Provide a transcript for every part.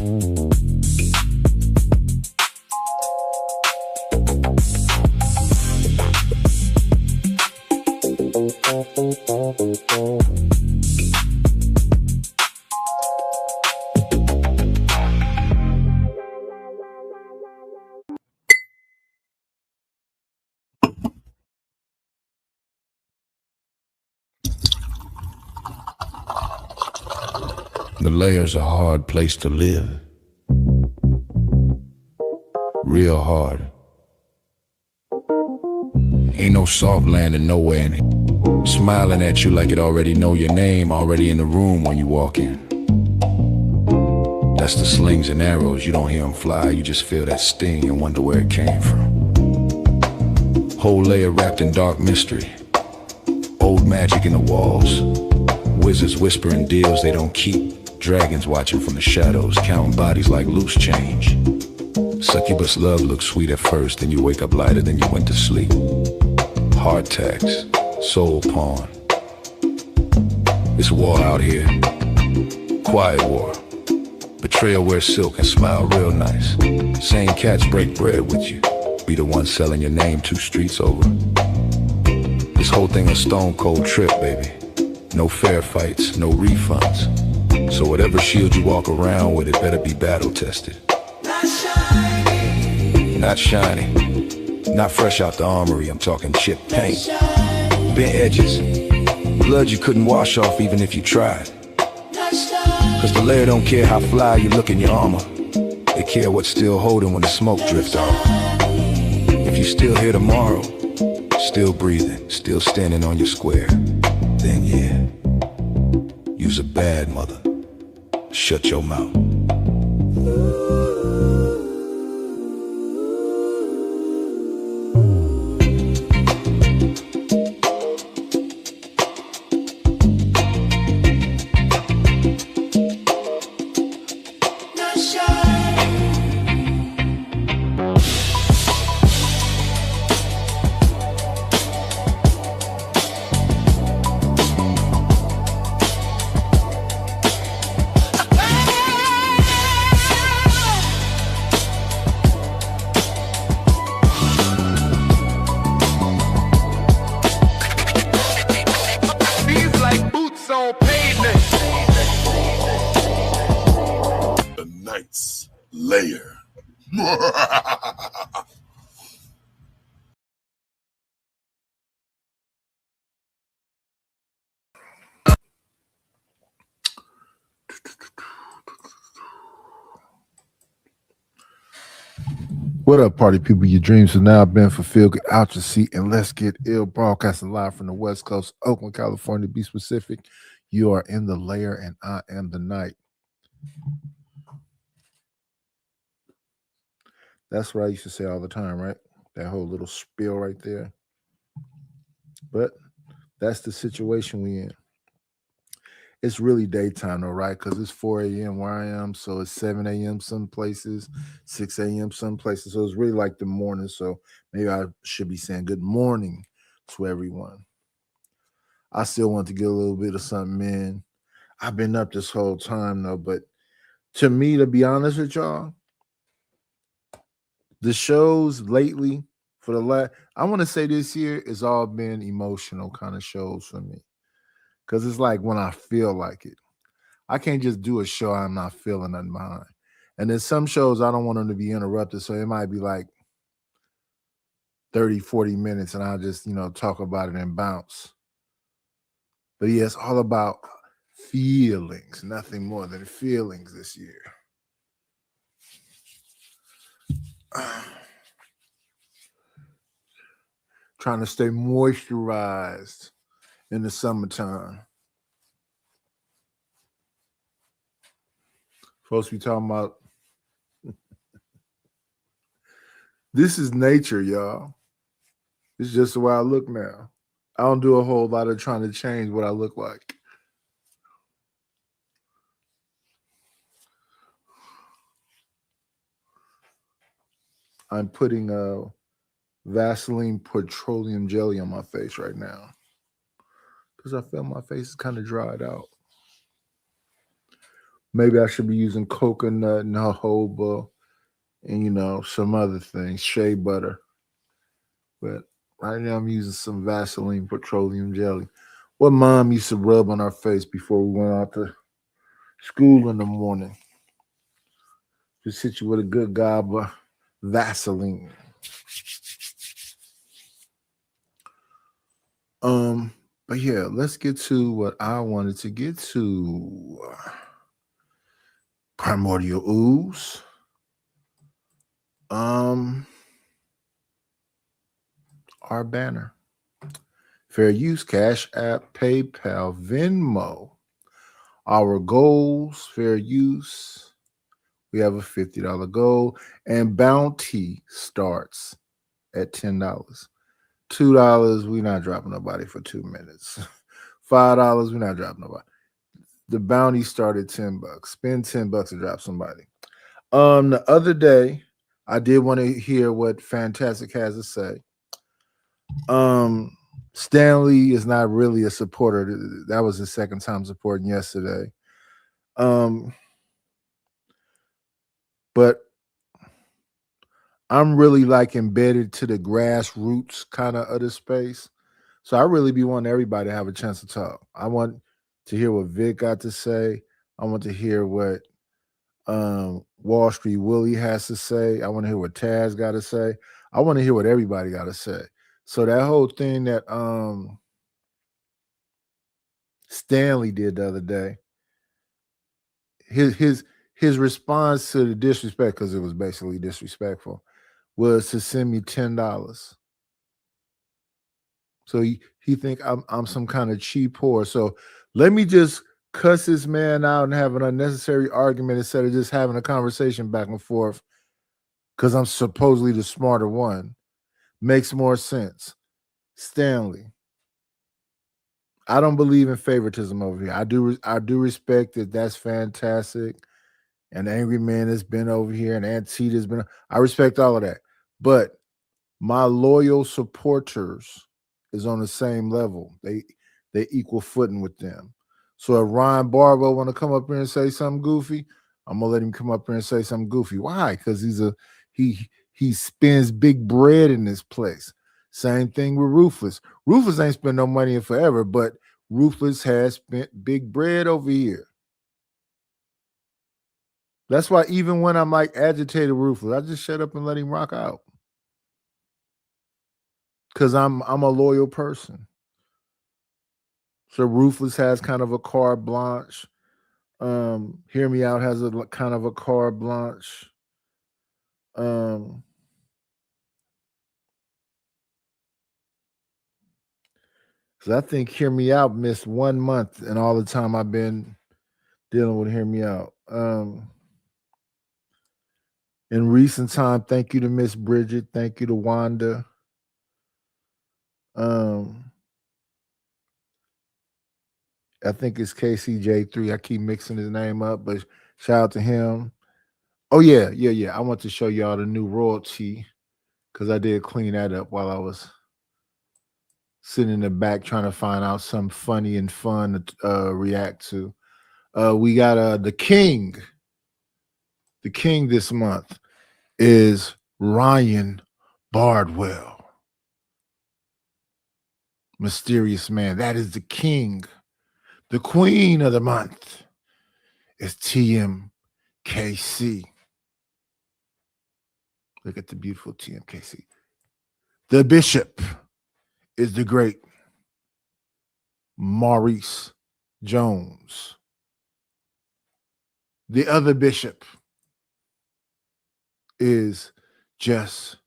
The Layer's a hard place to live. Real hard. Ain't no soft landing nowhere in it. Smiling at you like it already know your name, already in the room when you walk in. That's the slings and arrows, you don't hear them fly, you just feel that sting and wonder where it came from. Whole layer wrapped in dark mystery. Old magic in the walls. Wizards whispering deals they don't keep. Dragons watching from the shadows, counting bodies like loose change. Succubus love looks sweet at first, then you wake up lighter than you went to sleep. Hard tax, soul pawn. It's war out here. Quiet war. Betrayal wears silk and smile real nice. Same cats break bread with you. Be the one selling your name 2 streets over. This whole thing a stone cold trip, baby. No fair fights, no refunds. So whatever shield you walk around with, it better be battle tested. Not shiny. Not shiny. Not fresh out the armory, I'm talking chipped paint. Bent edges. Blood you couldn't wash off even if you tried. Cause the Layer don't care how fly you look in your armor. They care what's still holding when the smoke drifts off. If you still here tomorrow, still breathing, still standing on your square, then yeah, you's a bad mother. Shut your mouth. Layer. What up, party people? Your dreams have now been fulfilled. Get out your seat and let's get ill. Broadcasting live from the West Coast, Oakland, California. To be specific, you are in the Layer and I am the night. That's what I used to say all the time, right? That whole little spiel right there. But that's the situation we in. It's really daytime though, right? Because it's 4 a.m. where I am. So it's 7 a.m. some places, 6 a.m. some places. So it's really like the morning. So maybe I should be saying good morning to everyone. I still want to get a little bit of something in. I've been up this whole time though. But to me, to be honest with y'all, the shows lately for the last, I want to say this year, it's all been emotional kind of shows for me. Because it's like when I feel like it. I can't just do a show I'm not feeling nothing behind. And then some shows I don't want them to be interrupted. So it might be like 30, 40 minutes and I'll just, talk about it and bounce. But yeah, it's all about feelings, nothing more than feelings this year. Trying to stay moisturized in the summertime. Supposed to be talking about this is nature, y'all. It's just the way I look now. I don't do a whole lot of trying to change what I look like. I'm putting Vaseline petroleum jelly on my face right now because I feel my face is kind of dried out. Maybe I should be using coconut and jojoba and some other things, shea butter. But right now I'm using some Vaseline petroleum jelly. What mom used to rub on our face before we went out to school in the morning. Just hit you with a good gob of Vaseline. But yeah, let's get to what I wanted to get to. Primordial ooze. Our banner. Fair use, Cash App, PayPal, Venmo. Our goals, fair use. We have a $50 goal, and bounty starts at $10. $2, we're not dropping nobody for 2 minutes. $5, we're not dropping nobody. The bounty started $10. Spend $10 to drop somebody. The other day, I did want to hear what Fantastic has to say. Stanley is not really a supporter. That was his second time supporting yesterday. But I'm really like embedded to the grassroots kind of other space. So I really be wanting everybody to have a chance to talk. I want to hear what Vic got to say. I want to hear what Wall Street Willie has to say. I want to hear what Taz got to say. I want to hear what everybody got to say. So that whole thing that Stanley did the other day, his response to the disrespect, because it was basically disrespectful, was to send me $10. So he think I'm some kind of cheap whore. So let me just cuss this man out and have an unnecessary argument instead of just having a conversation back and forth because I'm supposedly the smarter one. Makes more sense. Stanley, I don't believe in favoritism over here. I do respect that. That's fantastic. And Angry Man has been over here, and Antita's been. I respect all of that. But my loyal supporters is on the same level. They equal footing with them. So if Ryan Barber want to come up here and say something goofy, I'm gonna let him come up here and say something goofy. Why? Because he spends big bread in this place. Same thing with Ruthless. Ruthless ain't spent no money in forever, but Ruthless has spent big bread over here. That's why even when I'm like agitated Ruthless, I just shut up and let him rock out. Because I'm a loyal person. So Ruthless has kind of a carte blanche. Hear Me Out has a kind of a carte blanche. Because I think Hear Me Out missed 1 month in all the time I've been dealing with Hear Me Out. In recent time, thank you to Miss Bridget. Thank you to Wanda. I think it's KCJ3. I keep mixing his name up, but shout out to him. Oh, yeah. I want to show y'all the new royalty because I did clean that up while I was sitting in the back trying to find out something funny and fun to react to. We got the king. The king this month is Ryan Bardwell. Mysterious Man. That is the king. The queen of the month is TMKC. Look at the beautiful TMKC. The bishop is the great Maurice Jones. The other bishop is Just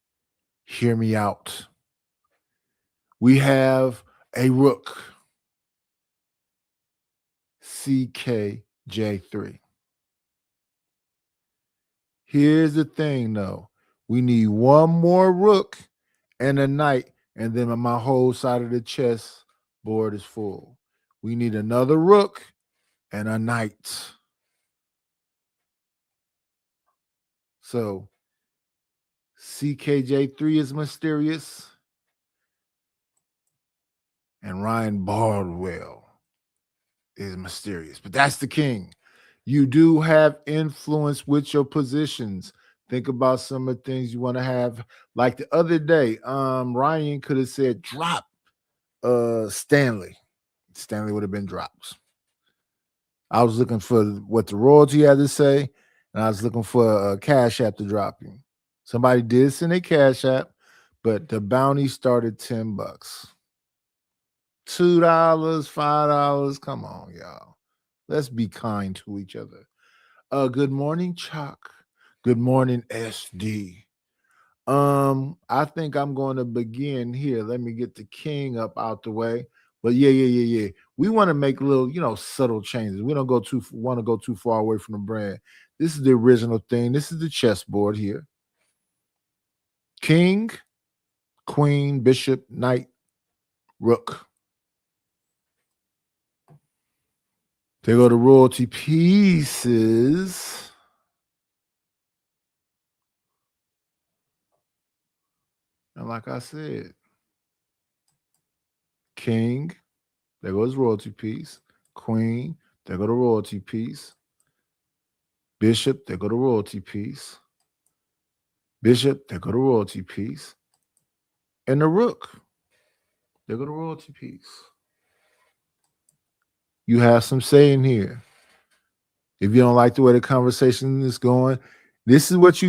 Hear Me Out. We have a rook, CKJ3. Here's the thing, though. We need one more rook and a knight, and then my whole side of the chess board is full. We need another rook and a knight. So CKJ3 is mysterious, and Ryan Bardwell is mysterious. But that's the king. You do have influence with your positions. Think about some of the things you want to have. Like the other day, Ryan could have said drop Stanley. Stanley would have been drops. I was looking for what the royalty had to say, and I was looking for a Cash App to drop him. Somebody did send a Cash App, but the bounty started $10. $2, $5. Come on, y'all. Let's be kind to each other. Good morning, Chuck. Good morning, SD. I think I'm going to begin here. Let me get the king up out the way. But yeah. We want to make little, subtle changes. We don't want to go too far away from the brand. This is the original thing. This is the chessboard here. King, queen, bishop, knight, rook. They go to royalty pieces. And like I said, king, there goes royalty piece. Queen, there go the royalty piece. Bishop, there go the royalty piece. Bishop, there go the royalty piece. And the rook, there go the royalty piece. You have some say in here. If you don't like the way the conversation is going, this is what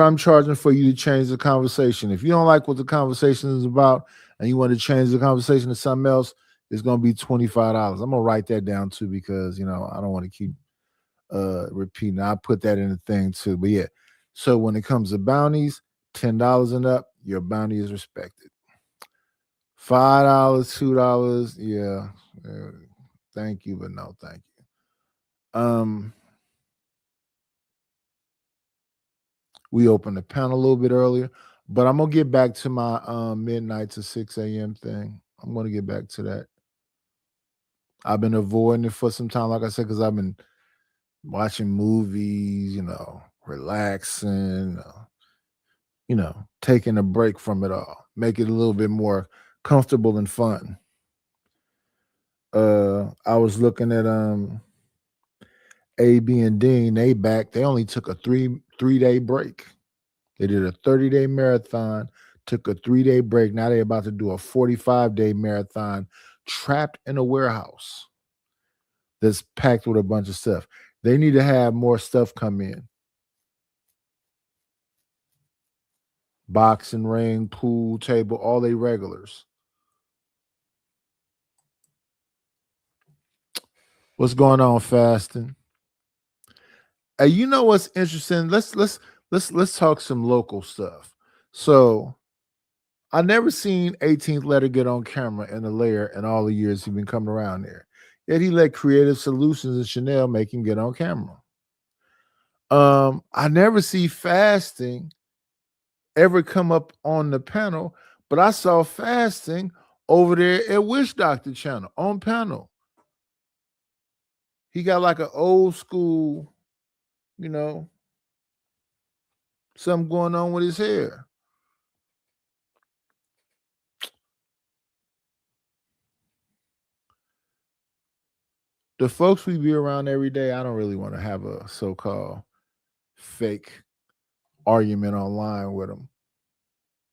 I'm charging for you to change the conversation. If you don't like what the conversation is about and you want to change the conversation to something else, it's going to be $25. I'm going to write that down too because, I don't want to keep repeating. I put that in the thing too. But yeah, so when it comes to bounties, $10 and up, your bounty is respected. $5, $2, yeah. Thank you, but no thank you. We opened the panel a little bit earlier, but I'm gonna get back to my midnight to 6 a.m. thing. I'm gonna get back to that. I've been avoiding it for some time, like I said, because I've been watching movies, relaxing, taking a break from it all, make it a little bit more comfortable and fun. I was looking at AB and Dean, they only took a three-day break. They did a 30-day marathon, took a 3-day break. Now they're about to do a 45-day marathon, trapped in a warehouse that's packed with a bunch of stuff. They need to have more stuff come in. Boxing ring, pool table, all they regulars. What's going on, fasting? You know what's interesting? Let's talk some local stuff. So I never seen 18th Letter get on camera in a layer in all the years he's been coming around there. Yet he let Creative Solutions and Chanel make him get on camera. I never see fasting ever come up on the panel, but I saw fasting over there at Wish Doctor channel on panel. He got like an old school, something going on with his hair. The folks we be around every day, I don't really want to have a so-called fake argument online with them.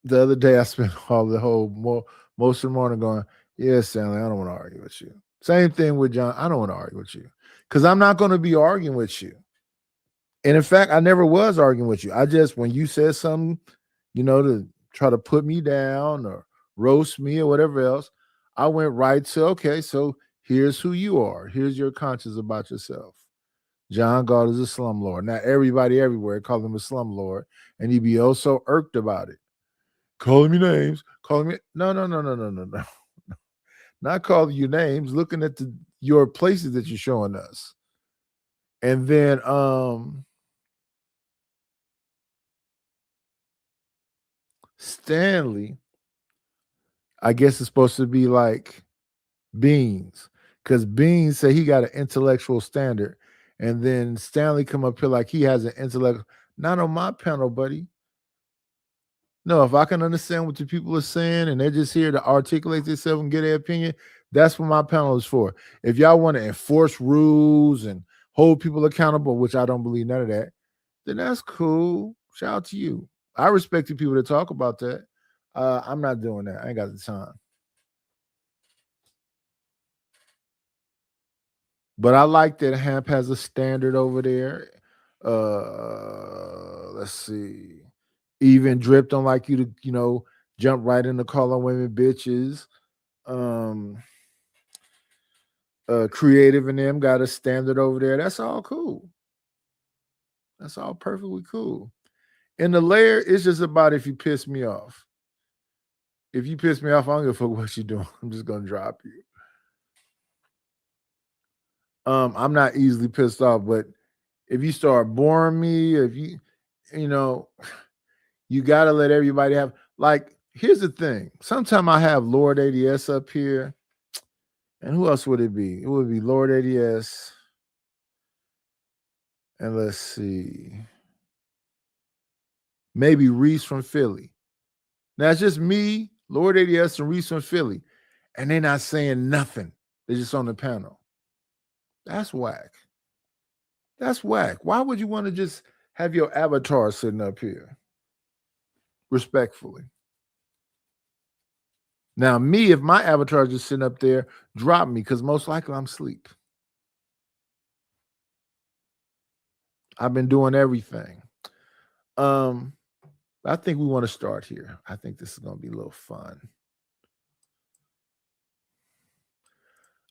The other day, I spent most of the morning going, yeah, Stanley, I don't want to argue with you. Same thing with John. I don't want to argue with you because I'm not going to be arguing with you. And in fact, I never was arguing with you. I just, when you said something, to try to put me down or roast me or whatever else, I went right to, okay, so here's who you are. Here's your conscience about yourself. John Galt is a slumlord. Now, everybody everywhere call him a slumlord, and he'd be oh so irked about it. Calling me names. Calling me. No. Not calling you names, looking at your places that you're showing us. And then Stanley, I guess it's supposed to be like Beans, because Beans said he got an intellectual standard, and then Stanley come up here like he has an intellect. Not on my panel, buddy. No, if I can understand what the people are saying and they're just here to articulate themselves and get their opinion, that's what my panel is for. If y'all want to enforce rules and hold people accountable, which I don't believe none of that, then that's cool. Shout out to you. I respect the people that talk about that. I'm not doing that. I ain't got the time. But I like that Hamp has a standard over there. Let's see. Even Drip don't like you to, jump right in the call on women bitches. Creative and them got a standard over there. That's all cool. That's all perfectly cool. And the layer is just about if you piss me off. If you piss me off, I don't give a fuck what you're doing. I'm just gonna drop you. I'm not easily pissed off, but if you start boring me, if you gotta let everybody have, like, here's the thing. Sometime I have Lord ADS up here, and who else would it be? It would be Lord ADS, and let's see, maybe Reese from Philly. Now it's just me, Lord ADS, and Reese from Philly, and they're not saying nothing. They're just on the panel. That's whack. That's whack. Why would you want to just have your avatar sitting up here? Respectfully. Now, me, if my avatar is just sitting up there, drop me, because most likely I'm asleep. I've been doing everything. I think we want to start here. I think this is going to be a little fun.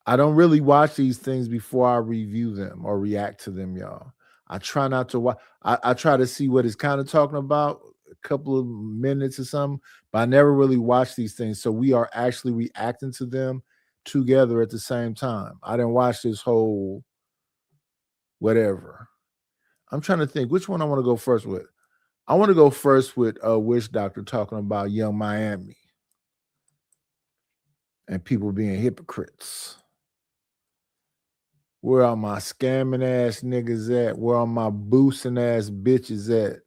I don't really watch these things before I review them or react to them, y'all. I try not to watch. I try to see what it's kind of talking about, a couple of minutes or something, but I never really watch these things. So we are actually reacting to them together at the same time. I didn't watch this whole whatever. I'm trying to think which one I want to go first with. I want to go first with Witch Doctor talking about Young Miami and people being hypocrites. Where are my scamming ass niggas at? Where are my boosting ass bitches at?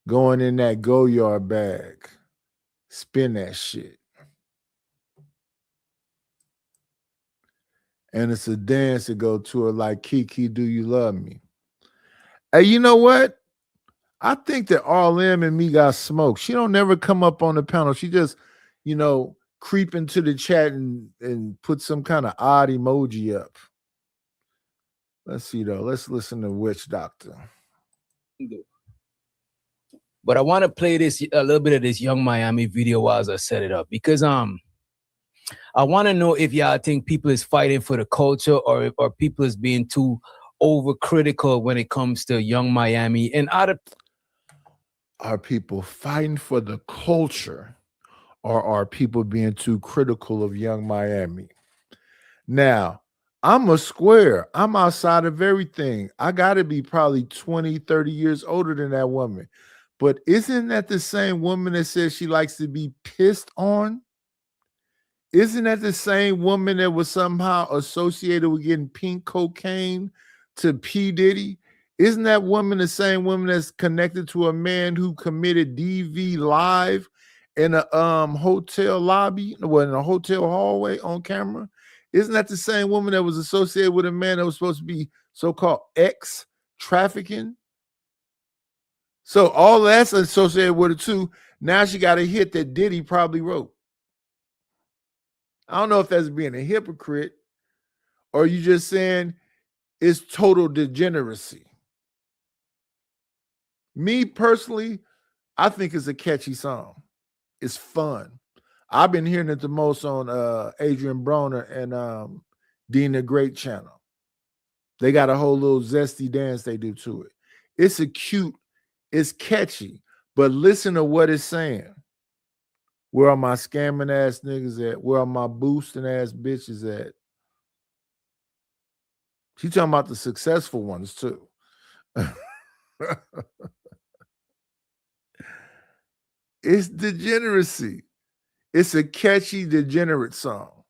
Going in that Goyard bag. Spin that shit. And it's a dance to go to it like Kiki, Do You Love Me? Hey, you know what? I think that RM and me got smoked. She don't never come up on the panel. She just, creep into the chat and put some kind of odd emoji up. Let's see though. Let's listen to Witch Doctor. But I want to play a little bit of this Young Miami video while I set it up, because I want to know if y'all think people is fighting for the culture or people is being too overcritical when it comes to Young Miami. And are people fighting for the culture, or are people being too critical of Young Miami? Now, I'm a square. I'm outside of everything. I got to be probably 20, 30 years older than that woman. But isn't that the same woman that says she likes to be pissed on? Isn't that the same woman that was somehow associated with getting pink cocaine to P. Diddy? Isn't that woman the same woman that's connected to a man who committed DV live in a hotel lobby, well, in a hotel hallway on camera? Isn't that the same woman that was associated with a man that was supposed to be so-called ex-trafficking? So all that's associated with it too. Now she got a hit that Diddy probably wrote. I don't know if that's being a hypocrite, or you just saying it's total degeneracy. Me personally, I think it's a catchy song. It's fun. I've been hearing it the most on Adrian Broner and Dean the Great channel. They got a whole little zesty dance they do to it. It's catchy, but listen to what it's saying. Where are my scamming ass niggas at? Where are my boosting ass bitches at? She's talking about the successful ones too. It's degeneracy. It's a catchy, degenerate song.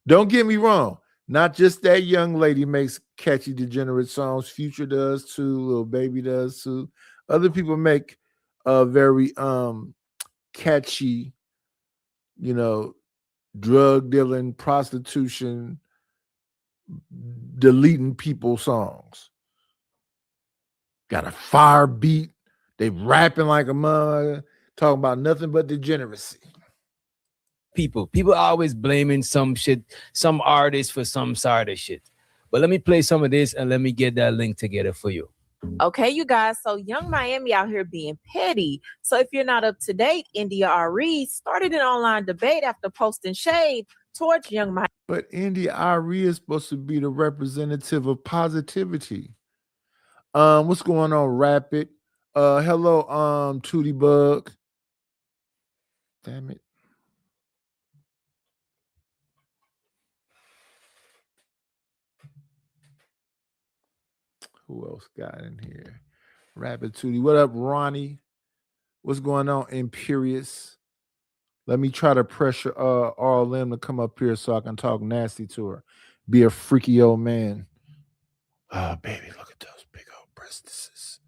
Don't get me wrong. Not just that young lady makes catchy, degenerate songs. Future does too. Lil Baby does too. Other people make very catchy, drug dealing, prostitution, deleting people's songs. Got a fire beat. They rapping like a mug, talking about nothing but degeneracy. People are always blaming some shit, some artist for some side of shit. But let me play some of this and let me get that link together for you. Okay, you guys. So Young Miami out here being petty. So if you're not up to date, India Ari started an online debate after posting shade towards Young Miami. But India Ari is supposed to be the representative of positivity. What's going on, Rapid? Hello, Tootie Bug. Damn it. Who else got in here? Rapid Tootie. What up, Ronnie? What's going on, Imperious? Let me try to pressure RLM to come up here so I can talk nasty to her. Be a freaky old man. Oh, baby, look at those big old breasts.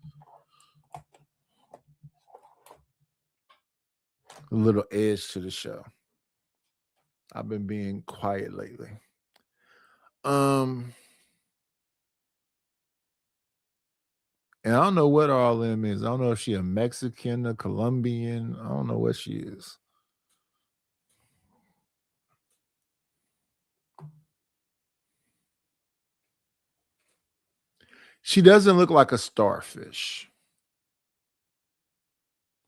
A little edge to the show. I've been being quiet lately. And I don't know what RLM is. I don't know if she a Mexican, a Colombian. I don't know what she is. She doesn't look like a starfish.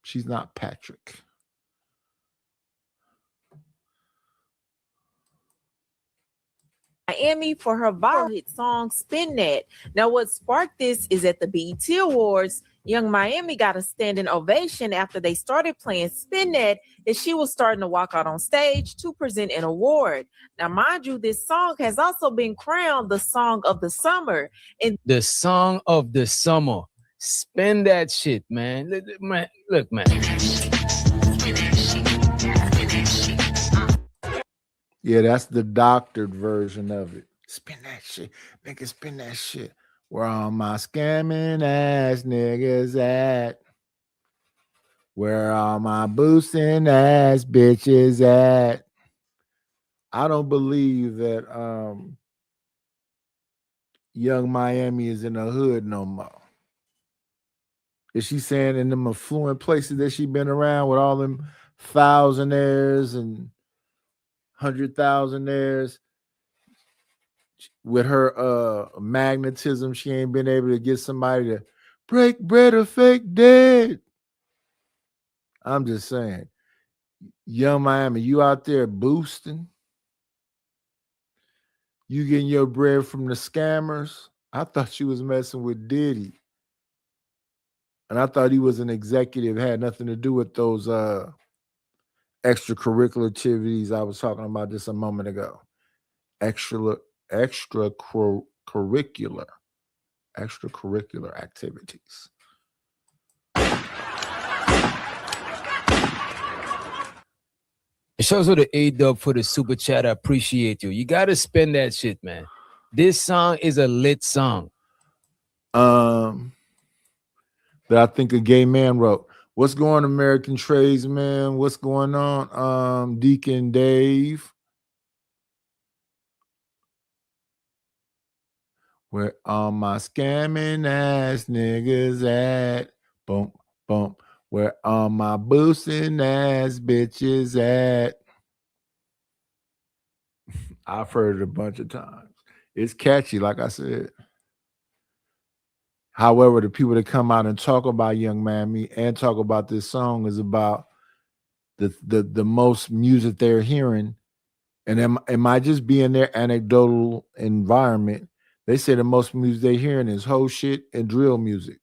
She's not Patrick. Miami for her viral hit song Spin That. Now, what sparked this is at the BET Awards, Young Miami got a standing ovation after they started playing Spin That, and she was starting to walk out on stage to present an award. Now, mind you, this song has also been crowned the song of the summer. And the song of the summer. Spin that shit, man. Look, man. Yeah, that's the doctored version of it. Spin that shit. Nigga, spin that shit. Where all my scamming ass niggas at? Where all my boosting ass bitches at? I don't believe that Young Miami is in the hood no more. Is she saying in them affluent places that she been around with all them thousandaires and 100,000aires, with her magnetism, she ain't been able to get somebody to break bread or fake dead. I'm just saying, Young Miami, you out there boosting? You getting your bread from the scammers? I thought you was messing with Diddy. And I thought he was an executive, had nothing to do with those extracurricular activities I was talking about just a moment ago. Extracurricular activities. It shows with the A-dub for the super chat. I appreciate you. You got to spend that shit, man. This song is a lit song. That I think a gay man wrote. What's going on, American Tradesman? What's going on, Deacon Dave? Where all my scamming ass niggas at? Boom, boom. Where all my boosting ass bitches at? I've heard it a bunch of times. It's catchy, like I said. However, the people that come out and talk about Young Miami and talk about this song is about the most music they're hearing. And it might just be in their anecdotal environment. They say the most music they're hearing is whole shit and drill music.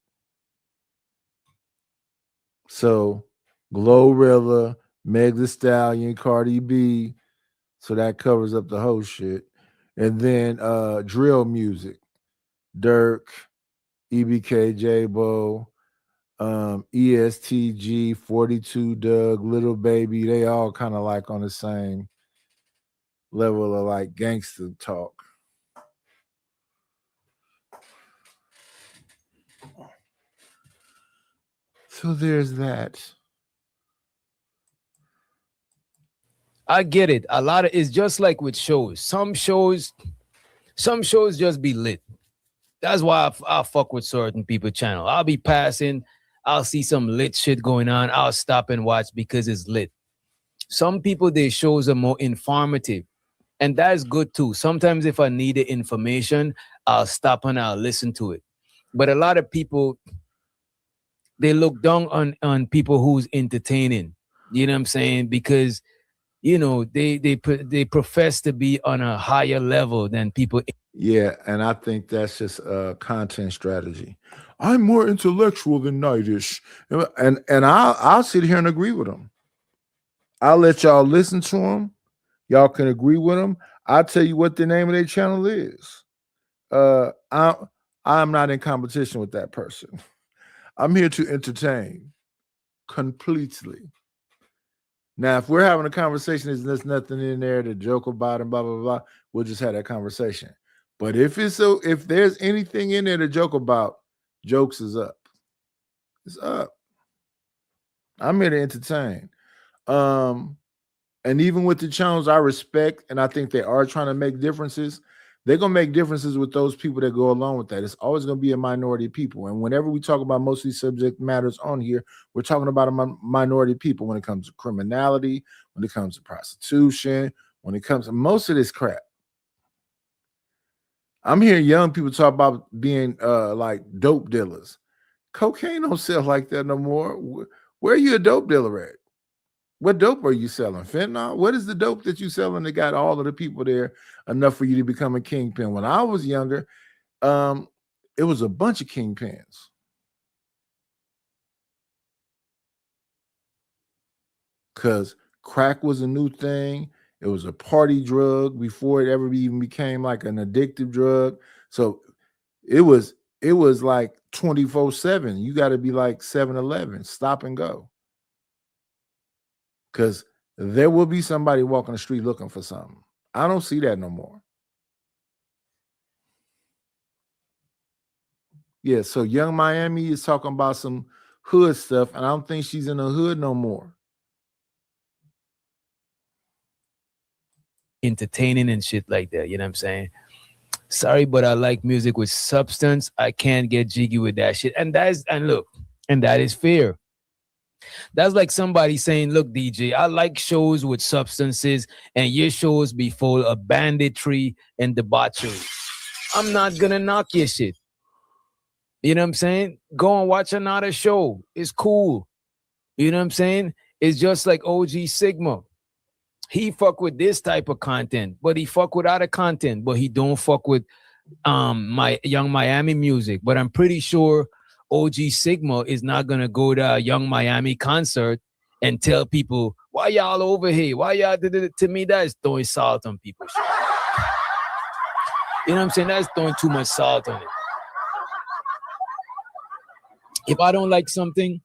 So Glorilla, Meg Thee Stallion, Cardi B. So that covers up the whole shit. And then drill music. Dirk, EBK, J-Bo, ESTG, 42 Doug, Little Baby, they all kind of like on the same level of like gangster talk. So there's that. I get it. A lot of it's just like with shows. Some shows Some shows just be lit. That's why I fuck with certain people channel. I'll be passing, I'll see some lit shit going on. I'll stop and watch because it's lit. Some people, their shows are more informative, and that's good too. Sometimes if I need the information, I'll stop and I'll listen to it. But a lot of people, they look down on people who's entertaining. You know what I'm saying? Because they profess to be on a higher level than people. Yeah, and I think that's just a content strategy. I'm more intellectual than Nightish, and I'll sit here and agree with them. I'll let y'all listen to them. Y'all can agree with them. I'll tell you what the name of their channel is. I'm not in competition with that person. I'm here to entertain completely. Now, if we're having a conversation, there's nothing in there to joke about and blah, blah, blah, we'll just have that conversation. But if there's anything in there to joke about, jokes is up. It's up. I'm here to entertain. And even with the channels I respect, and I think they are trying to make differences, they're going to make differences with those people that go along with that. It's always going to be a minority of people. And whenever we talk about most of these subject matters on here, we're talking about a minority of people when it comes to criminality, when it comes to prostitution, when it comes to most of this crap. I'm hearing young people talk about being like dope dealers. Cocaine don't sell like that no more. Where are you a dope dealer at? What dope are you selling? Fentanyl? What is the dope that you selling that got all of the people there enough for you to become a kingpin? When I was younger, it was a bunch of kingpins. Because crack was a new thing. It was a party drug before it ever even became like an addictive drug. So it was like 24/7. You got to be like 7-Eleven, stop and go. Because there will be somebody walking the street looking for something. I don't see that no more. Yeah, so Young Miami is talking about some hood stuff, and I don't think she's in the hood no more. Entertaining and shit like that, you know what I'm saying? Sorry, but I like music with substance. I can't get jiggy with that shit. And that is fair. That's like somebody saying, look, DJ, I like shows with substances, and your shows be full of banditry and debauchery. I'm not gonna knock your shit. You know what I'm saying? Go and watch another show. It's cool. You know what I'm saying? It's just like OG Sigma. He fuck with this type of content, but he fuck with other content, but he don't fuck with my Young Miami music. But I'm pretty sure OG Sigma is not gonna go to a Young Miami concert and tell people, why y'all over here? Why y'all did it? To me, that's throwing salt on people. You know what I'm saying? That's throwing too much salt on it. If I don't like something,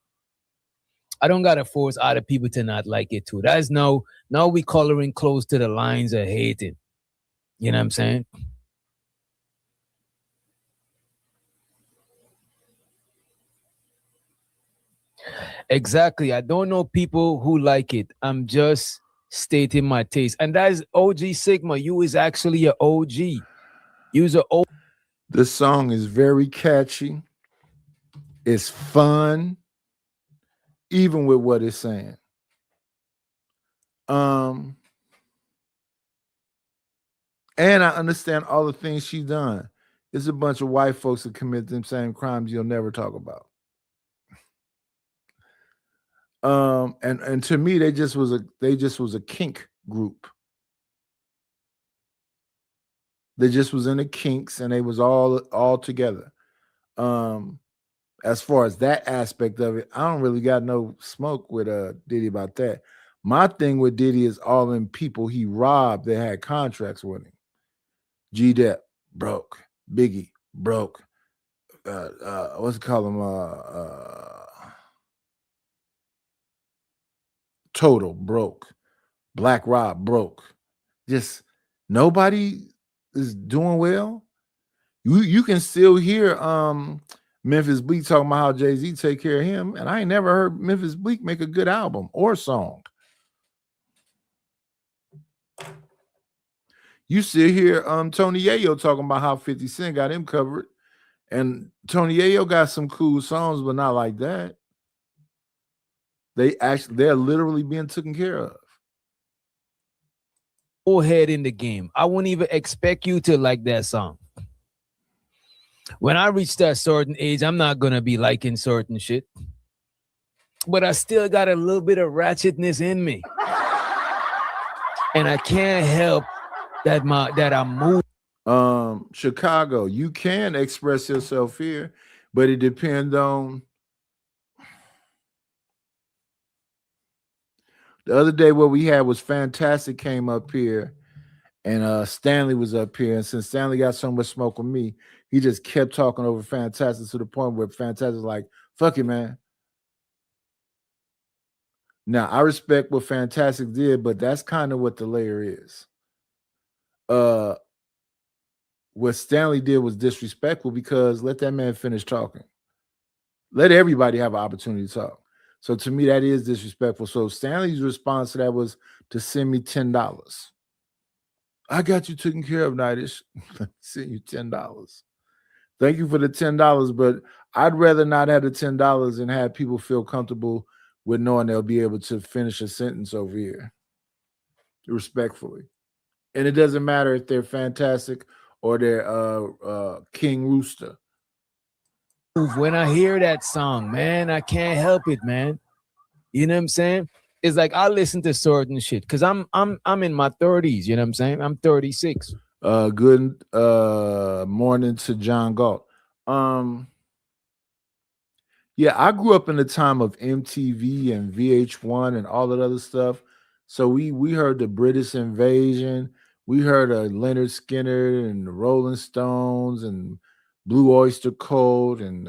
I don't gotta force other people to not like it too. That's now we coloring close to the lines of hating. You know what I'm saying? Exactly. I don't know people who like it. I'm just stating my taste. And that is OG Sigma. You is actually an OG. You's an OG. This song is very catchy. It's fun, even with what it's saying. And I understand all the things she's done. It's a bunch of white folks that commit them same crimes you'll never talk about. And to me, they just was a kink group. They just was in the kinks, and they was all together. As far as that aspect of it, I don't really got no smoke with Diddy about that. My thing with Diddy is all them people he robbed that had contracts with him. G-Dep broke, Biggie broke, what's it called him? Total broke, Black Rob broke. Just nobody is doing well. You can still hear Memphis Bleek talking about how Jay-Z take care of him, and I ain't never heard Memphis Bleek make a good album or song. You sit here, Tony Yayo talking about how 50 Cent got him covered. And Tony Yayo got some cool songs, but not like that. They're literally being taken care of. Go ahead in the game. I wouldn't even expect you to like that song. When I reach that certain age, I'm not gonna be liking certain shit. But I still got a little bit of ratchetness in me. And I can't help that I'm moving. Chicago, you can express yourself here, but it depends on. The other day, what we had was Fantastic came up here, and Stanley was up here. And since Stanley got so much smoke with me, he just kept talking over Fantastic to the point where Fantastic was like, "Fuck it, man." Now I respect what Fantastic did, but that's kind of what the layer is. What Stanley did was disrespectful because let that man finish talking. Let everybody have an opportunity to talk. So to me, that is disrespectful. So Stanley's response to that was to send me $10. I got you taken care of, Nightish. Send you $10. Thank you for the $10, but I'd rather not have the $10 and have people feel comfortable with knowing they'll be able to finish a sentence over here respectfully. And it doesn't matter if they're Fantastic or they're King Rooster. When I hear that song, man, I can't help it, man. You know what I'm saying? It's like I listen to certain shit because I'm in my 30s. You know what I'm saying? I'm 36. Good morning to John Galt. Yeah, I grew up in the time of MTV and VH1 and all that other stuff. So we heard the British Invasion. We heard Leonard Skinner and the Rolling Stones and Blue Oyster Cult and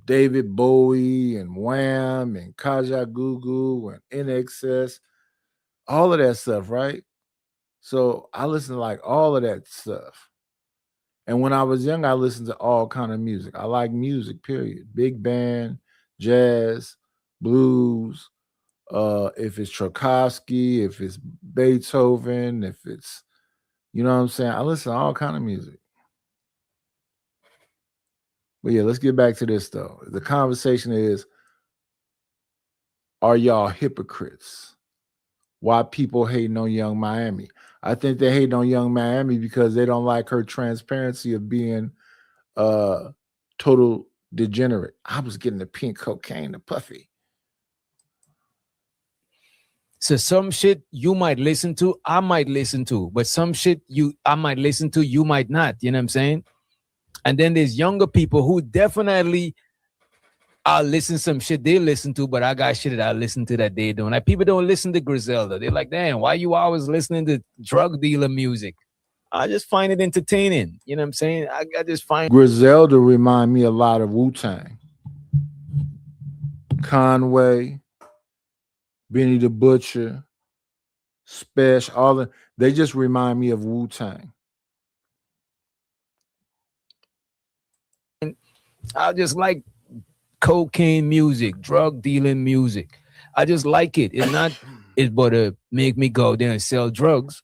David Bowie and Wham and Kajagoogoo and NXS, all of that stuff, right? So I listened to like all of that stuff. And when I was young, I listened to all kind of music. I like music, period. Big band, jazz, blues. If it's Tchaikovsky, if it's Beethoven, if it's, you know what I'm saying? I listen to all kind of music. But yeah, let's get back to this though. The conversation is, are y'all hypocrites? Why people hating on Young Miami? I think they hate on Young Miami because they don't like her transparency of being total degenerate. I was getting the pink cocaine, the puffy. So some shit you might listen to, I might listen to, but some shit I might listen to, you might not. You know what I'm saying? And then there's younger people who definitely I'll listen to some shit they listen to, but I got shit that I listen to that they don't. Like people don't listen to Griselda. They're like, damn, why you always listening to drug dealer music? I just find it entertaining. You know what I'm saying? I just find Griselda remind me a lot of Wu-Tang. Conway, Benny the Butcher, Spesh, they just remind me of Wu-Tang. I just like cocaine music, drug dealing music. I just like it. It's not it's but to make me go there and sell drugs.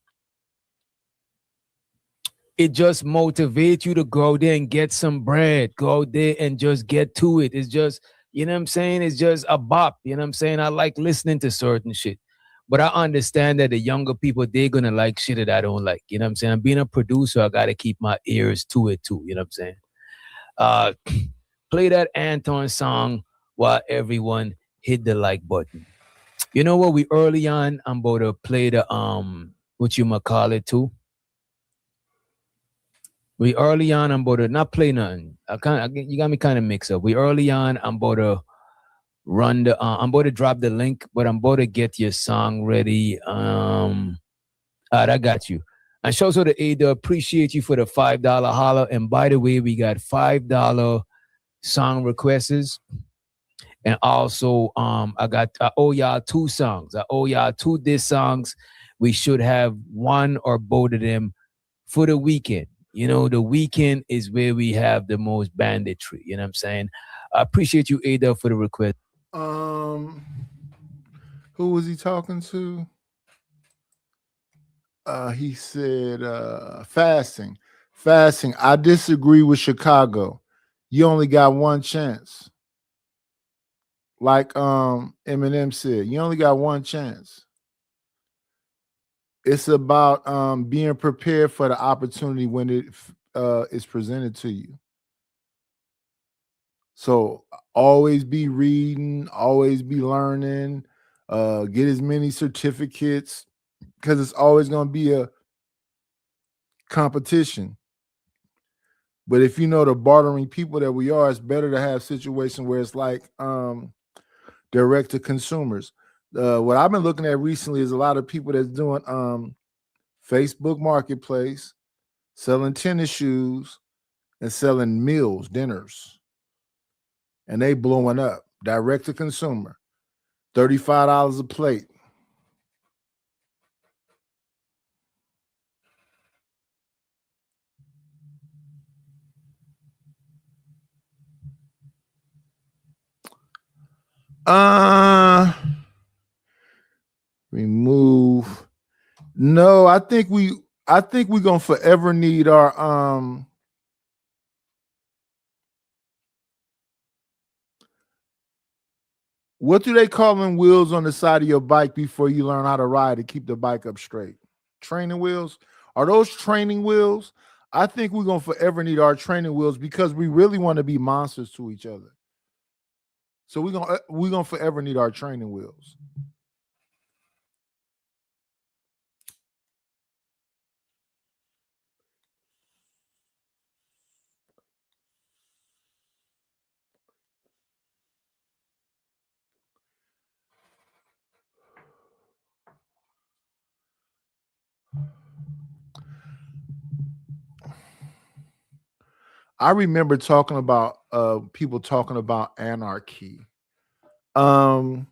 It just motivates you to go there and get some bread. Go there and just get to it. It's just, you know what I'm saying? It's just a bop. You know what I'm saying? I like listening to certain shit. But I understand that the younger people, they're going to like shit that I don't like. You know what I'm saying? I'm being a producer. I got to keep my ears to it too. You know what I'm saying? Play that Anton song while everyone hit the like button. You know what? We early on, I'm about to play the, what you might call it too. We early on, I'm about to not play nothing. You got me kind of mixed up. We early on, I'm about to run the. I'm about to drop the link, but I'm about to get your song ready. I got you. And shout out to Ada. Appreciate you for the $5 holler. And by the way, we got $5 song requests. And also, I owe y'all 2 songs. I owe y'all 2 diss songs. We should have one or both of them for the weekend. You know, the weekend is where we have the most banditry. You know what I'm saying? I appreciate you, Ada, for the request. Who was he talking to? He said fasting. Fasting. I disagree with Chicago. You only got one chance. Like Eminem said, you only got one chance. It's about being prepared for the opportunity when it is presented to you. So always be reading, always be learning, get as many certificates because it's always going to be a competition. But if you know the bartering people that we are, it's better to have situations where it's like direct to consumers. What I've been looking at recently is a lot of people that's doing Facebook Marketplace, selling tennis shoes, and selling meals, dinners. And they blowing up. Direct to consumer. $35 a plate. Remove. No, I think we're gonna forever need our what do they call them wheels on the side of your bike before you learn how to ride to keep the bike up straight? Training wheels? Are those training wheels? I think we're gonna forever need our training wheels because we really want to be monsters to each other. So we're gonna forever need our training wheels. I remember talking about people talking about anarchy. Anarchy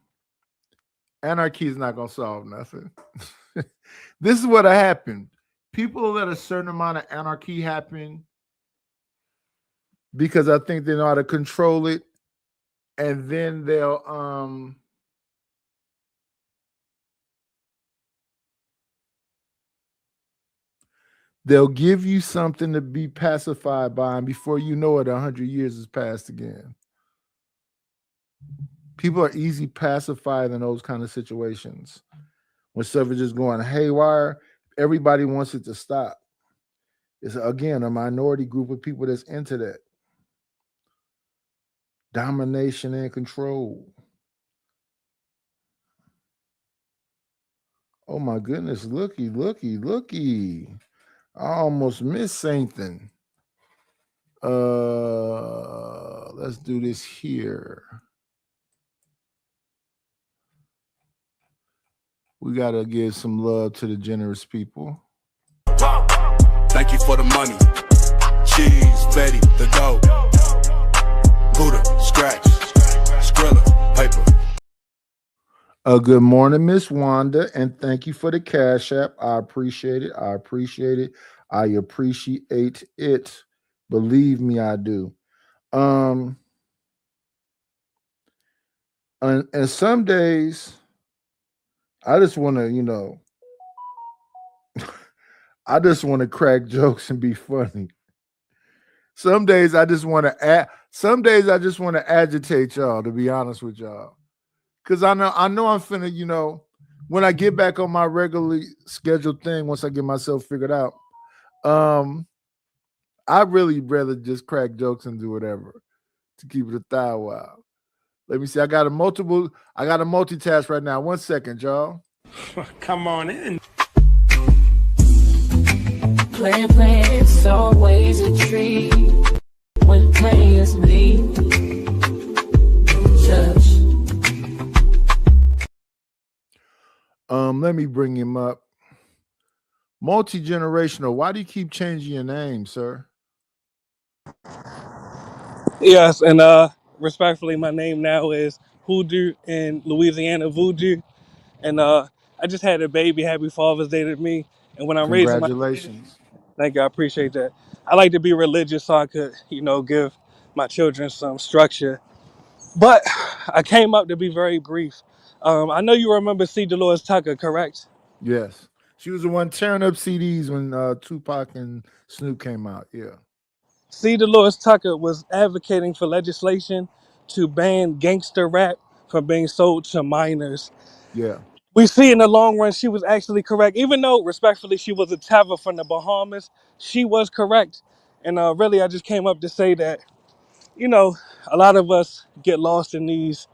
is not gonna solve nothing. This is what happened. People let a certain amount of anarchy happen because I think they know how to control it, and then they'll give you something to be pacified by, and before you know it, 100 years has passed again. People are easy pacified in those kind of situations. When stuff is just going haywire, everybody wants it to stop. It's, again, a minority group of people that's into that. Domination and control. Oh my goodness, looky. I almost missed something. Let's do this here. We gotta give some love to the generous people. Thank you for the money. Cheese, Betty, the dough. Buddha, scratch, Skrilla, paper. Good morning, Miss Wanda, and thank you for the Cash App. I appreciate it. I appreciate it. Believe me, I do. And some days I just want to, I just want to crack jokes and be funny. Some days I just want to agitate y'all, to be honest with y'all. Because I know I'm finna, when I get back on my regularly scheduled thing, once I get myself figured out, I'd really rather just crack jokes and do whatever to keep it a thigh while. Let me see. I got a multitask right now. 1 second, y'all. Come on in. Plan, it's always a treat when players meet. Let me bring him up. Multi-generational. Why do you keep changing your name, sir? Yes, and respectfully, my name now is Hoodoo in Louisiana Voodoo. And I just had a baby. Happy Father's Day to me. And when I'm raising my Congratulations. thank you, I appreciate that. I like to be religious so I could, give my children some structure. But I came up to be very brief. I know you remember C. Dolores Tucker, correct? Yes. She was the one tearing up CDs when Tupac and Snoop came out. Yeah. C. Dolores Tucker was advocating for legislation to ban gangster rap from being sold to minors. Yeah. We see in the long run she was actually correct. Even though, respectfully, she was a Tava from the Bahamas, she was correct. And really, I just came up to say that, you know, a lot of us get lost in these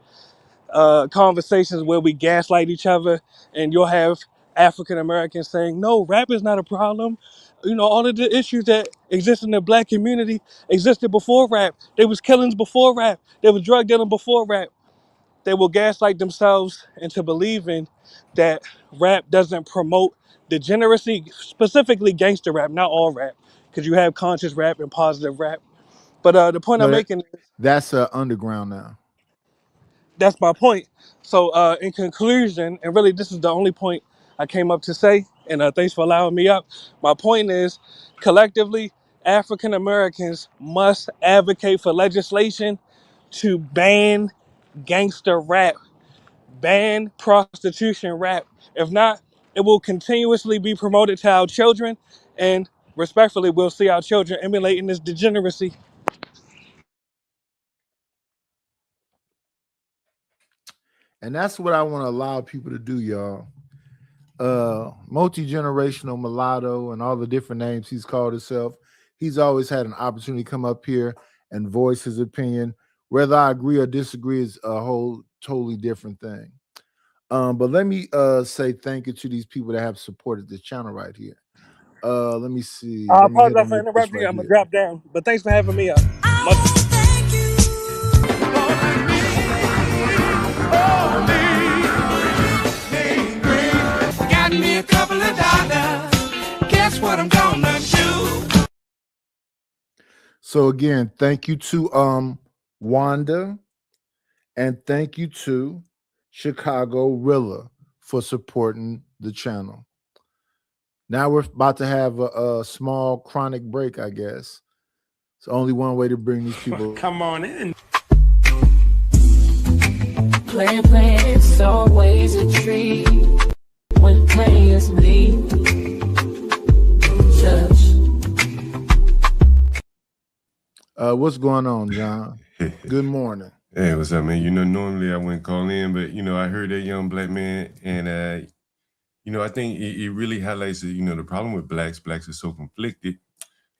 conversations where we gaslight each other, and you'll have African Americans saying, no, rap is not a problem. You know, all of the issues that exist in the black community existed before rap. There was killings before rap. There was drug dealing before rap. They will gaslight themselves into believing that rap doesn't promote degeneracy, specifically gangster rap, not all rap, because you have conscious rap and positive rap. But the point I'm No, making, that's underground now. that's my point. So in conclusion, and really this is the only point I came up to say, and thanks for allowing me up. My point is, collectively, African Americans must advocate for legislation to ban gangster rap, ban prostitution rap. If not, it will continuously be promoted to our children, and respectfully, we'll see our children emulating this degeneracy. And that's what I want to allow people to do, y'all. Multi-generational mulatto and all the different names he's called himself. He's always had an opportunity to come up here and voice his opinion. Whether I agree or disagree is a whole totally different thing. But let me say thank you to these people that have supported this channel right here. Let me see. I Let me hit apologize them for with this interrupting you. right I'm gonna here. drop down, but thanks for having me up. Much- Got me a couple of dollars. Guess what I'm gonna do? So again, thank you to Wanda, and thank you to Chicago Rilla for supporting the channel. Now we're about to have a small chronic break, I guess. It's only one way to bring these people. Come on in. Playing, it's always a treat when players leave. Touch. What's going on, John? Good morning. Hey, what's up, man? You know, normally I wouldn't call in, but, you know, I heard that young black man, and, you know, I think it really highlights, you know, the problem with blacks. Blacks are so conflicted.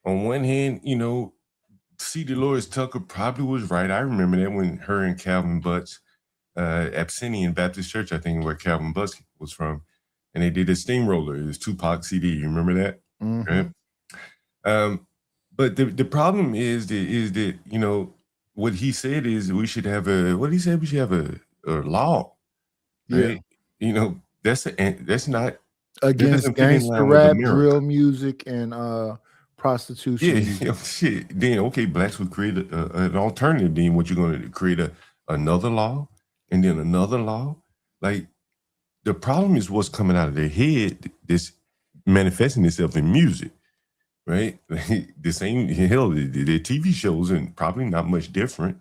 On one hand, you know, C. Dolores Tucker probably was right. I remember that when her and Calvin Butts, Abyssinian Baptist Church, I think, where Calvin Butts was from, and they did a Steamroller. It was Tupac CD. You remember that? Mhm. Right? But the problem is that, you know, what he said is we should have what he said, we should have a law, right? Yeah. You know, that's not Against doesn't fit in gangster line with rap, America. drill music, and prostitution. Yeah, music. you know, shit. Then okay, blacks would create an alternative. Then what you're going to create another law, and then another law? Like the problem is what's coming out of their head. This manifesting itself in music, right? The same hell. Their TV shows and probably not much different.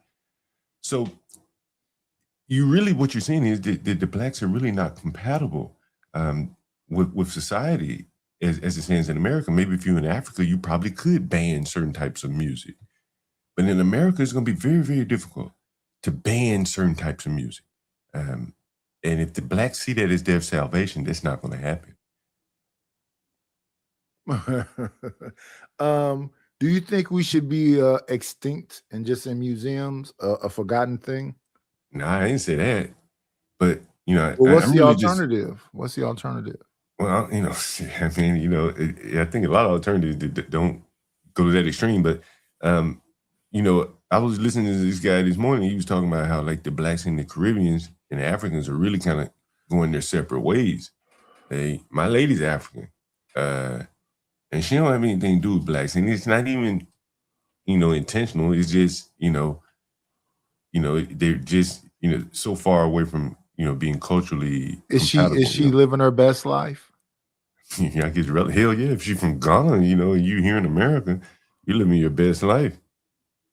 So you really, what you're saying is that the blacks are really not compatible with society as it stands in America. Maybe if you're in Africa, you probably could ban certain types of music. But in America, it's going to be very, very difficult to ban certain types of music. And if the blacks see that as their salvation, that's not going to happen. Do you think we should be extinct and just in museums, a forgotten thing? No, I didn't say that. But, you know, Well, what's I'm the really alternative? What's the alternative? Well, you know, I mean, you know, I think a lot of alternatives don't go to that extreme. But, you know, I was listening to this guy this morning. He was talking about how like the blacks and the Caribbeans and the Africans are really kind of going their separate ways. My lady's African, and she don't have anything to do with blacks, and it's not even, you know, intentional. It's just, you know, they're just, you know, so far away from, you know, being culturally. Is she living her best life? Yeah, I guess hell yeah. If she's from Ghana, you know, you here in America, you're living your best life.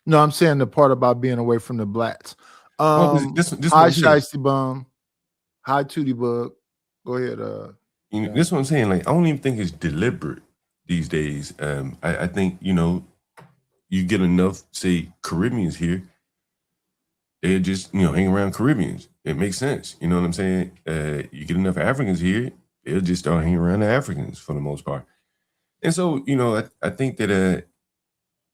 No, I'm saying the part about being away from the blacks. Well, Hi, Shiesty Bum. Hi, Tootie Bug. Go ahead. You know, that's what I'm saying. Like, I don't even think it's deliberate these days. I think, you know, you get enough, say, Caribbeans here, they're just, you know, hang around Caribbeans. It makes sense. You know what I'm saying? You get enough Africans here, they'll just start hanging around the Africans for the most part. And so, you know, I think that,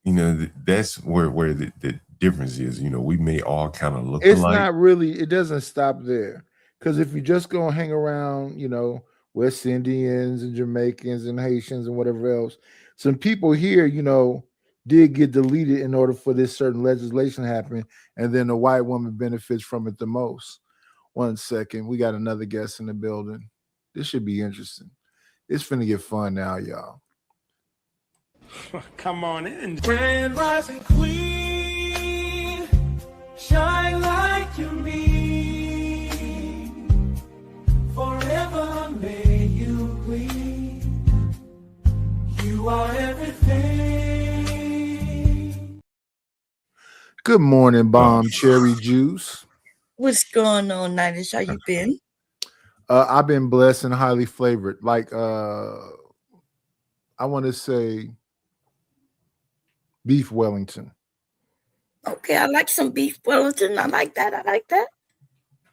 you know, that's where the difference is. You know, we may all kind of look It's alike. not really, it doesn't stop there. Because if you just go hang around, you know, West Indians and Jamaicans and Haitians and whatever else, some people here, you know, did get deleted in order for this certain legislation to happen, and then the white woman benefits from it the most. 1 second, we got another guest in the building. This should be interesting. It's finna get fun now, y'all. Come on in. Grand rising queen, shine like you mean. Forever may you gleam. You are everything. Good morning, Bomb Cherry Juice. What's going on, Nightish? How you been? I've been blessed and highly flavored. Like I want to say beef Wellington. Okay, I like some beef Wellington. I like that. I like that.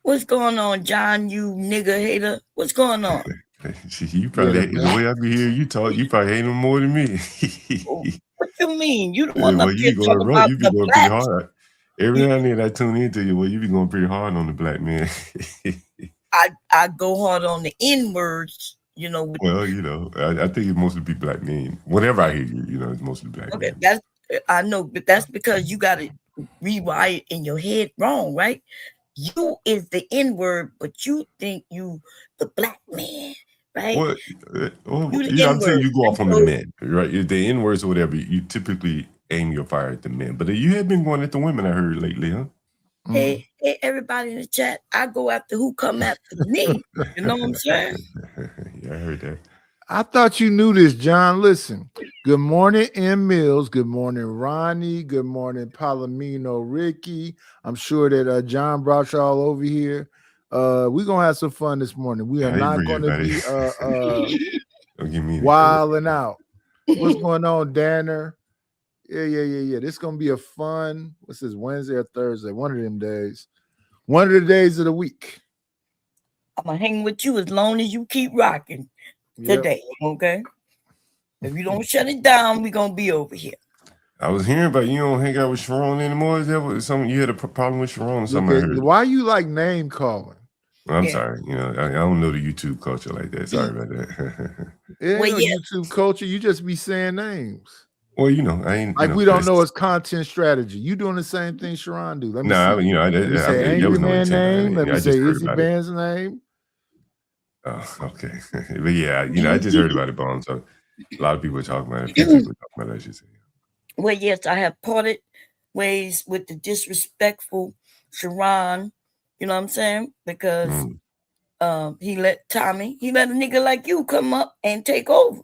What's going on, John? You nigga hater. What's going on? You probably the way I be hearing you talk, you probably hate him more than me. What you mean? You the one up here you be talking about going the pretty blacks. hard. Every now and then I tune into you. Well, you be going pretty hard on the black man. I go hard on the N words. You know. Well, you know, I think it mostly be black men. Whenever I hear you, you know, it's mostly black Okay, men. that's I know, but that's because you got it rewired in your head wrong, right? You is the N word, but you think you the black man, right? Well, You the you know, I'm saying N-word. you go off on the men, right? If the N words or whatever, you typically aim your fire at the men. But you have been going at the women, I heard lately, huh? Hey, everybody in the chat, I go after who come after me. You know what I'm saying? Yeah, I heard that. I thought you knew this, John. Listen. Good morning, M. Mills. Good morning, Ronnie. Good morning, Palomino, Ricky. I'm sure that John brought y'all over here. We're gonna have some fun this morning. We are not gonna be Don't give me wilding out. What's going on, Danner? Yeah. This is gonna be a fun. What's this, Wednesday or Thursday? One of them days. One of the days of the week. I'm gonna hang with you as long as you keep rocking today, okay? If you don't shut it down, we're gonna be over here. I was hearing about you don't hang out with Sharon anymore. Is that what something you had a problem with Sharon or something? I heard. Why you like name calling? I'm sorry. You know, I don't know the YouTube culture like that. Sorry about that. YouTube culture. You just be saying names. Well, you know, I ain't like, you know, we don't know his content strategy. You doing the same thing Sharon do. Let me see. You know, Let me say Angry Man name. Let me say Izzy Band's name. Oh, okay. But yeah, you know, I just heard about it, Bone. So a lot of people are talking about it. People are talking about it, I should say. Well, yes, I have parted ways with the disrespectful Sharon. You know what I'm saying? Because he let a nigga like you come up and take over.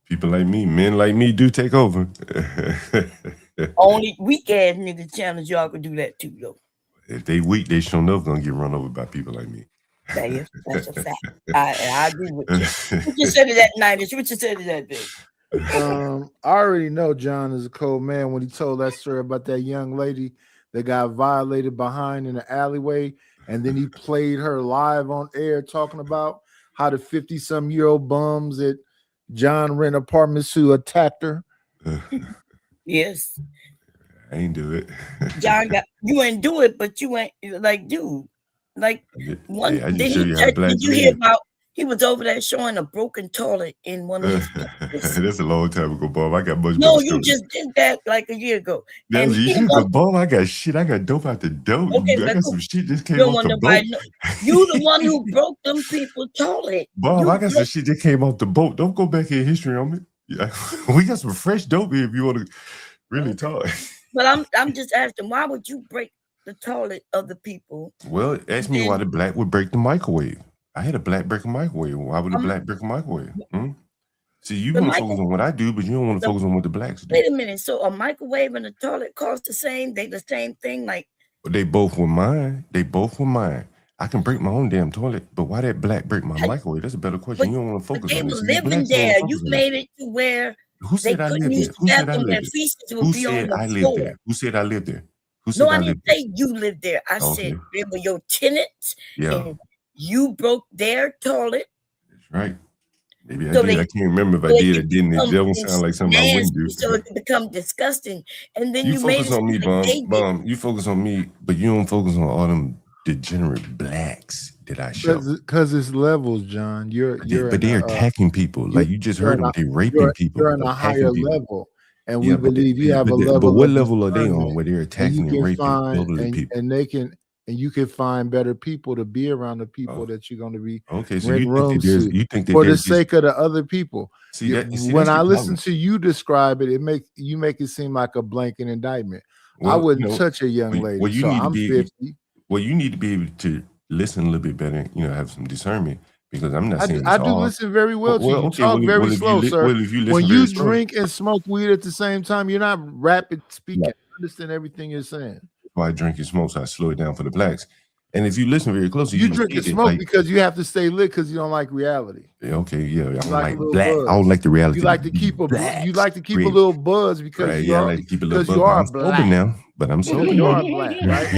People like me, men like me do take over. Only weak ass nigga challenge y'all could do that too, though. If they weak, they sure enough gonna get run over by people like me. That's a fact. I agree with you. What you said to that night? What you said to that bitch? I already know John is a cold man when he told that story about that young lady that got violated behind in the alleyway, and then he played her live on air talking about how the 50-some-year-old bums at John Rent Apartments who attacked her. Yes. I ain't do it. John you ain't do it, but you ain't like, dude. Like one did you hear about he was over there showing a broken toilet in one of his That's a long time ago, Bob. I got much. No, you just did that like a year ago. That's a year ago, Bob. I got shit. I got dope out the dope. Okay, I got some shit just came off the boat. You the one who broke them people's toilet. Bob, I got some shit that came off the boat. Don't go back in history on me. Yeah. We got some fresh dope here if you want to really talk. But I'm just asking, why would you break the toilet of the people? Well, ask me why the black would break the microwave. I had a black break a microwave. Why would a black break a microwave? See, you want to focus on what I do, but you don't want to focus on what the blacks do. Wait a minute. So a microwave and a toilet cost the same? They the same thing? Like they both were mine. They both were mine. I can break my own damn toilet, but why that black break my microwave? That's a better question. But, You don't want to but focus they on were this. living there. You made it to where Who they said I couldn't lived use there? the Who said I bathroom. lived Their there? feces Who would be on said I the lived floor. there? Who said I lived there? Who said No, I I didn't lived there? say you lived there. I Okay. said they were your tenants, Yeah, and you broke their toilet. that's right. Maybe I So did. they I can't remember if I so it did or could didn't. It become don't sound like something I wouldn't nasty, so do. it could become disgusting. And then You you made focus it on me, seem like they Bum. did. You focus on me, but you don't focus on all them degenerate blacks that I show. Because it's levels, John. But they're attacking people. Like you just heard them. They raping people. You're on a attacking higher people. level, and Yeah, we believe you have a level. But what of level are they on discernment, where they're and you attacking and can raping find elderly people? and you can find better people to be around the people that you're going to be Okay, so rent you rooms think to you think that for the there's just, sake of the other people. see that you see, When that's the I listen problem. to you describe it, you make it seem like a blanket indictment. I Well, wouldn't you know, touch a young lady. well, you so need to I'm be 50. well, you need to be able to listen a little bit better, have some discernment, because I'm not saying I this do all. listen very well to you. You Okay, talk very if slow, you sir. if you listen When very you slow, drink and smoke weed at the same time, you're not rapid speaking. Right. I understand everything you're saying. why I drink and smoke, so I slow it down for the blacks. And if you listen very closely, You will drink see and that, smoke like, because you have to stay lit because you don't like reality. okay, yeah, I don't like like a little black. buzz. I don't like the reality. You like to keep a Blacks. little buzz because Right, you yeah, I are like to keep a little because buzz. you but are I'm sober black. now, but I'm sober. You are black, right?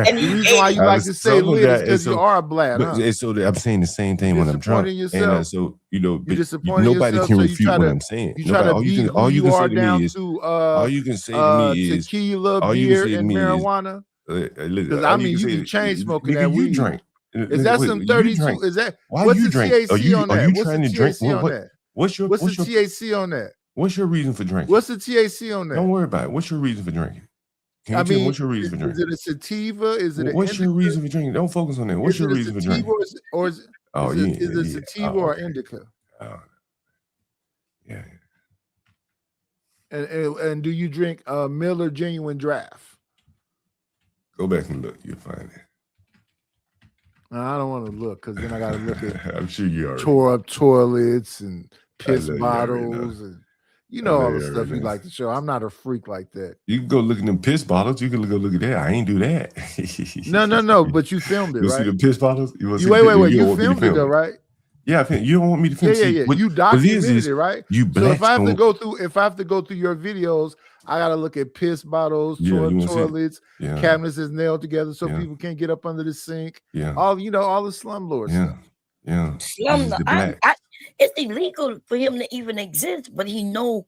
And The he reason why ate you it. like to stay lit is because so, you are black, but, huh? and so I'm saying the same thing when I'm drunk. Disappointing And yourself. so You're but disappointing nobody yourself, can so you refute try what to I'm saying. you try Nobody, to be all who you you can say are to down me is to all you can say to me is tequila, all you can beer, say to and me is marijuana. Because I mean, you be chain smoking that nigga, you weed. drink. Is that some You 32? drink. Is that Why what's you the drink? THC on Are that? you What's trying the to drink? THC on that? What's the THC on that? What's your reason for drinking? What's the THC on that? Don't worry about it. What's your reason for drinking? Can you tell me what's your reason for drinking? Is it a sativa? Is it What's your reason for drinking? Don't focus on that. What's your reason for drinking? Or is it sativa or indica? Yeah. And do you drink Miller Genuine Draft? Go back and look. You'll find it. I don't want to look because then I got to look at I'm sure you already tore up toilets and piss know you already know. bottles and I all know the you stuff already you know. like to show. I'm not a freak like that. You can go look at them piss bottles. You can go look at that. I ain't do that. No. But you filmed it, You right? see the piss bottles? You wanna see Wait. the video? You don't want me to filmed it film though, right? Yeah, you don't want me to film. Yeah. You documented it, right? You So blacks if I have to don't- go through your videos, I gotta look at piss bottles, Yeah, tore you up wanna see it? toilets, Yeah. cabinets is nailed together so Yeah. people can't get up under the sink. Yeah. All the slumlord Yeah. stuff. Yeah. Slum, it's illegal for him to even exist, but he know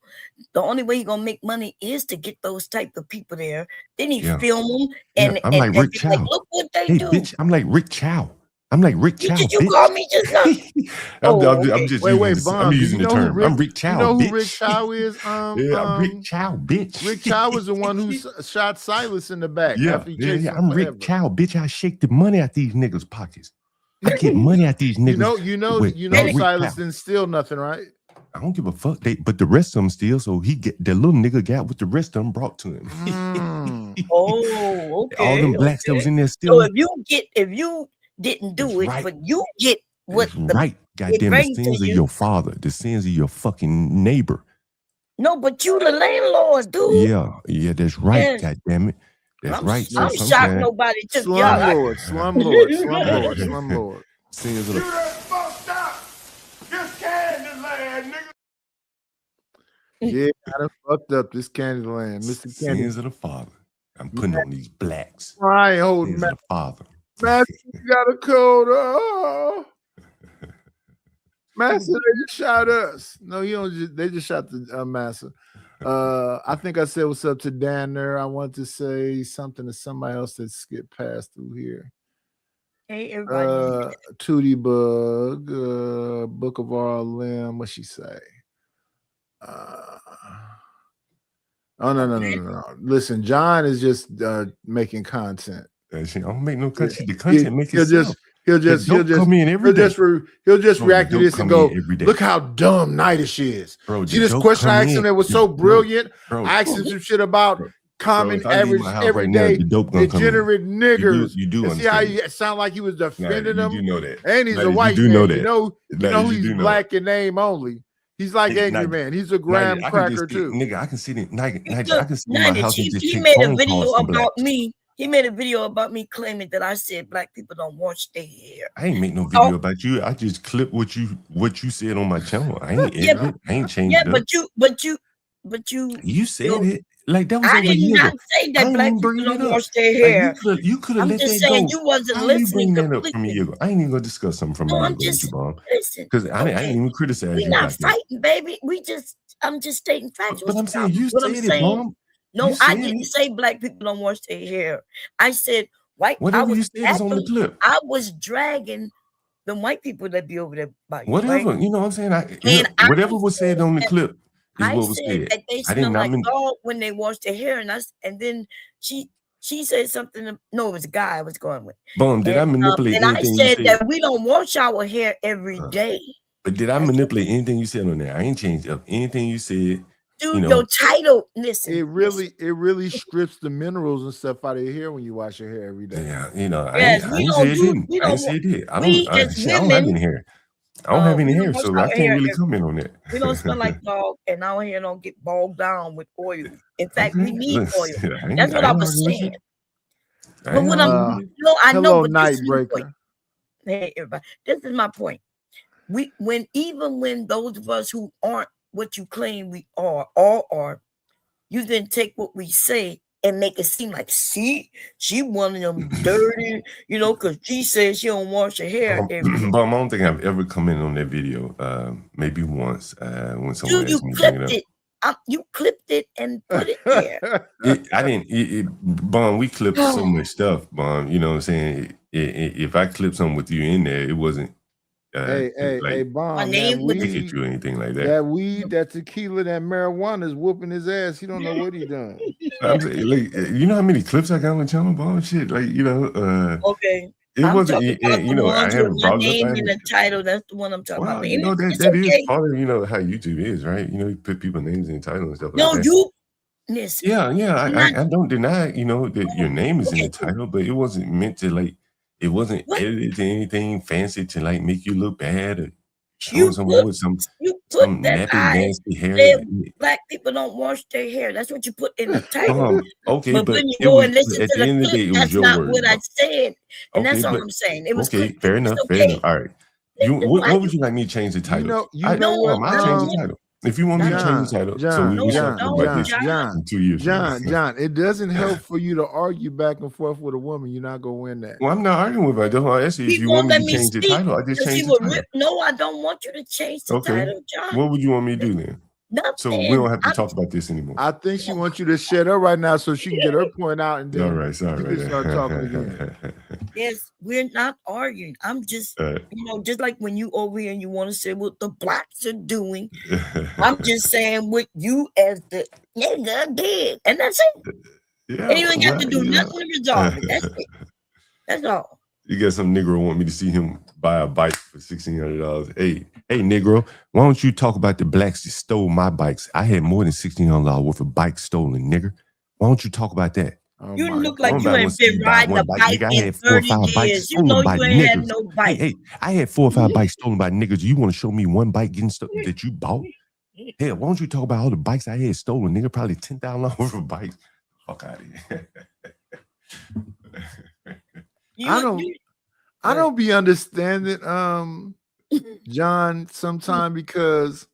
the only way he gonna make money is to get those type of people there. Then he Yeah. film them, Yeah, and I'm like Rick it's like, Chow. look what they Hey, do. bitch, I'm like Rick Chow. Did you call me just now? I'm just Wait, using, Bond, I'm do using you the know who term. Rick- I'm Rick Chow, You know bitch. who Rick Chow is? Yeah, I'm Rick Chow, bitch. Rick Chow was the one who shot Silas in the back. Yeah, after he chased him I'm forever. Rick Chow, bitch. I shake the money out these niggas' pockets. I get money out these niggas. You know, with Rick Silas Chow. didn't steal nothing, right? I don't give a fuck. But the rest of them still. So he get the little nigga got what the rest of them brought to him. Oh, okay. All them blacks that was in there So still. if you didn't do it, right. but you get what That's right. Goddamn, the brings to sins of you. your father, the sins of your fucking neighbor. No, but you the landlord, dude. Yeah, that's right. Yes. God damn it. That's right. So I'm shocked sometimes nobody took y'all. Slumlord. sins of You the done fucked up. This Candyland, nigga. Yeah, I done fucked up this Candyland, Mr. Candy. sins of the father. I'm putting on these blacks. Right, holding Sins of the father. Master, you got a code. Oh. Master, they just shot us. No, you don't. They just shot the Master. I think I said what's up to Danner. I want to say something to somebody else that skipped past through here. Hey, everybody. Tootie Bug, Book of RLM. What she say? Oh no. Listen, John is just making content. She don't make no content. The content makes He'll itself. just come in every day. He'll just Bro, react the to dope this and come go, in every day. look how dumb Nightish is. Bro, See the this dope question I come asked him in. that was so Bro, brilliant. bro. I asked him some shit about common if I leave average my house right now, everyday the dope gonna come in. degenerate niggers. You do And see how understand. he sound like he was Nah, defending you them? do know that. And he's Nah, a you white do man. know that. You know Nah, you he's do know black in name only. He's like Nigga, Angry nah, Man. He's a Nah, graham I can cracker just see, too. nigga, I can see the I can see my Nightish, house and just he take made a phone video calls from about blacks. me. He made a video about me claiming that I said black people don't wash their hair. I ain't make no video about you. I just clipped what you said on my channel. I ain't edited. I ain't changed it up. But you said it. Like that was I over did a year not ago. say that black people don't wash their hair. Like you could have let just that saying go. you wasn't How listening you bring that up completely. from a year ago? I ain't even gonna discuss something from a year ago with you, Bomb. Listen, Because I didn't even criticize we're you not about that. fighting, baby. I'm just stating facts. But I'm saying you What I'm said it, saying- Bomb. No, You I said didn't it. say black people don't wash their hair. I said white. Whatever you said is on the clip. I was dragging the white people that be over there by you. Whatever, right? you know what I'm saying? And Whatever was said on the clip is I what was said said. that they I did smell not like mean. dog when they wash their hair, and then she said something. No, it was a guy I was going with. Bomb, did I manipulate And I anything said you said? that we don't wash our hair every day. But did I manipulate anything you said on there? I ain't changed up anything you said. Dude, your title. Listen, It really strips the minerals and stuff out of your hair when you wash your hair every day. Yeah, you know, Yes, I we ain't don't say it do- didn't. we I ain't don't- say it did. I we don't. as I don't have women, any hair. I don't have any we don't hair, wash so our I can't hair really every- comment on that. we don't smell like dog, and our hair don't get bogged down with oil. In fact, we need oil. That's what I was saying. But what I'm, I know, Hello, but night this is my point. breaker. Hey, everybody, this is my point. Even when those of us who aren't what you claim we are, all are, you then take what we say and make it seem like, see, she one of them dirty, because she says she don't wash her hair every day. But I don't think I've ever commented on that video. Maybe once when someone Dude, you asked me to bring it clipped up. it. You clipped it and put it there. I didn't. Bomb, we clipped so much stuff, Bomb. You know what I'm saying? If I clipped something with you in there, it wasn't. Hey, Bomb. My name that Look weed, at you or anything like that. that weed, that tequila, that marijuana is whooping his ass. He don't know what he done. I'm saying, like, you know how many clips I got on the channel, Bomb? Shit, like, Okay. it I'm wasn't. talking about the I ones haven't with my brought it name up. in the title. That's the one I'm talking Well, about. you know It's that is okay. part of how YouTube is, right? You put people's names in the title and stuff. No, like that. you listen. Yeah. I'm I don't deny, that your name is in the title, but it wasn't meant to it wasn't edited to anything fancy to make you look bad or showing someone with some that nappy, nasty hair. said black people don't wash their hair. That's what you put in the title. Okay, but but when you it go was, and listen at to the end the of the day, clip, it was that's your not word. what I said. And that's all but- I'm saying. It was okay, clip. fair It's enough. okay. Fair enough. All right. What would you like me to change the title? You know what? I'll change the title. If you want me to change the title, so we shall talk about this in 2 years. from now. John, it doesn't help for you to argue back and forth with a woman. You're not gonna win that. Well, I'm not arguing with her. That's why I asked you if He you want won't me let to me change the speak title. I just because he changed the would title. rip. No, I don't want you to change the Okay. title, John. What would you want me to do then? Nothing. So we don't have to talk about this anymore. I think she wants you to shut up right now so she can get her point out, and then All right, sorry. you can start talking again. Yes, we're not arguing. I'm just, just like when you over here and you want to say what the blacks are doing. I'm just saying what you as the nigga did, and that's it. Yeah, And you ain't got to do yeah. nothing to resolve it. That's it. That's all. You got some Negro want me to see him buy a bike for $1,600. Hey, Negro, why don't you talk about the blacks that stole my bikes? I had more than $1,600 worth of bikes stolen, nigger. Why don't you talk about that? Oh You my look like you Nobody ain't wants to been buy riding one a bike. bike Nigga, I in had 4 or 30 5 bikes years. You stolen know by you ain't had niggas. no bike. Hey, I had 4 or 5 bikes stolen by niggas. You want to show me one bike getting that you bought? Hell, why don't you talk about all the bikes I had stolen? Nigga, probably $10,000 worth of bikes. Fuck out of here. I don't be understanding John sometime because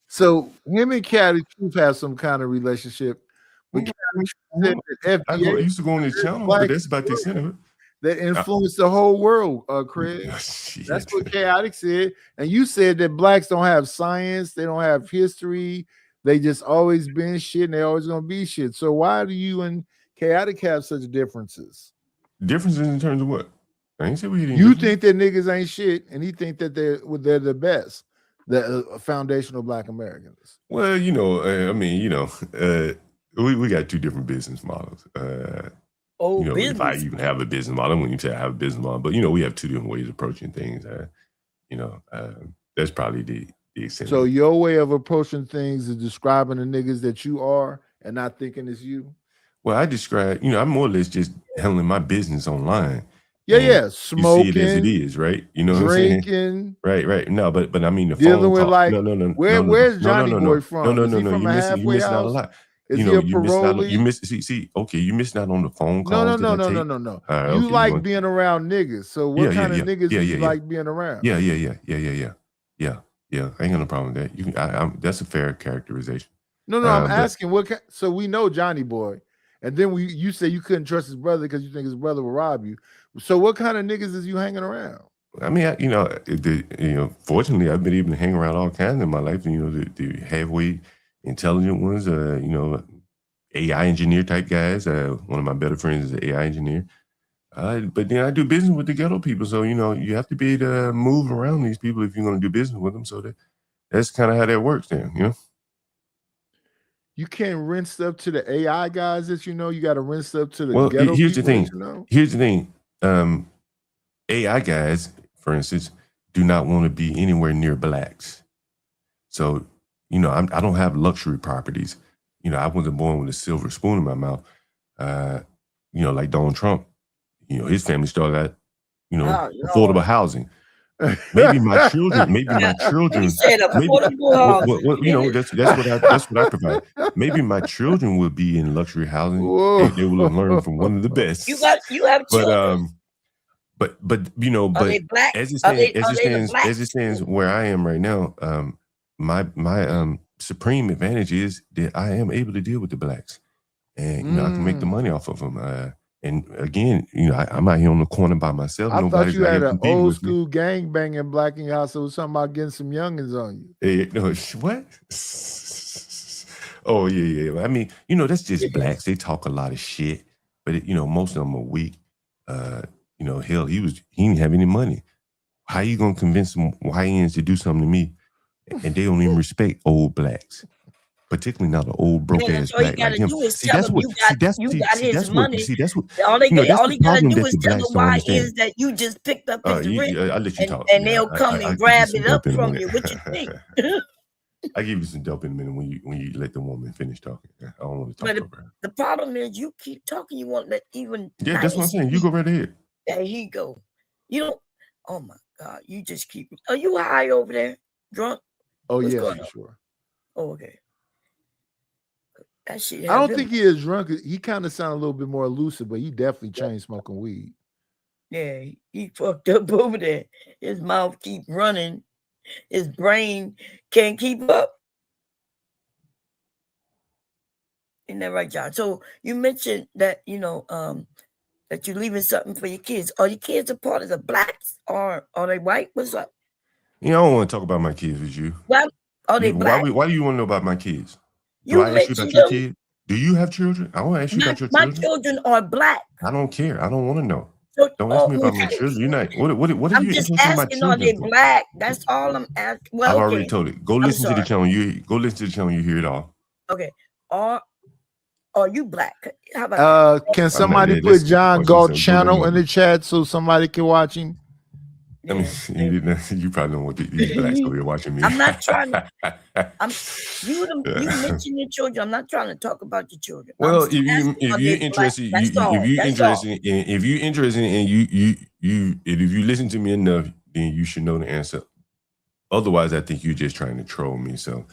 so him and Caddy Truth have some kind of relationship. But said that I FBA used to go on his channel, but that's about the extent of it. that influenced the whole world, Craig. Shit. That's what Chaotic said. And you said that blacks don't have science, they don't have history, they just always been shit and they always gonna be shit. So why do you and Chaotic have such differences? Differences in terms of what? I ain't say we didn't. You think that niggas ain't shit, and he think that they're the best, the foundational black Americans. Well, we got 2 different business models. Business. If I even have a business model, when you say I have a business model, but we have 2 different ways of approaching things. That's probably the extent. So your way of approaching things is describing the niggas that you are and not thinking it's you. Well, I describe, I'm more or less just handling my business online. Yeah, smoking, you see it as it is, right? You know what I'm saying? Drinking, right. No, but I mean the dealing phone with call. like no. Where's Johnny Boy from? No. Is he from a You're halfway missing out a house? lot. Is you he know, a you missed out. parolee? You missed. Okay, you missed out on the phone calls. No, that no, I no, no, take. no, no. Okay, You you like want- being around niggas. So what Yeah, kind yeah, of niggas yeah, is yeah, you yeah. like being around? Yeah. I ain't got no problem with that. You can, that's a fair characterization. No, I'm But asking so we know Johnny Boy, and then you say you couldn't trust his brother because you think his brother will rob you. So what kind of niggas is you hanging around? I mean, fortunately, I've been able to hang around all kinds in my life. You know, the halfway intelligent ones. AI engineer type guys. One of my better friends is an AI engineer. But then I do business with the ghetto people, so you have to be able to move around these people if you're going to do business with them. So that's kind of how that works. Then You can't rent stuff to the AI guys that you know. You got to rent stuff to the Well, ghetto here's people the thing. that you know. Here's the thing. AI guys, for instance, do not want to be anywhere near blacks. So, I don't have luxury properties. I wasn't born with a silver spoon in my mouth. Like Donald Trump, his family started at, affordable housing. Maybe my children. He said affordable housing. That's what I provide. Maybe my children will be in luxury housing. They will learn from one of the best. You have children. But Are they black? as it Are they stands, blacks? where I am right now, my supreme advantage is that I am able to deal with the blacks, and I can make the money off of them. And again, I'm out here on the corner by myself. I thought you had an old with school gang banging black in your house. So it was something about getting some youngins on you. No, what? Oh yeah. I mean, that's just blacks. They talk a lot of shit, but most of them are weak. Hell, he didn't have any money. How you gonna convince some YNs to do something to me? And they don't even respect old blacks, particularly not an old broke ass black like him. That's what his money. All they gotta do is tell the YNs that you just picked up his rent, I'll let you talk. and they'll come and grab it up from you. What you think? I give you some dope in a minute when you let the woman finish talking. I don't want to talk over her. The problem is you keep talking. You won't let even. Yeah, that's what I'm saying. You go right ahead. There he go. You don't. Oh my God! You just keep. Are you high over there? Drunk? Oh What's yeah, going for on? sure. Oh, okay. That shit. I don't think he is drunk. He kind of sounded a little bit more lucid, but he definitely changed smoking weed. Yeah, he fucked up over there. His mouth keep running. His brain can't keep up. Isn't that right, John? So you mentioned that that you're leaving something for your kids. Are your kids a part of the blacks or are they white? What's up? I don't want to talk about my kids with you. Well, are they black? Why do you want to know about my kids? Do You I ask you about mentioned your them. kids? Do you have children? I want to ask you about your My children. children are black. I don't care. I don't want to know. So, Don't ask me about my children. You're not. What are I'm you just interested in my asking, are they children for? black? That's all I'm asking. Well, I've okay. already told it. Go listen to the channel. Go listen to the channel. You hear it all. Okay. Are you black? How about Can not somebody dead. put Listen, John what she Galt said, channel go in the chat so somebody can watch him? I mean, you probably don't want these blacks over here watching me. I'm not trying to. You mentioned your children. I'm not trying to talk about your children. Well, I'm asking, if are you're they interested, black? That's all. if you're interested and if you listen to me enough, then you should know the answer. Otherwise, I think you're just trying to troll me. So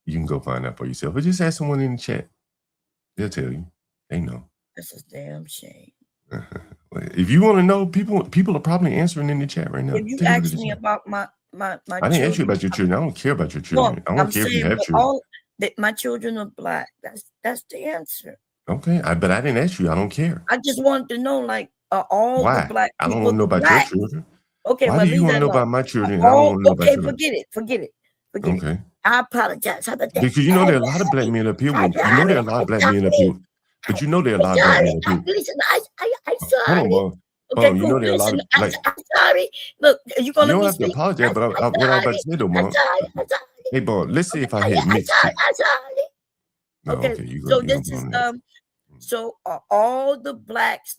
you can go find out for yourself. But just ask someone in the chat. They'll tell you. They know. That's a damn shame. If you want to know, people are probably answering in the chat right now. If you asked me about my I didn't ask you about your children. I don't care about your children. I don't care if you have children. My children are black. That's the answer. Okay, but I didn't ask you. I don't care. I just wanted to know, like, all Why? the black I people don't want to know about black? your children. Okay, Why well, do you leave want to that know alone. about my children? I don't want to know about Okay, your children. forget it. Okay. I apologize. How about that? Because there are a lot of black men up here. There are a lot of black men up here. But there are a lot of black men up here. Listen, I'm sorry. Hold on, Okay, Mom. cool. There are a lot of I'm like. sorry. Look, are you gonna You don't let me have to speak? apologize, but what I was about to say though, Mom. I'm sorry. Hey, Bob, let's see if I had mixed. I'm sorry. No, Okay, you go. so this is so are all the blacks,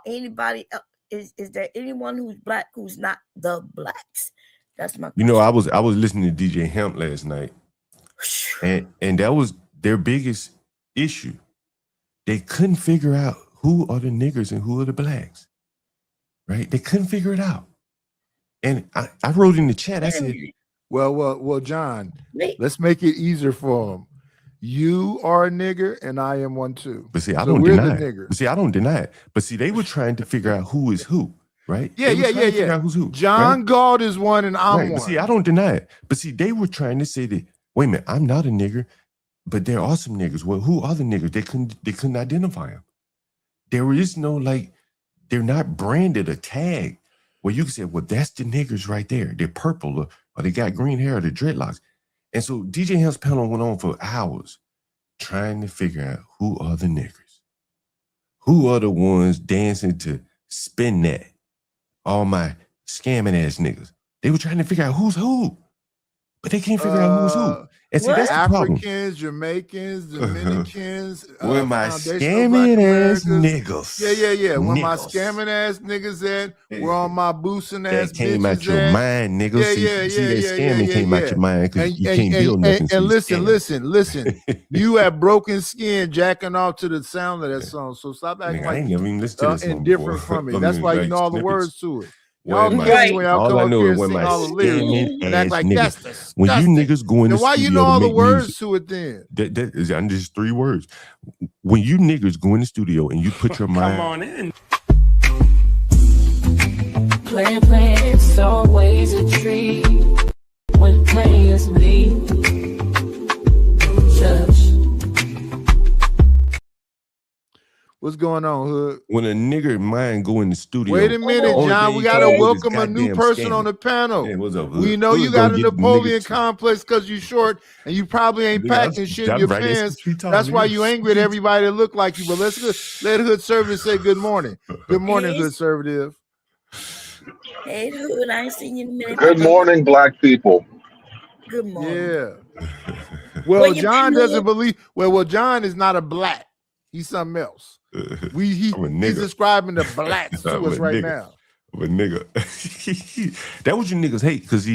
anybody else, is there anyone who's black who's not the blacks? That's my question. I was listening to DJ Hemp last night, and that was their biggest issue. They couldn't figure out who are the niggers and who are the blacks. Right? They couldn't figure it out. And I wrote in the chat, I said, well, John, let's make it easier for him. You are a nigger, and I am one too. But see, I So don't we're the deny it. niggers. But see, I don't deny it. But see, they were trying to figure out who is who, right? Yeah, They were trying to figure yeah. out who's who. John Galt is one, and I'm Right. one. But see, I don't deny it. But see, they were trying to say that, wait a minute, I'm not a nigger, but there are some niggers. Well, who are the niggers? They couldn't identify them. There is no, like, they're not branded a tag where you can say, well, that's the niggers right there. They're purple or they got green hair or the dreadlocks. And so DJ Hell's panel went on for hours trying to figure out who are the niggers. Who are the ones dancing to Spin That? All my scamming ass niggas. They were trying to figure out who's who, but they can't figure out who's who. And see, What? that's the problem. Africans, Jamaicans, Dominicans, Where my Foundational scamming Black ass Americans. niggas. Yeah. Where my Niggas. scamming ass niggas at? Where all my boosting ass That came out bitches your at? mind, niggas. See, that scamming yeah, came out your mind because you can't build nothing. so And you scam. listen. You have broken skin jacking off to the sound of that song. So stop acting Nigga, I ain't like never even listened to this song indifferent before. from it. I That's mean, why you like, know all the snippets. words to it. Where Y'all my- crazy when y'all all come I up know here is when and sing my all the lyrics. scamming And act ass like niggas. that's When you disgusting. niggas go in the Then why you studio know all to the make words music, to it then? that is just 3 words. When you niggas go in the studio and you put your mind, Come on in. Playing, it's always a treat when players leave. Church. What's going on, Hood? when a nigger mind go in the studio. Wait a minute, only John. thing We he gotta can do is welcome a new goddamn person scam on it. the panel. Hey, what's up, Hood? We know you Hood got a gonna get the Napoleon niggas- complex because you short and you probably ain't Nigga, packing that's- shit in that's your right, that's pants. what we talking That's why about. you angry at everybody that look like you. But let Hood Service say good morning. Good morning, Yes. Hood Conservative. Hey, Hood, I ain't seen you in a minute. Good morning, black people. Good morning. Yeah. Where Well, you John been, doesn't Hood? believe. Well, John is not a black. He's something else. I'm a He's nigga. describing the blacks to I'm us a right nigga. now. But nigga, that what you niggas hate because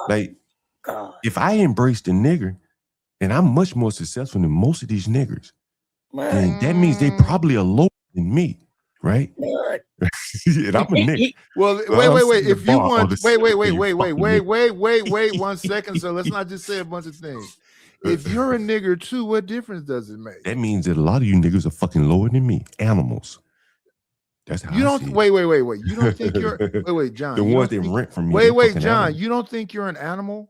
like God. if I embrace the nigger, then I'm much more successful than most of these niggers. What? And that means they probably are lower than me, right? What? And I'm a nigga. Well, Well, I'm wait. setting If the you bar on want, the wait, second you fucking wait 1 second. So let's not just say a bunch of things. If you're a nigger too, what difference does it make? That means that a lot of you niggas are fucking lower than me. Animals. That's how You I don't see it. wait. You don't think you're wait, John. The you ones don't that think- rent from me. Wait, are fucking John. animals. You don't think you're an animal?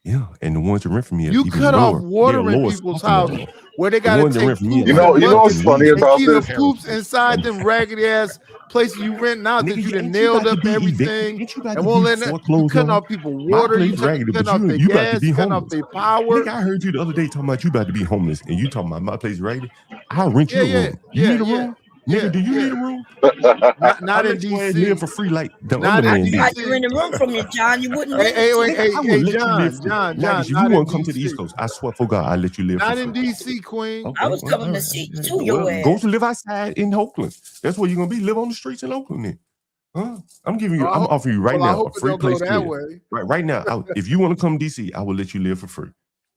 Yeah, and the ones that rent from me are You even cut off lower. water They're in lower people's fucking house animals. where they The got to ones that take rent from me are poops You the know, and you know what's buckets funny and about keep the this? poops inside them raggedy ass places you rent out that Nigga, you done ain't you nailed about to up be evicted? everything Ain't you about and to won't be let that. You foreclosed cutting on? off people My water. You place raggedy, cutting but off their you about to gas. be Cutting off homeless. their power. Nigga, I heard you the other day talking about you about to be homeless, and you talking about my place raggedy. I'll rent you a room. You need a room? Nigga, do you need a room? Not I'll in let your ass live DC. for free like the Not other in man If did. I DC. were in the room from you, John, you wouldn't let Hey, me. Nigga, I will let you John, live free. John, Now, if you not in want to come to the DC. East Coast, I swear for God, I'll let you live Not for in free. DC, Queen. Okay, I was well, coming all to right. see Yeah, to your well, go ass. to live outside in Oakland. That's where you're gonna be. Live on the streets in Oakland then. Huh? I'm giving you, Well, I I'm hope- offering you right well, I now a hope it free don't go place to that live. way. Right now, if you want to come to DC, I will let you live for free.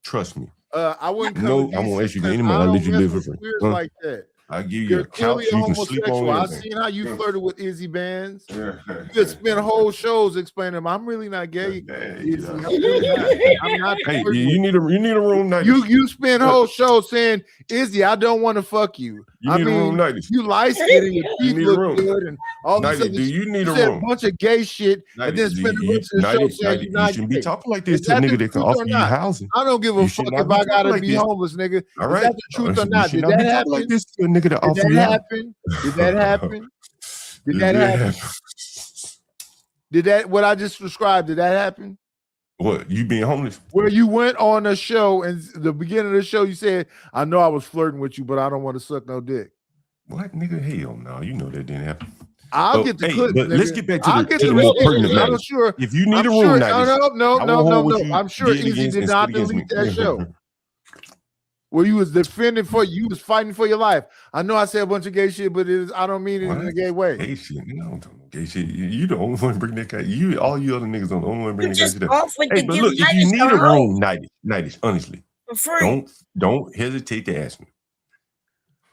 Trust me. I wouldn't come No, to I won't DC ask you to because anymore. I I'll don't let you mess live for with free. queers Huh? like that. I'll give you You're a couch clearly you can sleep homosexual. on. I Everything. seen how you Yeah. flirted with Izzy Bands. Yeah. You could spend whole shows explaining them. I'm really not gay. Yeah, Izzy. yeah. I'm really not. I'm not Hey, flirting you with need a room night. you spend whole shows saying, Izzy, I don't want to fuck you. You I need a room mean, night. you light skinned and your You teeth need a look room. good and all this Nighty, other do shit. you need You a said room? a bunch of gay shit and then spend the rest of the show saying you're You not shouldn't gay. be talking like this Is to a that nigga the that can truth or offer you not? housing. I don't give a You should fuck not if be I talking gotta like be this. homeless, nigga. All Is right. that the truth or You not? should Did not be that talking like happen? this to a nigga that Did offer that you housing. happen? Did that happen? Did that happen? Did that what I just described? Did that happen? What, you being homeless? Where you went on a show and the beginning of the show, you said, "I know I was flirting with you, but I don't want to suck no dick." What, nigga? Hell no, you know that didn't happen. I'll Oh, get the hey, clips, but nigga. let's get back to I'll the get to the the more receipts. pertinent I'm matters. sure. If you need I'm a room sure. night, No. I won't hold what you I'm sure did Izzy against did and not stood against delete me. that show. Where you was defending for you was fighting for your life. I know I said a bunch of gay shit, but I don't mean it in a What? gay way. Gay shit, nigga, I don't talk about gay shit. You the only one to bring that guy. All you other niggas on the only one to bring You that guy just to that. offered Hey, to but give look, if you Nighty need a a room, home nighty, honestly, for free. don't hesitate to ask me.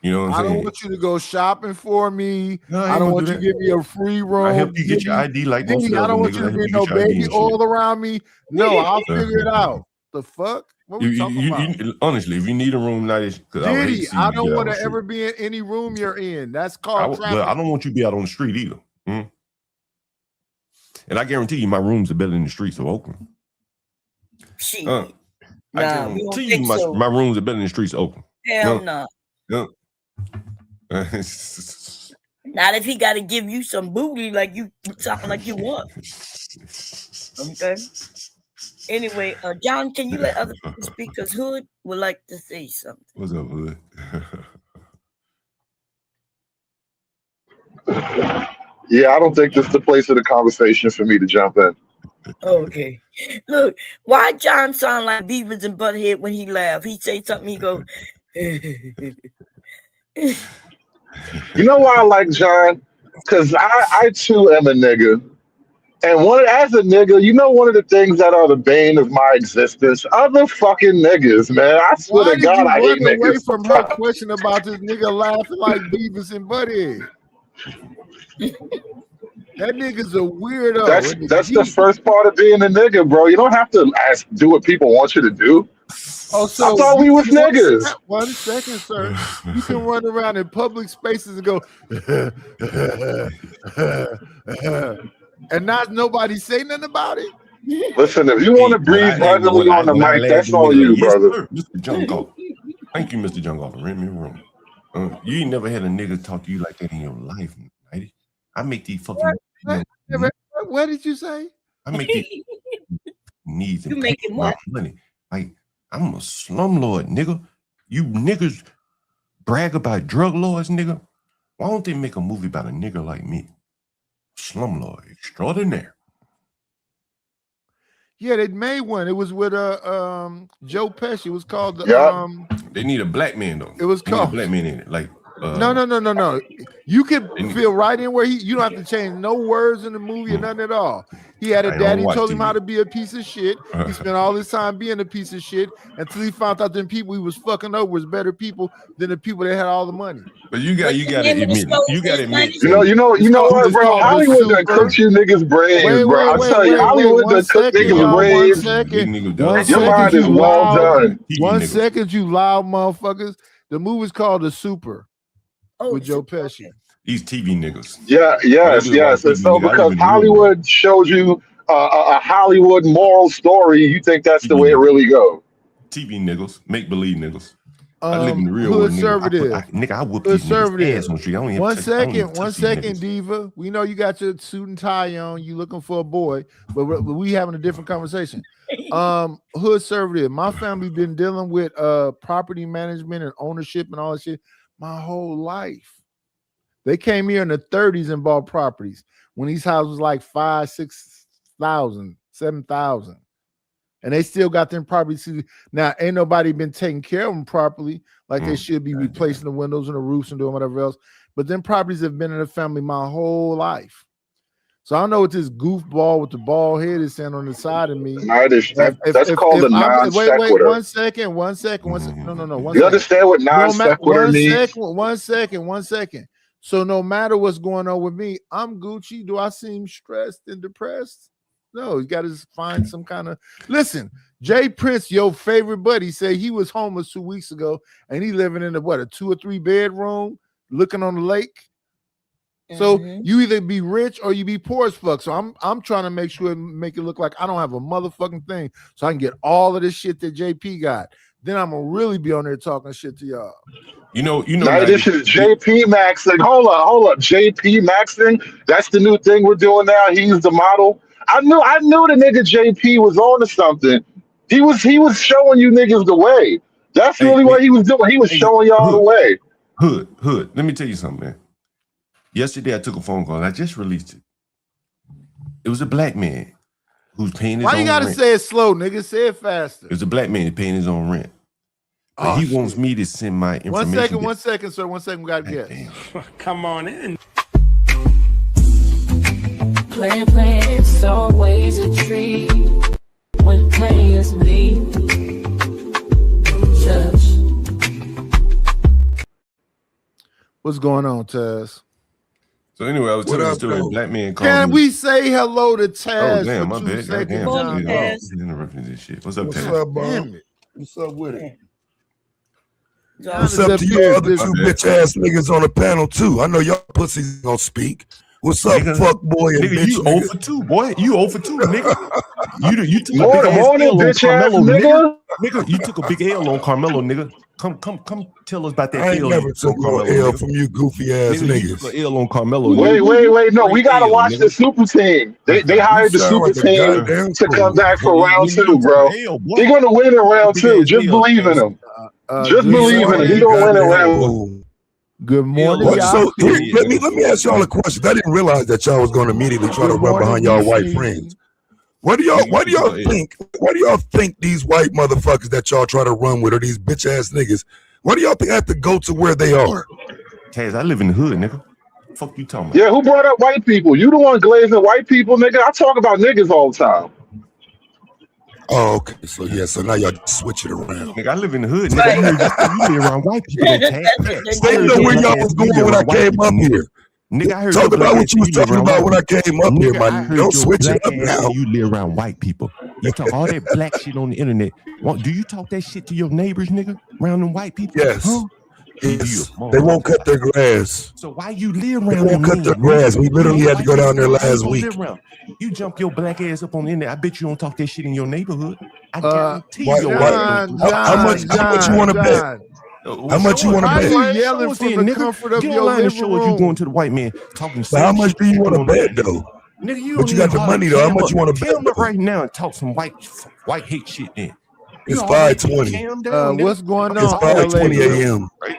You know what I I'm don't saying? want you to go shopping for me. No, I ain't don't gonna want do you to that. give me a free room. I help you get your Diddy, ID like most Diddy, of the I other don't want niggas. you I to help bring you no get your ID baby and shit. oil around me. No, I'll figure it out. The fuck? What we talking about? Honestly, if you need a room night, because I would hate to Diddy, see you I get don't out want on to the ever street. be in any room you're in. That's But called I traffic. don't want you to be out on the street either. And I guarantee you, my rooms are better than the streets of Oakland. Shit. I Nah, we don't guarantee you, think so. my rooms are better than the streets of Oakland. Hell no. Not if he got to give you some booty like you talking like you want. Okay. Anyway, John, can you let other people speak? Because Hood would like to say something. What's up, Hood? Yeah, I don't think this is the place of the conversation for me to jump in. Okay. Look, why John sound like Beavis and Butthead when he laugh? He say something, he go. You know why I like John? Because I too am a nigga. And as a nigga, you know one of the things that are the bane of my existence? Other fucking niggas, man. I swear Why to did God, you I hate run away niggas. from her question about this nigga laughing like Beavis and Butthead? That nigga's a weirdo. That's the first part of being a nigga, bro. You don't have to do what people want you to do. Oh, so I thought we was niggas. 1 second, sir. You can run around in public spaces and go, and not nobody say nothing about it. Listen, if you want to breathe heavily on the mic, that's on you, brother. Mr. Junkoff. Thank you, Mr. Junkoff, for renting me a room. You ain't never had a nigga talk to you like that in your life, lady. I make these fucking. What did you say? I make these needs and You making my what? money. Like, I'm a slumlord, nigga. You niggas brag about drug lords, nigga. Why don't they make a movie about a nigga like me? Slumlord extraordinaire. Yeah, they made one. It was with Joe Pesci. It was called the They need a black man though. It was They need a called black man in it. Like no. You could feel right in where you don't have to change no words in the movie or nothing at all. He had a I daddy don't watch told him TV. how to be a piece of shit. He spent all his time being a piece of shit until he found out them people he was fucking over was better people than the people that had all the money. But you got to admit it. You got to admit it. You know what, bro? Hollywood done cooked you niggas' brains, bro. I'm telling you, Hollywood done cooked niggas' brains. Your mind is well done. 1 second, you loud motherfuckers. The movie's called The Super with Joe Pesci. These TV niggas. Yes. And so because Hollywood showed you a Hollywood moral story, you think that's the way it really goes. TV niggas, make believe niggas. I live in the real world, nigga. I whoop these niggas' ass on the street. I don't even One second, Diva. We know you got your suit and tie on. You looking for a boy, but we having a different conversation. Hood conservative. My family been dealing with property management and ownership and all that shit my whole life. They came here in the 30s and bought properties when these houses was like 5,000, 6,000, 7,000. And they still got them properties. Now, ain't nobody been taking care of them properly, like they should be replacing the windows and the roofs and doing whatever else. But them properties have been in the family my whole life. So I don't know what this goofball with the bald head is saying on the side of me. That's called a non sequitur. Wait, 1 second. No. You understand what non sequitur means? 1 second. So no matter what's going on with me, I'm Gucci. Do I seem stressed and depressed? No, you got to find some kind of. Listen, Jay Prince, your favorite buddy, said he was homeless 2 weeks ago, and he living in a 2 or 3 bedroom, looking on the lake. So you either be rich or you be poor as fuck. So I'm trying to make sure and make it look like I don't have a motherfucking thing, so I can get all of this shit that JP got. Then I'm gonna really be on there talking shit to y'all. You know. Now this is JP Maxing. Hold up. JP Maxing. That's the new thing we're doing now. He's the model. I knew the nigga JP was on to something. He was showing you niggas the way. That's really what he was doing. He was showing y'all the way. Hood. Let me tell you something, man. Yesterday I took a phone call. I just released it. It was a black man who's paying his own rent. Why you gotta say it slow, nigga? Say it faster. It was a black man paying his own rent. But he wants me to send my information. 1 second, sir. 1 second, we gotta guess. Come on in. Playing, it's always a treat when players leave. What's going on, Taz? So anyway, I was telling the story. A black man called Can me. we say hello to Taz? Oh damn, my for 2 bad. seconds? Goddamn, interrupting this shit. What's up, What's Taz? up, bro? Damn it. What's up with it? What's up to you other two bitch ass niggas on the panel too? I know y'all pussies gonna speak. What's up, Nigga, fuck boy and nigga, bitch? you 0 for 2, boy. You 0 for 2, nigga. You took a Morning, big ass morning, L on bitch ass Carmelo, nigga. nigga. You took a big L on Carmelo, nigga. Come tell us about that I ain't L. never took no L from you goofy ass You niggas. took an L on Carmelo. Wait. No, we gotta L, watch nigga. the super team. They hired the sound super like a team goddamn to come fool. back for round Nigga, you 2, took bro. an L, boy. They're gonna win in round Big 2. ass Just L, believe in him. Just good believe in him. morning. He gonna win in Goddamn round. fool. Good morning, What, y'all. so let me ask y'all a question. I didn't realize that y'all was going to immediately try to Good run behind morning, y'all white DC. friends. Why do y'all think these white motherfuckers that y'all try to run with are these bitch ass niggas? Why do y'all think I have to go to where they are? Taz, I live in the hood, nigga. Fuck you talking about? Yeah, who brought up white people? You the one glazing white people, nigga. I talk about niggas all the time. Oh, okay. So now y'all just switch it around. Nigga, I live in the hood, nigga. I heard you live around white people. Stay know where y'all was going when I came up here. Nigga, I heard Talk about what you was talking about when I came up here, I man. heard Don't your switch it black up ass now. say you live around white people. You talk all that black shit on the internet. Do you talk that shit to your neighbors, nigga? Around them white people? Yes. Huh? Yes. They won't cut their grass. So why you live They around won't them cut their men, grass. nigga? We literally had to go down there last week. You jump your black ass up on the internet. I bet you don't talk that shit in your neighborhood. I guarantee Why- you. how much you want to bet? How much you want to Why bet? you yelling from the comfort of Get your online and living show us you room? going to the white man talking. But how much do you want to bet though? Nigga, you But don't you got even the holler money though. How Cam much up. you want to bet? Cam up right now and talk some white hate shit then. It's You already 5:20. Cam down, nigga. What's going It's on, 5:20 LA? a.m. Right?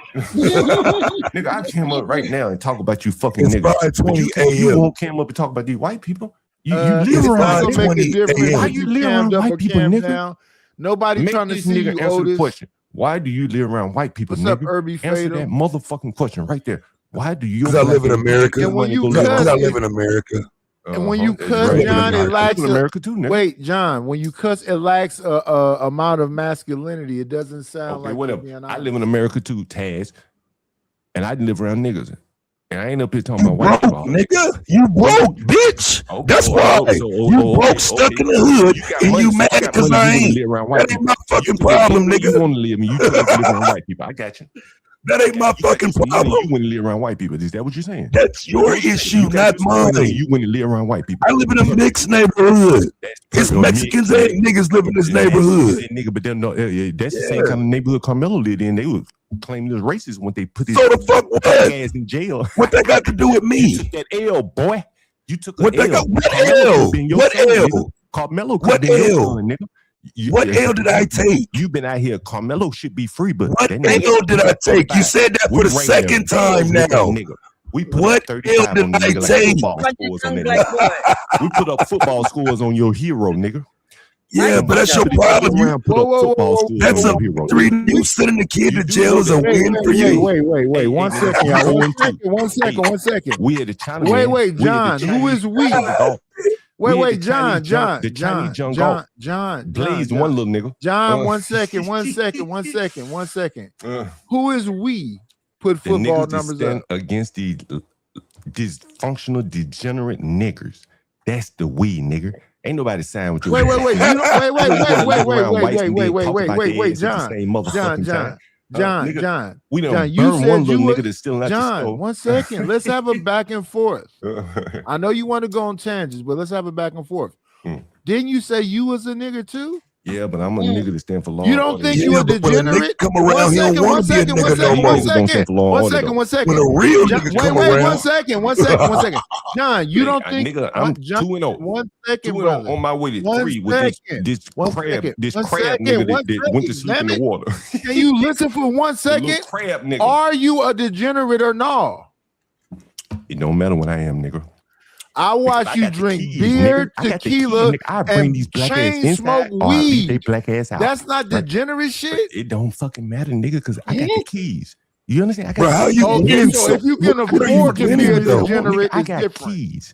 Nigga, I came up right now and talk about you fucking It's niggas. But 5:20 you a.m. won't come up and talk about these white people. You It's live around not gonna make a 5:20 difference Why if you you live cammed around up white or people, cammed nigga? down. Nobody Make trying to this see nigga you, answer the Otis. question. Why do you live around white people, What's nigga? up, Irby Answer Fatal? that motherfucking question right there. Why do you? Because I live in America. And when you Because I cuss, live in America. and when you That's cuss, right. John, it I lacks live in America too, nigga. Wait, John, when you cuss, it lacks a amount of masculinity. It doesn't sound Okay, like whatever. you're being I honest. live in America too, Taz, and I live around niggas. And I ain't up here talking You about white broke, people. nigga. You broke, bitch. Okay, That's why. You broke, stuck in the hood, and you mad because I ain't. That ain't my fucking problem, You nigga. want to live, and you chose to live around white people. I got you. That ain't my fucking problem. You want to live around white people. Is that what you're saying? That's your issue, not mine. You want to live around white people. I live in a mixed neighborhood. It's Mexicans and niggas live in this neighborhood. Nigga, but then no, that's the same kind of neighborhood Carmelo lived in. They would claim it was racist when they put his So the fuck what? ass in jail. What that got to do with You me? took that L, boy. You took What an that L. got? What Carmelo L? could've been your What son, nigga. L? Carmelo could What have been your L? son, nigga. What L did I take? You've been out here. Carmelo should be free, but What that nigga- L did I take? You said that for the second time now. We put What up 35 L on did the I nigga like take? football scores on that nigga. We put up football scores on your hero, nigga. Yeah, but that's your problem. You, that's a victory. You sending the kid to jail is a win for you. Wait. One second, y'all. One second. We at the China. Wait, John. Who is we? Wait, John. Blaze one little nigga. John, one second. Who is we? Put The football niggas that numbers stand up. against the dysfunctional, degenerate niggers. That's the we, nigga. Ain't nobody signed with you. Wait. You don't, wait, John. We done John, you burn said one you little were, nigga that's still not John, 1 second. Let's have a back and forth. I know you want to go on tangents, but let's have a back and forth. Didn't you say you was a nigga too? Yeah, but I'm a nigga that stand for law. You don't think you a degenerate? Come around, he don't want to be a nigga no more. One second. When a real nigga come around. 1 second. John, you don't think? Nigga, I'm John, 2-0. 1 second, 2-0 brother. on my way to 1 3 with this crab nigga that went to sleep in the water. Can you listen for 1 second? Crab nigga. Are you a degenerate or no? It don't matter what I am, nigga. I watch you drink beer, tequila, and chain smoke weed. They black ass out. That's not degenerate shit. It don't fucking matter, nigga, because I got the keys. You understand? I got Bro, how you okay, so if you can afford to be a degenerate, I it's got different. keys.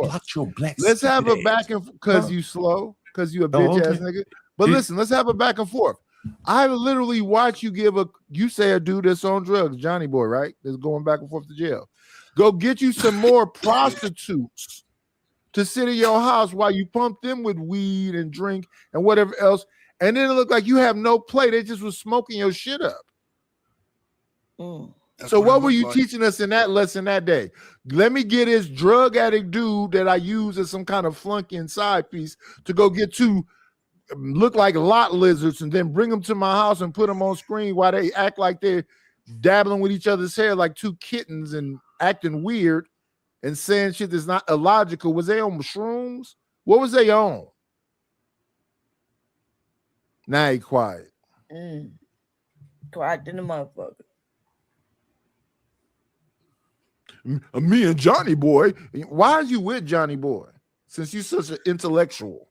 forth. blocked your black. Let's have a stupid back and because Huh? you slow, because you a Oh, bitch ass okay. nigga. But It- listen, let's have a back and forth. I literally watch you you say a dude that's on drugs, Johnny Boy, right? That's going back and forth to jail. Go get you some more prostitutes to sit in your house while you pump them with weed and drink and whatever else. And then it looked like you have no play. They just was smoking your shit up. That's So it what were looked you like. teaching us in that lesson that day? Let me get this drug addict dude that I use as some kind of flunky and side piece to go get two look like lot lizards and then bring them to my house and put them on screen while they act like they're dabbling with each other's hair like two kittens and acting weird and saying shit that's not illogical. Was they on shrooms? What was they on? Now he quiet. Quiet than the motherfucker. Me and Johnny Boy. Why are you with Johnny Boy? Since you're such an intellectual.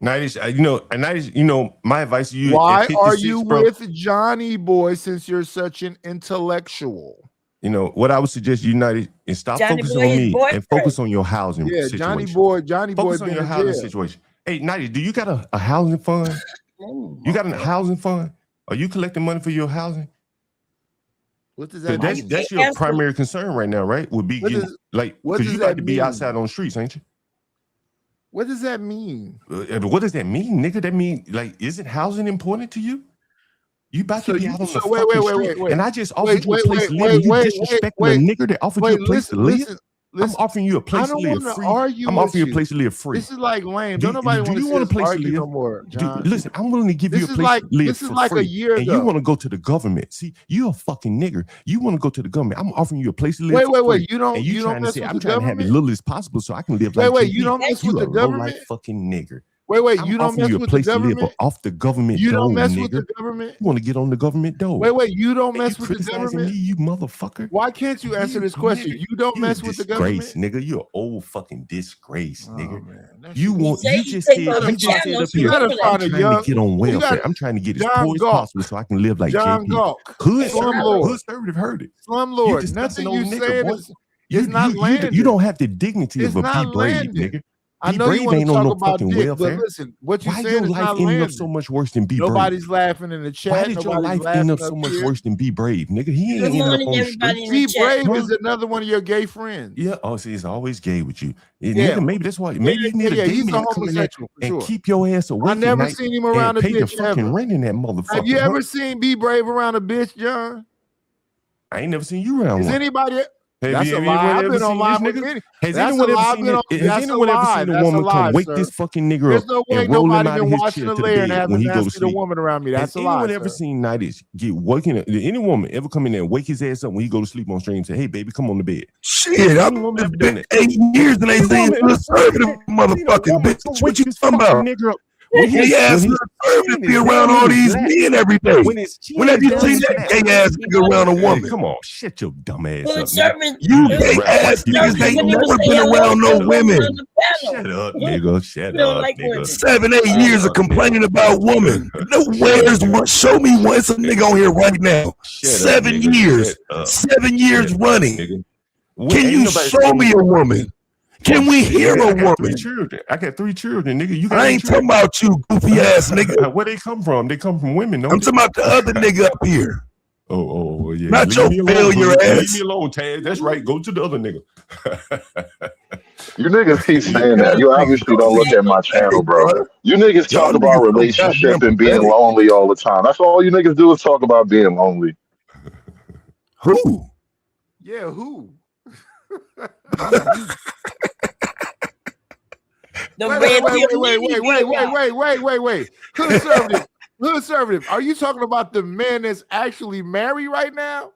Nighties, my advice to you. Why at are 56, you bro, with Johnny Boy since you're such an intellectual? What I would suggest you, Nighties, and stop Johnny focusing Boy on is me boyfriend. and focus on your housing Yeah, situation. Johnny Boy Focus been on your in housing jail. situation. Hey, Nighties, do you got a housing fund? You got a housing fund? Are you collecting money for your housing? What does that mean? That's your primary concern right now, right? Would be because you like to be outside on the streets, ain't you? What does that mean? What does that mean, nigga? That mean isn't housing important to you? You about to be out on the fucking street, and I just offered you a place to live. You disrespecting a nigga that offered you a place to live. I'm offering you a place to live free. I'm offering you a place to live free. This is like lame. Do Don't nobody you want a place to argue live? no more, John. Listen, I'm willing to give you a place to live This is for like free. a year and ago. you want to go to the government. See, you're a fucking nigger. You want to go to the government. I'm offering you a place to live for free. Wait. You don't trying to mess say with I'm the trying to have as government? little as possible so I can live like Wait, JP. you don't mess with You the a government? low-life fucking nigger. Wait, I'm you don't offering mess you a with the place to live government? off the government You dole, don't mess nigga. with the government? You want to get on the government dole. Wait, you don't mess you with the criticizing government? me, you motherfucker? Why can't you answer this question? You don't mess with the government? Disgrace, nigga. You're an old fucking disgrace, nigga. Man, You just take said on the up here. You gotta find a I'm trying young. to get on you welfare. gotta- I'm trying to get as John poor as Gawk. possible so I can live like John JP. Gawk. Hood Slumlord. conservative heard it. Slumlord. disgusting Nothing old you nigga, said boy. is not landing. You don't have the dignity It's of a not Be Brave, landing. nigga. I Be know you Brave want to ain't on talk no about fucking dick, welfare. but listen, what you Why saying your is life not ending landing. up so much worse than Be Brave? Nobody's laughing in the chat. Why did your Nobody's life end laughing up so much here. worse than Be Brave, nigga? He ain't Good ending up morning, on the everybody street. in the Be chat. Brave is another one of your gay friends. Yeah. Oh, see, it's always gay with you. Yeah. Nigga, maybe that's why. Maybe you need a gay he's man a to come in there homosexual for and sure. keep your ass awake. I never at night seen him around a and pay the bitch fucking ever. rent in that motherfucker. Have you huh? ever seen Be Brave around a bitch, John? I ain't never seen you around Is one. anybody? Have That's you- a have lie. anyone I've ever been on seen live this with nigga? many. Has That's anyone a ever lie. seen it? Has That's a anyone ever lie. seen a That's a woman lie, come wake sir. this fucking nigga There's up no way and roll him nobody out of been his watching chair a to the layer and bed when having he go to nasty the sleep? woman around me. Has That's a lie, anyone ever sir. seen Nighties get waking up? Did any woman ever come in there and wake his ass up when he go to sleep on stream and say, "Hey, baby, come on the bed"? Shit, I've Any woman ever done been that? 8 years and ain't seen Woman, conservative motherfucking bitch. come What wake you this talking fucking about? nigga up when Gay his ass chin conservative is be around down all in his these lap. men every day. When his chin When have is you down seen his that lap. gay ass nigga around a Hey, woman? come on, shut your dumb ass Good up, nigga. servant. You Good gay ass servant niggas ain't when he was never been saying around no welcome women. on the panel. Shut up, nigga. Shut You don't up, like nigga. women. 7-8 Shut years of up, complaining nigga. about women. No, Shut where's up. one? Show me one. It's a nigga on here right now. Shut up, 7 nigga. years. Shut up. 7 years Shut up, running. nigga. When Can ain't you nobody show me a woman? Can we shit, hear nigga, a I got 3 woman? children. I got 3 children, nigga. You got I any ain't talking children? about you, goofy ass nigga. Where they come from? They come from women, don't I'm they? talking about the other nigga up here. Oh, yeah. Not your me alone, failure Taz. Leave ass. me alone, Taz. That's right. Go to the other nigga. You niggas keep You saying that. You obviously don't look at my channel, bro. bro. You niggas Y'all talk about niggas so relationship goddamn and being pathetic. lonely all the time. That's all you niggas do is talk about being lonely. Who? Yeah, who? The Wait. Conservative. Are you talking about the man that's actually married right now?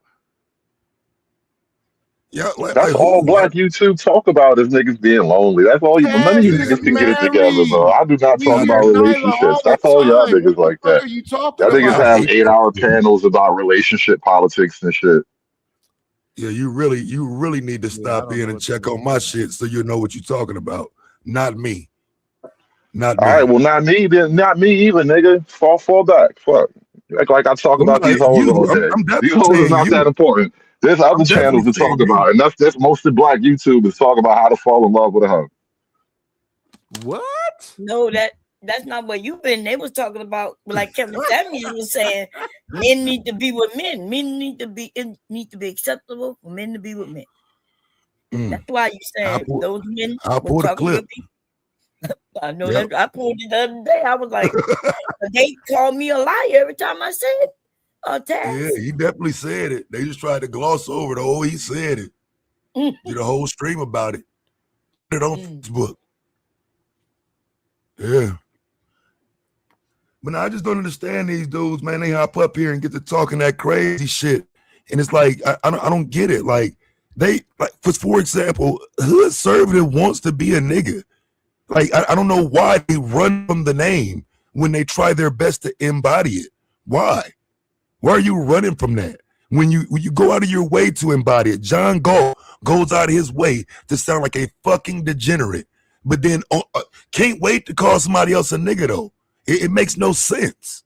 Yeah, That's all black YouTube talk about is niggas being lonely. That's all you. None of you Taz is niggas can get it together, married. bro. I do not We talk hear about Nyla all relationships. the That's all y'all time. niggas What like the fuck that. are you talking Y'all niggas about? have 8-hour panels about relationship politics and shit. Yeah, you really need to stop in and check on my shit so you know what you're talking about. Not me. Not All me. right, well, not me. Then not me either, nigga. Fall back. Fuck. Act like I talk about these hoes all day. I'm These definitely hoes is saying not that you. important. There's other I'm channels definitely to talk saying you. about, and that's mostly black YouTube is talk about how to fall in love with a hoe. What? No, that's not what you've been. They was talking about, like Kevin Samuels was saying, men need to be with men. Men need to be acceptable for men to be with men. That's why you said those men I'll were pull the talking clip. to people. I know Yep. that. I pulled it the other day. I was like, they called me a liar every time I said Taz. Yeah, he definitely said it. They just tried to gloss over it. Oh, he said it. Did a whole stream about it. Put it on Facebook. Yeah. But I just don't understand these dudes, man. They hop up here and get to talking that crazy shit. And it's like, I don't get it. Like, for example, Hood Conservative wants to be a nigga. Like, I don't know why they run from the name when they try their best to embody it. Why? Why are you running from that? When you go out of your way to embody it. John Galt goes out of his way to sound like a fucking degenerate, but then can't wait to call somebody else a nigga though. It makes no sense.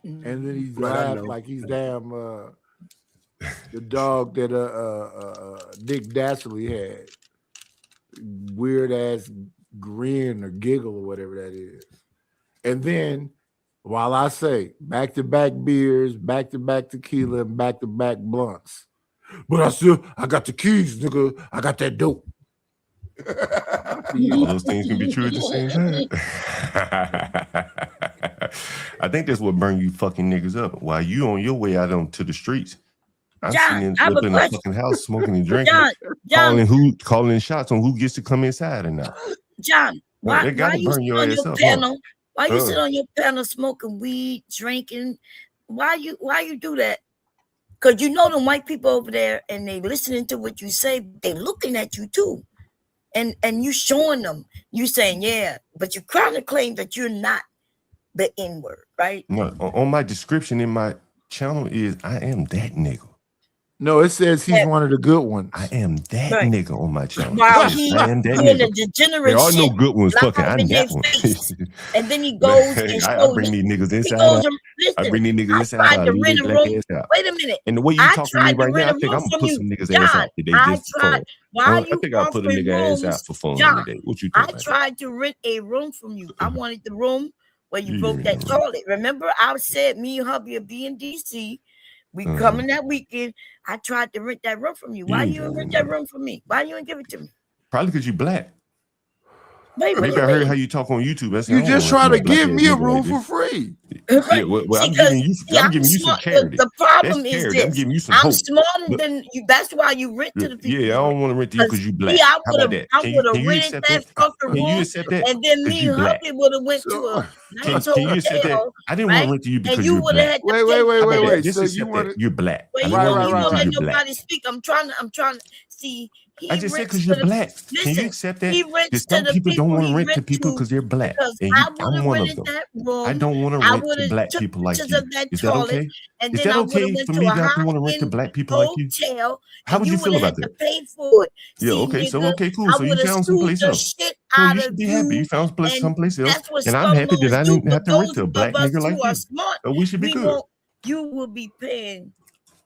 And then he's laughing like he's damn the dog that Nick Dashley had. Weird ass grin or giggle or whatever that is. And then while I say back-to-back beers, back-to-back tequila, and back-to-back blunts. But I got the keys, nigga. I got that dope. All those things can be true at the same time. I think that's what burned you fucking niggas up. While you on your way out onto the streets, I'm sitting up in the fucking house smoking and drinking, calling shots on who gets to come inside or not. John, why they gotta you burn your ass up? Why you sit on your panel smoking weed, drinking? Why you do that? Because you know them white people over there and they listening to what you say, they looking at you too. And you showing them, you saying, yeah, but you trying to claim that you're not the N-word, right? No, on my description in my channel is I am that nigga. No, it says he's one of the good ones. I am that nigga on my channel. While he doing the degenerate there are no shit, good ones. Fucking, I'm that one. And then he goes and I bring these niggas inside. I bring these niggas inside. I tried to rent a room. Wait a minute. And the way you talk to me right now, I think I'm gonna put some niggas ass out today just for fun. I think I'll put a nigga ass out for fun today. What you think? I tried to rent a room from you. I wanted the room where you broke that toilet. Remember, I said me and hubby will be in DC. We coming that weekend. I tried to rent that room from you. Why you didn't rent that room from me? Why you didn't give it to me? Probably because you black. Wait, maybe I heard how you talk on YouTube. That's you just try to give me a room for free. Yeah, well, I'm giving you some charity. The problem is this. I'm giving you some I'm hope. smarter than you. That's why you rent to the people. Yeah, I don't want to rent to you because you black. I How about that? would have rented that fucking room. Can you accept that? And then me and hubby would have went to a nice Can you accept that? hotel. I didn't want to rent to you because And you're you would black. have had to Wait. Just So accept you that. want You're black. Wait, I you don't don't want to let rent to you nobody black. speak. I'm trying to see. I just said because you're black. Can you accept that? Because some people don't want to rent to people because they're black. And I'm one of them. I don't want to rent to black people like you. Is that okay? Is that okay for me not to want to rent to black people like you? How would you feel about that? Pay for it. Yeah, okay, so okay, cool. So you found someplace else. So you should be happy. You found someplace else. And I'm happy that I didn't have to rent to a black nigga like you. So we should be good. You will be paying.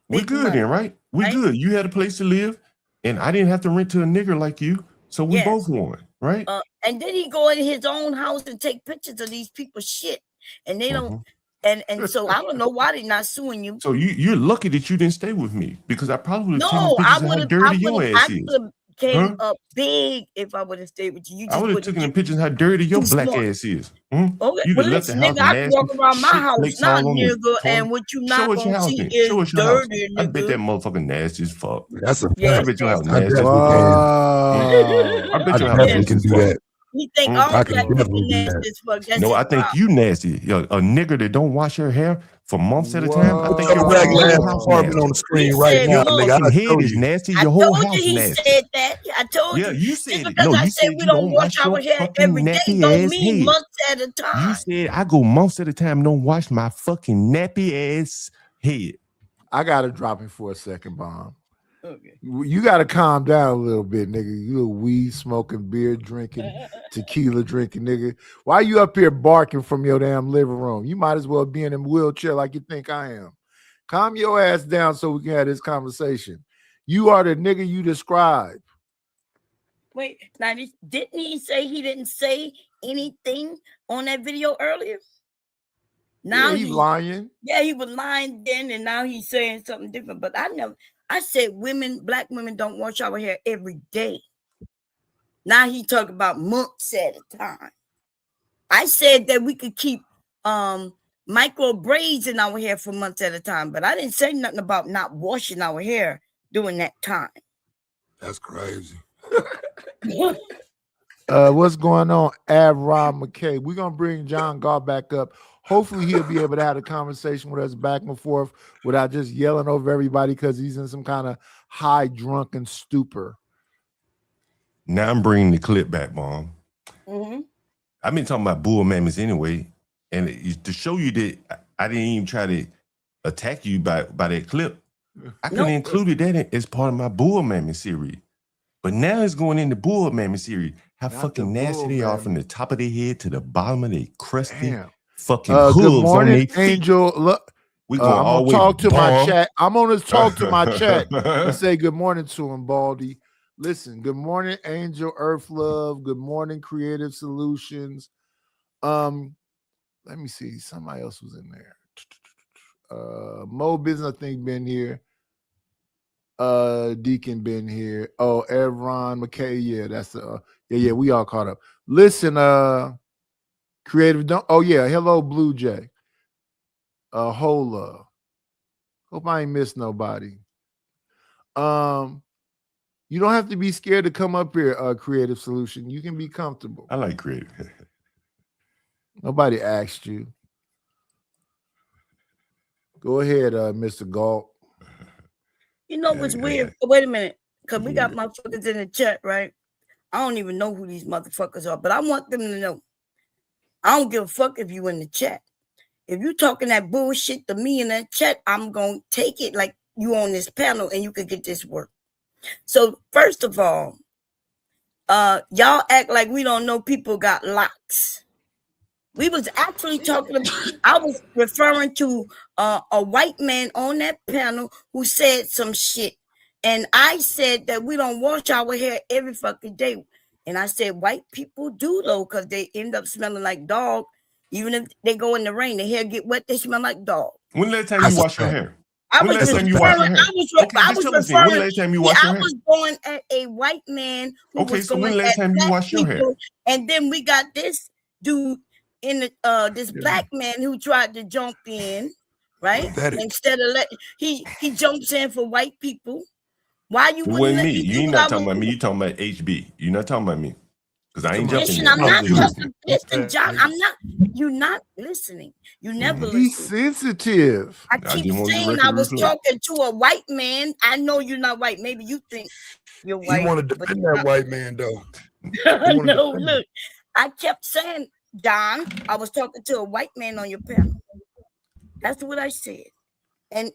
We're good then, right? We're good. You had a place to live. And I didn't have to rent to a nigger like you, so we both won, right? And then he go in his own house and take pictures of these people's shit, and they don't. And so I don't know why they're not suing you. So you're lucky that you didn't stay with me because I probably would have taken pictures of how dirty your ass is. Came up big if I would have stayed with you. I would have taken the pictures of how dirty your black ass is. Okay, you well, left the house nigga, I can walk around my house now, nigga, and what you not gonna see is dirty, nigga. I bet that motherfucker nasty as fuck. That's a I bet your house nasty as fuck. I bet your house definitely can do that. You think all black people nasty as fuck? No, I think you nasty. Yo, a nigga that don't wash her hair for months at a time. I think your black ass apartment on the screen right now, nigga. Your head is nasty. Your whole house he nasty. said that. I told you. Yeah, you said it. Because No, I you said said we you don't wash our hair fucking every day. nappy Don't ass mean head. months at a time. You said I go months at a time, don't wash my fucking nappy ass head. I gotta drop it for a second, Bomb. Okay. You gotta calm down a little bit, nigga. You little weed smoking, beer drinking, tequila drinking, nigga. Why you up here barking from your damn living room? You might as well be in a wheelchair like you think I am. Calm your ass down so we can have this conversation. You are the nigga you described. Wait, now didn't he say he didn't say anything on that video earlier? Now he's lying. Yeah, he was lying then, and now he's saying something different. But I said black women don't wash our hair every day. Now he talking about months at a time. I said that we could keep micro braids in our hair for months at a time, but I didn't say nothing about not washing our hair during that time. That's crazy. What's going on, Rob McKay? We're gonna bring John Gall back up. Hopefully, he'll be able to have a conversation with us back and forth without just yelling over everybody because he's in some kind of high drunken stupor. Now I'm bringing the clip back, Mom. Mm-hmm. I've been talking about bull mammoths anyway, and to show you that I didn't even try to attack you by that clip. I could have included that as part of my bull mammoth series. But now it's going into bull mammoth series. How Not fucking the nasty bull they are mammoth. from the top of their head to the bottom of their crusty Damn. fucking Good hooves on morning, their feet. Angel. Look, We I'm going gonna always talk to my bomb. chat. I'm gonna talk to my chat and say good morning to him, Baldy. Listen, good morning, Angel Earth Love. Good morning, Creative Solutions. Let me see. Somebody else was in there. Mo Business, I think, been here. Deacon been here. Oh, Evron McKay. Yeah, that's yeah, we all caught up. Listen, Creative. Don't. Oh yeah, hello, Blue Jay. Hola. Hope I ain't missed nobody. You don't have to be scared to come up here, Creative Solution. You can be comfortable. I like creative. Nobody asked you. Go ahead, Mr. Galt. You know what's weird? Wait a minute, because we got motherfuckers in the chat, right? I don't even know who these motherfuckers are, but I want them to know. I don't give a fuck if you in the chat. If you talking that bullshit to me in that chat, I'm going to take it like you on this panel and you could get this work. So first of all, y'all act like we don't know people got locks. We was actually talking about, I was referring to a white man on that panel who said some shit. And I said that we don't wash our hair every fucking day. And I said white people do though, because they end up smelling like dog. Even if they go in the rain, their hair get wet, they smell like dog. When last time you washed your hair? I When was last time you washed your hair? I was referring. When last time you washed your I hair? was going at a white man who Okay, was so going when last at time you black washed your hair? people, and then we got this dude in the this black man who tried to jump in, right? Pathetic. Instead of he jumps in for white people. Why you It wouldn't wasn't let me. me You do ain't what not I talking would about me. do? You talking about HB. You're not talking about me. Because I ain't jumping Listen, in. I'm I not was listening. just listen, John. I'm not. You're not listening. You never He's listen. sensitive. I I keep just want the saying record I was reflect. talking to a white man. I know you're not white. Maybe you think you're He white. wanted to but defend you're that not. white man though. He wanted to No, defend him. look. I kept saying, John, I was talking to a white man on your panel. That's what I said. And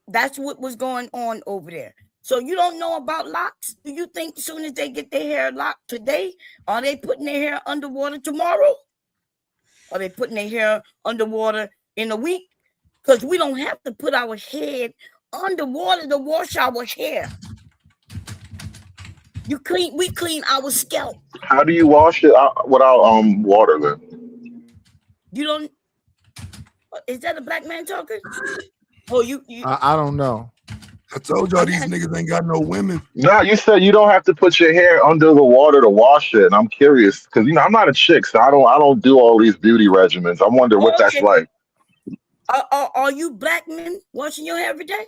that's what was going on over there. So you don't know about locks? Do you think as soon as they get their hair locked today, are they putting their hair underwater tomorrow? Are they putting their hair underwater in a week? Because we don't have to put our head underwater to wash our hair. We clean our scalp. How do you wash it out without water then? You don't. Is that a black man talking? Oh, you. I don't know. I told y'all these niggas ain't got no women. No, you said you don't have to put your hair under the water to wash it, and I'm curious because I'm not a chick, so I don't do all these beauty regimens. I wonder what that's Okay. like. Are you black men washing your hair every day?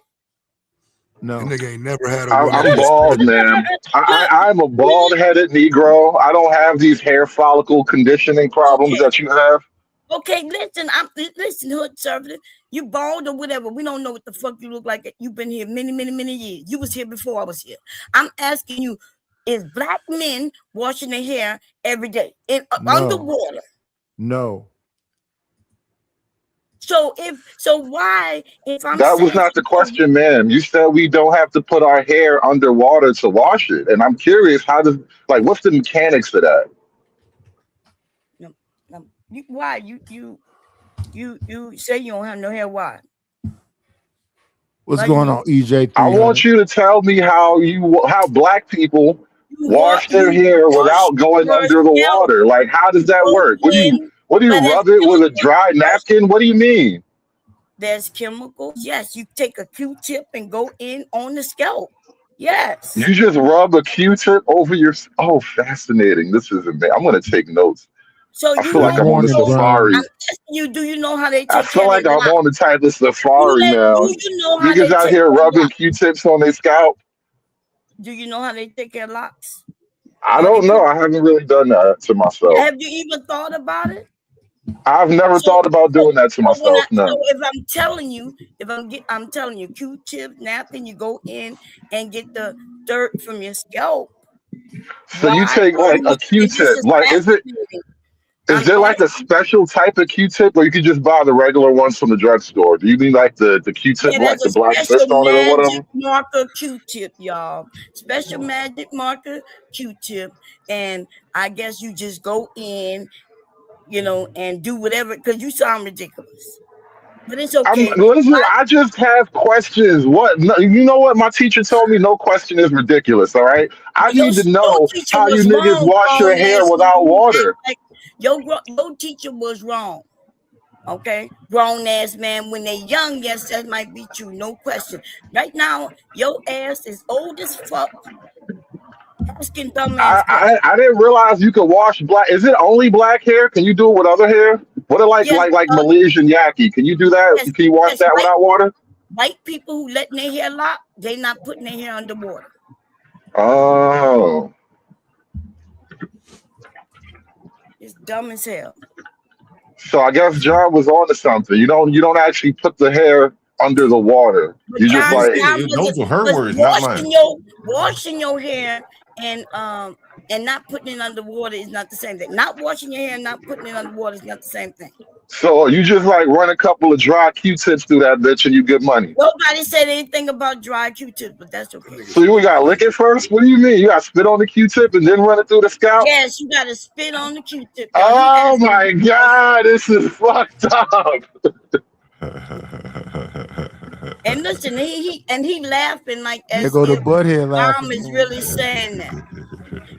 No. That nigga ain't never had a I'm woman. bald, man. I'm a bald-headed Negro. I don't have these hair follicle conditioning problems that you have. Okay, listen, hood conservative. You bald or whatever. We don't know what the fuck you look like. You've been here many, many, many years. You was here before I was here. I'm asking you, is black men washing their hair every day underwater? No. So why if I'm That was saying not the question, ma'am. You said we don't have to put our hair underwater to wash it, and I'm curious what's the mechanics of that? Why you say you don't have no hair? Why? What's going on, EJ? I want you to tell me how black people wash their hair without going under the water. Like, how does that work? What do you rub it with a dry napkin? What do you mean? There's chemicals. Yes, you take a Q-tip and go in on the scalp. Yes. You just rub a Q-tip over your. Oh, fascinating! This is amazing. I'm gonna take notes. So I feel like I'm on the safari. Do you know how they take I feel like I'm on the type of safari now. Do you know how Niggas they out take here care of rubbing locks? Q-tips on their scalp. Do you know how they take their locks? I don't know. I haven't really done that to myself. Have you even thought about it? I've never thought about doing that to myself. No. So if I'm telling you, I'm telling you, Q-tip, napkin, you go in and get the dirt from your scalp. So you take like a Q-tip. Like, is there like a special type of Q-tip, or you could just buy the regular ones from the drugstore? Do you need like the Q-tip, like the black twist on it or whatever? Marker Q-tip, y'all. Special magic marker Q-tip, and I guess you just go in, you know, and do whatever, because you sound ridiculous. But it's okay. Listen, I just have questions. What? No, you know what? My teacher told me no question is ridiculous. All right. I need to know how you niggas wash your hair without water. Your teacher was wrong. Okay, grown ass man. When they're young, yes, that might be true. No question. Right now, your ass is old as fuck. Asking dumb ass. I didn't realize you could wash black. Is it only black hair? Can you do it with other hair? What are like Malaysian Yaki? Can you do that? Yes, can you wash that without water? White people who letting their hair lock, they not putting their hair underwater. Oh. It's dumb as hell. So I guess John was on to something. You don't actually put the hair under the water. You just like those are her words, not mine. Washing your hair and not putting it underwater is not the same thing. Not washing your hair and not putting it underwater is not the same thing. So you just like run a couple of dry Q-tips through that bitch and you get money. Nobody said anything about dry Q-tips, but that's okay. So you gotta lick it first? What do you mean? You gotta spit on the Q-tip and then run it through the scalp? Yes, you gotta spit on the Q-tip. Oh my God, this is fucked up. And listen, he laughing like as There go the if butthead Mom laughing. is really saying that.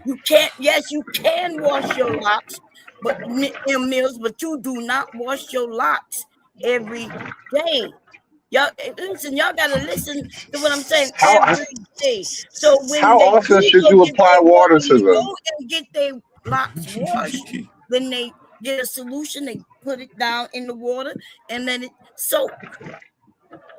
You can't. Yes, you can wash your locks, but in Mills, but you do not wash your locks every day. Y'all listen. Y'all gotta listen to what I'm saying every day. So when how often should you apply water to them? Go and get their locks washed. When they get a solution, they put it down in the water and let it soak.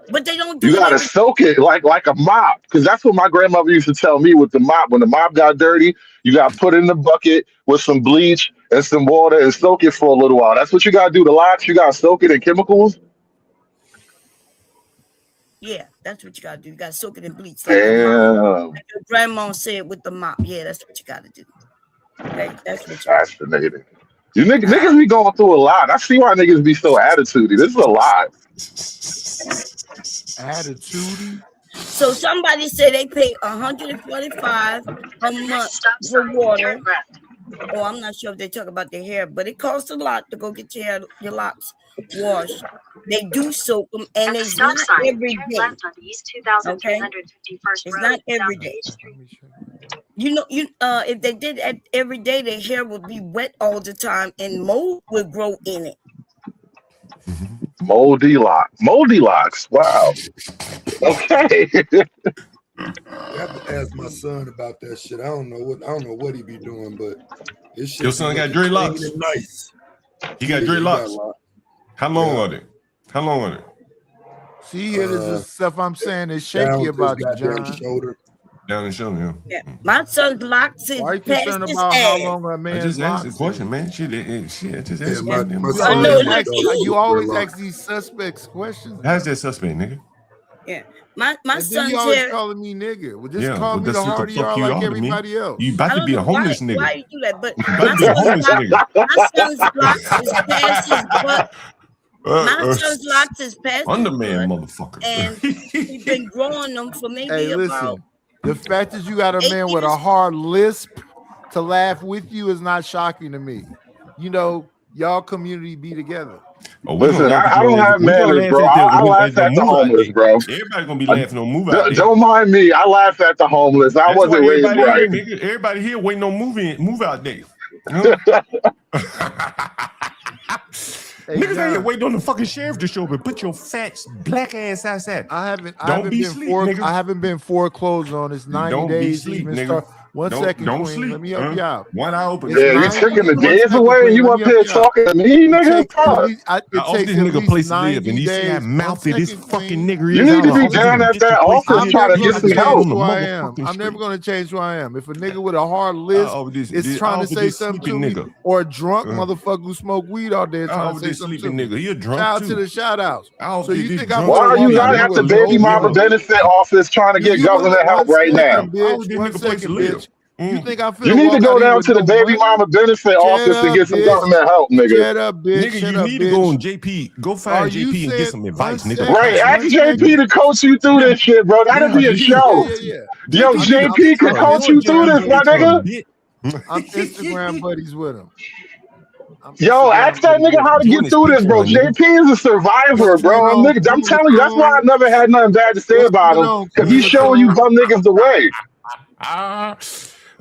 But they don't do You gotta soak it like a mop, because that's what my grandmother used to tell me with the mop. When the mop got dirty, you gotta put it in the bucket with some bleach and some water and soak it for a little while. That's what you gotta do. The locks, you gotta soak it in chemicals. Yeah, that's what you gotta do. You gotta soak it in bleach. Damn. Like your grandma said with the mop. Yeah, that's what you gotta do. Okay, that's what you Fascinating. You niggas be going through a lot. I see why niggas be so attitudey. This is a lot. Attitude. So somebody said they pay $145 a month for water. Oh, I'm not sure if they talk about their hair, but it costs a lot to go get your locks washed. They do soak them, and it's not every day. Okay, it's not every day. You know, if they did it every day, their hair would be wet all the time, and mold would grow in it. Moldy locks. Wow. Okay. I have to ask my son about that shit. I don't know what he be doing, but this shit. Your son got dreadlocks. Nice. He got dreadlocks. How long are they? How long are they? See, here this is stuff I'm saying is shaky about you, John. Shoulder. Down the shoulder, yeah. My son's locks is Why are you past concerned his about ass. how long a I man's just asked the locks question, is? man. Shit, just ask my You always ask these suspects questions. How's that suspect, nigga? Yeah. My And then son's you always hair. calling me nigga. Well, just Yeah, call well, me the that's what the hardy fuck are you like are to me. everybody else. You about I to don't be a know homeless why nigga. you do that, but You about to be a homeless nigga. my son's locks is past his butt. My son's locks is past his Underman, butt, motherfucker. and he's been growing them for maybe Hey, about. listen. The fact that you got a 8 man with a years. hard lisp to laugh with you is not shocking to me. You know, y'all community be together. Oh, we Listen, gonna laugh I don't at have we gonna manners, laugh bro. at I the- laugh at the at the move out homeless, day. bro. Everybody gonna be laughing on move out day. Don't mind me. I laugh at the homeless. I That's wasn't why raised everybody right. here, nigga, everybody here waiting on move out day. You know? Hey, Niggas out here John, waiting on the fucking sheriff to show up and put your fat black ass outside. I haven't Don't be been sleep, nigga. I haven't been foreclosed on. It's 90 Don't be days. sleep, Even nigga. start. One second, Don't Queen. sleep. Let me help you out. One eye open. It's Yeah, you 90 taking the one days second, away and Queen. you Let up me here help you out. talking to me, It nigga? takes at Fuck. least, I it off takes this at nigga least place to live, 90 and you see how days. One mouthy this second, fucking Queen. nigger You is. need to I be off this down nigga at bitch that to place to office I'm live. trying never to get gonna some Nigga help. on change the who I am. motherfucking I'm never street. gonna change who I am. If a nigga with a hard I list off this. is trying to off say this something sleeping to me, nigga. or a drunk Uh, motherfucker who smoke weed all day I trying to off say this something to sleeping me, nigga. He a shout drunk out to too. the shout outs. I off So you this think I drunk put Why a are you woman not sleeping up at with the nigga. no baby mama money? benefit office trying to You get you want government help one right now? second, I off bitch. this One nigga place to second, live. bitch. You think I'm You finna need to walk go out here down with to the no baby money? mama benefit Shut office and up, get some bitch. government help, nigga. Shut up, bitch. Nigga, Shut you up, need to go on bitch. JP. Go Are find you JP and get saying some one advice, nigga. Right, second? Pastor. ask One JP second. to coach you through Yeah, this shit, bro. That'll yeah, be a you need to show. Yeah. Yo, JP need to JP can bro. coach Go on you through this, JP my page, nigga. bitch. I'm Instagram buddies with him. I'm Yo, ask Instagram that buddies nigga with how him. to Join get his through this, bro. Patreon, nigga. JP is a survivor, What's going bro. on, I'm cool to telling you, that's why I cool? never had nothing bad to say What's about going him, on, because cool he's to showing you cool? bum niggas the way. Ah,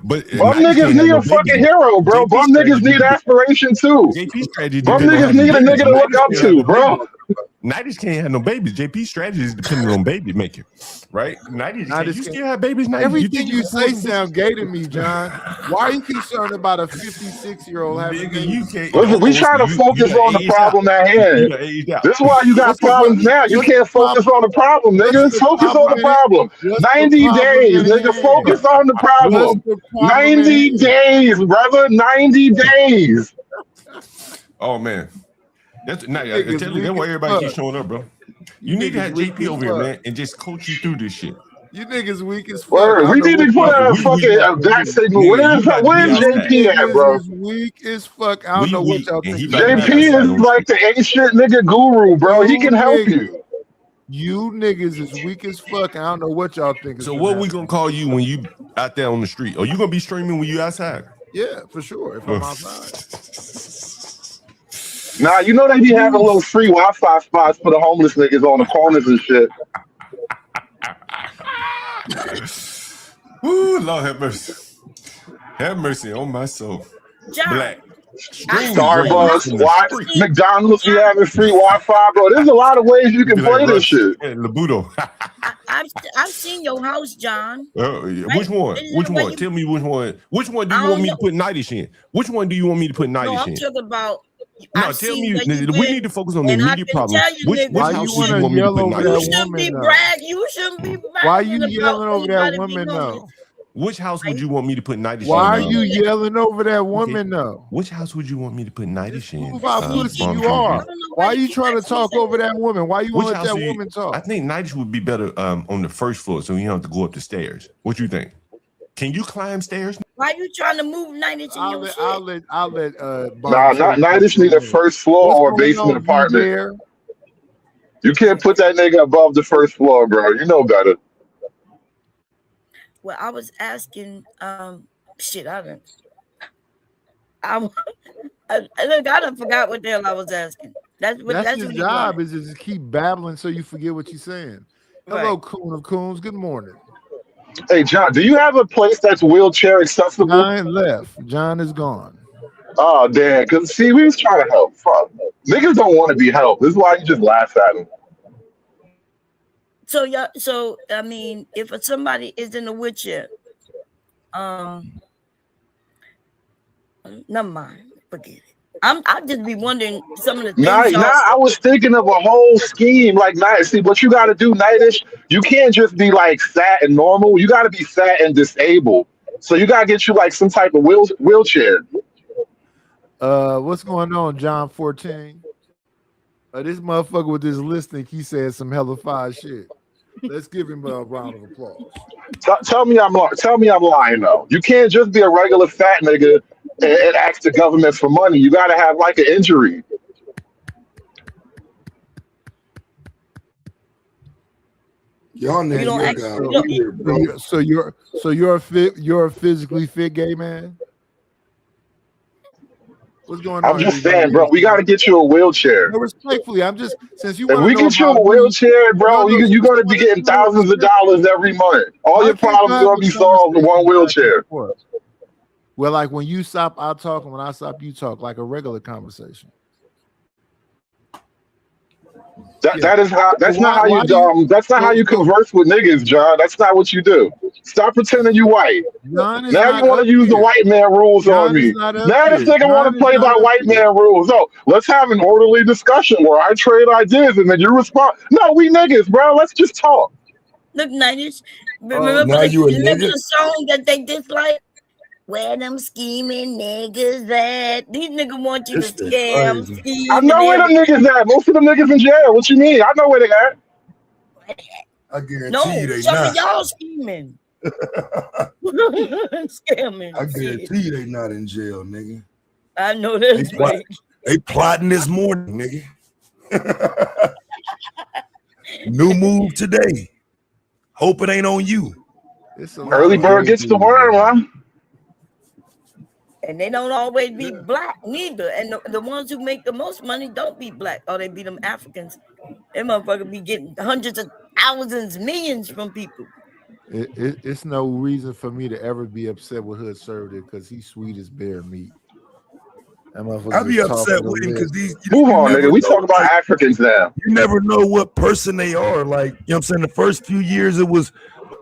but Bum 90s niggas can't have need no a babies. fucking hero, bro. JP Bum niggas strategy, need aspiration too. JP strategy Bum depending on niggas having need a babies. nigga to look 90s up can't have to, no babies. bro. 90s can't have no babies. JP strategy is depending on baby making, right? 90s Now can this you can, still have babies? 90s? You everything think you you can pull say some sound bitches? gay to me, John. Why are you concerned about a 56-year-old having Nigga, you babies? can't. Listen, we Oh, so trying to you focus done on the aged out. problem at You hand. done aged out. This is why you got What's the problems now. You what's the can't focus problem? on the problem, What's nigga. the Focus on problem the at it? problem. What's the 90 problem days, at nigga. hand? Focus on the What's problem. the problem at 90 hand? days, brother. 90 days. Oh man, that's You now. I niggas tell you, weak that's why as everybody keeps fuck. showing up, bro. You You need to niggas have weak JP as over here, fuck. man, and just coach you through this shit. You niggas weak as fuck. I Word. don't We know need what to put y'all Nigga, a think. we fucking about back signal. nigga, you about to be Where's You outside. JP at, niggas bro? is weak as fuck. I don't We know what weak, y'all and think he is about to gonna be JP happen. outside is on the like street. the ancient nigga guru, bro. He You can help niggas, you. you niggas is weak as fuck. I don't know what y'all think is So gonna what we happen. gonna call you when you out there on the street? Are you gonna be streaming when you outside? Yeah, for sure. If I'm outside. Nah, you know they be having little free Wi-Fi spots for the homeless niggas on the corners and shit. Ooh, Lord have mercy. Have mercy on my soul. John, Black. I've Stream seen your dreams house. Starbucks, in the street. McDonald's be John, having free Wi-Fi, bro. There's a lot of ways you You can be like play this Russ shit. and Labuto. I've seen your house, John. Yeah, Right? which one? Isn't Which it where one? you? Tell me which one. Which one do I you want don't me know. to put Nightish in? Which one do you want me to put No, Nightish I'm in? talking about. No, I've tell seen me. where you We been, need to focus on the and I immediate can problem. tell you, Which niggas, Why house you do want you to want me to yell put over you that Nightish in? shouldn't be woman though? brag. You shouldn't be Why bragging you about yelling over that anybody being woman homeless. though? Which house would Right? you want me to put Nightish Why in? are you yelling over that Okay. woman though? Which house would you want me to put Nightish in? Prove how Listen, pussy he you Bomb are. I TV. don't know Why why are you you keep trying to asking me talk that. over that woman? Why you Which want to let house that do you? woman I talk? think Nightish would be better on the first floor, so you don't have to go up the stairs. What you think? Can you climb stairs? Why you trying to move 90 to I'll your let shit? I'll let Bomb Nah, Show now talk this for a need a minute. first floor What's or a going basement on, V apartment. Bear? You can't put that nigga above the first floor, bro. You know better. Well, I was asking, shit, I done look, I done forgot what the hell I was asking. That's That's what your he job wanted. is to just keep babbling so you forget what you're saying. Hello, Right. Coon of Coons. Good morning. Hey, John, do you have a place that's wheelchair accessible? John left. John is gone. Oh, damn. Because, see, we was trying to help. Fuck. Niggas don't want to be helped. This is why you just laugh at them. So yeah, so I mean, if somebody is in a wheelchair, never mind, forget it. I just be wondering some of the Now, things y'all I was thinking of a whole scheme. Like, see, what you got to do, Nightish, you can't just be, like, fat and normal. You got to be fat and disabled. So you got to get you, like, some type of wheelchair. What's going on, John 14? This motherfucker with this listing, he said some hella fire shit. Let's give him a round of applause. Tell me I'm lying, though. You can't just be a regular fat nigga and ask the government for money. You got to have, like, an injury. Y'all you don't niggas act, got you don't, weird, bro. So you're a physically fit gay man? What's going on? I'm just saying, bro, we got to get you a wheelchair. No, respectfully, I'm just since you If want we to know get you a about me, wheelchair, bro, no, you're going to be getting thousands of dollars every month. All your Why can't problems you are have going to a be solved with one conversation back wheelchair. and forth? Well, like when you stop, I talk, and when I stop, you talk, like a regular conversation. That is how. That's not how Why you do you? That's not how you converse with niggas, John. That's not what you do. Stop pretending you white. John is Now you not want up to use the here. white man rules on John is me. not up Now this here. nigga want John to is play by not up white here. man rules. No, let's have an orderly discussion where I trade ideas and then you respond. No, we niggas, bro. Let's just talk. Look, Nineties. now Remember you a the nigga? song that they dislike? Where them scheming niggas at? These niggas want you This to is scam, crazy. scheme, I and know where them everything. niggas at. Most of them niggas in jail. What you mean? I know where they at. I guarantee No, you they some not. of y'all scheming. Scamming. I shit. guarantee you they not in jail, nigga. I know They that's plot, right. they plotting this morning, nigga. New move today. Hope it ain't on you. It's a lot Early of bird gay gets the dudes, worm, man. huh? And they don't always be black neither. And the ones who make the most money don't be black. Or they be them Africans. Them motherfuckers be getting hundreds of thousands, millions from people. It's no reason for me to ever be upset with Hood Conservative because he's sweet as bear meat. That motherfucker I be just talk upset for the with him lip. because these Move you on, never nigga. We know, talk about like, Africans now. you never know what person they are. Like, you know what I'm saying? The first few years it was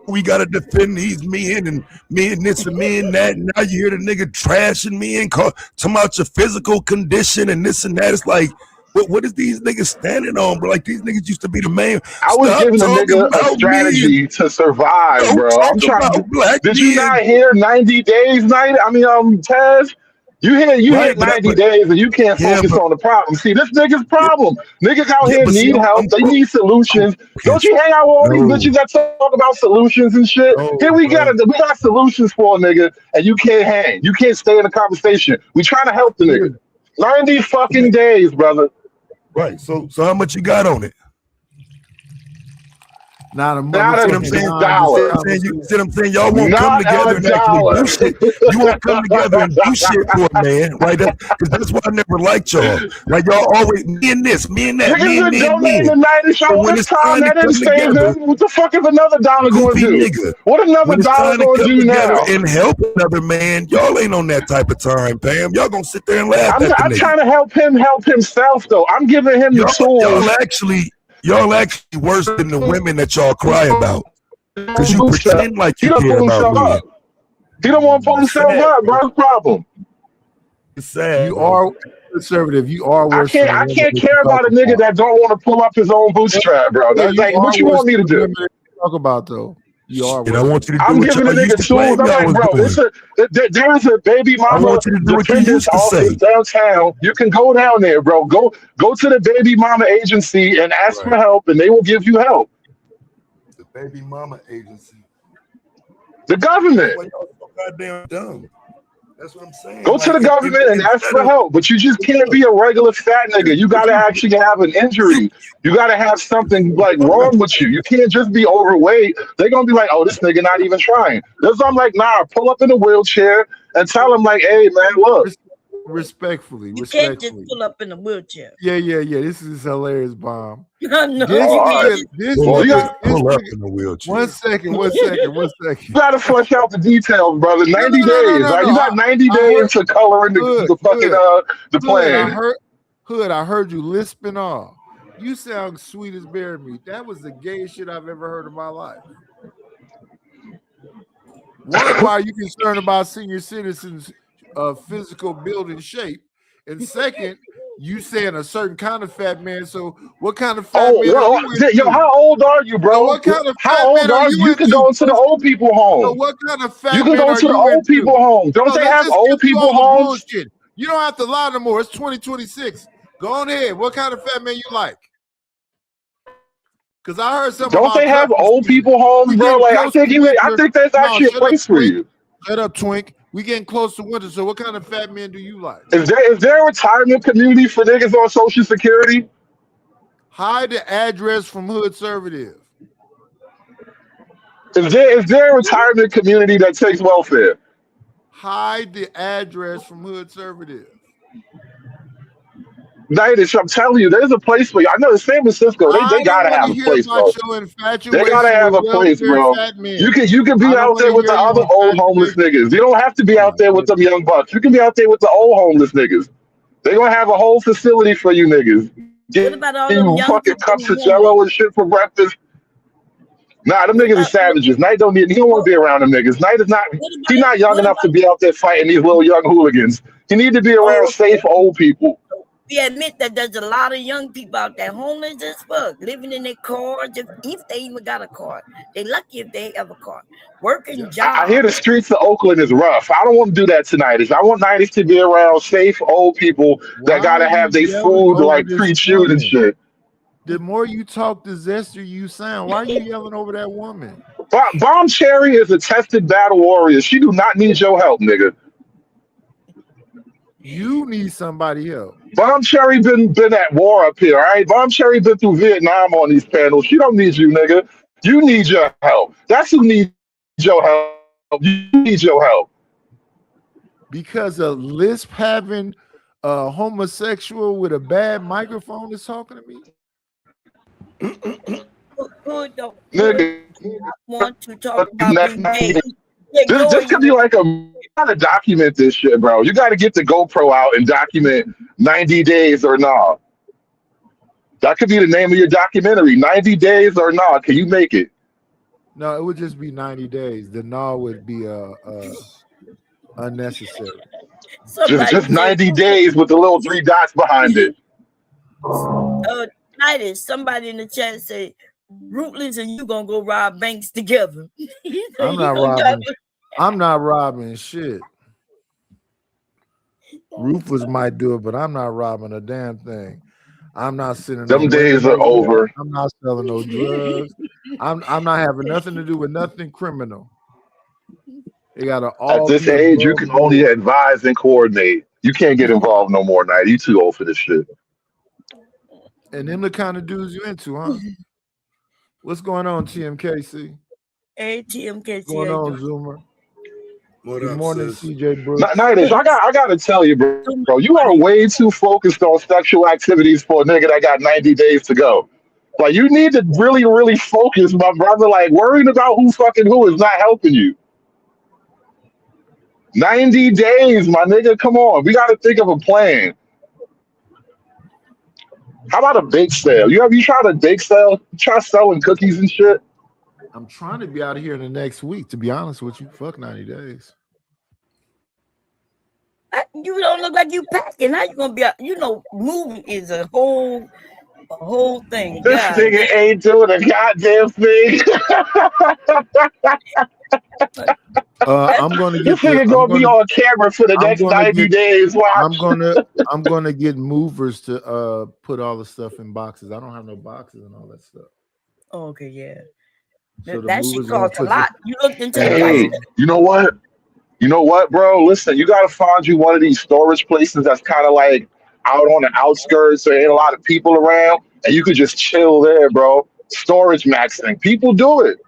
we gotta defend these men and this and me and that. And now you hear the nigga trashing me and talking about your physical condition and this and that. It's like, what is these niggas standing on, bro? Like these niggas used to be the man. I was Stop giving a talking nigga a about me. strategy to survive, Don't bro. I'm talk trying to. about black Did you men. not hear 90 days, night? I mean, Taz, you hit Right, but 90 days and you can't yeah, focus but on the problem. See, this nigga's yeah, problem. Niggas out yeah, here but see, need help. They need solutions. Don't against you hang out with all these no, bitches that talk about solutions and shit? Here no, we bro. got solutions for a nigga, and you can't hang. You can't stay in the conversation. We trying to help the nigga. 90 fucking days, brother. Right. So how much you got on it? Not a Not See what a I'm motherfucking saying? dollar. You see what I'm saying? Y'all won't come Not together a and actually dollar. do shit. You won't come together and do shit for a man, right? Because that's why I never liked y'all. Like y'all always me and this, me and that, Niggas me and been me and donating me. the 90 show So all when this it's time. time to That didn't come save together, them. What the fuck is another dollar going goofy to do? nigga. What another When it's dollar time to going to come do together now? and help another man, y'all ain't on that type of time, Pam. Y'all gonna sit there and laugh at the I'm nigga. trying to help him help himself, though. I'm giving him the tools. Y'all actually worse than the women that y'all cry about. Because you pretend like He you don't care pull about himself men. up. He don't want to pull It's himself sad, up, bro. bro. Problem. It's sad. You bro. are conservative. You are I worse than can't. the I women can't that you care about talk a nigga about. that don't want to pull up his own bootstrap, bro. Yeah, That's you like, are what you worse want me to than the do? women that you talk about, though. You are And I worse. want you to do I'm what giving the y'all used nigga to claim tools. I'm y'all like, was bro, doing. there is a baby I mama want you to do what you defendant's used to office say. downtown. You can go down there, bro. Go to the baby mama agency and ask for Right. help, and they will give you help. The baby mama agency. The That's government. why y'all so goddamn dumb. That's what I'm saying. Go to Like the government and ask instead for of help, but you just can't be a regular fat nigga. You gotta actually have an injury. You gotta have something like wrong with you. You can't just be overweight. They're gonna be like, "Oh, this nigga not even trying." That's why I'm like, "Nah, pull up in a wheelchair and tell him like, hey man, look." Respectfully. You can't just pull up in a wheelchair. Yeah. This is hilarious, Bomb. No, This pull nigga, up in a wheelchair. One second. You gotta flesh out the details, brother. 90 days. No, Right? You got 90 days to color in the fucking the plan. I heard you lisping off. You sound sweet as bear meat. That was the gayest shit I've ever heard in my life. One, why are you concerned about senior citizens' physical building shape? And second, you saying a certain kind of fat man. So what kind of fat man are you into? Yo, how old are you, bro? So what kind of fat how old man are you? You can go into the old people home. So what kind of fat You can man go are to the you old into? people home. Don't they let's have just old get through people all the homes? bullshit. You don't have to lie no more. It's 2026. Go on ahead. What kind of fat man you like? Because I heard something. Don't they have old people homes, bro? Like I think there's actually a place for you. Shut up, Twink. We getting close to winter. So what kind of fat man do you like? Is there a retirement community for niggas on Social Security? Hide the address from Hood Conservative. Is there a retirement community that takes welfare? Hide the address from Hood Conservative. Nightish, I'm telling you, there's a place for you. I know in San Francisco, they gotta have a place, bro. They gotta have a place, bro. You can be out there with the other old homeless niggas. You don't have to be out there with them young bucks. You can be out there with the old homeless niggas. They're gonna have a whole facility for you niggas. What about all them Eating young fucking people cups who of homeless? Jello and shit for breakfast. Nah, them What niggas are about savages. Knight don't need. He don't want to be around them niggas. Knight is not. what He's about not young what enough about? to be out there fighting these little young hooligans. He need to be around Oh, safe okay. old people. We admit that there's a lot of young people out there homeless as fuck, living in their cars, if they even got a car. They lucky if they have a car. Working I hear the jobs. streets of Oakland is rough. I don't want to do that tonight. I want 90s to be around safe old people that Why are gotta have you their yelling food over like this pre-chewed and woman? shit. The more you talk, the zestier you sound. Why are you yelling over that woman? Bomb Cherry is a tested battle warrior. She do not need your help, nigga. You need somebody help. Bomb Cherry been at war up here, all right? Bomb Cherry been through Vietnam on these panels. She don't need you, nigga. You need your help. That's who needs your help. You need your help. Because a lisp having a homosexual with a bad microphone is talking to me. Who don't Nigga, want to talk about being gay? this could be like you gotta document this shit, bro. You gotta get the GoPro out and document 90 days or not. That could be the name of your documentary. 90 days or not. Can you make it? No, it would just be 90 days. The no would be unnecessary. Just 90 days with the little 3 dots behind it. Titus, somebody in the chat say, Ruthless and you gonna go rob banks together. I'm not robbing shit. Ruthless might do it, but I'm not robbing a damn thing. I'm not sitting. Them days are over. I'm not selling no drugs. I'm not having nothing to do with nothing criminal. They gotta all at this age, you can only advise and coordinate. You can't get involved no more, Night. You too old for this shit. And them the kind of dudes you into, huh? What's going on, TMKC? Hey, TMKC. What's going on, Zoomer? What Good up, morning, sis? CJ Brooks. Nightish, I gotta tell you, bro, you are way too focused on sexual activities for a nigga that got 90 days to go. Like, you need to really, really focus, my brother. Like, worrying about who fucking who is not helping you. 90 days, my nigga. Come on. We gotta think of a plan. How about a bake sale? You tried a bake sale? You try selling cookies and shit? I'm trying to be out of here in the next week, to be honest with you. Fuck 90 days. You don't look like you packing. How you gonna be out? You know, moving is a whole thing. This God. nigga ain't doing a goddamn thing. I'm gonna get. This nigga gonna be on camera for the next 90 days. Watch. I'm gonna get movers to put all the stuff in boxes. I don't have no boxes and all that stuff. Oh, okay, yeah. So that shit movers gonna costs a put lot. You looked into the Hey, price. you know what? You know what, bro? Listen, you gotta find you one of these storage places that's kind of like out on the outskirts. There ain't a lot of people around, and you could just chill there, bro. Storage maxing. People do it.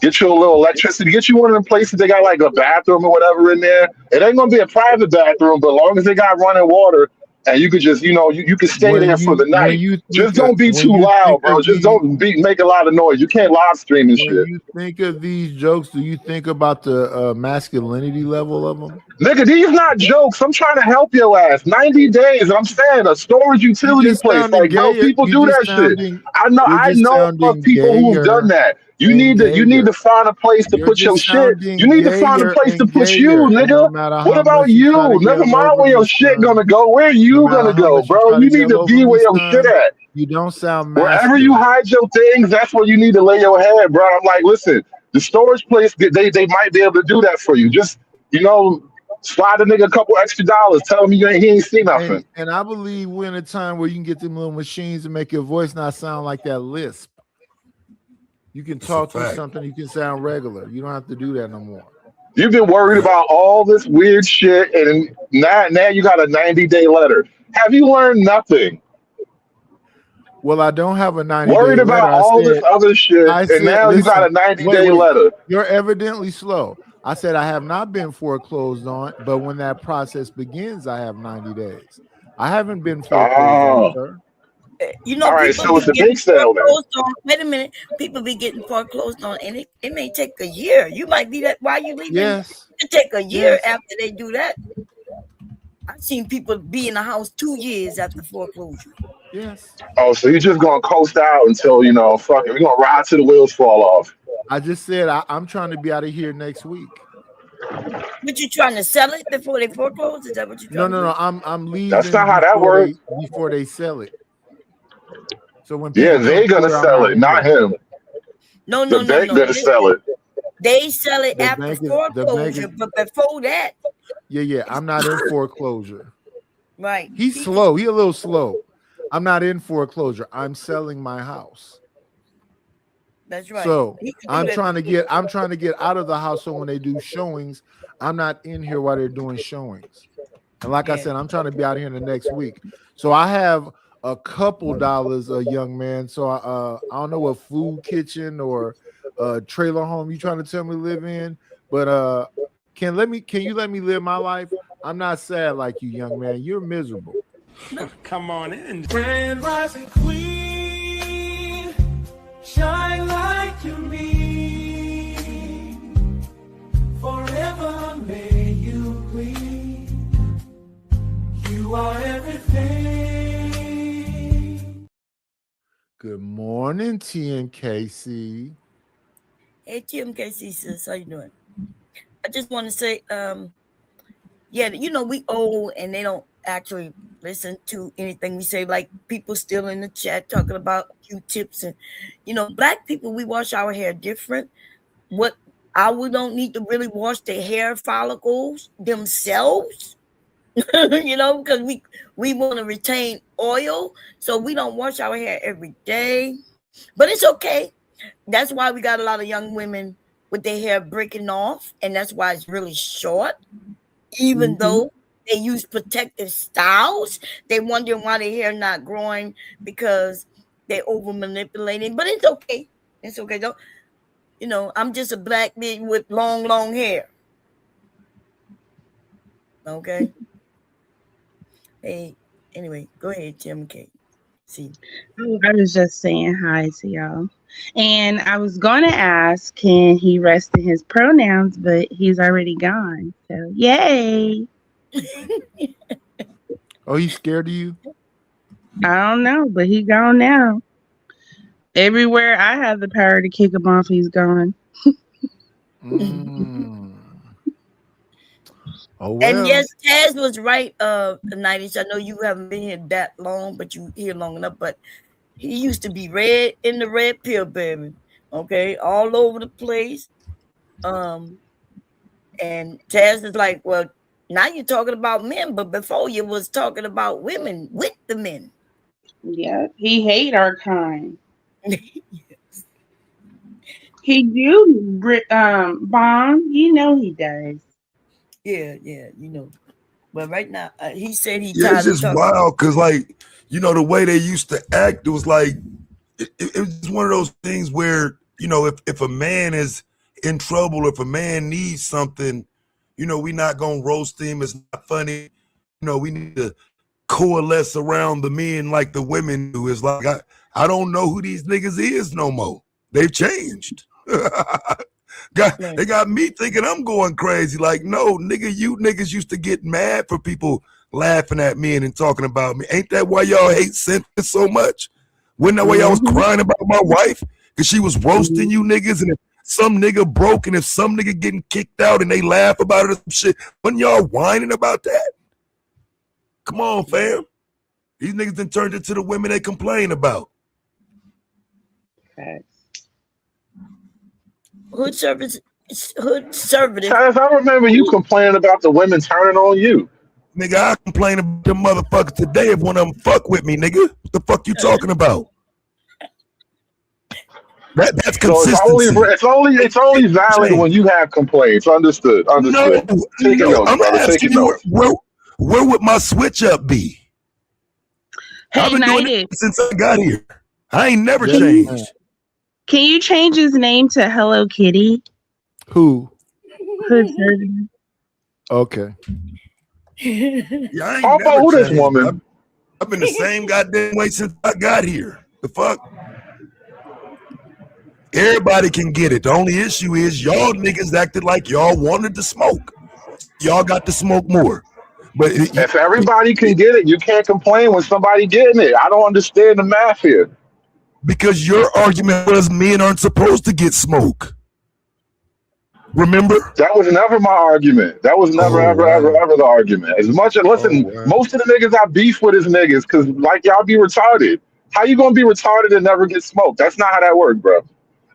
Get you a little electricity. Get you one of them places they got like a bathroom or whatever in there. It ain't gonna be a private bathroom, but as long as they got running water, and you could just, you could stay there for the night. Just don't be too loud, bro. Just don't make a lot of noise. You can't live stream and shit. When you think of these jokes, do you think about the masculinity level of them? Nigga, these not jokes. I'm trying to help your ass. 90 days. I'm saying a storage utility place. Like, bro, people do that shit. I know of people who've done that. You need to find a place to put your shit. You need to find a place to put you, nigga. What about you? Never mind where your shit gonna go. Where you gonna go, bro? You need to be where your shit at. You don't sound wherever you hide your things. That's where you need to lay your head, bro. I'm like, listen, the storage place, they might be able to do that for you. Just slide a nigga a couple extra dollars. Tell him he ain't seen nothing. And I believe we're in a time where you can get them little machines to make your voice not sound like that lisp. You can talk through something, you can sound regular. You don't have to do that no more. You've been worried about all this weird shit, and now you got a 90-day letter. Have you learned nothing? Well, I don't have a 90-day Worried letter. about all this other shit, and now you got a 90-day letter. You're evidently slow. I said I have not been foreclosed on, but when that process begins, I have 90 days. I haven't been foreclosed on, sir. You know, all right, so it's a big sale then. Wait a minute, people be getting foreclosed on, and it may take a year. You might be that while you leaving. Yes, it take a year after they do that. I've seen people be in the house 2 years after foreclosure. Yes. Oh, so you're just gonna coast out until fuck it, we're gonna ride till the wheels fall off. I just said I'm trying to be out of here next week. But you trying to sell it before they foreclose? Is that what you're trying to do? No. I'm leaving. That's not how that works. Before they sell it. So when Yeah, people they're gonna sell it, not him. No. The bank gonna sell it. They sell it The after bank is- the foreclosure, bank is- but before that, Yeah. I'm not in foreclosure. right? He's slow. He a little slow. I'm not in foreclosure. I'm selling my house. That's right. So He can do I'm that. trying to get out of the house. So when they do showings, I'm not in here while they're doing showings. And like I said, I'm trying to be out here in the next week. So I have a couple dollars, a young man. So I don't know what food kitchen or trailer home you trying to tell me to live in, but can you let me live my life? I'm not sad like you, young man. You're miserable. Come on in. Grand rising queen, shine like you mean. Forever may you gleam. You are everything. Good morning, TMKC. Hey, TMKC sis, how you doing? I just want to say, we old and they don't actually listen to anything we say. Like people still in the chat talking about Q-tips and, black people, we wash our hair different. We don't need to really wash their hair follicles themselves, because we want to retain oil. So we don't wash our hair every day, but it's okay. That's why we got a lot of young women with their hair breaking off, and that's why it's really short. Even though they use protective styles, they wondering why their hair not growing because they over manipulating. But it's okay. It's okay. Don't I'm just a black man with long hair. Okay. Hey, anyway, go ahead, Jim K. See. I was just saying hi to y'all. And I was going to ask, can he rest in his pronouns, but he's already gone. So, yay. Oh, he's scared of you? I don't know, but he's gone now. Everywhere I have the power to kick him off, he's gone. Oh, well. And yes, Taz was right, Nighties. I know you haven't been here that long, but you here long enough. But he used to be red in the red pill, baby. Okay, all over the place. And Taz is like, well, now you're talking about men, but before you was talking about women with the men. Yeah, he hate our kind. Yes. He do, Bomb. He does. Yeah. But right now, he said he Yeah, tired it's of just talking. wild because, the way they used to act, it was like it was one of those things where if a man is in trouble, if a man needs something, we not gonna roast him. It's not funny. We need to coalesce around the men like the women do. It's like I don't know who these niggas is no more. They've changed. They got me thinking I'm going crazy. Like, no, nigga, you niggas used to get mad for people laughing at me and talking about me. Ain't that why y'all hate Cynthia so much? Wasn't that why y'all was crying about my wife? Because she was roasting you niggas, and if some nigga broke and if some nigga getting kicked out and they laugh about it or some shit, wasn't y'all whining about that? Come on, fam. These niggas done turned into the women they complain about. Hood service. Taz, I remember you complaining about the women turning on you. Nigga, I complain about the motherfuckers today if one of them fuck with me, nigga. What the fuck you talking about? That's consistency. So it's only valid when you have complaints. Understood. No, Take notes, I'm brother. asking Take notes. you, where would my switch up be? Hey, I've been doing it since I got here. I ain't never Yeah. changed. Can you change his name to Hello Kitty? Who? Hood service. Okay. Yeah, I ain't How never about who this changed. woman? I've been the same goddamn way since I got here. The fuck? Everybody can get it. The only issue is y'all niggas acted like y'all wanted to smoke. Y'all got to smoke more. But if everybody can get it, you can't complain when somebody getting it. I don't understand the math here. Because your argument was men aren't supposed to get smoke. Remember? That was never my argument. That was never, ever the argument. As much as listen, most of the niggas I beef with is niggas, because like y'all be retarded. How you gonna be retarded and never get smoked? That's not how that works, bro.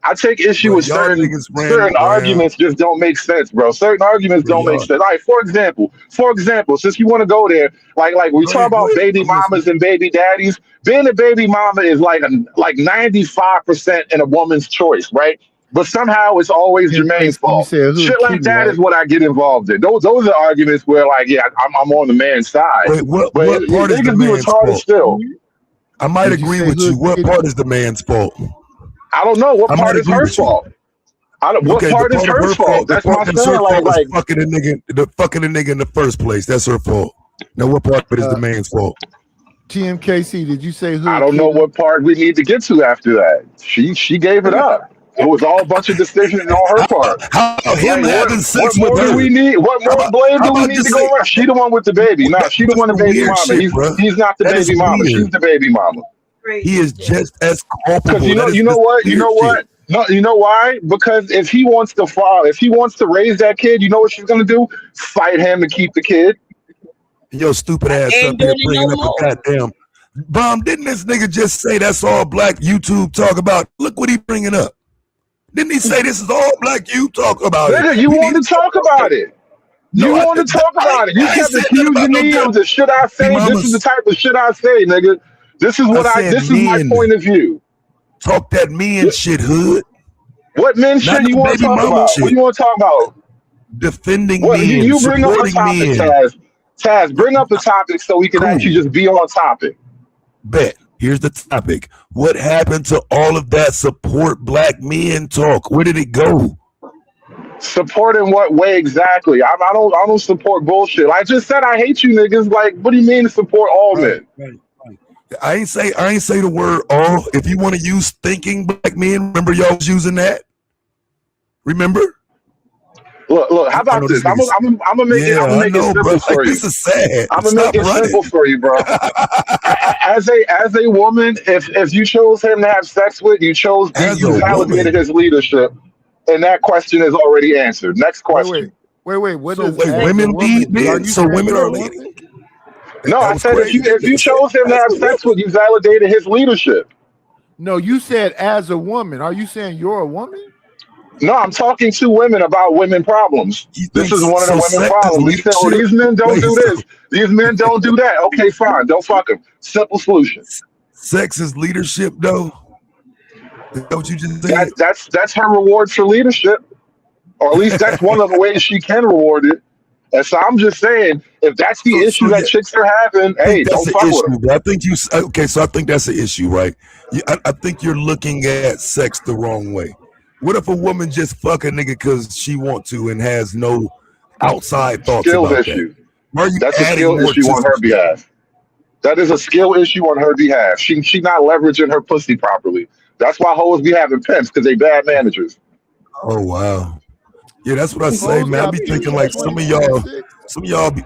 I take issue with certain arguments just don't make sense, bro. Certain arguments don't make sense. Like for example, since you want to go there, like we talk about baby mamas and baby daddies. Being a baby mama is like 95% in a woman's choice, right? But somehow it's always Jermaine's fault. Shit like that is what I get involved in. Those are arguments where like, yeah, I'm on the man's side. Wait, what part is the man's fault? Still. I might agree with you. What part is the man's fault? I don't know. What part is her fault? What part is her fault? That's my son. Like fucking a nigga in the first place. That's her fault. Now, what part of it is the man's fault? TMKC, did you say who? I don't know what part we need to get to after that. She gave it up. It was all a bunch of decisions on her part. What more do we need? What more blame do we need to go around? She the one with the baby. No, she the one the baby mama. He's not the baby mama. She's the baby mama. He is just as culpable. Because you know what? No, you know why? Because if he wants to raise that kid, you know what she's gonna do? Fight him to keep the kid. Yo, stupid ass up here bringing up a goddamn bomb. Didn't this nigga just say that's all black YouTube talk about? Look what he bringing up. Didn't he say this is all black you talk about nigga, it? You want to talk about it. You want to talk about it. You kept accusing me of the shit I say. This is the type of shit I say, nigga. This is this is my point of view. Talk that men shit, hood. What men shit you want to talk about? What you want to talk about? Defending men. You bring up a topic, Taz, bring up a topic so we can actually just be on topic. Bet. Here's the topic. What happened to all of that support black men talk? Where did it go? Support in what way exactly? I don't support bullshit. I just said I hate you niggas. Like, what do you mean support all men? I ain't say the word all. If you want to use thinking black men, remember y'all was using that? Remember? Look, how about this? I'm gonna make it simple for you. This is sad. I'm gonna make it simple for you, bro. As a woman, if you chose him to have sex with, you validated his leadership, and that question is already answered. Next question. Wait. What is women lead men? So women are leading? No, I said if you chose him to have sex with, you validated his leadership. No, you said as a woman. Are you saying you're a woman? No, I'm talking to women about women problems. This is one of the women problems. These men don't do this. These men don't do that. Okay, fine. Don't fuck them. Simple solution. Sex is leadership, though. Is that what you just said? That's her reward for leadership. Or at least that's one of the ways she can reward it. And so I'm just saying, if that's the issue that chicks are having, hey, don't fuck with them. I think so I think that's an issue, right? I think you're looking at sex the wrong way. What if a woman just fuck a nigga because she want to and has no outside thoughts skill about issue. That? That's a skill issue on her behalf. That is a skill issue on her behalf. She not leveraging her pussy properly. That's why hoes be having pimps, because they bad managers. Oh wow. Yeah, that's what I say, man. I be thinking like some of y'all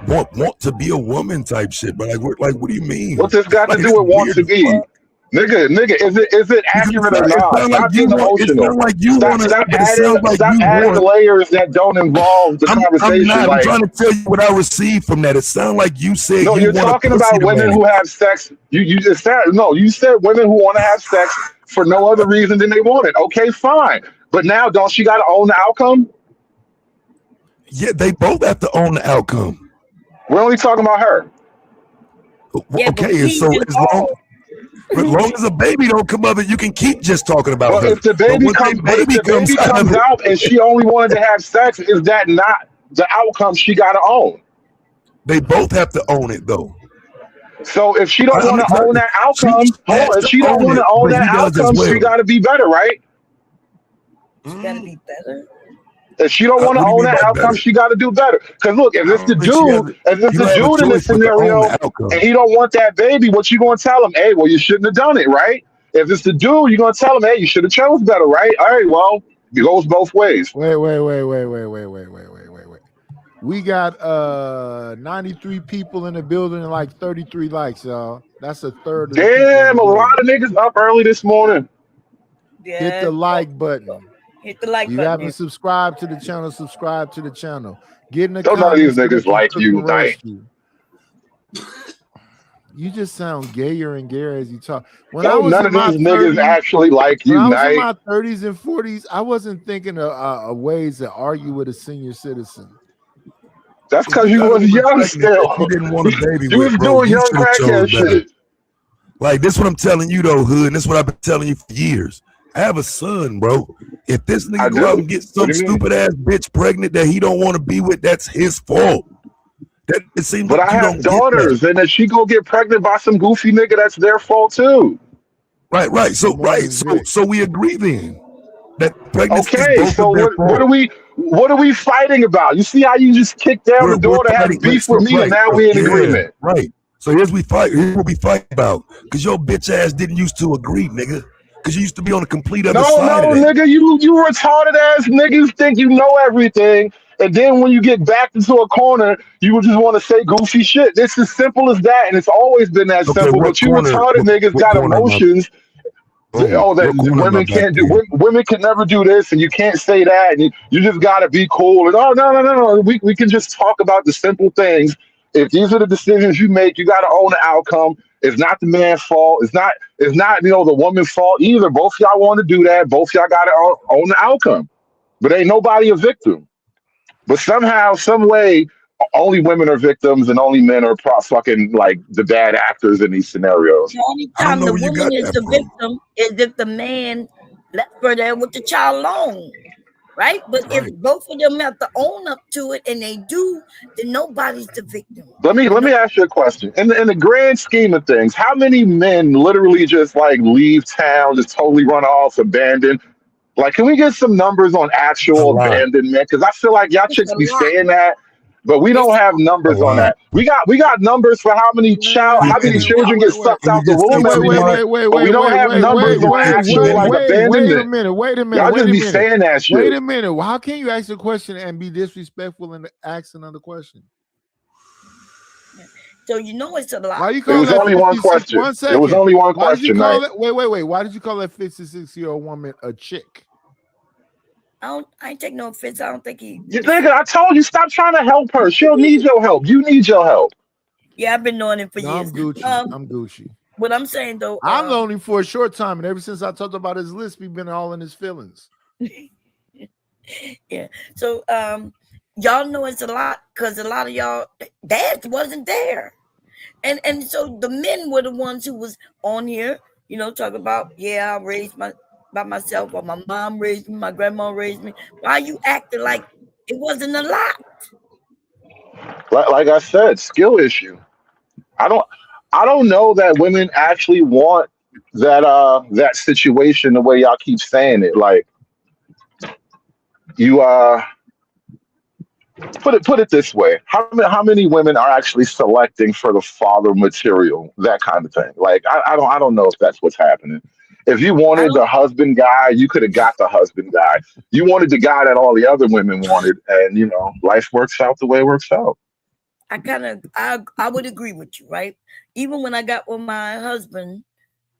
want to be a woman type shit, but like what do you mean? What this got to do with want to be? Nigga, is it accurate or not? Stop being emotional. Stop adding layers that don't involve the conversation. I'm trying to tell you what I received from that. It sounds like you said. No, you're talking about women who have sex. You said women who want to have sex for no other reason than they want it. Okay, fine. But now, don't she got to own the outcome? Yeah, they both have to own the outcome. We're only talking about her. Okay, so as long as a baby don't come up, and you can keep just talking about her. If the baby comes out and she only wanted to have sex, is that not the outcome she got to own? They both have to own it, though. So if she don't want to own that outcome, she got to be better, right? She got to be better. If she don't want to own that outcome, she got to do better. Because look, if it's the dude in this scenario and he don't want that baby, what you gonna tell him? Hey, well, you shouldn't have done it, right? If it's the dude, you're gonna tell him, hey, you should have chose better, right? All right, well, it goes both ways. Wait. We got 93 people in the building and like 33 likes, y'all. That's a third of the people in Damn, the a lot building. of niggas up early this morning. Hit the like button. Hit the like You button. haven't subscribed to the channel, subscribe to the channel. Get in the Don't none of these comments. so we niggas can like cook you, and roast Knight. you. You just sound gayer and gayer as you talk. When I Don't was none in of my these niggas 30s, actually like when you, I was in Knight. my 30s and 40s, I wasn't thinking of ways to argue with a senior citizen. That's If because you you got a was woman young pregnant that still. you didn't want a baby You with, was bro, doing you young should have chose crackhead better. shit. Like this, what I'm telling you though, Hood. And this what I've been telling you for years. I have a son, bro. If this I nigga go out do. and get What some do you mean? stupid ass bitch pregnant that he don't want to be with, that's his fault. That it seems But like I you have don't get that. daughters, and if she go get pregnant by some goofy nigga, that's their fault too. Right. So Good morning, Vic. so we agree then that pregnancy is Okay, both so of their what fault. are we fighting about? You see how you just kicked down the We're door to fighting. have beef So, with me, and right, now so, we in yeah, agreement. right. So here's what we fight about. Because your bitch ass didn't used to agree, nigga. Because you used to be on the complete other No, side of that. nigga, you retarded ass niggas think you know everything, and then when you get backed into a corner, you would just want to say goofy shit. It's as simple as that, and it's always been that Okay, simple. what But you corner? retarded niggas What got corner am I? emotions. Oh, that What corner am I women back can't do. in? Women can never do this, and you can't say that, and you just got to be cool. And oh no. We can just talk about the simple things. If these are the decisions you make, you got to own the outcome. It's not the man's fault. It's not the woman's fault either. Both y'all want to do that. Both y'all got to own the outcome. But ain't nobody a victim. But somehow, some way, only women are victims, and only men are fucking like the bad actors in these scenarios. The only I don't time know the where you woman got is that the from. victim is if the man left her there with the child alone, right? But if Right. both of them have to own up to it and they do, then nobody's the victim. Let me ask you a question. In the grand scheme of things, how many men literally just like leave town, just totally run off, abandoned? Like, can we get some numbers on A actual lot. abandonment? Because I feel like y'all It's chicks a be lot. saying that, but we don't It's have A numbers on lot. that. We got numbers for how many And, how many and, children get sucked and you out the just say womb Wait, too every wait, day, much. wait, wait, but we wait, don't wait, have wait, numbers wait, on wait, actual wait, like wait, abandonment. wait a minute, Y'all wait just a be minute. saying that Wait shit. a minute. How can you ask a question and be disrespectful and ask another question? So you know it's a lot. Why you It call was that only one 56? question. One It was second. only one Why did you question, call Knight. it? Wait. Why did you call that 56-year-old woman a chick? I ain't take no offense. I don't think he. You nigga, I told you stop trying to help her. She'll need your help. You need your help. Yeah, I've been knowing him for No, years. I'm Gucci. I'm Gucci. What I'm saying though, I've known him for a short time, and ever since I talked about his list, we've been all in his feelings. yeah. So y'all know it's a lot because a lot of y'all dads wasn't there. And so the men were the ones who was on here, talk about, I raised by myself, or my mom raised me, my grandma raised me. Why you acting like it wasn't a lot? Like I said, skill issue. I don't know that women actually want that situation the way y'all keep saying it. Like you put it this way. How many women are actually selecting for the father material, that kind of thing? Like I don't know if that's what's happening. If you wanted the husband guy, you could have got the husband guy. You wanted the guy that all the other women wanted, and life works out the way it works out. I would agree with you, right? Even when I got with my husband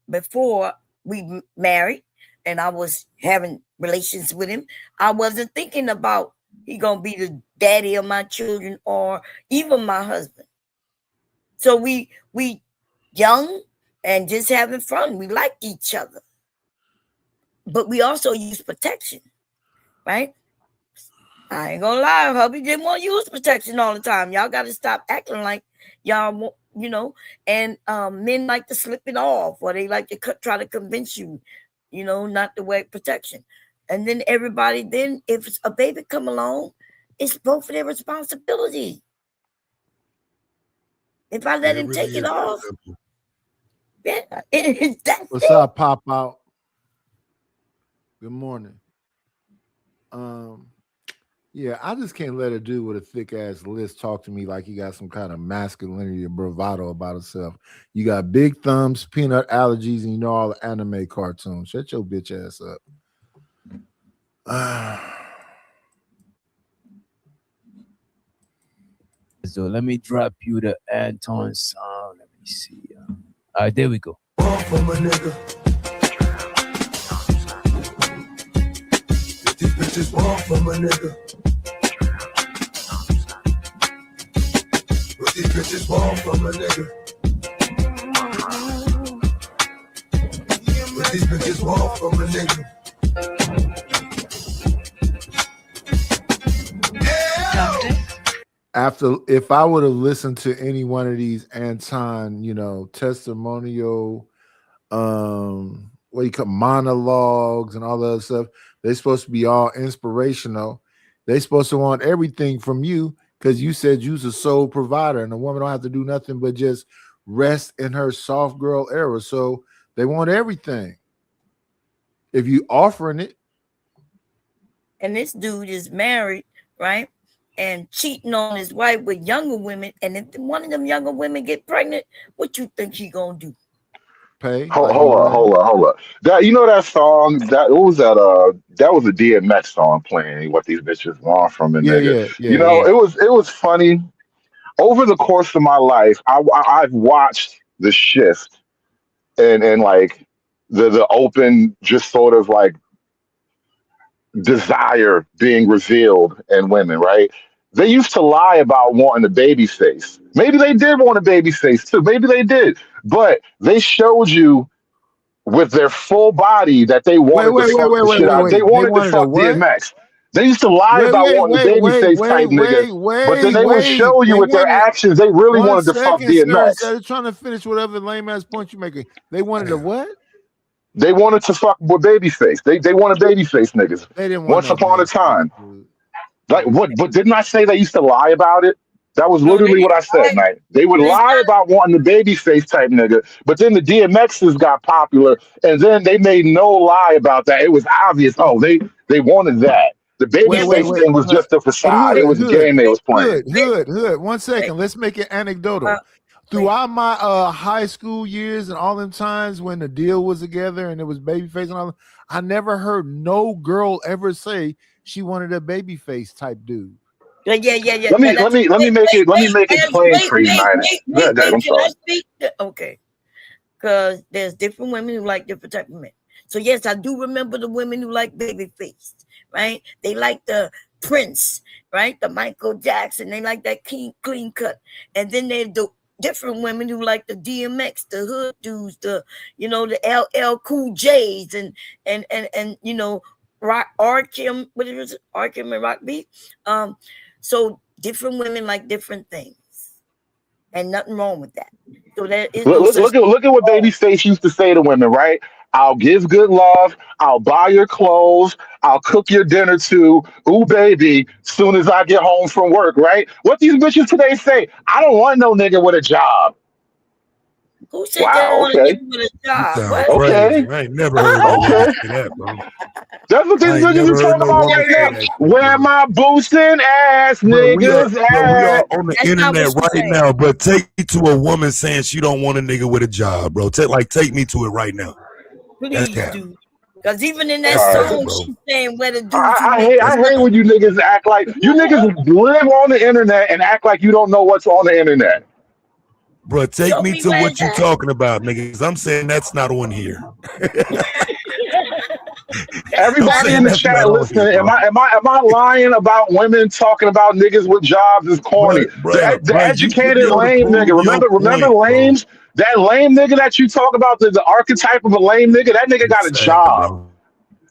before we married and I was having relations with him, I wasn't thinking about he gonna be the daddy of my children or even my husband. So we young and just having fun. We liked each other. But we also use protection, right? I ain't gonna lie, hubby didn't want to use protection all the time. Y'all got to stop acting like y'all, and men like to slip it off, or they like to try to convince you, not to wear protection. And then everybody, if a baby come along, it's both of their responsibility. If I let him take it off, What's up, Pop Out? Good morning. Yeah, I just can't let a dude with a thick ass list talk to me like he got some kind of masculinity or bravado about himself. You got big thumbs, peanut allergies, and you know all the anime cartoons. Shut your bitch ass up. pause though. Let me drop you the Anton sound. Let me see. All right, there we go. From a nigga. These bitches want from a nigga. What these bitches want from a nigga. What these bitches want from a nigga. After, if I would have listened to any one of these Anton, testimonial, what do you call monologues and all that other stuff, they're supposed to be all inspirational. They're supposed to want everything from you because you said you's a sole provider and a woman don't have to do nothing but just rest in her soft girl era. So they want everything. If you offering it. And this dude is married, right? And cheating on his wife with younger women. And if one of them younger women get pregnant, what you think he gonna do? Pay. Hold up. That that song, that was a DMX song playing What These Bitches Want from a nigga. It was funny. Over the course of my life, I've watched the shift and like the open, just sort of like desire being revealed in women, right? They used to lie about wanting a baby face. Maybe they did want a baby face too. Maybe they did. But they showed you with their full body that they wanted to fuck the shit out. They wanted to fuck DMX. They used to lie about wanting a baby face type nigga. But then they would show you with their actions they really wanted to fuck DMX. They're trying to finish whatever lame ass point you're making. They wanted a what? They wanted to fuck with babyface. They wanted babyface niggas. They didn't want once upon a time. Like what? But didn't I say they used to lie about it? That was literally what I said, man. They would lie about wanting the babyface type nigga, but then the DMXs got popular, and then they made no lie about that. It was obvious. Oh, they wanted that. The babyface thing was just a facade. It was a game they was playing. Hood. 1 second. Let's make it anecdotal. Throughout my high school years and all them times when the deal was together and it was babyface and all, I never heard no girl ever say she wanted a babyface type dude. Yeah. Let me make it plain for you, man. Okay, because there's different women who like different type of men. So yes, I do remember the women who like babyface, right? They like the Prince, right? The Michael Jackson. They like that clean cut, and then they do different women who like the DMX, the hood dudes, the LL Cool J's, and Rakim, what is it? Rakim and Rock Beat. So different women like different things, and nothing wrong with that. So that is look at what Babyface used to say to women, right? I'll give good love. I'll buy your clothes. I'll cook your dinner too. Ooh, baby, soon as I get home from work, right? What these bitches today say? I don't want no nigga with a job. Who said they don't want to get with a job? Okay. I ain't never heard that, bro. That's what these niggas are talking about right now. Where my boosting ass niggas at? We are on the internet right now, but take me to a woman saying she don't want a nigga with a job, bro. Take me to it right now. Please do. Because even in that song, she's saying where the dude. I hate when you niggas act like you niggas live on the internet and act like you don't know what's on the internet. Bro, take me to what you talking about, niggas. I'm saying that's not on here. Everybody in the chat listening, am I lying about women talking about niggas with jobs is corny? The educated lame nigga. Remember lames? That lame nigga that you talk about, the archetype of a lame nigga, that nigga got a job.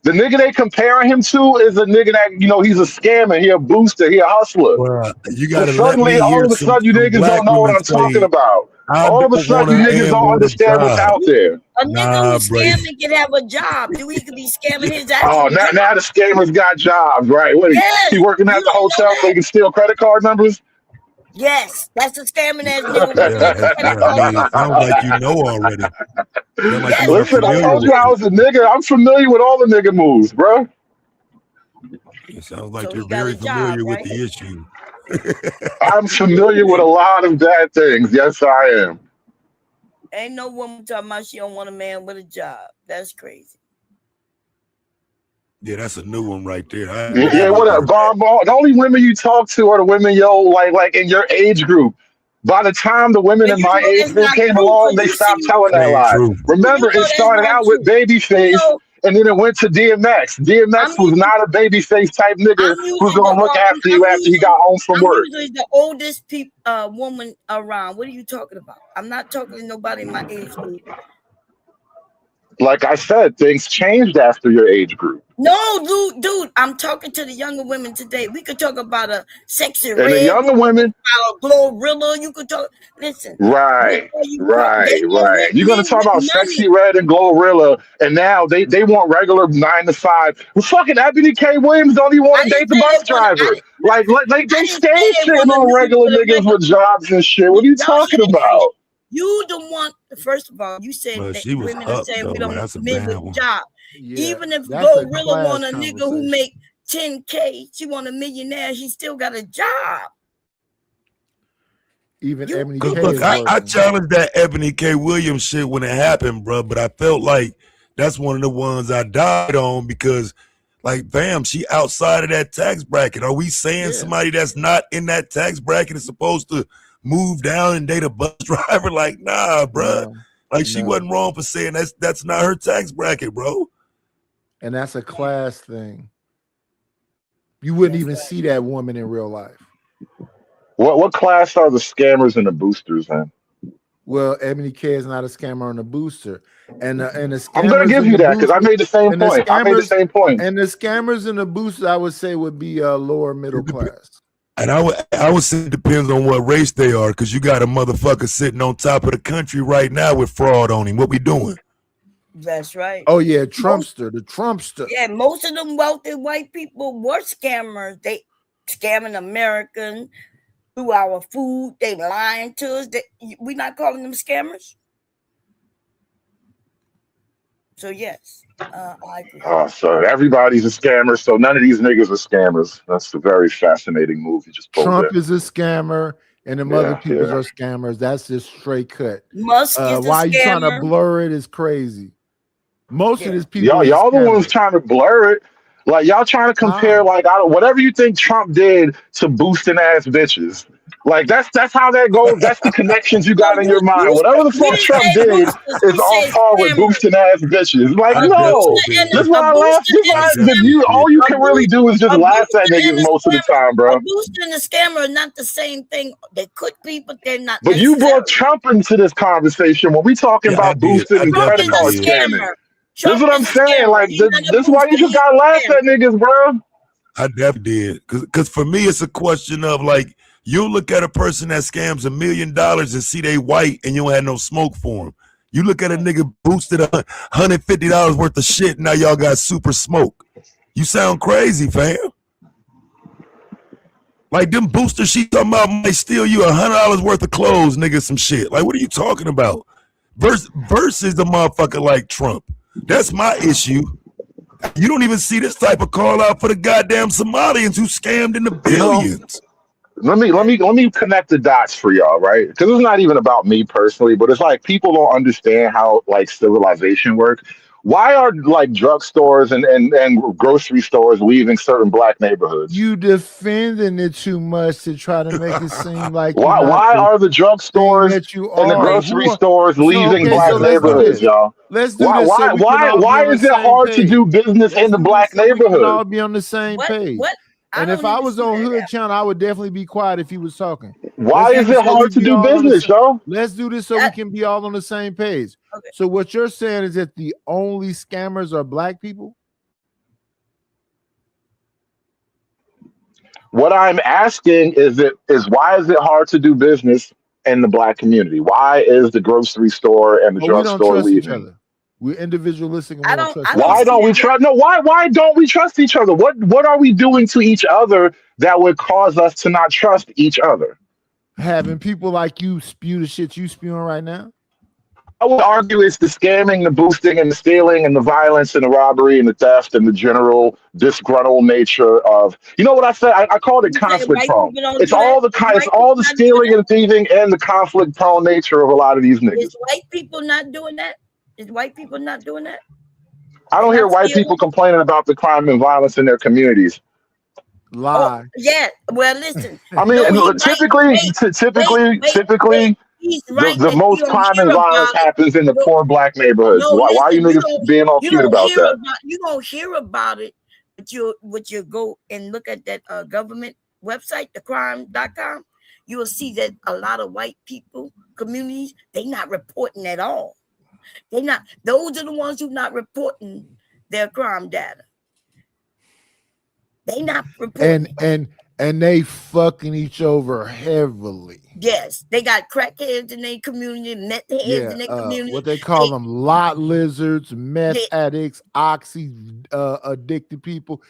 The nigga they comparing him to is a nigga that, he's a scammer, he a booster, he a hustler. Well, you gotta suddenly, all of a sudden, you niggas don't know what I'm talking about. All of a sudden, you niggas don't understand what's out there. A nigga who's scamming can have a job. Do he could be scamming his ass? Oh, now the scammers got jobs, right? What, he working at the hotel so he can steal credit card numbers? Yes, that's a scamming ass nigga. Sounds like you know already. Like listen, I told you I was a nigga. I'm familiar with all the nigga moves, bro. It sounds like you're very familiar with the issue. I'm familiar with a lot of bad things. Yes, I am. Ain't no woman talking about she don't want a man with a job. That's crazy. Yeah, that's a new one right there. I Yeah, never what up, heard Bob? The only women you talk to are the women, like in your age group. By the time the women And in you my know age that's group not came true along, because they you stopped see, telling that. that Ain't lie. true. Remember, you know it that's started not out with true. You Babyface, know, and then it went to DMX. DMX was not a babyface type nigga I'm who's usually the gonna look after you after he got home from I'm work. usually the oldest woman around. What are you talking about? I'm not talking to nobody in my age group. Like I said, things changed after your age group. No, dude, I'm talking to the younger women today. We could talk about a Sexy And the Red, younger women, about a Glorilla. You could talk. Listen, right, before you they right, don't right. want You're gonna men talk with about money. Sexy Red and Glorilla, and now they want regular 9 to 5. Well, fucking Ebony K. Williams don't even I want to didn't date the say bus they want. driver. Like I they didn't say stay they shitting want a on nigga regular with a niggas regular. with jobs and shit. What are you Y'all talking said about? you don't want. First of all, you said But that she was women are up saying though, we man. don't want That's a men bad with one. job. Yeah, Even if that's a Glorilla want class a nigga who conversation. make 10K, she want a millionaire. He still got a job. Even You, Ebony Cause K look, is I working. challenged that Ebony K. Williams shit when it happened, bro. But I felt like that's one of the ones I died on because, like, bam, she outside of that tax bracket. Are we saying Yeah. somebody that's not in that tax bracket is supposed to move down and date a bus driver? Like, nah, bro. No, Like, she no. wasn't wrong for saying that's not her tax bracket, bro. And that's a class thing. You wouldn't even see that woman in real life. What class are the scammers and the boosters in? Well, Ebony K is not a scammer on the booster, and the scammers. I'm gonna give you that because I made the same and the point. I made the scammers same point. and the scammers and the boosters, I would say, would be lower middle class. And I would say it depends on what race they are, because you got a motherfucker sitting on top of the country right now with fraud on him. What we doing? That's right. Oh yeah, Trumpster, the Trumpster. Yeah, most of them wealthy white people were scammers. They scamming Americans through our food. They lying to us. We not calling them scammers. So yes, I agree. Oh, so everybody's a scammer. So none of these niggas are scammers. That's a very fascinating move you just pulled Trump there. is a scammer, and them other people are scammers. That's just straight cut. Musk is a why you trying to scammer. blur it is crazy. Most of these people, Y'all the ones trying to blur it. Like y'all trying to compare like whatever you think Trump did to boosting ass bitches. Like that's how that goes. That's the connections you got in your mind. Whatever the fuck Trump did is on par with boosting ass bitches. Like no, that's why I laugh. All you can really do is just laugh at niggas most of the time, bro. A booster and a scammer are not the same thing. They could be, but they're not. But you brought Trump into this conversation when we talking about boosting and credit card scamming. This is what I'm saying. Like this is why you just gotta laugh at niggas, bro. I definitely did. Because for me, it's a question of like, you look at a person that scams $1 million and see they white and you don't have no smoke for them. You look at a nigga boosted $150 worth of shit, now y'all got super smoke. You sound crazy, fam. Like them boosters she talking about might steal you $100 worth of clothes, nigga, some shit. Like, what are you talking about? Versus the motherfucker like Trump. That's my issue. You don't even see this type of call out for the goddamn Somalians who scammed in the billions. Let me connect the dots for y'all, right? Because it's not even about me personally, but it's like people don't understand how like civilization works. Why are like drugstores and grocery stores leaving certain black neighborhoods? You defending it too much to try to make it seem like why are the drugstores and the grocery stores leaving black neighborhoods, y'all? Let's do this. Why is it hard to do business in the black neighborhood? We can all be on the same page. And if I was on Hood Channel, I would definitely be quiet if he was talking. Why is it hard to do business, yo? Let's do this so we can be all on the same page. Okay. So what you're saying is that the only scammers are black people? What I'm asking is why is it hard to do business in the black community? Why is the grocery store and the drugstore leaving? We're individualistic. And why don't we trust? No, why don't we trust each other? What are we doing to each other that would cause us to not trust each other? Having people like you spew the shit you spewing right now? I would argue it's the scamming, the boosting, and the stealing, and the violence, and the robbery, and the theft, and the general disgruntled nature of. You know what I said? I called it conflict prone. It's all the stealing and thieving and the conflict prone nature of a lot of these niggas. Is white people not doing that? Is white people not doing that? I don't And I hear white still people complaining about the crime and violence in their communities. Lie. yeah. Well, listen. I mean, No, he right. typically, Wait, wait. typically, He's right the that you most don't crime hear and violence about it. happens in the No, poor black neighborhoods. no, Why are you listen. niggas being all cute about that? You don't hear about it, but you go and look at that government website, thecrime.com. You will see that a lot of white people communities, they not reporting at all. They not. Those are the ones who not reporting their crime data. They not reporting. And they fucking each over heavily. Yes, they got crackheads in their community, meth heads in their community. What they call them, lot lizards, meth addicts, oxy addicted people.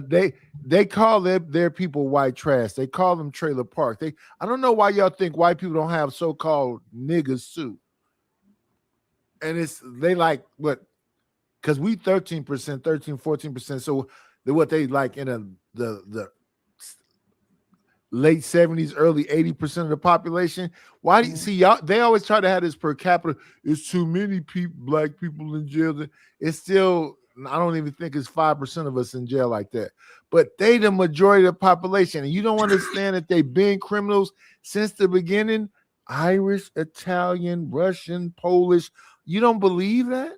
They call their people white trash. They call them trailer park. I don't know why y'all think white people don't have so-called niggas too. And they like what? Because we 13%, 14%. So what they like in the late 70s, early 80% of the population. Why do you see y'all? They always try to have this per capita. It's too many black people in jail. It's still, I don't even think it's 5% of us in jail like that. But they the majority of the population. And you don't understand that they've been criminals since the beginning. Irish, Italian, Russian, Polish. You don't believe that?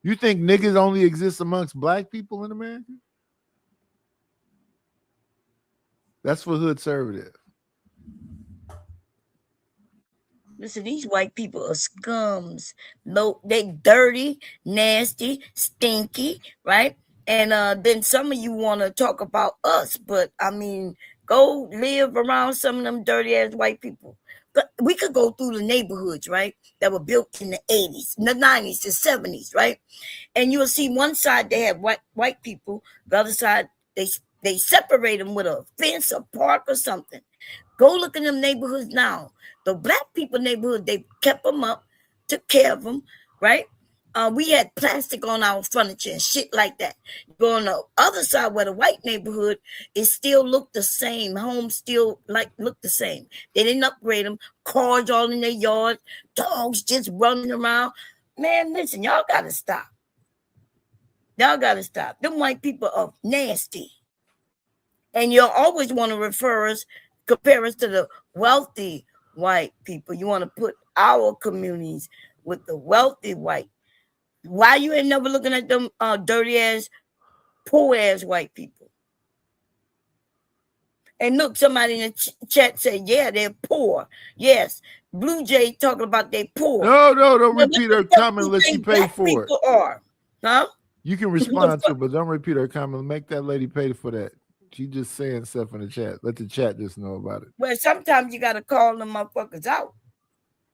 You think niggas only exist amongst black people in America? That's for hood conservative. Listen, these white people are scums. No, they dirty, nasty, stinky, right? And then some of you want to talk about us, but I mean, go live around some of them dirty ass white people. But we could go through the neighborhoods, right, that were built in the 80s, the 90s, the 70s, right? And you'll see one side they have white people, the other side they separate them with a fence, a park, or something. Go look in them neighborhoods now. The black people neighborhood, they kept them up, took care of them, right? We had plastic on our furniture and shit like that. Go on the other side where the white neighborhood, it still looked the same. Homes still look the same. They didn't upgrade them. Cars all in their yard. Dogs just running around. Man, listen, y'all got to stop. Y'all got to stop. Them white people are nasty. And you'll always want to compare us to the wealthy white people. You want to put our communities with the wealthy white. Why you ain't never looking at them dirty ass, poor ass white people? And look, somebody in the chat said, yeah, they're poor. Yes, Blue Jay talking about they poor. No, don't repeat her comment unless she paid for it. Are, huh? You can respond to it, but don't repeat her comment. Make that lady pay for that. She just saying stuff in the chat. Let the chat just know about it. Well, sometimes you got to call them motherfuckers out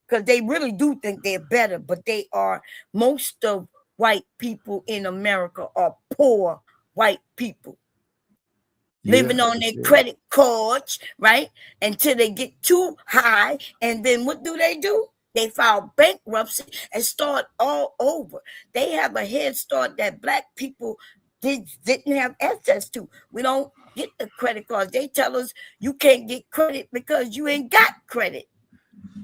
because they really do think they're better, but they are. Most of white people in America are poor white people. Living on their credit cards, right? Until they get too high. And then what do? They file bankruptcy and start all over. They have a head start that black people didn't have access to. We don't get the credit cards. They tell us you can't get credit because you ain't got credit.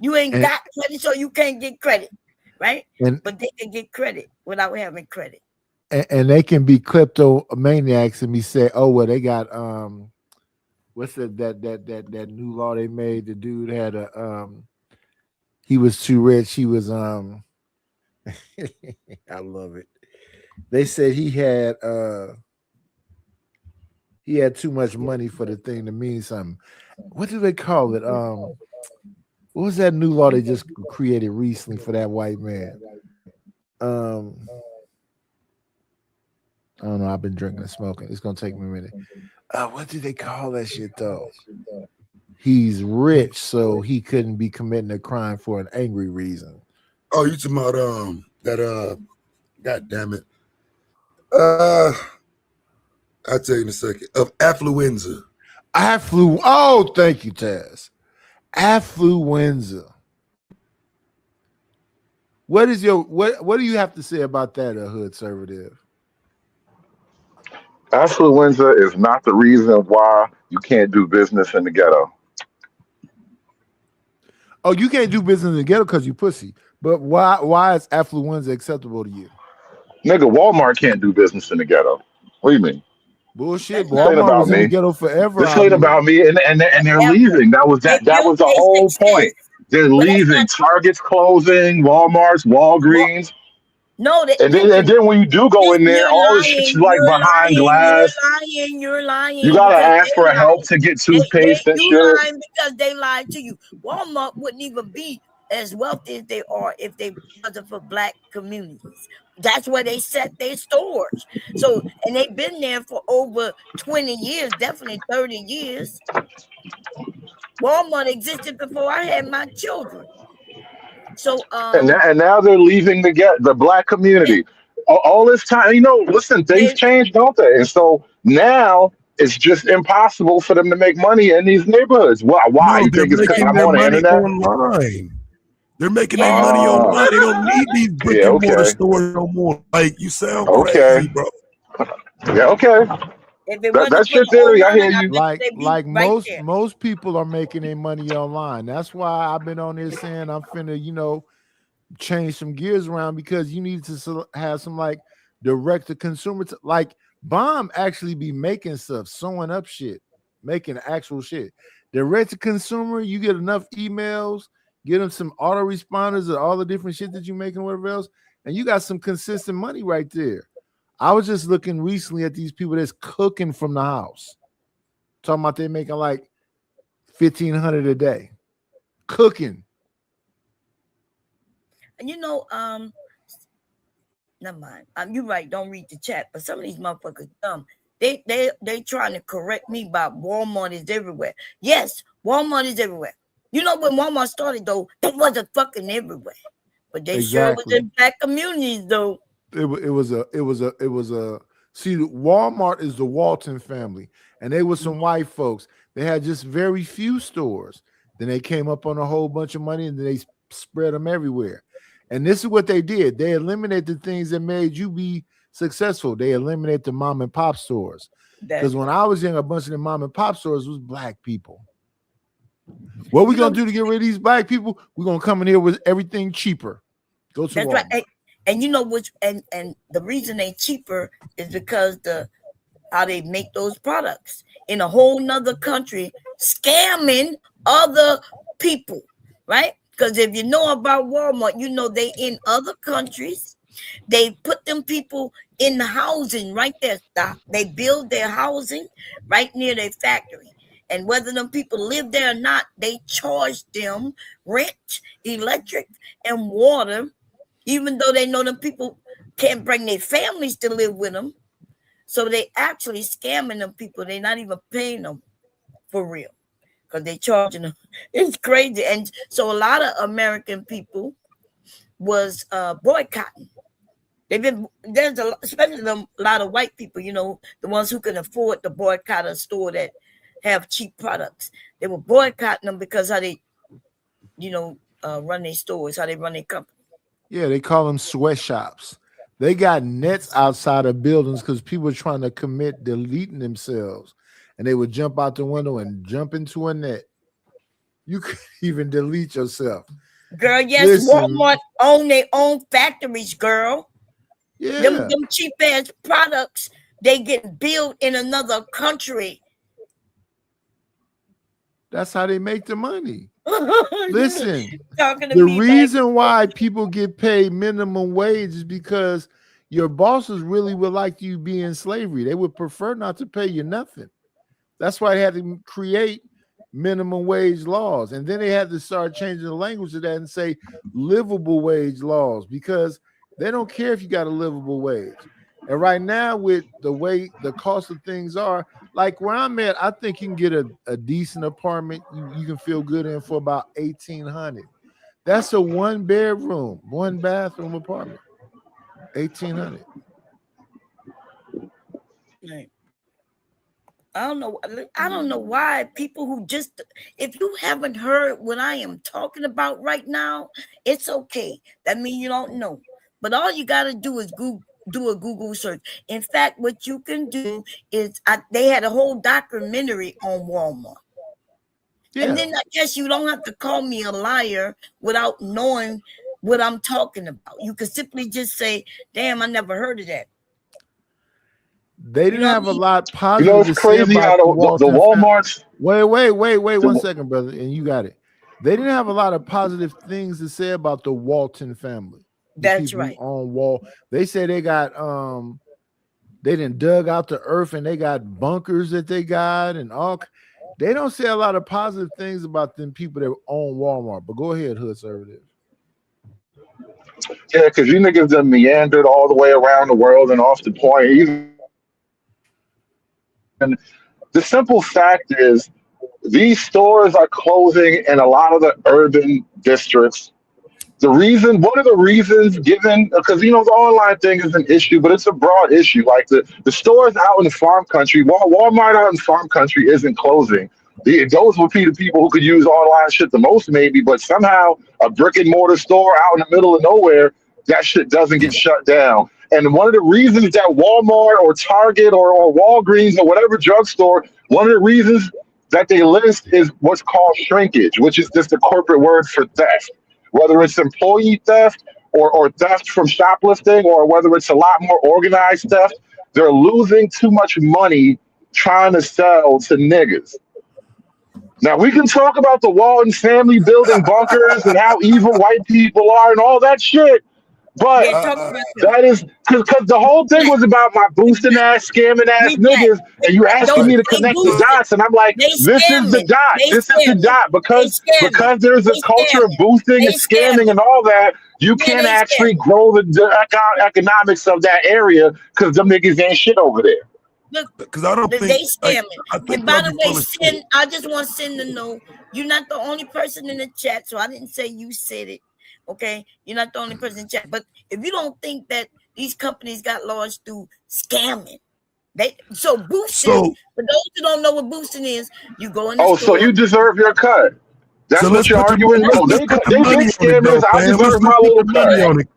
You ain't got credit, so you can't get credit, right? But they can get credit without having credit. And they can be kleptomaniacs and be say, oh, well, they got what's that new law they made? The dude had he was too rich. He was I love it. They said he had too much money for the thing to mean something. What do they call it? What was that new law they just created recently for that white man? I don't know. I've been drinking and smoking. It's gonna take me a minute. What do they call that shit though? He's rich, so he couldn't be committing a crime for an angry reason. Oh, you talking about that God damn it. I'll tell you in a second. Of affluenza. Oh, thank you, Taz. Affluenza. What do you have to say about that, hood conservative? Affluenza is not the reason why you can't do business in the ghetto. Oh, you can't do business in the ghetto because you pussy. But why is affluenza acceptable to you? Nigga, Walmart can't do business in the ghetto. What do you mean? Bullshit. This ain't Walmart about was in the me. ghetto forever This out ain't here. about me. And they're Ever. leaving. That was They that was built the their whole success, point. They're but that's leaving. not Target's closing, Walmart's, what. Walgreens. No, that And listen, then when you do go in there, you're all this shit's lying, like behind glass. you're You lying gotta because ask they for help lied. to get They toothpaste and you shit. lying because they lied to you. Walmart wouldn't even be as wealthy as they are if they wasn't for black communities. That's where they set their stores. So, and they've been there for over 20 years, definitely 30 years. Walmart existed before I had my children. So, And now they're leaving the black community. All this time, listen, things they change, don't they? And so now it's just impossible for them to make money in these neighborhoods. Why? No, You they're think it's because making I'm their on the money internet? online. They're making their money Oh, online. They don't need these brick yeah, and mortar okay. stores no more. Like, you sound Okay. crazy, bro. Yeah, okay. if it wasn't That's for your the theory. I online, hear I you. bet you they'd be right there. most people are making their money online. That's why I've been on this saying I'm finna, change some gears around, because you need to have some like direct to consumer. Like Bomb actually be making stuff, sewing up shit, making actual shit. Direct to consumer, you get enough emails, get them some autoresponders of all the different shit that you make and whatever else, and you got some consistent money right there. I was just looking recently at these people that's cooking from the house, talking about they making like $1,500 a day, cooking. And never mind. You're right. Don't read the chat. But some of these motherfuckers dumb. They trying to correct me about Walmart is everywhere. Yes, Walmart is everywhere. You know when Walmart started though, they wasn't fucking everywhere, but they sure was in black communities though. It was a. See, Walmart is the Walton family, and they were some white folks. They had just very few stores. Then they came up on a whole bunch of money, and then they spread them everywhere. And this is what they did. They eliminated the things that made you be successful. They eliminated the mom and pop stores. Because when I was young, a bunch of the mom and pop stores was black people. What we gonna do to get rid of these black people? We're gonna come in here with everything cheaper. Go to That's Walmart. right. And you know which and the reason they cheaper is because how they make those products in a whole nother country, scamming other people, right? Because if you know about Walmart, you know they in other countries. They put them people in the housing right there. They build their housing right near their factory. And whether them people live there or not, they charge them rent, electric, and water, even though they know them people can't bring their families to live with them. So they actually scamming them people. They're not even paying them for real, because they charging them. It's crazy. And so a lot of American people was boycotting. There's especially a lot of white people, the ones who can afford to boycott a store that have cheap products. They were boycotting them because how they, run their stores, how they run their company. Yeah, they call them sweatshops. They got nets outside of buildings because people are trying to commit deleting themselves, and they would jump out the window and jump into a net. You could even delete yourself. Girl, yes, listen, Walmart own their own factories, girl. Yeah. Them cheap ass products, they get built in another country. That's how they make the money. Listen, the reason why people get paid minimum wage is because your bosses really would like you to be in slavery. They would prefer not to pay you nothing. That's why they had to create minimum wage laws. And then they had to start changing the language of that and say livable wage laws, because they don't care if you got a livable wage. And right now, with the way the cost of things are, like where I'm at, I think you can get a decent apartment you can feel good in for about $1,800. That's a 1-bedroom, 1-bathroom apartment. $1,800. Right. I don't know why people who just, if you haven't heard what I am talking about right now, it's okay. That means you don't know. But all you got to do is do a Google search. In fact, what you can do is they had a whole documentary on Walmart. Yeah. And then I guess you don't have to call me a liar without knowing what I'm talking about. You could simply just say, damn, I never heard of that. They didn't have a lot You positive know, to it's say crazy about how the the Walton family. Walmarts. Wait The, 1 second, brother, and you got it. They didn't have a lot of positive things to say about the Walton family. The That's people right. who own Wall. They say they got they didn't dug out the earth and they got bunkers that they got and all. They don't say a lot of positive things about them people that own Walmart. But go ahead, Hood Conservative. yeah, because you niggas done meandered all the way around the world and off the point. And the simple fact is, these stores are closing in a lot of the urban districts. One of the reasons given, because the online thing is an issue, but it's a broad issue. Like the stores out in the farm country, Walmart out in farm country isn't closing. Those would be the people who could use online shit the most, maybe, but somehow a brick and mortar store out in the middle of nowhere, that shit doesn't get shut down. And one of the reasons that Walmart or Target or Walgreens or whatever drugstore, one of the reasons that they list is what's called shrinkage, which is just a corporate word for theft. Whether it's employee theft or theft from shoplifting, or whether it's a lot more organized theft, they're losing too much money trying to sell to niggas. Now, we can talk about the Walton family building bunkers and how evil white people are and all that shit, but Yeah, talk about them. that is because the whole thing was about my boosting ass, scamming ass niggas, and you asking me to They connect the boosted. dots, and I'm like, They this is the scamming. dot. They This is the scamming. dot They because scamming. there's a They culture of scamming. boosting They and scamming scamming. and all that. You Yeah, can't they actually scamming. grow the economics of that area because them niggas ain't shit over there. Look, Because I don't they think scamming. I think And by y'all the be way, full of shit. Sin, I just want Sin to know you're not the only person in the chat, so I didn't say you said it. Okay, you're not the only person in the chat. But if you don't think that these companies got launched through scamming, boosting. So For those who don't know what boosting is, you go in the Oh, so store. you deserve your cut. That's so what let's you're put the arguing? No, let's they put the big money on it scammers. though, I fam. deserve my Let's put little the money cut. on it.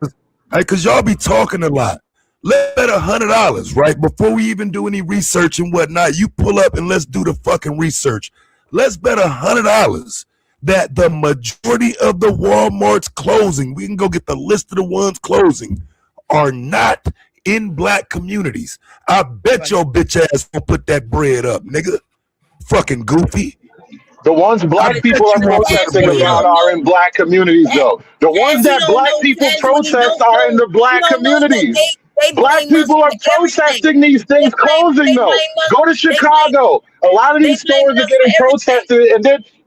Because y'all be talking a lot. Let's bet $100, right? Before we even do any research and whatnot, you pull up and let's do the fucking research. Let's bet $100 that the majority of the Walmart's closing, we can go get the list of the ones closing, are not in black communities. I bet your bitch ass gonna put that bread up, nigga. Fucking goofy. The ones I black bet people are you won't put the protesting Taz, you bread about up. don't are know. in black communities, though. The ones Taz, you that don't black know. people Taz, what he protest don't are in know, the you black don't know that communities. they Black blame us people are for everything. protesting these things closing, They though. blame us. Go to They blame. Chicago. A lot of They these blame stores are us for getting everything. protested,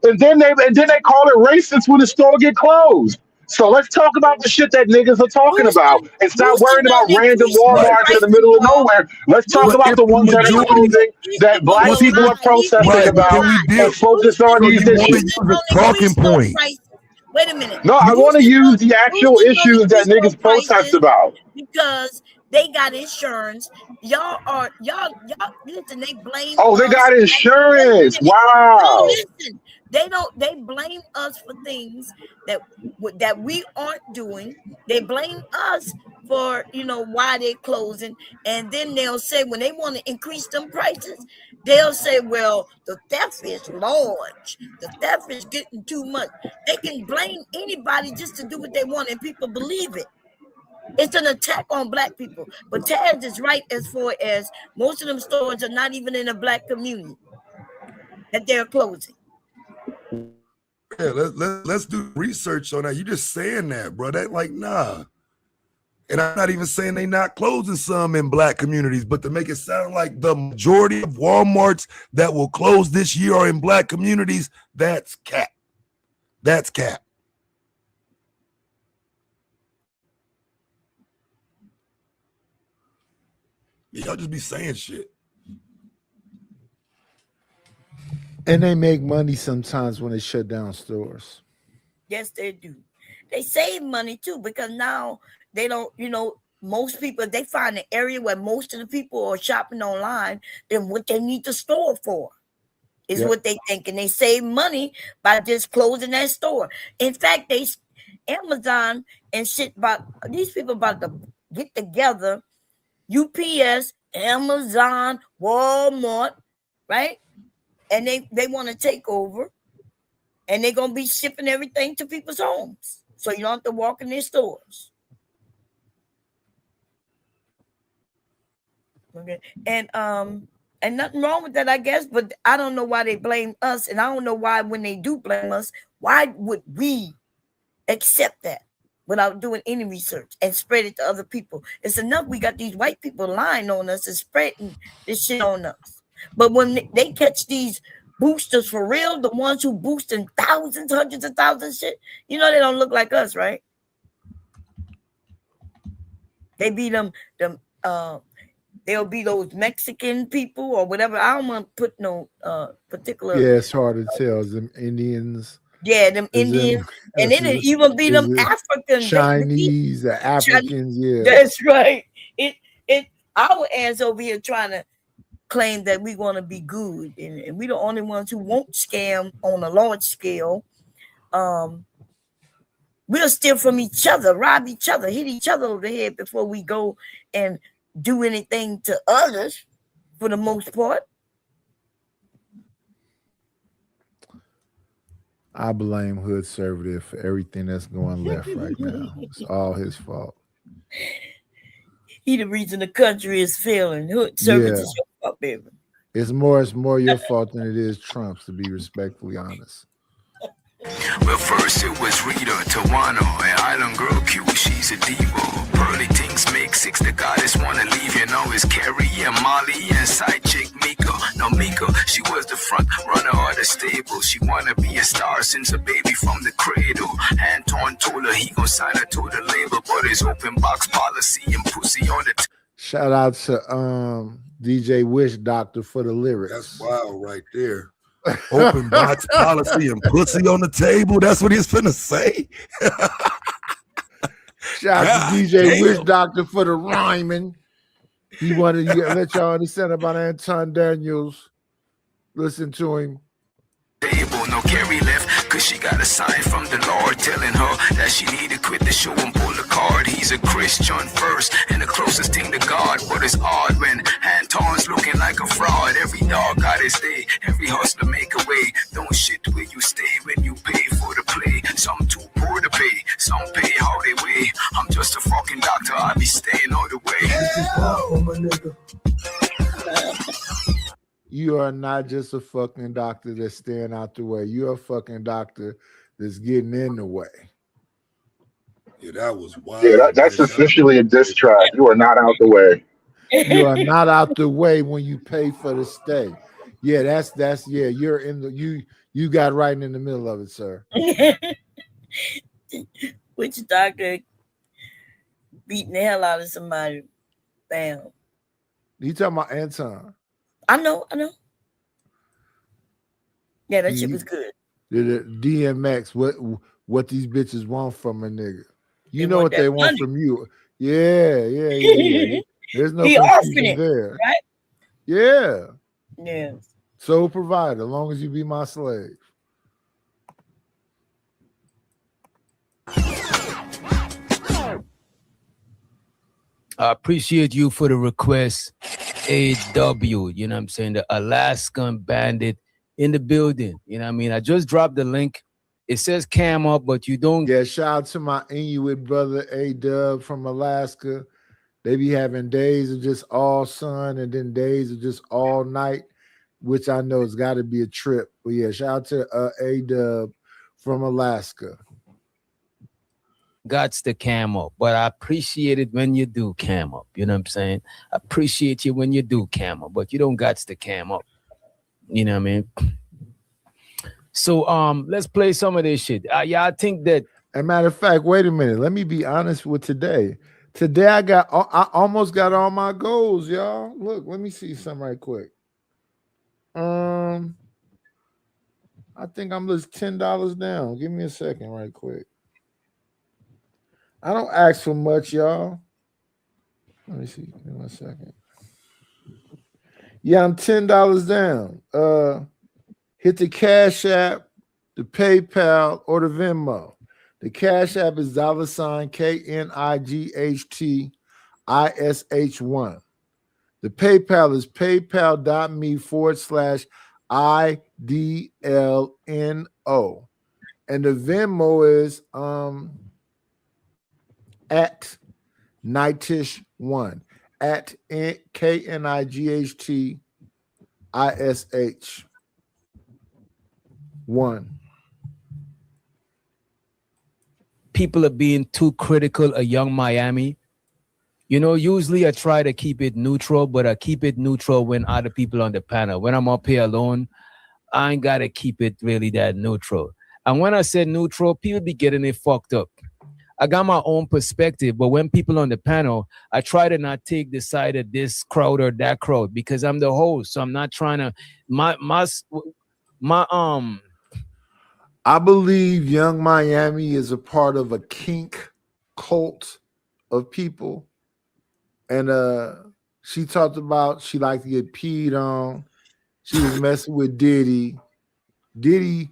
and then they call it racist when the store get closed. So let's talk about the shit that niggas are talking about and stop worrying about Boosting random don't increase the Right. Walmarts in the prices, middle of y'all. nowhere. Let's talk But about if the the ones that are majority, closing These that people black what's will people lie. are These people protesting right? will But can about we lie. deal? and focus on So Boosting, these you want to issues. use boosting a don't talking increase no point? prices. Wait a minute. No, I want to use the actual Boosting don't issues that increase no niggas protest prices about. because they got insurance. Y'all listen, they blame Oh, they us. got Wait a insurance. minute. No, Wow. listen. They blame us for things that we aren't doing. They blame us for why they're closing, and then they'll say when they want to increase them prices, they'll say, well, the theft is large, the theft is getting too much. They can blame anybody just to do what they want, and people believe it. It's an attack on black people. But Taz is right as far as most of them stores are not even in a black community that they're closing. Yeah, let's do research on that. You just saying that, bro. That like nah. And I'm not even saying they not closing some in black communities, but to make it sound like the majority of Walmarts that will close this year are in black communities, that's cap. That's cap. Y'all just be saying shit. And they make money sometimes when they shut down stores. Yes, they do. They save money too because now they don't, most people, they find an area where most of the people are shopping online, then what they need the store for is what they think. And they save money by just closing that store. In fact, Amazon and shit these people about to get together, UPS, Amazon, Walmart, right? And they want to take over, and they're going to be shipping everything to people's homes. so you don't have to walk in their stores. Okay, and nothing wrong with that, I guess, but I don't know why they blame us, and I don't know why when they do blame us, why would we accept that without doing any research and spread it to other people? It's enough we got these white people lying on us and spreading this shit on us. But when they catch these boosters for real, the ones who boosting thousands, hundreds of thousands shit, you know they don't look like us, right? They be them they'll be those Mexican people or whatever. I don't want to put no particular. Yeah, it's hard to tell. Them Indians. Yeah, them Indians, and then it even be them Africans, Chinese, the Africans. Yeah, that's right. Our ass over here trying to claim that we want to be good, and we the only ones who won't scam on a large scale. We'll steal from each other, rob each other, hit each other over the head before we go and do anything to others, for the most part. I blame Hood Conservative for everything that's going left right now. It's all his fault. He the reason the country is failing. Hood Conservative is your fault, baby. It's more your fault than it is Trump's, to be respectfully honest. Well, first it was Rita, Tawano, and Island Girl Q, she's a diva. Pearly things make six, the goddess wanna leave, you know, it's Carrie and Molly and side chick Mika. No, Mika, she was the front runner of the stable. She wanna be a star since a baby from the cradle. Anton told her he gon' sign her to the label, but his open box policy and pussy on the Shout out to DJ Wish Doctor for the lyrics. That's wild right there. Open box policy and pussy on the table. That's what he's finna say. Shout out to DJ Wish Doctor for the rhyming. He wanted to let y'all understand about Anton Daniels. Listen to him. Table, no Carrie left, cause she got a sign from the Lord telling her that she need to quit the show and pull the card. He's a Christian first and the closest thing to God, but it's odd when Anton's looking like a fraud. Every dog got his day, every hustler make a way. Don't shit where you stay when you pay for the play. Some too poor to pay, some pay how they weigh. I'm just a fucking doctor, I be staying all the way. You are not just a fucking doctor that's staying out the way. You're a fucking doctor that's getting in the way. Yeah, that was wild. Yeah, that's officially a diss track. You are not out the way. You are not out the way when you pay for the stay. Yeah, that's yeah. You're in the you got right in the middle of it, sir. Which doctor beating the hell out of somebody? Bam. You talking about Anton? I know. Yeah, that shit was good. The DMX, what these bitches want from a nigga. You know what they want from you. Yeah. There's no confusion there. Right? Yeah. Yeah. Sole provider, as long as you be my slave. I appreciate you for the request. AW, you know what I'm saying? The Alaskan Bandit in the building. You know what I mean? I just dropped the link. It says cam up, but you don't. Yeah, shout out to my Inuit brother A-Dub from Alaska. They be having days of just all sun and then days of just all night, which I know has got to be a trip. But yeah, shout out to A-Dub from Alaska. Gots to cam up, but I appreciate it when you do cam up. You know what I'm saying? I appreciate you when you do cam up, but you don't gots to cam up. You know what I mean? So let's play some of this shit. Yeah, I think that. As a matter of fact, wait a minute. Let me be honest with today. Today I almost got all my goals, y'all. Look, let me see something right quick. I think I'm just $10 down. Give me a second, right quick. I don't ask for much, y'all. Let me see. Give me 1 second. Yeah, I'm $10 down. Hit the Cash App, the PayPal, or the Venmo. The Cash App is $ KNIGHTISH1. The PayPal is paypal.me/IDLNO. And the Venmo is at Knightish1 at KNIGHTISH 1. People are being too critical of Young Miami. You know, usually I try to keep it neutral, but I keep it neutral when other people on the panel. When I'm up here alone, I ain't got to keep it really that neutral. And when I say neutral, people be getting it fucked up. I got my own perspective, but when people on the panel, I try to not take the side of this crowd or that crowd because I'm the host. So I'm not trying to I believe Young Miami is a part of a kink cult of people. And she talked about she liked to get peed on. She was messing with Diddy. Diddy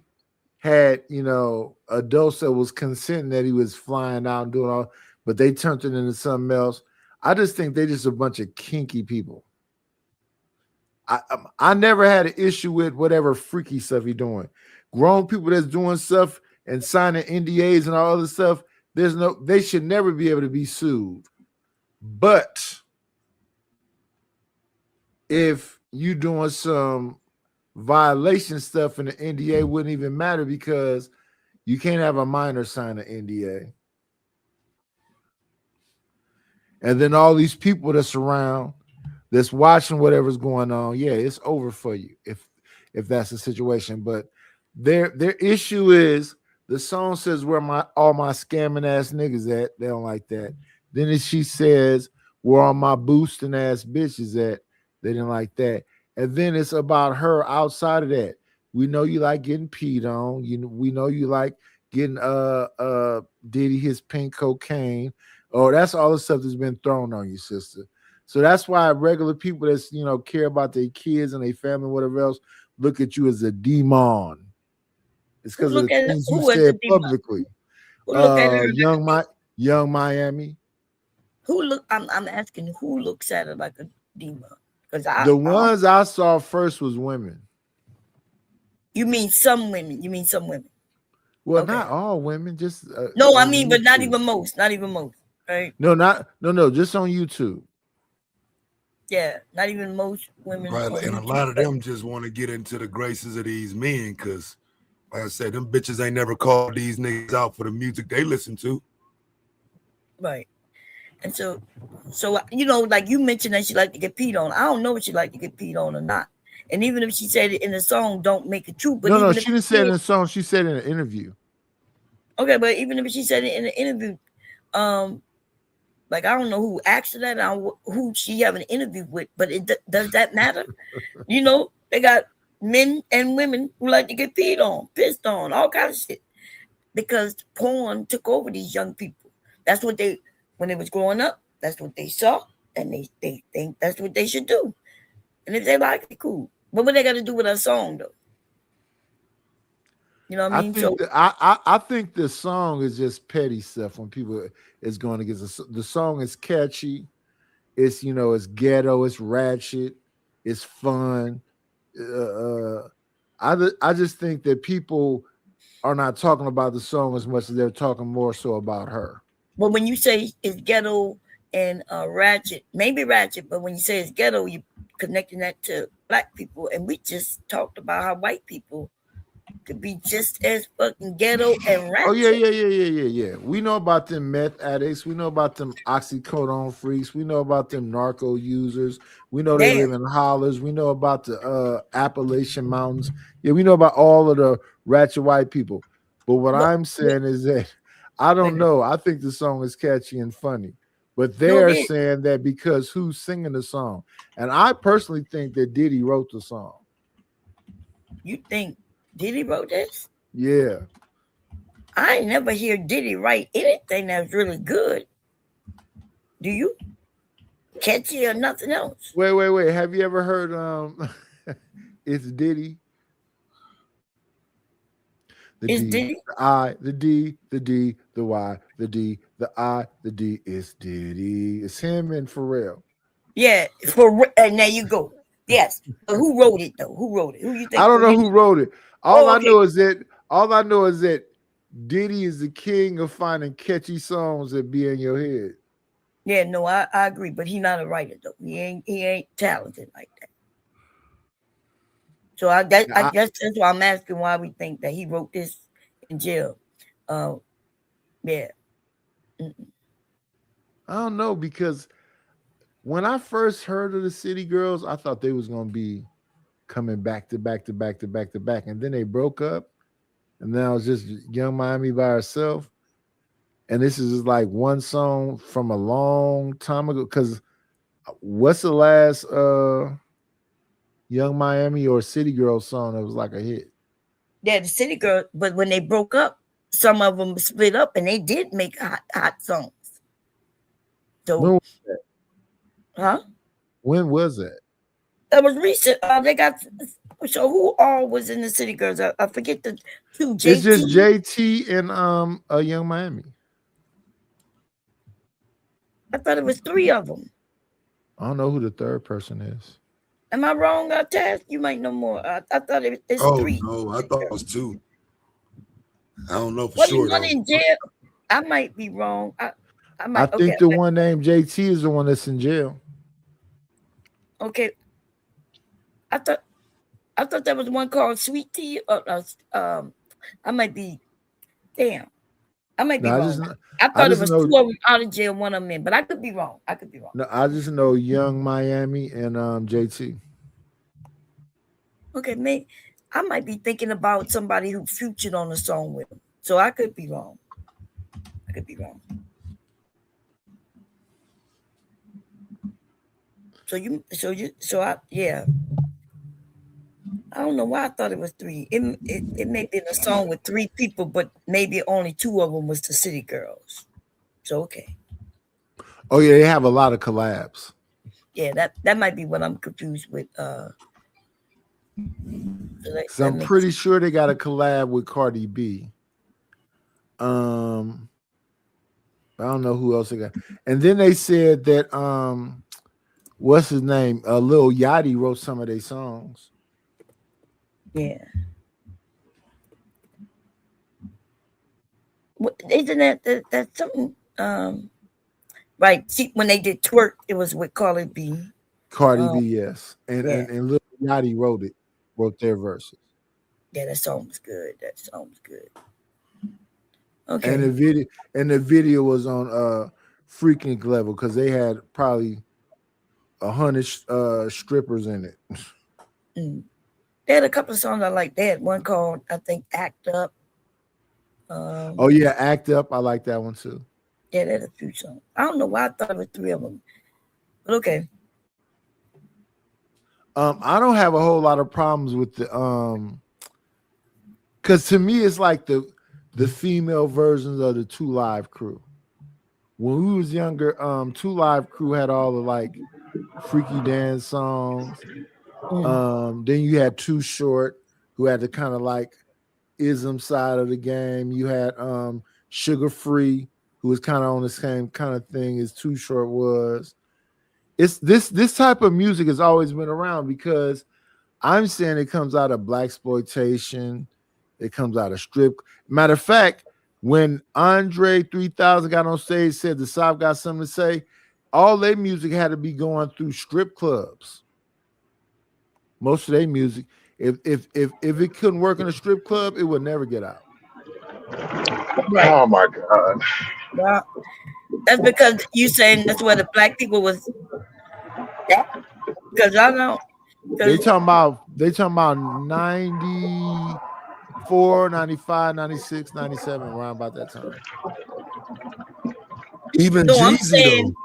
had, you know, adults that was consenting that he was flying out and doing all, but they turned it into something else. I just think they're just a bunch of kinky people. I never had an issue with whatever freaky stuff he's doing. Grown people that's doing stuff and signing NDAs and all other stuff, they should never be able to be sued. But if you doing some violation stuff in the NDA, wouldn't even matter because you can't have a minor sign an NDA. And then all these people that's around, that's watching whatever's going on, yeah, it's over for you if that's the situation. But their issue is the song says where all my scamming ass niggas at. They don't like that. Then she says where all my boosting ass bitches at. They didn't like that. And then it's about her outside of that. We know you like getting peed on. We know you like getting Diddy his pink cocaine. Oh, that's all the stuff that's been thrown on you, sister. So that's why regular people that's, you know, care about their kids and their family, whatever else, look at you as a demon. It's because of the things you said publicly. Young Miami. I'm asking who looks at it like a demon? Because the ones I saw first was women. You mean some women? Well, okay. Not all women. Just no, I mean, but not even most. Not even most. Right? No, just on YouTube. Yeah, not even most women. Right, and a lot of them just want to get into the graces of these men because, like I said, them bitches ain't never called these niggas out for the music they listen to. Right. And so you know, like you mentioned that she liked to get peed on. I don't know if she liked to get peed on or not. And even if she said it in the song, don't make it true. But no, she didn't say it in the song. She said it in an interview. Okay, but even if she said it in an interview, like I don't know who asked her that, who she have an interview with, but does that matter? You know, they got men and women who like to get peed on, pissed on, all kinds of shit. Because porn took over these young people. That's what when they was growing up, that's what they saw, and they think that's what they should do. And if they like it, cool. But what they got to do with our song, though? You know what I mean? I think the song is just petty stuff when people is going to get the song is catchy. It's, you know, it's ghetto, it's ratchet, it's fun. I just think that people are not talking about the song as much as they're talking more so about her. Well, when you say it's ghetto and ratchet, maybe ratchet, but when you say it's ghetto, you're connecting that to black people. And we just talked about how white people could be just as fucking ghetto and ratchet. Oh, yeah. We know about them meth addicts. We know about them oxycodone freaks. We know about them narco users. We know they live in hollers. We know about the Appalachian Mountains. Yeah, we know about all of the ratchet white people. But what I'm saying is that I don't know. I think the song is catchy and funny. But they're saying that because who's singing the song? And I personally think that Diddy wrote the song. You think Diddy wrote this? Yeah. I ain't never hear Diddy write anything that's really good. Do you? Catchy or nothing else? Wait. Have you ever heard It's Diddy? The It's D, Diddy? the I, the D, the D, the Y, the D, the I, the D. It's Diddy. It's him and Pharrell. Yeah, and there you go. Yes. But who wrote it though? Who wrote it? Who you think? I don't know who wrote it. All I know is that Diddy is the king of finding catchy songs that be in your head. Yeah, no, I agree, but he's not a writer though. He ain't talented like that. So I guess that's why I'm asking why we think that he wrote this in jail. Yeah. Mm-mm. I don't know, because when I first heard of the City Girls, I thought they was gonna be coming back to back, and then they broke up, and then I was just Young Miami by herself. And this is just like one song from a long time ago. Because what's the last Young Miami or City Girls song that was like a hit? Yeah, the City Girls, but when they broke up, some of them split up and they did make hot songs. So, when was that? Huh? When was that? That was recent. They got, so who all was in the City Girls? I forget the two. JT? It's just JT and Young Miami. I thought it was 3 of them. I don't know who the third person is. Am I wrong, Taz? You might know more. I thought it's 3. No, I thought it was 2. I don't know for What, sure. one in jail? I might be wrong. I might. I think the one named JT is the one that's in jail. Okay. I thought there was one called Sweet Tea. I might be. Damn. I might be wrong. I thought it was 2 of them out of jail, 1 of them in, but I could be wrong. No, I just know Young Miami and JT. Okay, I might be thinking about somebody who featured on the song with him, so I could be wrong. Yeah. I don't know why I thought it was 3. It may be a song with 3 people, but maybe only 2 of them was the City Girls. So okay. Oh yeah, they have a lot of collabs. Yeah, that might be what I'm confused with. So I'm pretty sure they got a collab with Cardi B. I don't know who else they got. And then they said that what's his name? Lil Yachty wrote some of their songs. Yeah. Isn't that's something? Right. See, when they did Twerk, it was with Cardi B. Cardi B, yes. And Lil Yachty wrote their verses. Yeah, that song was good. Okay. And the video was on Freaking level because they had probably 100 strippers in it. Mm. They had a couple of songs I liked. They had one called, I think, Act Up. Oh yeah, Act Up. I like that one too. Yeah, they had a few songs. I don't know why I thought it was 3 of them. But okay. I don't have a whole lot of problems with the because to me it's like the female versions of the 2 Live Crew. When we was younger, 2 Live Crew had all the like freaky dance songs. Then you had Too Short, who had the kind of like ism side of the game. You had Sugar Free, who was kind of on the same kind of thing as Too Short was. It's this type of music has always been around because I'm saying it comes out of blaxploitation, it comes out of strip. Matter of fact, when Andre 3000 got on stage, said the South got something to say, all their music had to be going through strip clubs. Most of their music, if it couldn't work in a strip club, it would never get out. Right. Oh my God. Well, that's because you saying that's where the black people was. Yeah. Because I know. They talking about 94, 95, 96, 97, around about that time. Even No, I'm Jeezy saying- though.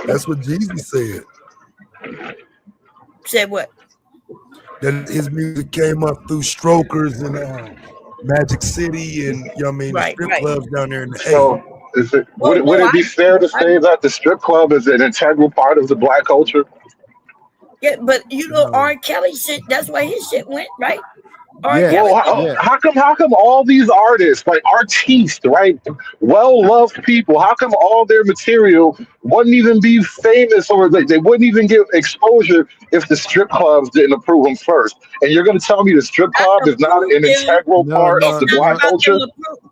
That's what Jeezy said. Said what? That his music came up through Strokers and Magic City and the strip clubs down there in the So is it would it be fair to say that the strip club is an integral part of the black culture? Yeah, but you know, R. Kelly shit, that's why his shit went, right? Yeah, Well, how come all these artists, like artistes, right, well-loved people, how come all their material wouldn't even be famous, or they wouldn't even get exposure if the strip clubs didn't approve them first? And you're going to tell me the strip club is not an integral part of the black culture?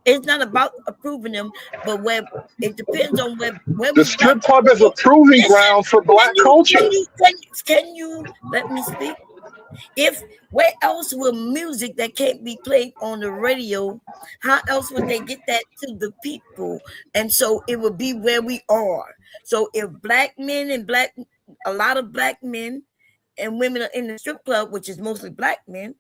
It's not about approving them, but where it depends on where The strip club is a proving ground for black culture. Can you let me speak? If where else will music that can't be played on the radio, how else would they get that to the people? And so it would be where we are. So if black men and a lot of black men and women are in the strip club, which is mostly black men,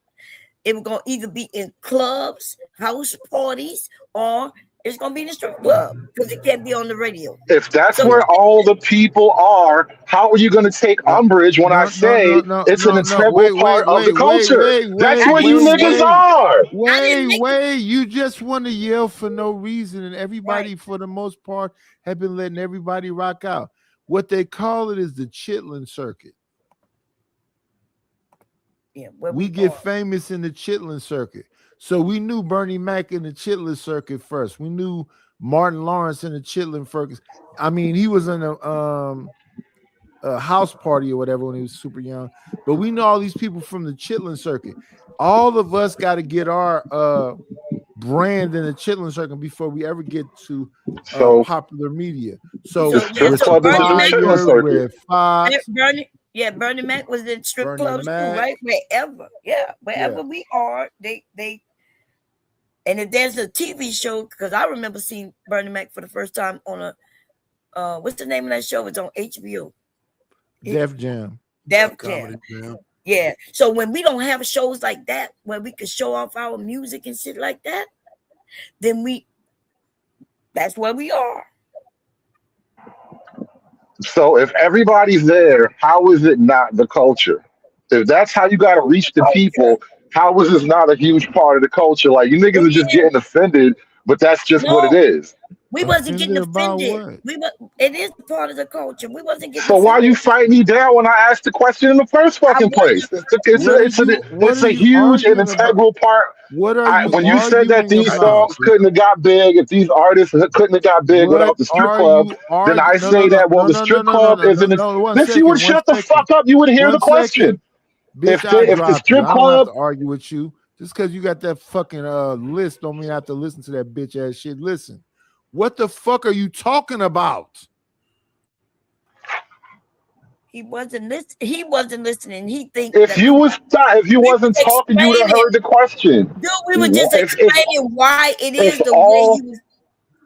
it was gonna either be in clubs, house parties, or it's gonna be in the strip club because it can't be on the radio. If that's where all the people are, how are you going to take umbrage when I say it's an integral part of the culture? That's where you niggas are. Wait, you just want to yell for no reason, and everybody, for the most part, have been letting everybody rock out. What they call it is the chitlin circuit. Yeah, we get famous in the chitlin circuit. So we knew Bernie Mac in the chitlin circuit first. We knew Martin Lawrence in the chitlin circuit. I mean, he was in a house party or whatever when he was super young. But we know all these people from the chitlin circuit. All of us got to get our brand in the chitlin circuit before we ever get to popular media. So Bernie Mac was in strip clubs too, right? Wherever we are, they. And if there's a TV show, because I remember seeing Bernie Mac for the first time on a, what's the name of that show? It's on HBO. Def Jam. Def Jam. Yeah. So when we don't have shows like that where we can show off our music and shit like that, then that's where we are. So if everybody's there, how is it not the culture? If that's how you got to reach the people, how is this not a huge part of the culture? Like, you niggas are just getting offended, but that's just what it is. We wasn't getting offended. It is part of the culture. We wasn't getting So why you fight me down when I asked the question in the first fucking place? It's a huge and integral part. When you said that these songs couldn't have got big, if these artists couldn't have got big without the strip club, then I say that, well, the strip club isn't. If you would shut the fuck up, you would hear the question. Bitch, if the strip club, I don't have to argue with you. Just because you got that fucking list don't mean I have to listen to that bitch ass shit. Listen, what the fuck are you talking about? He wasn't listening. He thinks if you wasn't talking, you would have heard the question. Dude, we were just explaining why it is the way he was.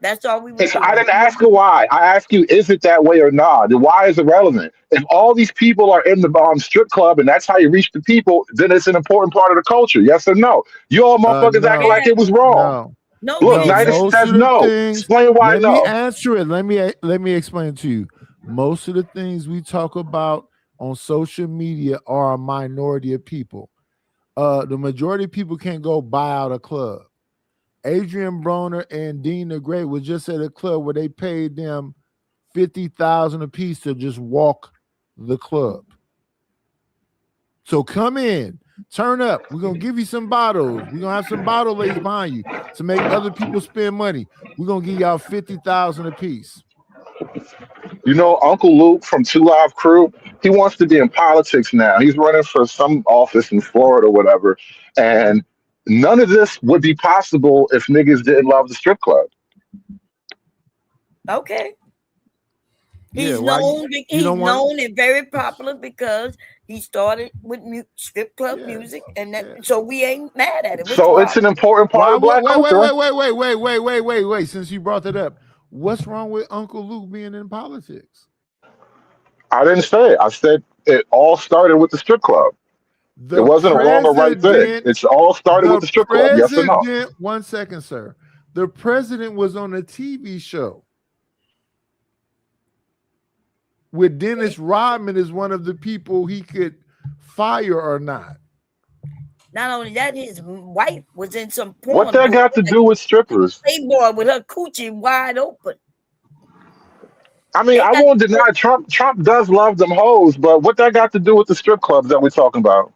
That's all we were doing. I didn't ask you why. I asked you, is it that way or not? The why is irrelevant. If all these people are in the strip club and that's how you reach the people, then it's an important part of the culture. Yes or no? You all motherfuckers acting like it was wrong. No. Look, Nidus says no. Explain why no. Let me answer it. Let me explain it to you. Most of the things we talk about on social media are a minority of people. The majority of people can't go buy out a club. Adrian Broner and Dean the Great was just at a club where they paid them $50,000 a piece to just walk the club. So come in, turn up. We're gonna give you some bottles. We're gonna have some bottle ladies behind you to make other people spend money. We're gonna give y'all $50,000 a piece. You know, Uncle Luke from 2 Live Crew, he wants to be in politics now. He's running for some office in Florida or whatever. And none of this would be possible if niggas didn't love the strip club. Okay. He's known and very popular because he started with strip club music, and so we ain't mad at it. So it's an important part of black culture. Wait. Since you brought that up, what's wrong with Uncle Luke being in politics? I didn't say it. I said it all started with the strip club. It wasn't a wrong or right thing. It's all started with the strip club. Yes or no? 1 second, sir. The president was on a TV show with Dennis Rodman as one of the people he could fire or not. Not only that, his wife was in some porn. What that got to do with strippers? Playboy with her coochie wide open. I mean, I won't deny Trump does love them hoes, but what that got to do with the strip clubs that we're talking about?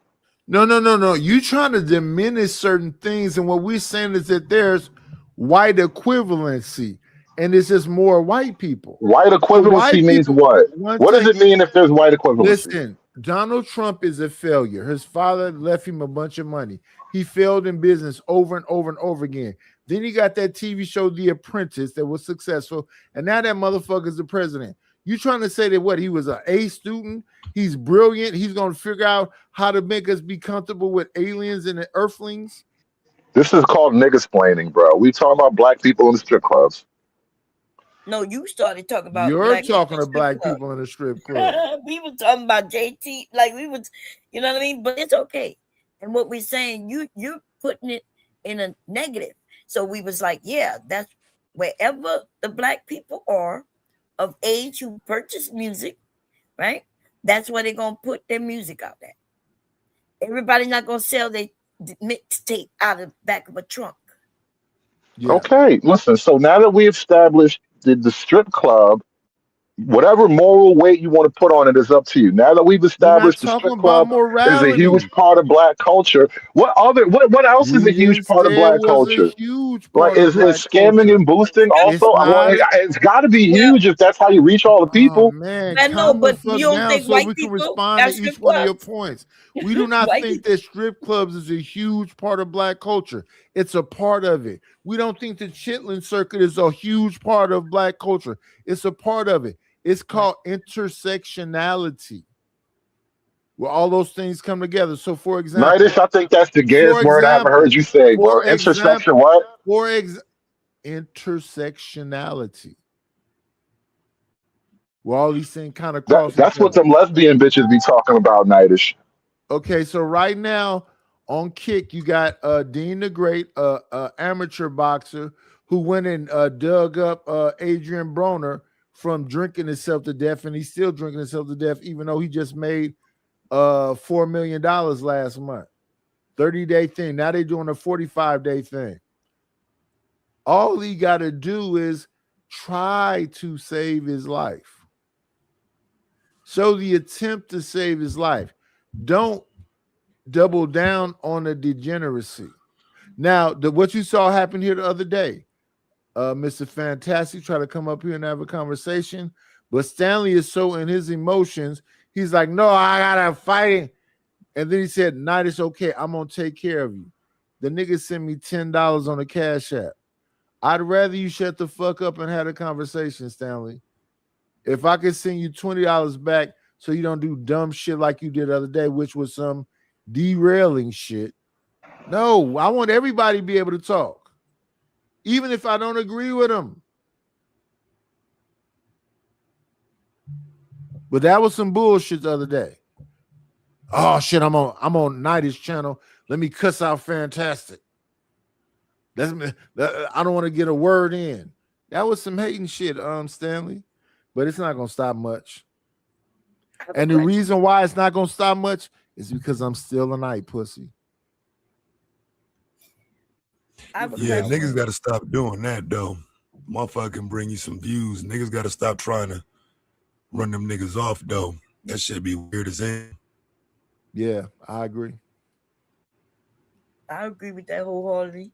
No. You trying to diminish certain things, and what we're saying is that there's white equivalency, and it's just more white people. White equivalency means what? What does it mean if there's white equivalency? Listen, Donald Trump is a failure. His father left him a bunch of money. He failed in business over and over and over again. Then he got that TV show, The Apprentice, that was successful, and now that motherfucker's the president. You trying to say that what, he was an A student? He's brilliant. He's going to figure out how to make us be comfortable with aliens and the earthlings? This is called niggasplaining, bro. We talking about black people in the strip clubs. No, you started talking about. You're talking to black people in the strip club. We were talking about JT, like we was, you know what I mean? But it's okay. And what we're saying, you're putting it in a negative. So we was like, yeah, that's wherever the black people are of age who purchase music, right? That's where they're gonna put their music out there. Everybody's not gonna sell their mixtape out of the back of a trunk. Yeah. Okay, listen. So now that we established the strip club, whatever moral weight you want to put on it is up to you. Now that we've established the strip club is a huge part of black culture, what else is a huge part of black culture? Like is scamming and boosting also? It's got to be huge if that's how you reach all the people. Man, I know, but you don't down think so white we can people respond are to each strip one of your clubs? points. We do not White think that strip clubs is a huge part of black culture. It's a part of it. We don't think the Chitlin circuit is a huge part of black culture. It's a part of it. It's called intersectionality, where all those things come together. So, for example, Nightish, I think that's the gayest word I ever heard you say, bro. Intersection what? Intersectionality. Where all these things kind of cross. That's what them lesbian bitches be talking about, Nightish. Okay, so right now on Kick, you got Dean the Great, amateur boxer, who went and dug up Adrian Broner from drinking himself to death, and he's still drinking himself to death, even though he just made $4 million last month. 30-day thing. Now they're doing a 45-day thing. All he got to do is try to save his life. Show the attempt to save his life. Don't double down on the degeneracy. Now, what you saw happen here the other day, Mr. Fantastic tried to come up here and have a conversation, but Stanley is so in his emotions, he's like, no, I gotta fight it. And then he said, Night, it's okay, I'm gonna take care of you. The nigga sent me $10 on the Cash App. I'd rather you shut the fuck up and have a conversation, Stanley. If I could send you $20 back so you don't do dumb shit like you did the other day, which was some derailing shit. No, I want everybody to be able to talk. Even if I don't agree with them. But that was some bullshit the other day. Oh shit, I'm on Nightish channel. Let me cuss out Fantastic. I don't want to get a word in. That was some hating shit, Stanley. But it's not gonna stop much. And the reason why it's not gonna stop much is because I'm still a night pussy. Yeah, niggas got to stop doing that though. Motherfucker can bring you some views. Niggas got to stop trying to run them niggas off though. That shit be weird as hell. Yeah, I agree. I agree with that wholeheartedly.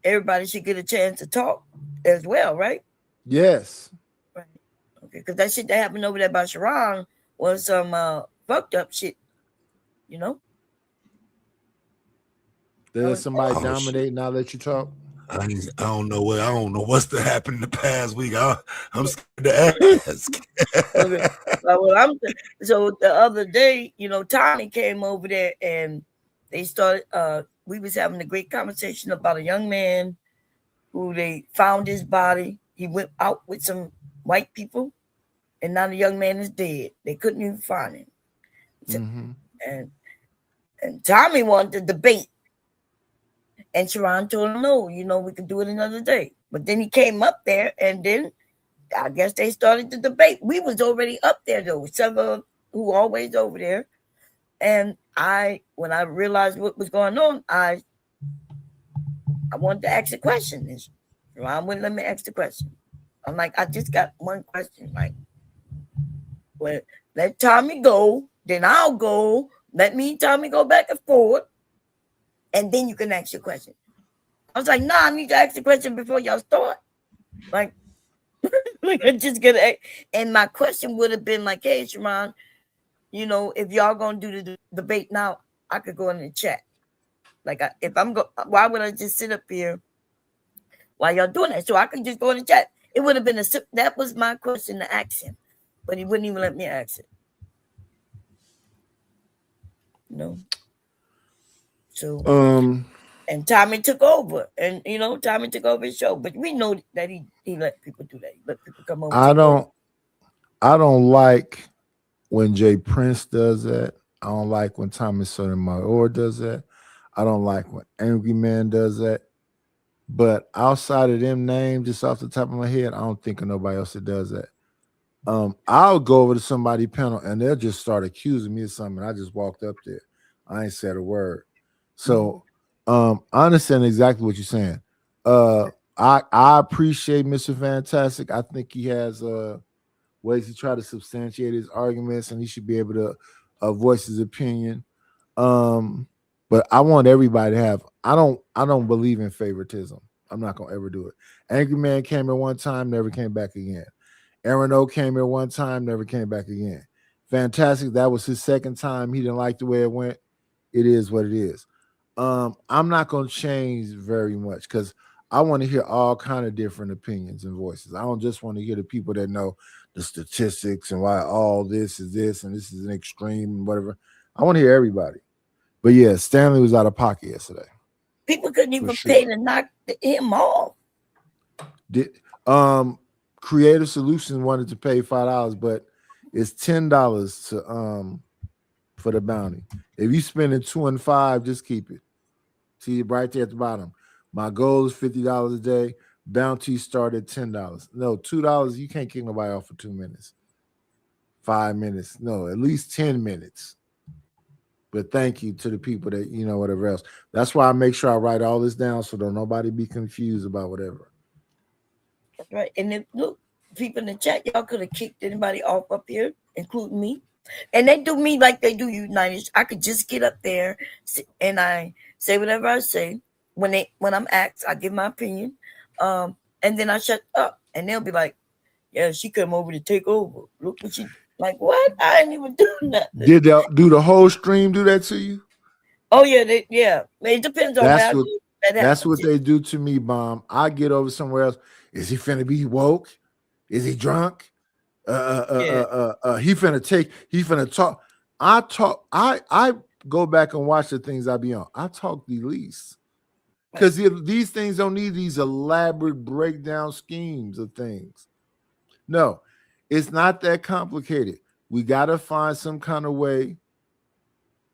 Everybody should get a chance to talk as well, right? Yes. Right. Okay, because that shit that happened over there by Sharon was some fucked up shit, you know? There's somebody dominate and I'll let you talk. I don't know what's to happen in the past week. I'm scared to ask. Okay. So the other day, you know, Tommy came over there and they started we was having a great conversation about a young man who they found his body. He went out with some white people and now the young man is dead. They couldn't even find him. Mm-hmm. And Tommy wanted to debate. And Sharon told him, no, you know, we could do it another day. But then he came up there and then I guess they started the debate. We was already up there though, several who always over there. And when I realized what was going on, I wanted to ask a question. And Sharon wouldn't let me ask the question. I'm like, I just got one question. Like, well, let Tommy go, then I'll go, Let me and Tommy go back and forth, and then you can ask your question. I was like, nah, I need to ask the question before y'all start. Like, like I just gonna. And my question would have been like, hey, Sharon, you know, if y'all gonna do the debate now, I could go in the chat. Like, if I'm why would I just sit up here while y'all doing that? So I could just go in the chat. It would have been that was my question to ask him, but he wouldn't even let me ask it. No. So and Tommy took over, and you know, Tommy took over his show. But we know that he let people do that. He let people come over. I don't like when Jay Prince does that. I don't like when Tommy Sotomayor does that. I don't like when Angry Man does that. But outside of them names, just off the top of my head, I don't think of nobody else that does that. I'll go over to somebody's panel and they'll just start accusing me of something. I just walked up there. I ain't said a word. So I understand exactly what you're saying. I appreciate Mr. Fantastic. I think he has ways to try to substantiate his arguments, and he should be able to voice his opinion. But I want everybody to have. I don't believe in favoritism. I'm not gonna ever do it. Angry Man came here one time, never came back again. Aaron O came here one time, never came back again. Fantastic. That was his second time. He didn't like the way it went. It is what it is. I'm not gonna change very much because I want to hear all kind of different opinions and voices. I don't just want to hear the people that know the statistics and why all this is this and this is an extreme and whatever. I want to hear everybody. But yeah, Stanley was out of pocket yesterday. People couldn't even pay to knock him off. Creative Solutions wanted to pay $5, but it's $10 to for the bounty. If you spending $2 and $5, just keep it. See it right there at the bottom. My goal is $50 a day. Bounty started $10. No, $2. You can't kick nobody off for 2 minutes, 5 minutes. No, at least 10 minutes. But thank you to the people that, you know, whatever else. That's why I make sure I write all this down so don't nobody be confused about whatever. That's right. And then look, people in the chat, y'all could have kicked anybody off up here, including me. And they do me like they do United. I could just get up there and I say whatever I say. When I'm asked, I give my opinion. And then I shut up. And they'll be like, yeah, she come over to take over. Look what she like, what? I ain't even do nothing. Did do the whole stream do that to you? Oh, yeah, yeah. It depends on that's what they do to me, Bomb. I get over somewhere else. Is he finna be woke? Is he drunk? He finna talk. I go back and watch the things I be on. I talk the least. Because these things don't need these elaborate breakdown schemes of things. No, it's not that complicated. We got to find some kind of way,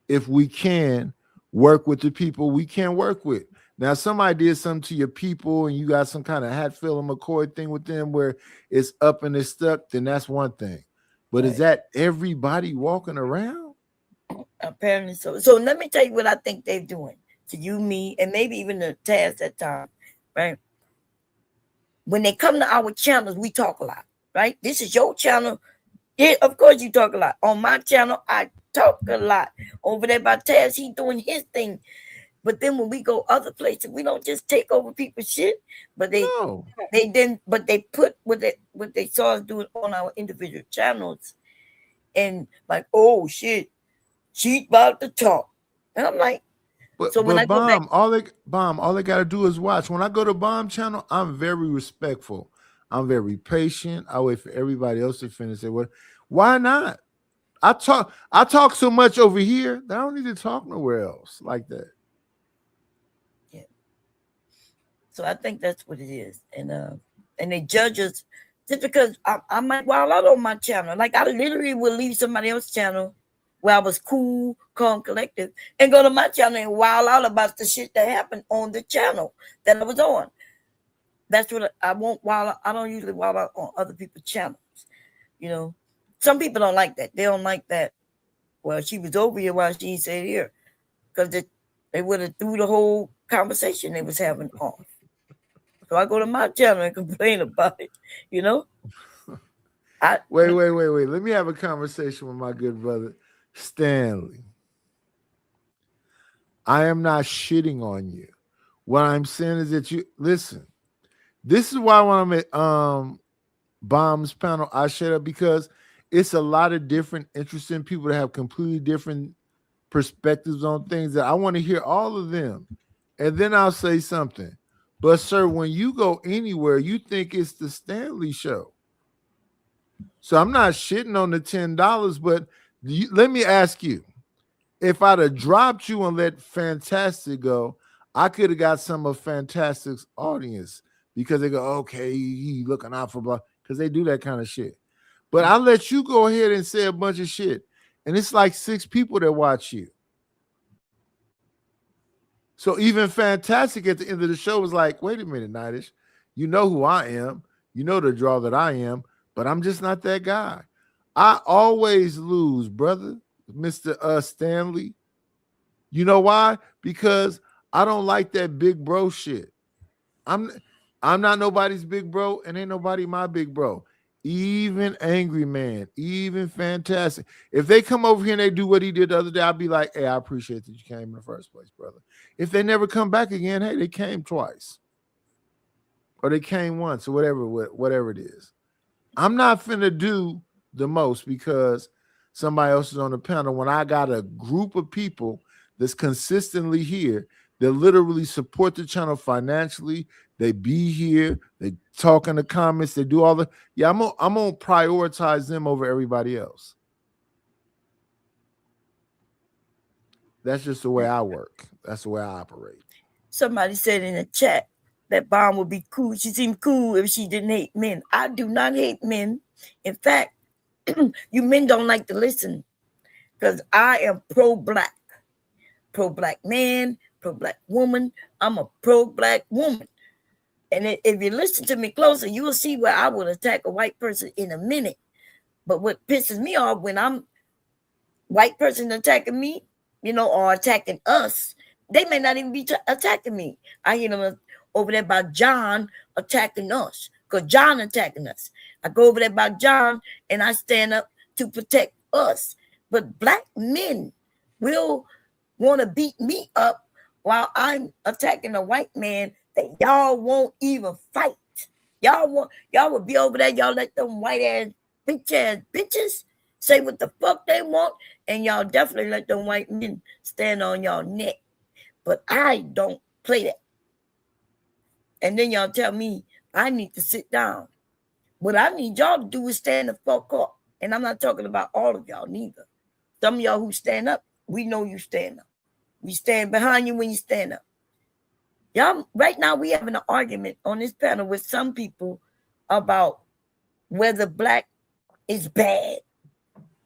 if we can, work with the people we can work with. Now, somebody did something to your people and you got some kind of Hatfield and McCoy thing with them where it's up and it's stuck, then that's one thing. But is that everybody walking around? Apparently so. So let me tell you what I think they're doing to you, me, and maybe even the Taz that time, right? When they come to our channels, we talk a lot, right? This is your channel. Yeah, of course you talk a lot. On my channel, I talk a lot. Over there by Taz, he doing his thing. But then when we go other places, we don't just take over people's shit, but they put what they saw us doing on our individual channels, and like, oh shit, she's about to talk, and I'm like, when I go back, all they gotta do is watch. When I go to Bomb channel, I'm very respectful. I'm very patient. I wait for everybody else to finish it. Why not? I talk so much over here that I don't need to talk nowhere else like that. Yeah. So I think that's what it is. And they judge us just because I might wild out on my channel. Like I literally will leave somebody else's channel where I was cool, calm, collective, and go to my channel and wild out about the shit that happened on the channel that I was on. That's what I won't wild out. I don't usually wild out on other people's channels. You know, some people don't like that. They don't like that. Well, she was over here while she said here, because they would have threw the whole conversation they was having off. So I go to my channel and complain about it. You know. Wait. Let me have a conversation with my good brother Stanley. I am not shitting on you. What I'm saying is that you listen. This is why when I'm at Bomb's panel, I shut up because it's a lot of different interesting people that have completely different perspectives on things that I want to hear all of them. And then I'll say something. But sir, when you go anywhere, you think it's the Stanley show. So I'm not shitting on the $10, but let me ask you, if I'd have dropped you and let Fantastic go, I could have got some of Fantastic's audience because they go, okay, he looking out for blah, because they do that kind of shit. But I let you go ahead and say a bunch of shit, and it's like 6 people that watch you. So even Fantastic at the end of the show was like, wait a minute, Nightish, you know who I am. You know the draw that I am, but I'm just not that guy. I always lose, brother, Mr. Stanley. You know why? Because I don't like that big bro shit. I'm not nobody's big bro, and ain't nobody my big bro. Even Angry Man, even Fantastic. If they come over here and they do what he did the other day, I'll be like, hey, I appreciate that you came in the first place, brother. If they never come back again, hey, they came twice. Or they came once, or whatever it is. I'm not finna do the most because somebody else is on the panel when I got a group of people that's consistently here that literally support the channel financially. They be here, they talk in the comments, they do all the I'm gonna prioritize them over everybody else. That's just the way I work. That's the way I operate. Somebody said in the chat that Bomb would be cool. She seemed cool if she didn't hate men. I do not hate men. In fact, you men don't like to listen because I am pro-black. Pro-black man, pro-black woman. I'm a pro-black woman. And if you listen to me closer, you will see where I would attack a white person in a minute. But what pisses me off when I'm white person attacking me, or attacking us, they may not even be attacking me. I hear them over there about John attacking us because John attacking us. I go over there about John and I stand up to protect us. But black men will want to beat me up while I'm attacking a white man that y'all won't even fight. Y'all will be over there. Y'all let them white ass bitches say what the fuck they want, and y'all definitely let them white men stand on y'all neck. But I don't play that. And then y'all tell me I need to sit down. What I need y'all to do is stand the fuck up. And I'm not talking about all of y'all neither. Some of y'all who stand up, we know you stand up. We stand behind you when you stand up. Y'all, right now we having an argument on this panel with some people about whether black is bad.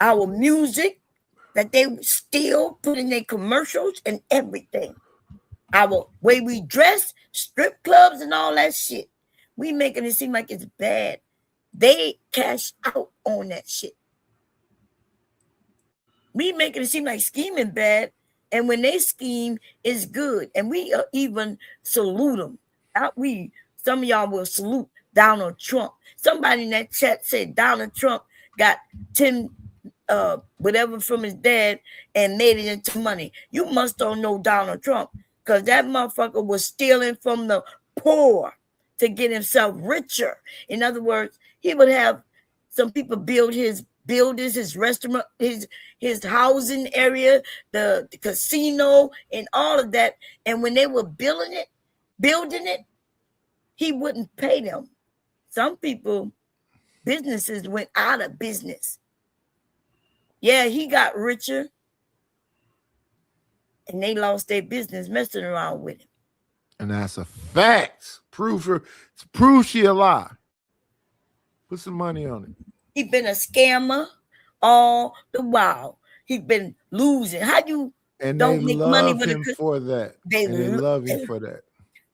Our music that they still put in their commercials and everything. Our way we dress, strip clubs and all that shit. We making it seem like it's bad. They cash out on that shit. We making it seem like scheming bad. And when they scheme, it's good. And we even salute them. Some of y'all will salute Donald Trump. Somebody in that chat said Donald Trump got 10 whatever from his dad and made it into money. You must don't know Donald Trump because that motherfucker was stealing from the poor to get himself richer. In other words, he would have some people build his buildings, his restaurant, his housing area, the casino, and all of that. And when they were building it, he wouldn't pay them. Some people, businesses went out of business. Yeah, he got richer, and they lost their business messing around with him. And that's a fact. Prove she a lie. Put some money on it. He been a scammer all the while. He been losing. How you and don't make money with him for that? They love him for that.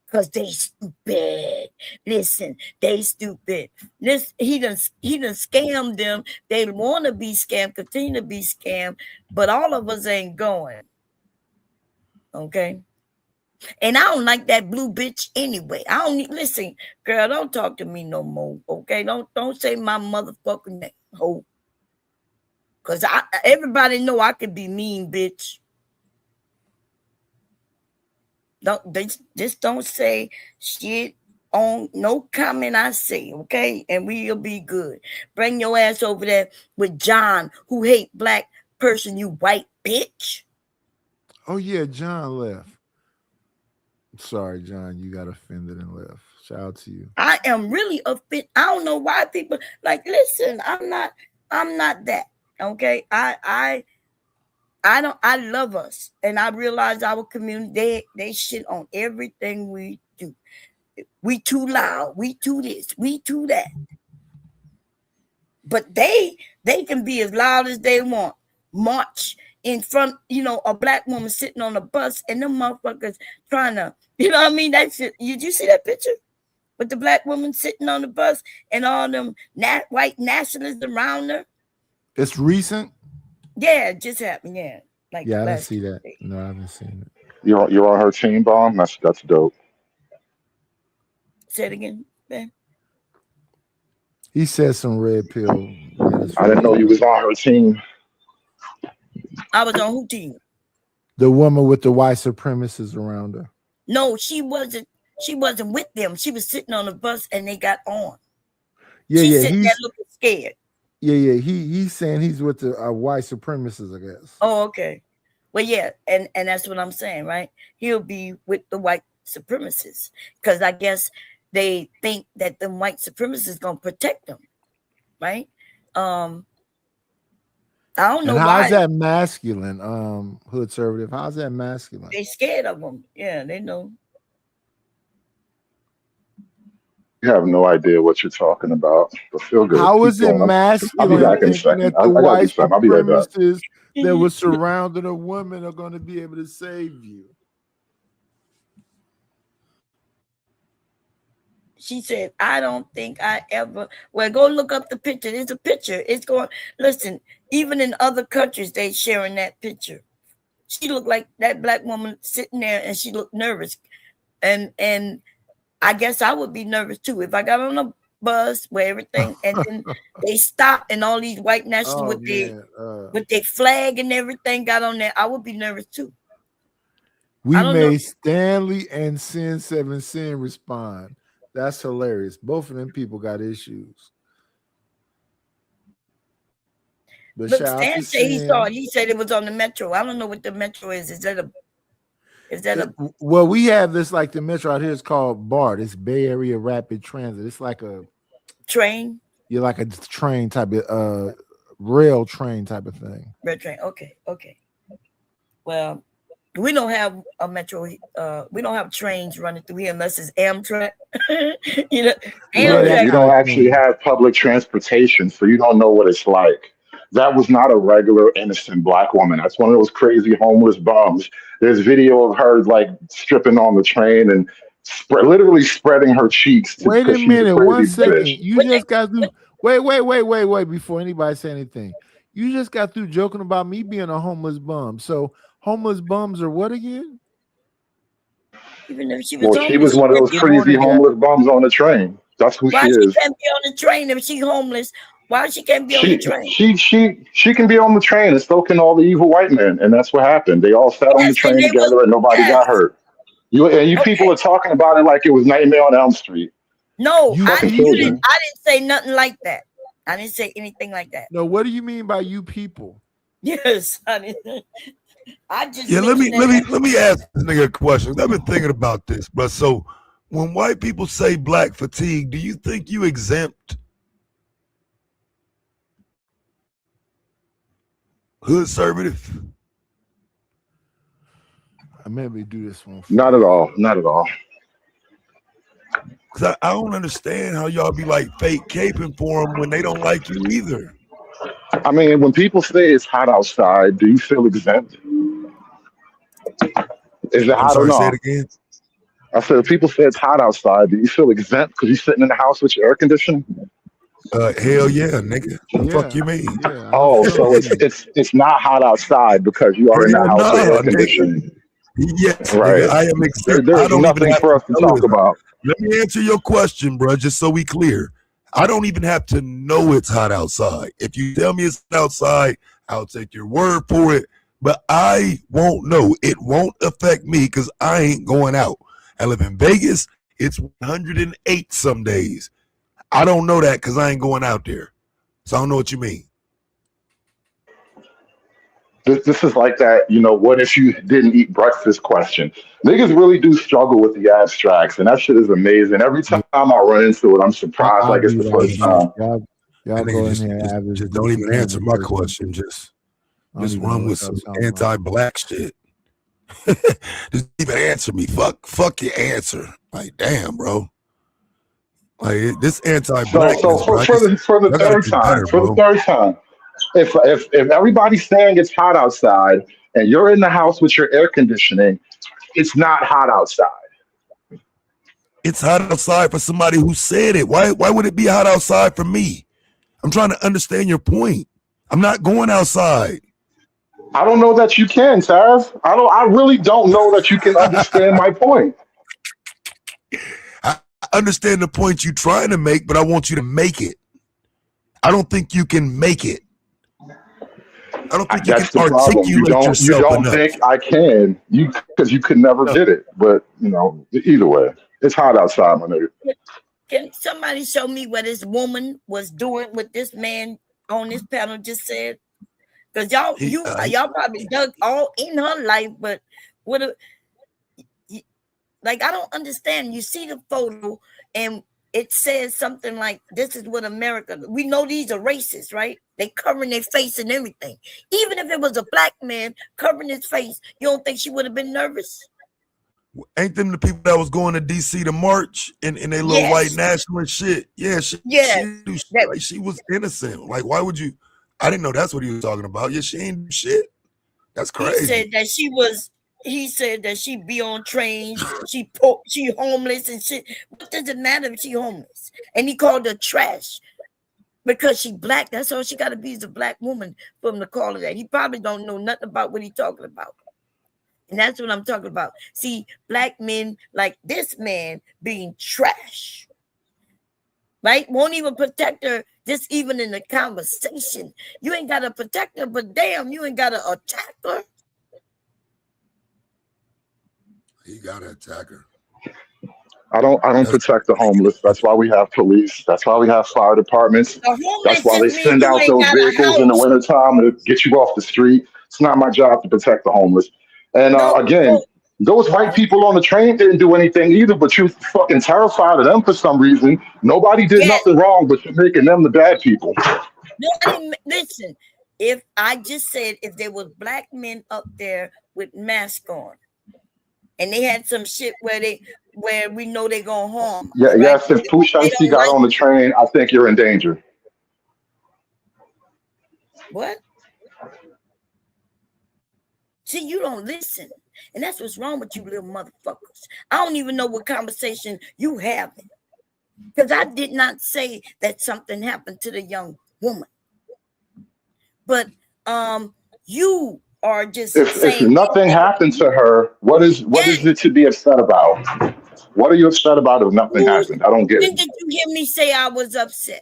Because they stupid. Listen, they stupid. He done scammed them. They want to be scammed, continue to be scammed, but all of us ain't going. Okay? And I don't like that blue bitch anyway. I don't need, listen, girl, don't talk to me no more. Okay? Don't say my motherfucking name. Ho. Because everybody know I can be mean, bitch. Just don't say shit on no comment I say, okay? And we'll be good. Bring your ass over there with John, who hate black person, you white bitch. Oh yeah, John left. Sorry, John, you got offended and left. Shout out to you. I am really offended. I don't know why people like. Listen, I'm not that. Okay, I love us, and I realize our community. They shit on everything we do. We too loud. We too this. We too that. But they can be as loud as they want. March in front, a black woman sitting on a bus, and them motherfuckers trying to, you know what I mean? That shit. Did you see that picture with the black woman sitting on the bus and all them white nationalists around her? It's recent. Yeah, it just happened. Yeah, I didn't see that. No, I haven't seen it. You're on her team, Bomb. That's dope. Say it again, babe. He said some red pill. I didn't know you was on her team. I was on who team? The woman with the white supremacists around her. No, she wasn't. She wasn't with them. She was sitting on the bus and they got on. She's sitting there looking scared. Yeah. He's saying he's with the white supremacists, I guess. Oh, okay. Well, yeah, and that's what I'm saying, right? He'll be with the white supremacists because I guess they think that the white supremacists gonna protect them, right? I don't know how's why. that masculine, hood conservative? How's that masculine? They scared of them. Yeah, they know. You have no idea what you're talking about. But feel good. How is it masculine? I'll be back in a second. That the I gotta white be back. I'll be right back. supremacists that were surrounding a woman are going to be able to save you? She said, I don't think I ever. Well, go look up the picture. There's a picture. It's going. Listen, even in other countries, they sharing that picture. She looked like that black woman sitting there, and she looked nervous. And I guess I would be nervous too if I got on a bus where everything, and then they stopped, and all these white nationalists with their flag and everything got on there. I would be nervous too. We made Stanley and Sin 7 Sin respond. That's hilarious. Both of them people got issues. But Stan said he saw it. He said it was on the Metro. I don't know what the Metro is. Is that a well, we have this like the Metro out here. It's called BART. It's Bay Area Rapid Transit. It's like a train. You're like a train type of rail train type of thing. Red train. Okay. Well, we don't have a Metro. We don't have trains running through here unless it's Amtrak. You don't actually have public transportation, so you don't know what it's like. That was not a regular innocent black woman. That's one of those crazy homeless bums. There's video of her like stripping on the train and literally spreading her cheeks. Wait a minute, 1 second. You just got through. Wait. Before anybody say anything, you just got through joking about me being a homeless bum. So homeless bums are what again? Even if she was, she was one of those crazy homeless bums on the train. That's who she is. Why she can't be on the train if she's homeless? Why she can't be on the train? She can be on the train, and so can all the evil white men, and that's what happened. They all sat on the train together, and nobody got hurt. You people are talking about it like it was Nightmare on Elm Street. No, I didn't say nothing like that. I didn't say anything like that. No, what do you mean by you people? Yes, I didn't. I just let me ask this nigga a question. I've been thinking about this, but so when white people say black fatigue, do you think you exempt hood conservative? I maybe do this one. Not at all. Not at all. Because I don't understand how y'all be like fake caping for them when they don't like you either. I mean, when people say it's hot outside, do you feel exempt? Is it hot or not? Say it again. I said, if people say it's hot outside, do you feel exempt because you're sitting in the house with your air conditioning? Hell yeah, nigga. What the fuck you mean? Yeah. Oh, so it's not hot outside because you are in the house with air conditioning. Yes, right. Nigga, I am exempt. There's nothing for us to talk about. Let me answer your question, bro, just so we clear. I don't even have to know it's hot outside. If you tell me it's outside, I'll take your word for it. but I won't know. It won't affect me because I ain't going out. I live in Vegas. It's 108 some days. I don't know that because I ain't going out there. So I don't know what you mean. This is like that, what if you didn't eat breakfast question. Niggas really do struggle with the abstracts, and that shit is amazing. Every time I run into it, I'm surprised like it's the first time. Y'all go in here. Just don't even answer my question. Just run with some anti-black shit. Just even answer me. Fuck your answer. Like, damn, bro. Like this anti-black. So for the third time, if everybody's saying it's hot outside and you're in the house with your air conditioning, it's not hot outside. It's hot outside for somebody who said it. Why would it be hot outside for me? I'm trying to understand your point. I'm not going outside. I don't know that you can, Taz. I really don't know that you can understand my point. I understand the point you're trying to make, but I want you to make it. I don't think you can make it. I don't think That's you can the problem. You articulate don't yourself enough. think I can, because you could never get it. But either way, it's hot outside, my nigga. Can somebody show me what this woman was doing, what this man on this panel just said? Because y'all probably dug all in her life, but I don't understand. You see the photo and it says something like, this is what America, we know these are racist, right? They covering their face and everything. Even if it was a black man covering his face, you don't think she would have been nervous? Ain't them the people that was going to DC to march in their little white nationalist shit? Yeah, she was innocent. Like, why would you? I didn't know that's what he was talking about. Yeah, she ain't do shit. That's crazy. He said that she be on trains, she homeless and shit. What does it matter if she homeless? And he called her trash because she black. That's all she got to be, is a black woman for him to call her that. He probably don't know nothing about what he's talking about. And that's what I'm talking about. See, black men like this man being trash, right? Won't even protect her, just even in the conversation. You ain't got to protect her, but damn, you ain't got to attack her. He got to attack her. I don't protect the homeless. That's why we have police. That's why we have fire departments. That's why they send out those vehicles in the wintertime to get you off the street. It's not my job to protect the homeless. And again, those white people on the train didn't do anything either, but you fucking terrified of them for some reason. Nobody did nothing wrong, but you're making them the bad people. Listen, if I just said if there was black men up there with masks on, and they had some shit where we know they're gonna harm. Yeah, right? Yes. If Pooh Shiesty got on the train, I think you're in danger. What? See, you don't listen, and that's what's wrong with you little motherfuckers. I don't even know what conversation you having, because I did not say that something happened to the young woman, but you are just if nothing happened to her, what is it to be upset about? What are you upset about if nothing happened? I don't get it. When did you hear me say I was upset?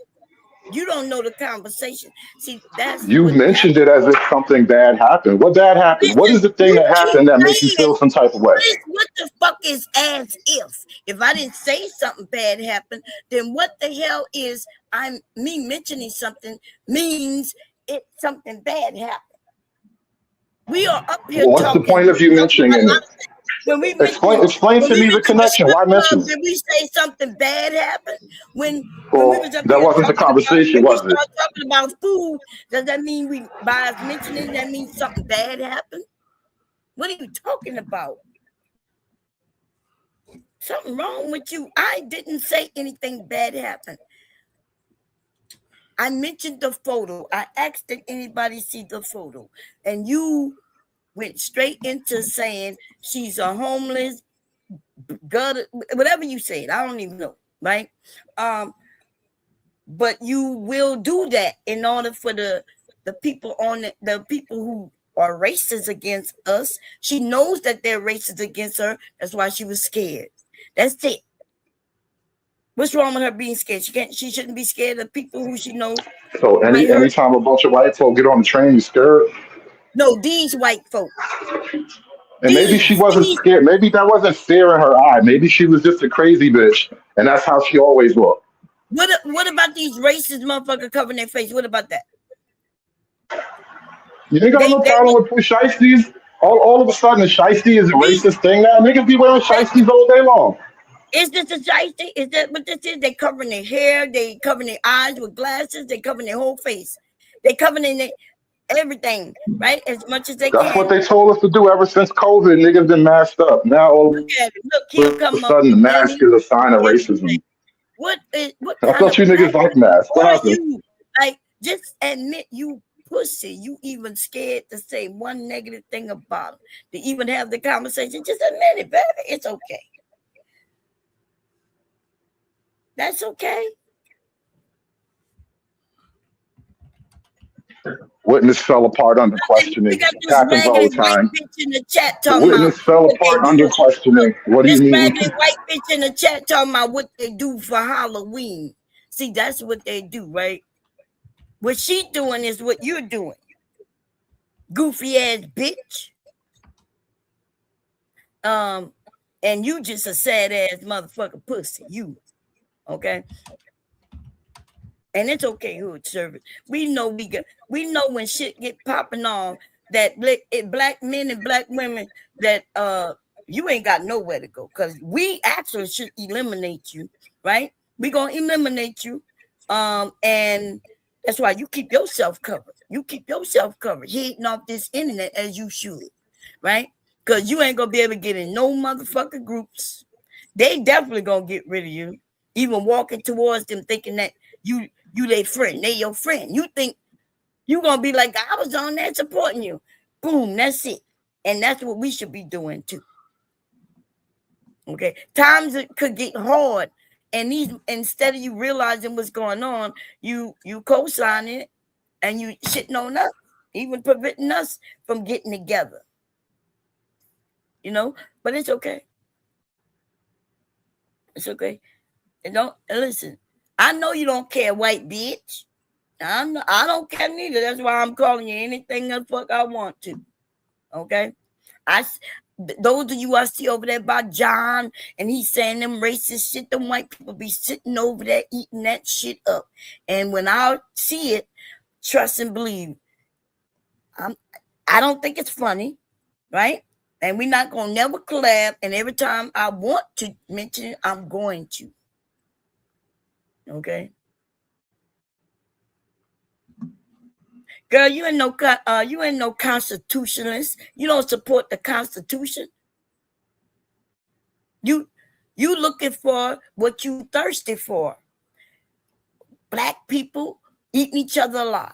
You don't know the conversation. See, that's you mentioned it as if something bad happened. What bad happened? Listen, what is the thing that happened that makes you feel some type of way? What the fuck is as if? If I didn't say something bad happened, then what the hell is me mentioning something means something bad happened. We are up here. Well, what's the point of you mentioning it? Explain to me the connection. Why mention it? Did we say something bad happened when we was up that wasn't the conversation, was it? We started talking about food. Does that mean by us mentioning that means something bad happened? What are you talking about? Something wrong with you? I didn't say anything bad happened. I mentioned the photo. I asked did anybody see the photo, and you went straight into saying she's a homeless, gutter, whatever you said. I don't even know, right? But you will do that in order for the people the people who are racist against us. She knows that they're racist against her. That's why she was scared. That's it. What's wrong with her being scared? She shouldn't be scared of people who she knows. So anytime a bunch of white folk get on the train, you scared? No, these white folk. And maybe she wasn't scared. Maybe that wasn't fear in her eye. Maybe she was just a crazy bitch, and that's how she always looked. What about these racist motherfuckers covering their face? What about that? You ain't got no problem with shiesties. All of a sudden, a shiesty is a racist thing now. Niggas be wearing shiesties all day long. Is this a shiesty? Is that what this is? They covering their hair. They covering their eyes with glasses. They covering their whole face. They covering their everything, right? As much as they can. That's what they told us to do ever since COVID. Niggas been masked up. Now all of a sudden, the mask is a sign of racism. What I thought you niggas like masks. Like, just admit you pussy. You even scared to say one negative thing about them. To even have the conversation. Just admit it, baby. It's okay. That's okay. Witness fell apart under questioning. Happens all the time. In the chat The witness fell apart under questioning. What do you mean? This white bitch in the chat talking about what they do for Halloween. See, that's what they do, right? What she doing is what you're doing. Goofy ass bitch. And you just a sad ass motherfucker pussy. You. Okay. And it's okay, hood service. We know when shit get popping off that black men and black women that you ain't got nowhere to go because we actually should eliminate you, right? We gonna eliminate you, and that's why you keep yourself covered. You keep yourself covered, hitting off this internet as you should, right? Because you ain't gonna be able to get in no motherfucking groups. They definitely gonna get rid of you. Even walking towards them thinking that you their friend, they your friend. You think you gonna be like, I was on there supporting you. Boom, that's it. And that's what we should be doing too. Okay. Times it could get hard. And these instead of you realizing what's going on, you co-sign it and you shitting on us, even preventing us from getting together. You know, but it's okay. It's okay. And don't listen. I know you don't care, white bitch. I don't care neither. That's why I'm calling you anything the fuck I want to. Okay? Those of you I see over there by John, and he's saying them racist shit, them white people be sitting over there eating that shit up. And when I see it, trust and believe. I don't think it's funny, right? And we're not gonna never collab. And every time I want to mention it, I'm going to. Okay. Girl, you ain't no constitutionalist. You don't support the Constitution. You looking for what you thirsty for. Black people eating each other alive.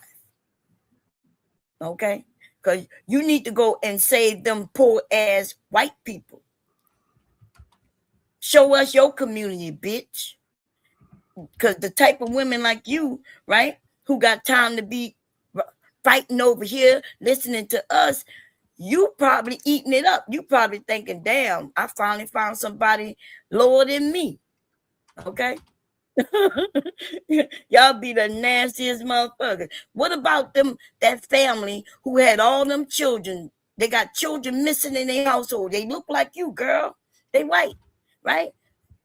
Okay? Because you need to go and save them poor ass white people. Show us your community, bitch. Because the type of women like you, right, who got time to be fighting over here, listening to us, you probably eating it up. You probably thinking, damn, I finally found somebody lower than me. Okay? Y'all be the nastiest motherfuckers. What about that family who had all them children? They got children missing in their household. They look like you, girl. They white, right?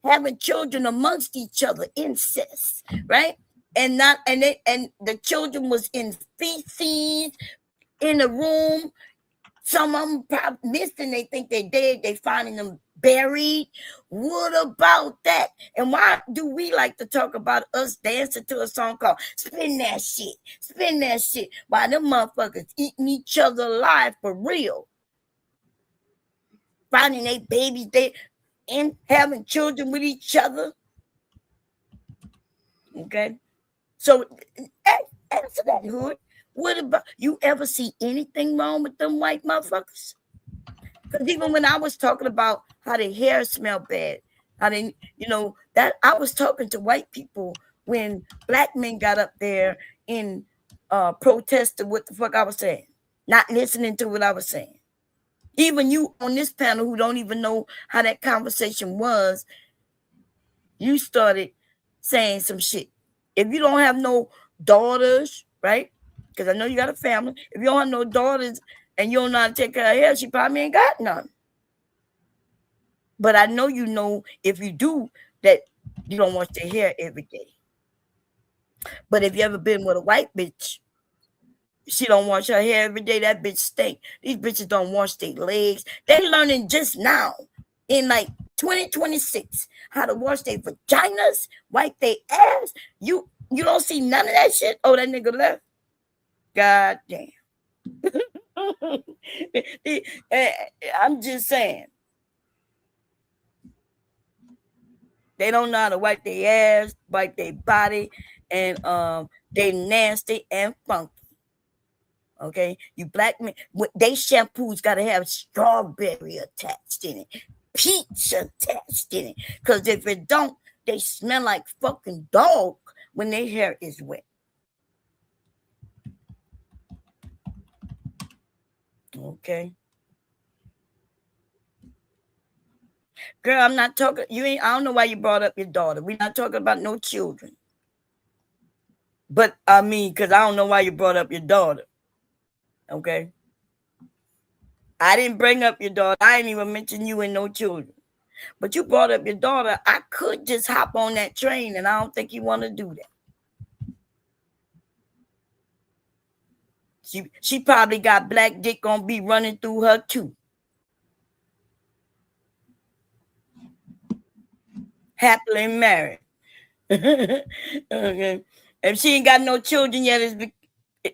Having children amongst each other, incest, right? And the children was in feces in the room. Some of them probably missing. They think they're dead. They finding them buried. What about that? And why do we like to talk about us dancing to a song called "Spin That Shit"? Spin that shit. While them motherfuckers eating each other alive for real, finding their babies dead. And having children with each other. Okay. So answer that, hood. What about you ever see anything wrong with them white motherfuckers? Because even when I was talking about how their hair smelled bad, how they, that I was talking to white people when black men got up there in protest of what the fuck I was saying, not listening to what I was saying. Even you on this panel who don't even know how that conversation was, you started saying some shit. If you don't have no daughters, right? Because I know you got a family. If you don't have no daughters and you don't know how to take care of her hair, she probably ain't got none. But I know you know if you do that, you don't wash their hair every day. But if you ever been with a white bitch, she don't wash her hair every day, that bitch stink. These bitches don't wash their legs. They learning just now in like 2026 how to wash their vaginas, wipe their ass. You don't see none of that shit. Oh, that nigga left. God damn. I'm just saying. They don't know how to wipe their ass, wipe their body, and they nasty and funky. Okay, you black men, they shampoos got to have strawberry attached in it, peach attached in it, because if it don't, they smell like fucking dog when their hair is wet. Okay. Girl, I'm not talking. I don't know why you brought up your daughter. We're not talking about no children. But I mean, because I don't know why you brought up your daughter. Okay. I didn't bring up your daughter. I didn't even mention you and no children. But you brought up your daughter. I could just hop on that train, and I don't think you want to do that. She probably got black dick gonna be running through her too. Happily married. Okay. If she ain't got no children yet,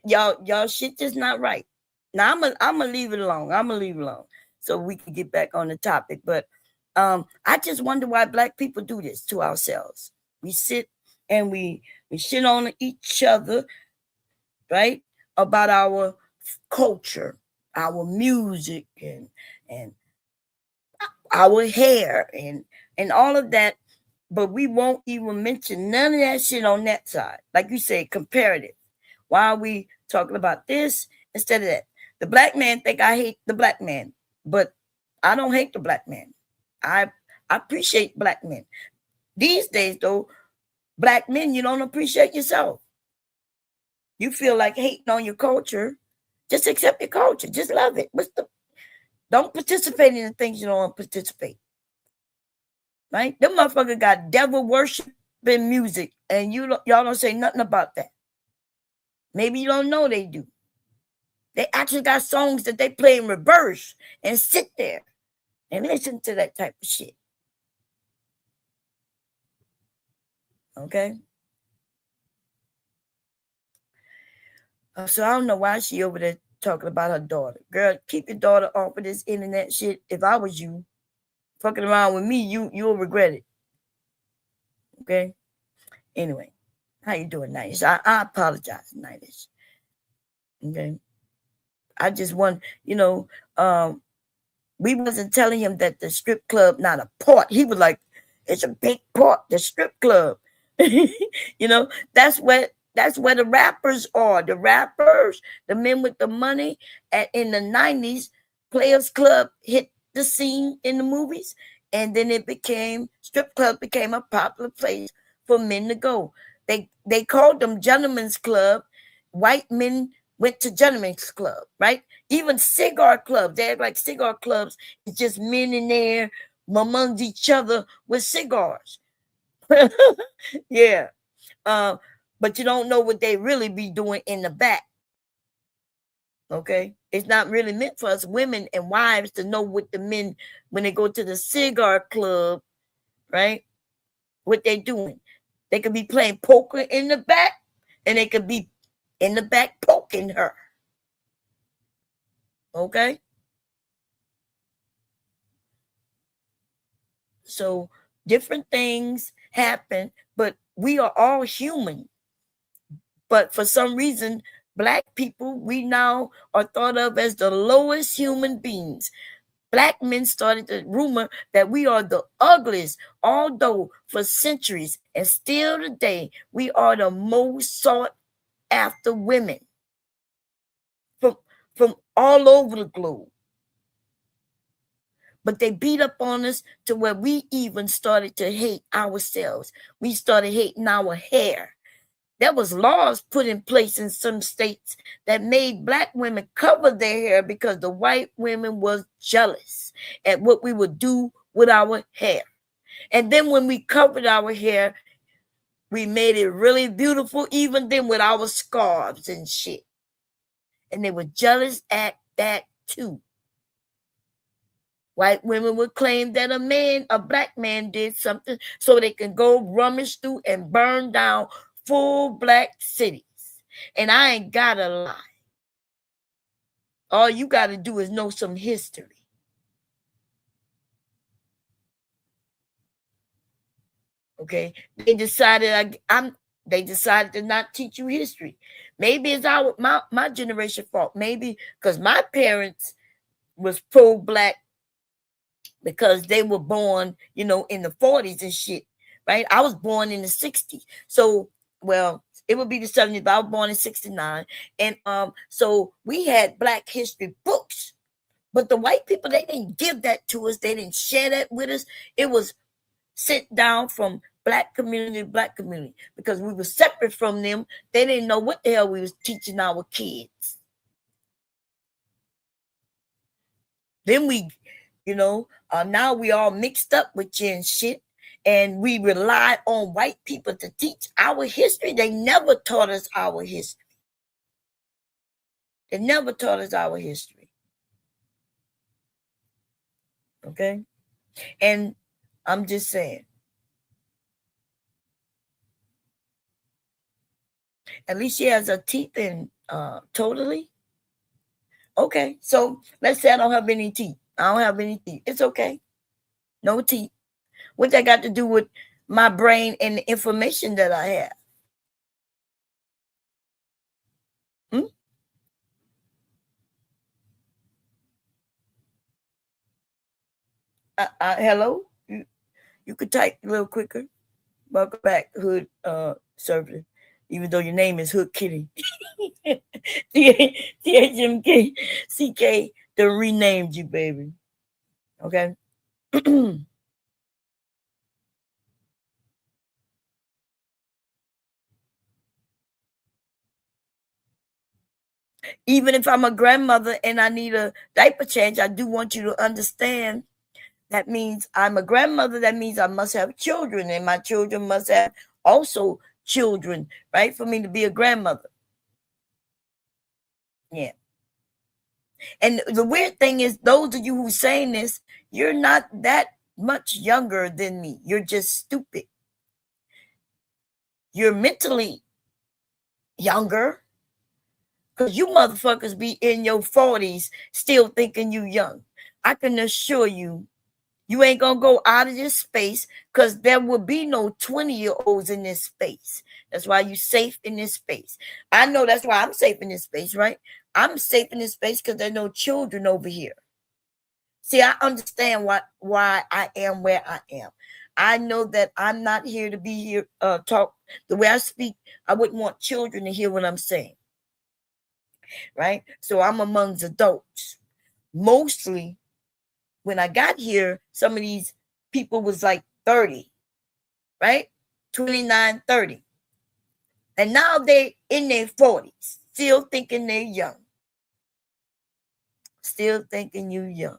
y'all shit just not right. Now I'm gonna leave it alone. I'm gonna leave it alone so we can get back on the topic. But I just wonder why black people do this to ourselves. We sit and we shit on each other, right? About our culture, our music, and our hair and all of that. But we won't even mention none of that shit on that side. Like you said, comparative. Why are we talking about this instead of that? The black man think I hate the black man, but I don't hate the black man. I appreciate black men. These days, though, black men, you don't appreciate yourself. You feel like hating on your culture. Just accept your culture. Just love it. Don't participate in the things you don't want to participate. Right? Them motherfuckers got devil worshiping music, and y'all don't say nothing about that. Maybe you don't know they do. They actually got songs that they play in reverse and sit there and listen to that type of shit. Okay? So I don't know why she over there talking about her daughter. Girl, keep your daughter off of this internet shit. If I was you, fucking around with me, you'll regret it. Okay? Anyway, how you doing, Nice? I apologize, Nice. Okay? I just want, we wasn't telling him that the strip club not a port. He was like, it's a big port, the strip club. That's where the rappers are. The rappers, the men with the money. In the 90s, Players Club hit the scene in the movies, and then strip club became a popular place for men to go. They called them gentlemen's club. White men went to gentlemen's club, right? Even cigar clubs, they act like cigar clubs. It's just men in there amongst each other with cigars. Yeah. But you don't know what they really be doing in the back. Okay? It's not really meant for us women and wives to know what the men, when they go to the cigar club, right? What they doing. They could be playing poker in the back, and they could be in the back poking her. Okay? So different things happen, but we are all human. But for some reason, Black people, we now are thought of as the lowest human beings. Black men started the rumor that we are the ugliest, although for centuries and still today, we are the most sought after women from all over the globe. But they beat up on us to where we even started to hate ourselves. We started hating our hair. there was laws put in place in some states that made black women cover their hair because the white women was jealous at what we would do with our hair. And then when we covered our hair, we made it really beautiful, even then with our scarves and shit. And they were jealous at that too. White women would claim that a black man did something so they can go rummage through and burn down full black cities. And I ain't gotta lie. All you gotta do is know some history. Okay, they decided they decided to not teach you history. Maybe it's my generation fault. Maybe because my parents was pro-black because they were born, in the 40s and shit, right? I was born in the 60s. So, well, it would be the 70s, but I was born in 69. And so we had black history books. But the white people, they didn't give that to us. They didn't share that with us. It was sent down from black community to black community because we were separate from them. They didn't know what the hell we was teaching our kids. Then we, now we all mixed up with you and shit, and we rely on white people to teach our history. They never taught us our history. They never taught us our history. Okay? And I'm just saying, at least she has her teeth in totally. Okay, so let's say I don't have any teeth. I don't have any teeth. It's okay. No teeth. What that got to do with my brain and the information that I have? Hello? You could type a little quicker. Welcome back, Hood Server. Even though your name is Hood Kitty. THMK CK, they renamed you, baby. Okay? Even if I'm a grandmother and I need a diaper change, I do want you to understand that means I'm a grandmother. That means I must have children, and my children must have also children, right? For me to be a grandmother. Yeah. And the weird thing is, those of you who saying this, you're not that much younger than me. You're just stupid. You're mentally younger because you motherfuckers be in your 40s still thinking you young. I can assure you, you ain't gonna go out of this space because there will be no 20-year-olds in this space. That's why you're safe in this space. I know that's why I'm safe in this space, right? I'm safe in this space because there are no children over here. See, I understand why I am where I am. I know that I'm not here to be here, talk the way I speak. I wouldn't want children to hear what I'm saying, right? So I'm amongst adults. Mostly, when I got here, some of these people was like 30, right? 29, 30. And now they in their 40s, still thinking they're young. Still thinking you young.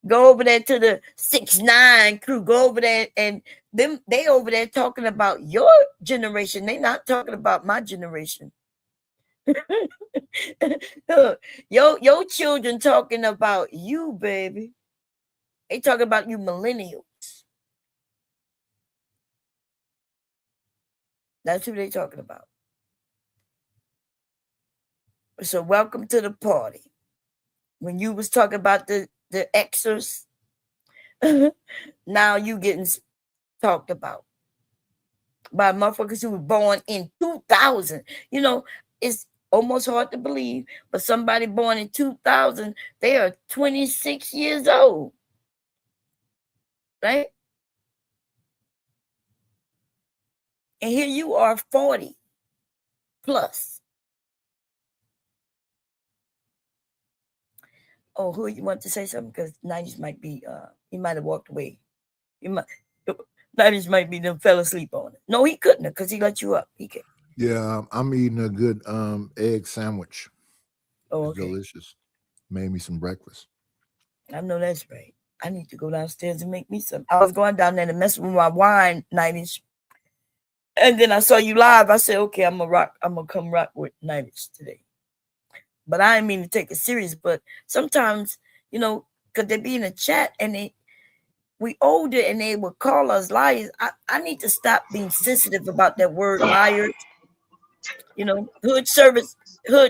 Go over there to the 6ix9ine crew. Go over there and they over there talking about your generation. They not talking about my generation. Your children talking about you, baby. They talking about you millennials. That's who they talking about. So welcome to the party. When you was talking about the Xers, now you getting talked about by motherfuckers who were born in 2000. You know, it's almost hard to believe, but somebody born in 2000, they are 26 years old, right? And here you are 40 plus. Oh, who you want to say something? Because 90s might be, he might have walked away. Nighties might be them fell asleep on it. No, he couldn't have because he let you up. He can. Yeah, I'm eating a good egg sandwich. Oh, It's okay. delicious. Made me some breakfast. I know that's right. I need to go downstairs and make me some. I was going down there to mess with my wine, Nighties. And then I saw you live. I said, okay, I'm gonna come rock with Nighties today. But I didn't mean to take it serious. But sometimes, you know, because they be in a chat and we older and they would call us liars. I need to stop being sensitive about that word liars. You know, hood service. Yeah,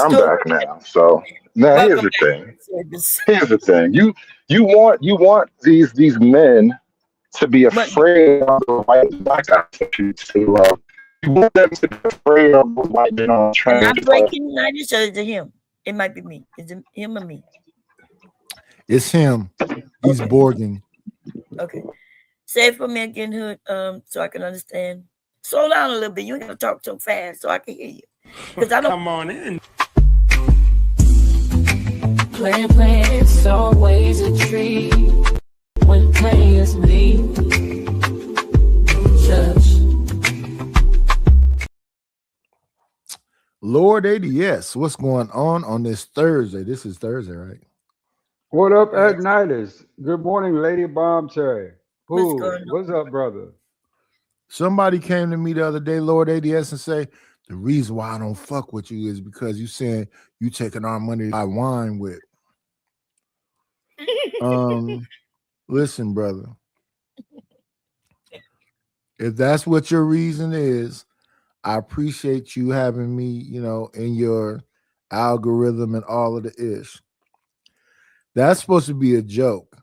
I'm back now. So now here's Welcome the back thing. to service. Here's the thing. You want these men to be But afraid of the white black guys that you love. You want them to be afraid of the white men on the am I train. breaking Nighties or is it him? It might be me. Is it him or me? It's him. He's Okay. Borging. Okay. Say it for me again, Hood, so I can understand. Slow down a little bit. You ain't gonna talk so fast so I can hear you. Because I don't Come on in. Plan, it's always a treat when players meet. Just Lord ADS, what's going on this Thursday? This is Thursday, right? What up, Agnitis? Good morning, Lady Bomb Cherry. What's going on? What's up, brother? Somebody came to me the other day, Lord ADS, and say, the reason why I don't fuck with you is because you saying you taking our money to buy wine with. Listen, brother. If that's what your reason is, I appreciate you having me, you know, in your algorithm and all of the ish. That's supposed to be a joke.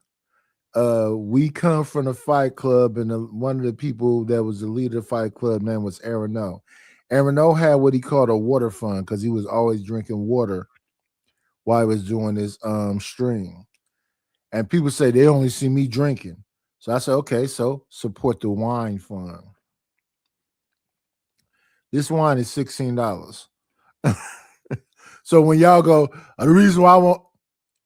We come from the Fight Club, and one of the people that was the leader of the Fight Club name was Aaron O. Aaron O had what he called a water fund because he was always drinking water while he was doing his stream. And people say they only see me drinking. So I said, okay, so support the wine fund. This wine is $16. So when y'all go, the reason why I won't,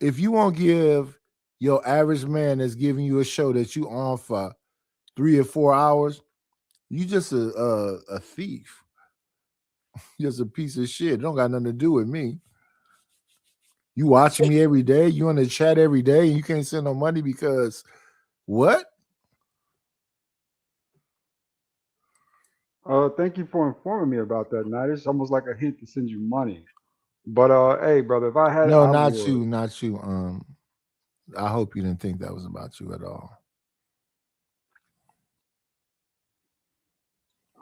if you won't give your average man that's giving you a show that you on for 3 or 4 hours, you just a thief. Just a piece of shit. It don't got nothing to do with me. You watching me every day, you in the chat every day, and you can't send no money because what? Thank you for informing me about that, Night. It's almost like a hint to send you money. But hey, brother, if I had No, I not would. you, not you. I hope you didn't think that was about you at all.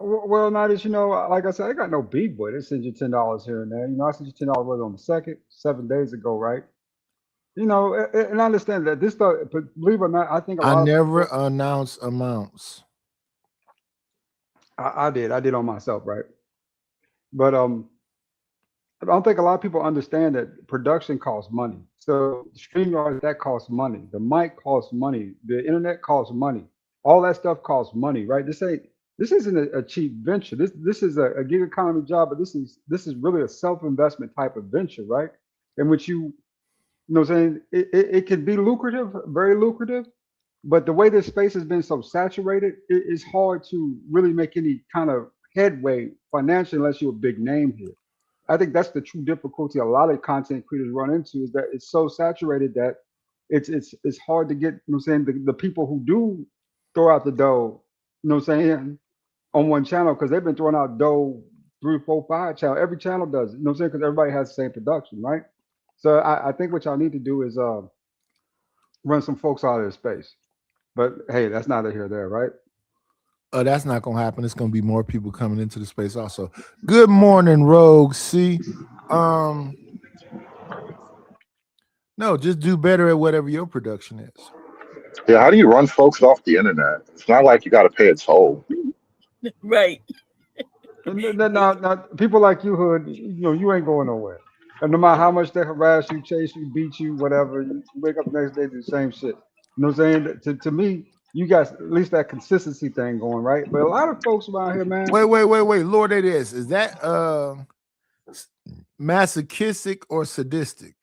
Well, Night, you know, like I said, I got no beef with it. Send you $10 here and there. You know, I sent you $10 on the 2nd, 7 days ago, right? You know, and I understand that this stuff, but believe it or not, I think a I lot of never people, announce amounts. I did on myself, right? But I don't think a lot of people understand that production costs money. So StreamYard, that costs money. The mic costs money. The internet costs money. All that stuff costs money, right? This isn't a cheap venture. This is a gig economy job, but this is really a self-investment type of venture, right? In which you know what I'm saying, it can be lucrative, very lucrative, but the way this space has been so saturated, it's hard to really make any kind of headway financially unless you're a big name here. I think that's the true difficulty a lot of content creators run into, is that it's so saturated that it's hard to get, you know what I'm saying, the people who do throw out the dough, you know what I'm saying, on one channel, because they've been throwing out dough 3, 4, 5 channel. Every channel does it, you know what I'm saying, because everybody has the same production, right? So I think what y'all need to do is run some folks out of this space. But hey, that's neither here nor there, right? That's not gonna happen. It's gonna be more people coming into the space also. Good morning, Rogue C. No, just do better at whatever your production is. Yeah, how do you run folks off the internet? It's not like you got to pay a toll. Right. Now, people like you, Hood, you know, you ain't going nowhere. And no matter how much they harass you, chase you, beat you, whatever, you wake up the next day, do the same shit. You know what I'm saying? To me, you got at least that consistency thing going, right? But a lot of folks around here, man. Wait. Lord, it is that masochistic or sadistic?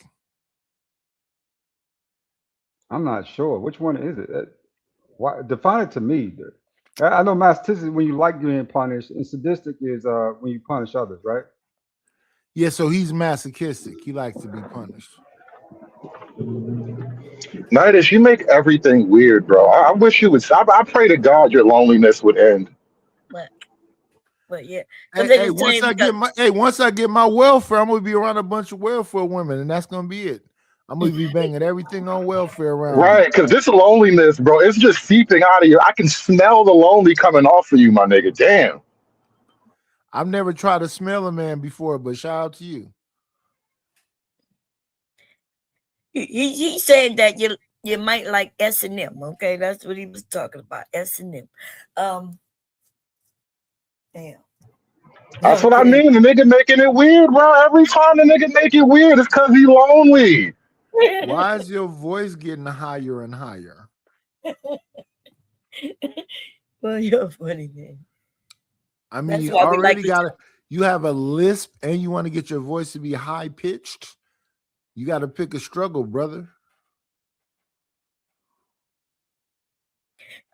I'm not sure. Which one is it? Why define it to me? Dude. I know masochistic is when you like getting punished, and sadistic is when you punish others, right? Yeah, so he's masochistic. He likes to be punished. Nidus, you make everything weird, bro. I wish you would. I pray to God your loneliness would end. But yeah, Hey, once I get my welfare, I'm gonna be around a bunch of welfare women, and that's gonna be it. I'm gonna be banging everything on welfare around. Right, because this loneliness, bro, it's just seeping out of you. I can smell the lonely coming off of you, my nigga. Damn. I've never tried to smell a man before, but shout out to you. He said that you might like S&M. Okay, that's what he was talking about. S&M. Damn. That's what I mean. The nigga making it weird, bro. Every time the nigga make it weird, it's because he lonely. Why is your voice getting higher and higher? Well, you're funny, man. I mean, That's you why we already like got it. You have a lisp, and you want to get your voice to be high pitched. You got to pick a struggle, brother.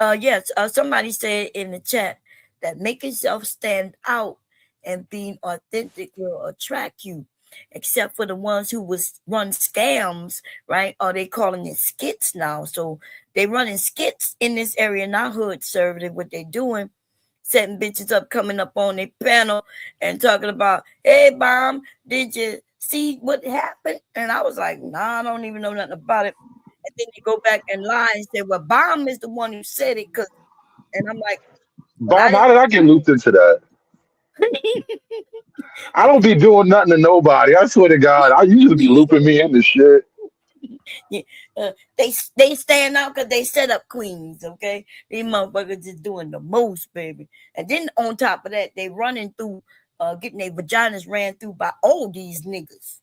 Yes. Somebody said in the chat that making yourself stand out and being authentic will attract you, except for the ones who run scams, right? Or they calling it skits now. So they running skits in this area in our hood, serving what they doing, setting bitches up, coming up on their panel and talking about, hey, Bomb, did you see what happened? And I was like, nah, I don't even know nothing about it. And then they go back and lie and say, well, Bomb is the one who said it. And I'm like, Bob, how did I get looped into that? I don't be doing nothing to nobody. I swear to God, I usually be looping me into shit. Yeah, they stand out because they set up queens, okay? These motherfuckers is doing the most, baby. And then on top of that, they running through, getting their vaginas ran through by all these niggas,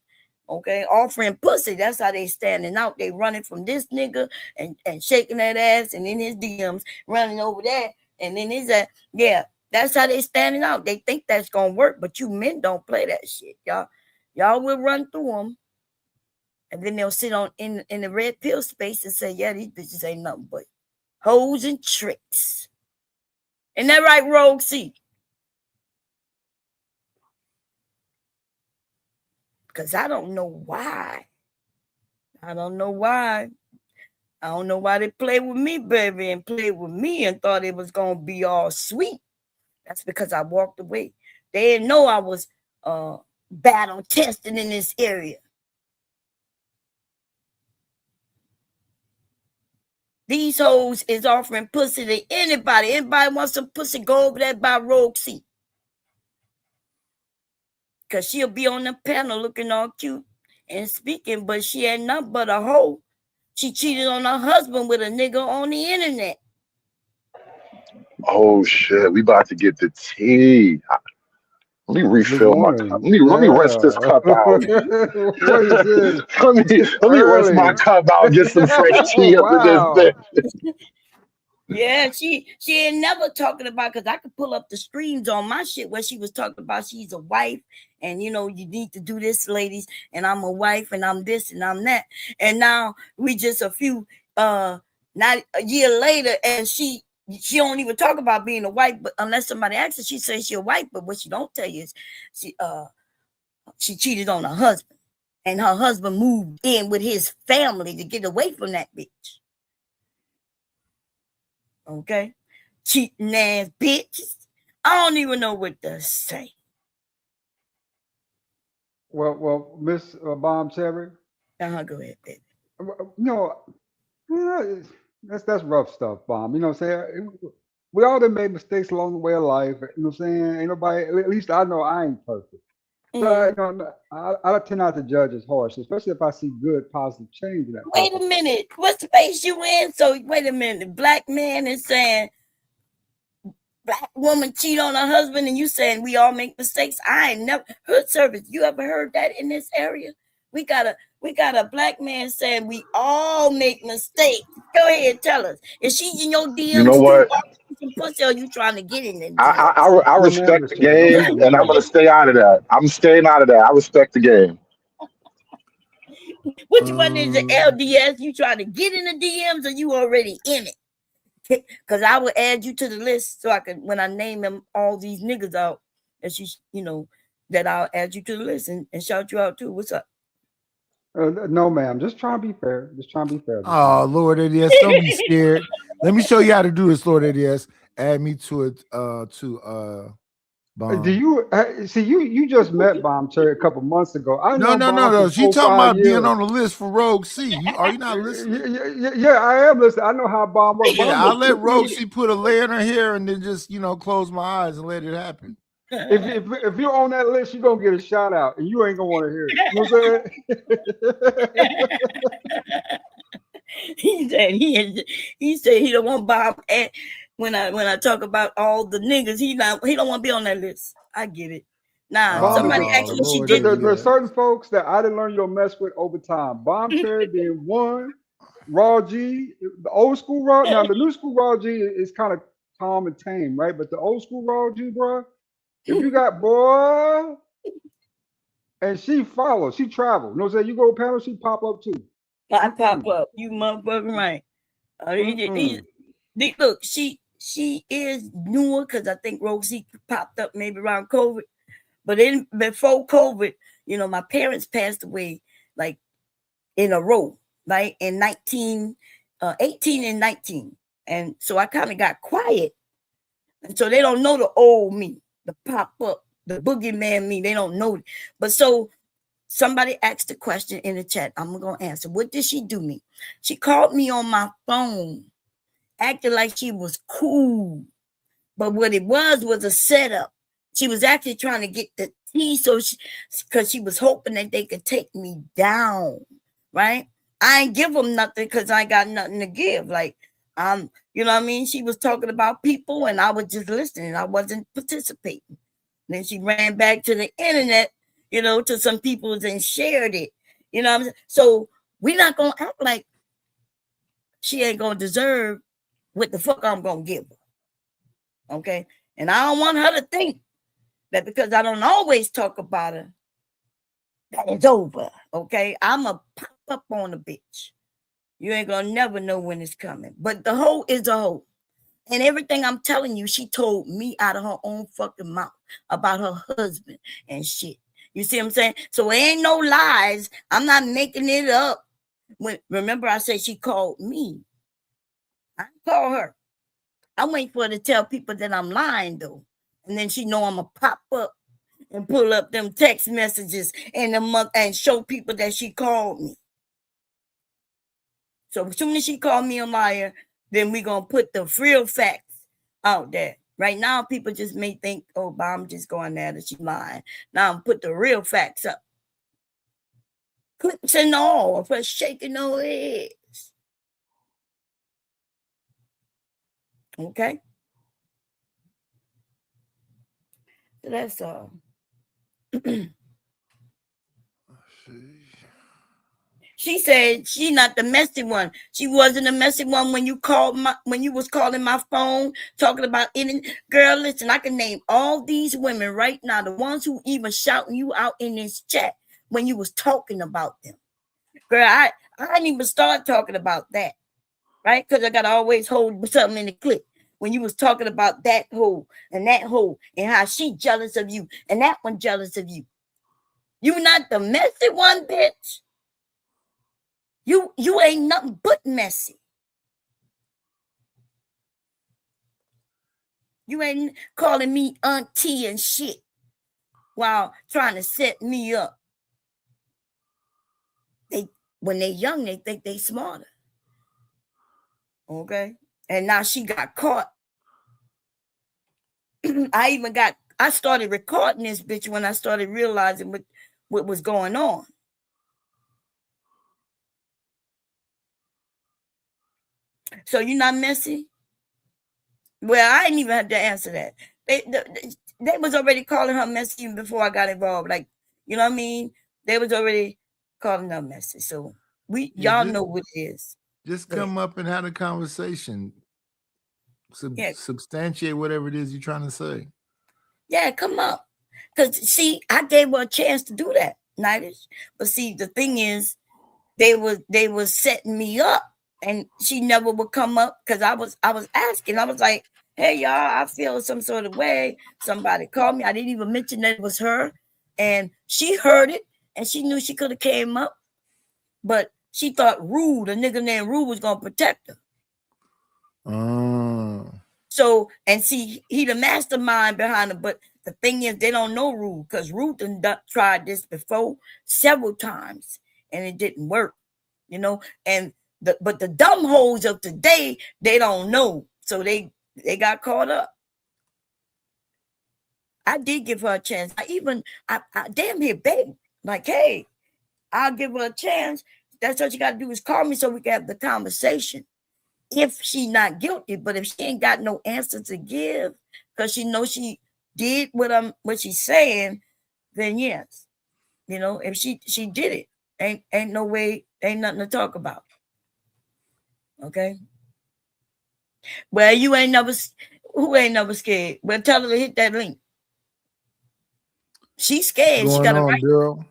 okay? Offering pussy, that's how they standing out. They running from this nigga and shaking that ass, and in his DMs, running over there, and then is that, yeah, that's how they standing out. They think that's gonna work, but you men don't play that shit, y'all. Y'all will run through them. And then they'll sit on in the red pill space and say, yeah, these bitches ain't nothing but hoes and tricks. Isn't that right, Rogue C? Because I don't know why. I don't know why they played with me, baby, and played with me and thought it was going to be all sweet. That's because I walked away. They didn't know I was battle testing in this area. These hoes is offering pussy to anybody. Anybody wants some pussy, go over there by Rogue C. Because she'll be on the panel looking all cute and speaking, but she ain't nothing but a hoe. She cheated on her husband with a nigga on the internet. Oh shit, we about to get the tea. Let me refill my cup. Let me rinse this cup out. What is this? let me rinse my cup out. Get some fresh tea up in this thing. Yeah, she ain't never talking about, because I could pull up the streams on my shit where she was talking about she's a wife and, you know, you need to do this, ladies, and I'm a wife and I'm this and I'm that. And now we just not a year later, and she don't even talk about being a wife, but unless somebody asks her, she says she's a wife. But what she don't tell you is she cheated on her husband, and her husband moved in with his family to get away from that bitch. Okay, cheating ass bitches. I don't even know what to say. Well, Miss Bomb Cherry. Go ahead, baby. That's rough stuff, Bomb. You know what I'm saying? We all done made mistakes along the way of life. You know what I'm saying? Ain't nobody, at least I know I ain't perfect. But, you know, I tend not to judge as harsh, especially if I see good, positive change in that. Wait a minute. What space you in? So, wait a minute. The black man is saying black woman cheat on her husband, and you saying we all make mistakes. I ain't never heard service. You ever heard that in this area? We got a black man saying we all make mistakes. Go ahead, tell us. Is she in your DMs? You know what? Pussy, or you trying to get in there? I respect the game, and I'm gonna stay out of that. I'm staying out of that. I respect the game. Which one is the LDS? You trying to get in the DMs, or you already in it? Because I will add you to the list so I can, when I name them all these niggas out, and that I'll add you to the list and shout you out too. What's up? No, ma'am. Just trying to be fair. Just trying to be fair. Oh, Lord ADS, don't be scared. Let me show you how to do this, Lord ADS. Add me to it, Bomb. Do you see you just met Bomb Cherry a couple months ago? I know No. for She 4, talking 5 about years. being on the list for Rogue C. Are you not listening? Yeah, I am listening. I know how Bomb works. Yeah, I'll let Rogue C put a layer in her hair and then just close my eyes and let it happen. If you're on that list, you're gonna get a shout out, and you ain't gonna want to hear it. You know what I'm saying? He said he don't want Bob. And when I talk about all the niggas, he don't want to be on that list. I get it. Nah, somebody asked me she did. There's certain folks that I didn't learn you don't mess with over time. Bomb Cherry being one, Raw G, the old school Raw. Now the new school Raw G is kind of calm and tame, right? But the old school Raw G, bro, if you got boy, and she follows, she travel. You know what I'm saying? You go to panel, she pop up too. I pop up. You motherfucking right. Look, she is newer because I think Rosie popped up maybe around COVID. But before COVID, my parents passed away like in a row, like in 18 and 19. And so I kind of got quiet. And so they don't know the old me, the pop up, the boogeyman me. They don't know it. But so somebody asked the question in the chat. I'm going to answer. What did she do me? She called me on my phone, acting like she was cool. But what it was a setup. She was actually trying to get the tea, because she was hoping that they could take me down, right? I ain't give them nothing because I ain't got nothing to give. Like, you know what I mean? She was talking about people, and I was just listening. I wasn't participating. Then she ran back to the internet, to some people and shared it. You know what I'm saying? So we're not going to act like she ain't going to deserve what the fuck I'm going to give her. Okay? And I don't want her to think that because I don't always talk about her, that it's over. Okay? I'm a pop up on a bitch. You ain't going to never know when it's coming. But the hoe is a hoe. And everything I'm telling you, she told me out of her own fucking mouth about her husband and shit. You see what I'm saying? So it ain't no lies. I'm not making it up. Remember I said she called me. I call her. I'm waiting for her to tell people that I'm lying though. And then she know I'm going to pop up and pull up them text messages and show people that she called me. So as soon as she called me a liar, then we're going to put the real facts out there. Right now, people just may think, oh, Bomb just going there that she lying. Now I'm put the real facts up. Clips and all of her shaking her heads. Okay? So that's all. She said she not the messy one. She wasn't a messy one when you was calling my phone talking about any girl. Listen, I can name all these women right now, the ones who even shouting you out in this chat when you was talking about them. Girl, I didn't even start talking about that, right? Because I gotta always hold something in the clip. When you was talking about that hoe and how she jealous of you and that one jealous of you. You not the messy one, bitch. You ain't nothing but messy. You ain't calling me auntie and shit while trying to set me up. When they young, they think they smarter. Okay? And now she got caught. I started recording this bitch when I started realizing what was going on. So you're not messy? Well, I didn't even have to answer that. They was already calling her messy even before I got involved. Like, you know what I mean? They was already calling her messy. So y'all know what it is. Just come up and have a conversation. Substantiate whatever it is you're trying to say. Yeah, come up. Because, see, I gave her a chance to do that, Nightish. But, see, the thing is, they was setting me up and she never would come up because I was asking. I was like, hey y'all, I feel some sort of way. Somebody called me. I didn't even mention that it was her. And she heard it and she knew she could have came up, but she thought Rude, a nigga named Rude, was gonna protect her. So, and see, he the mastermind behind it, but the thing is, they don't know Rude because Rude done tried this before several times and it didn't work, you know. And but the dumb hoes of today, they don't know, so they got caught up. I did give her a chance. I damn near begged, like, hey, I'll give her a chance. That's what you got to do is call me so we can have the conversation. If she not guilty, but if she ain't got no answer to give, because she knows she did what she's saying, then yes, you know, if she did it, ain't no way, ain't nothing to talk about. Okay. Well, you ain't never, who ain't never scared? Well, tell her to hit that link. She's scared. What's She going got a on, right. girl?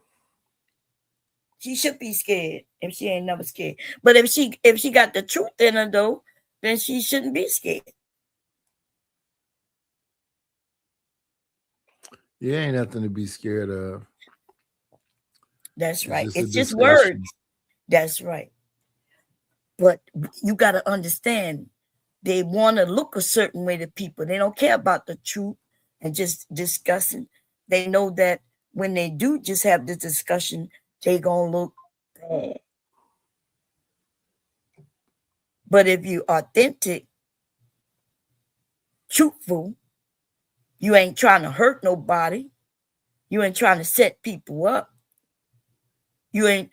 She should be scared if she ain't never scared. But if she got the truth in her though, then she shouldn't be scared. Yeah, ain't nothing to be scared of. That's right. just a It's just discussion. words. That's right. But you got to understand, they want to look a certain way to people. They don't care about the truth and just discussing. They know that when they do just have this discussion, they gonna look bad. But if you authentic, truthful, you ain't trying to hurt nobody. You ain't trying to set people up. You ain't,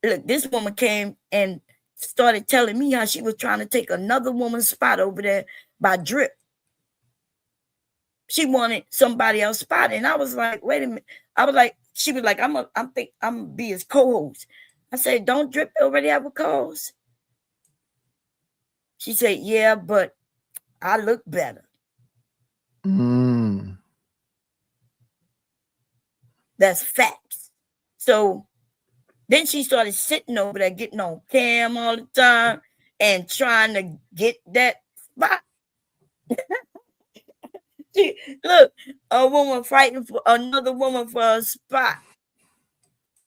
look, this woman came and started telling me how she was trying to take another woman's spot over there by Drip. She wanted somebody else's spot. And I was like, wait a minute. I was like, she was like, I'm gonna be his co-host. I said, don't Drip already have a co-host? She said, yeah, but I look better. That's facts. So then she started sitting over there, getting on cam all the time and trying to get that spot. Look, a woman fighting for another woman for a spot.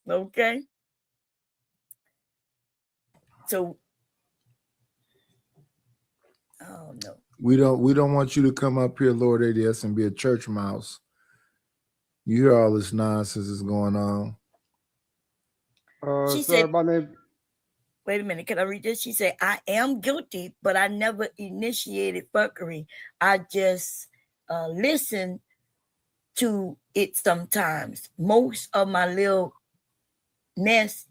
Okay. So, oh no. We don't want you to come up here, Lord ADS, and be a church mouse. You hear all this nonsense is going on. She said, my name. Wait a minute, can I read this? She said, I am guilty, but I never initiated fuckery. I just listen to it sometimes. Most of my little mess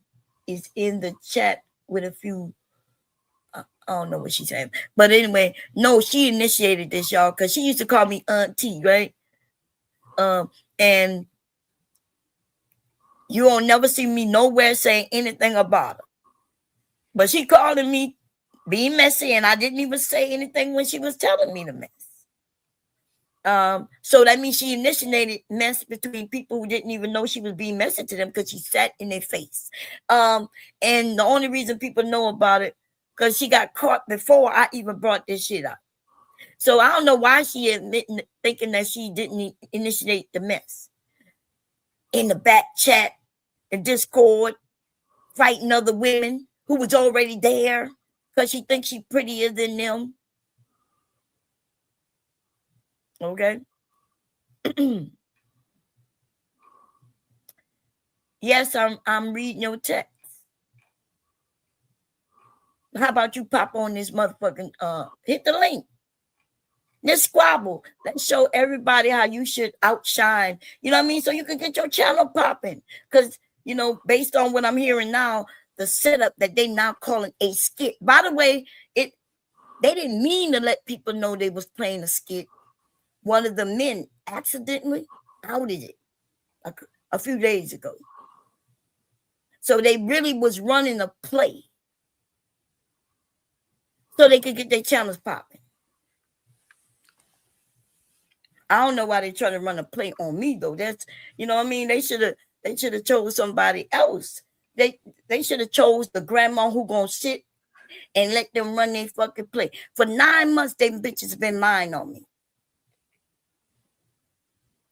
is in the chat with a few, I don't know what she's saying. But anyway, no, she initiated this, y'all, because she used to call me Auntie, right? And you won't never see me nowhere saying anything about her. But she calling me being messy, and I didn't even say anything when she was telling me to mess. So that means she initiated mess between people who didn't even know she was being messy to them because she sat in their face. And the only reason people know about it because she got caught before I even brought this shit up. So I don't know why she admitting, thinking that she didn't initiate the mess. In the back chat, in Discord, fighting other women who was already there because she thinks she's prettier than them. Okay. Yes, I'm reading your text. How about you pop on this motherfucking hit the link. Let's squabble. Let's show everybody how you should outshine. You know what I mean? So you can get your channel popping. Because, you know, based on what I'm hearing now, the setup that they now calling a skit. By the way, they didn't mean to let people know they was playing a skit. One of the men accidentally outed it a few days ago. So they really was running a play so they could get their channels popping. I don't know why they try to run a play on me though. That's, you know what I mean? They should have chose somebody else. They should have chose the grandma who gonna sit and let them run their fucking play. For 9 months, them bitches have been lying on me.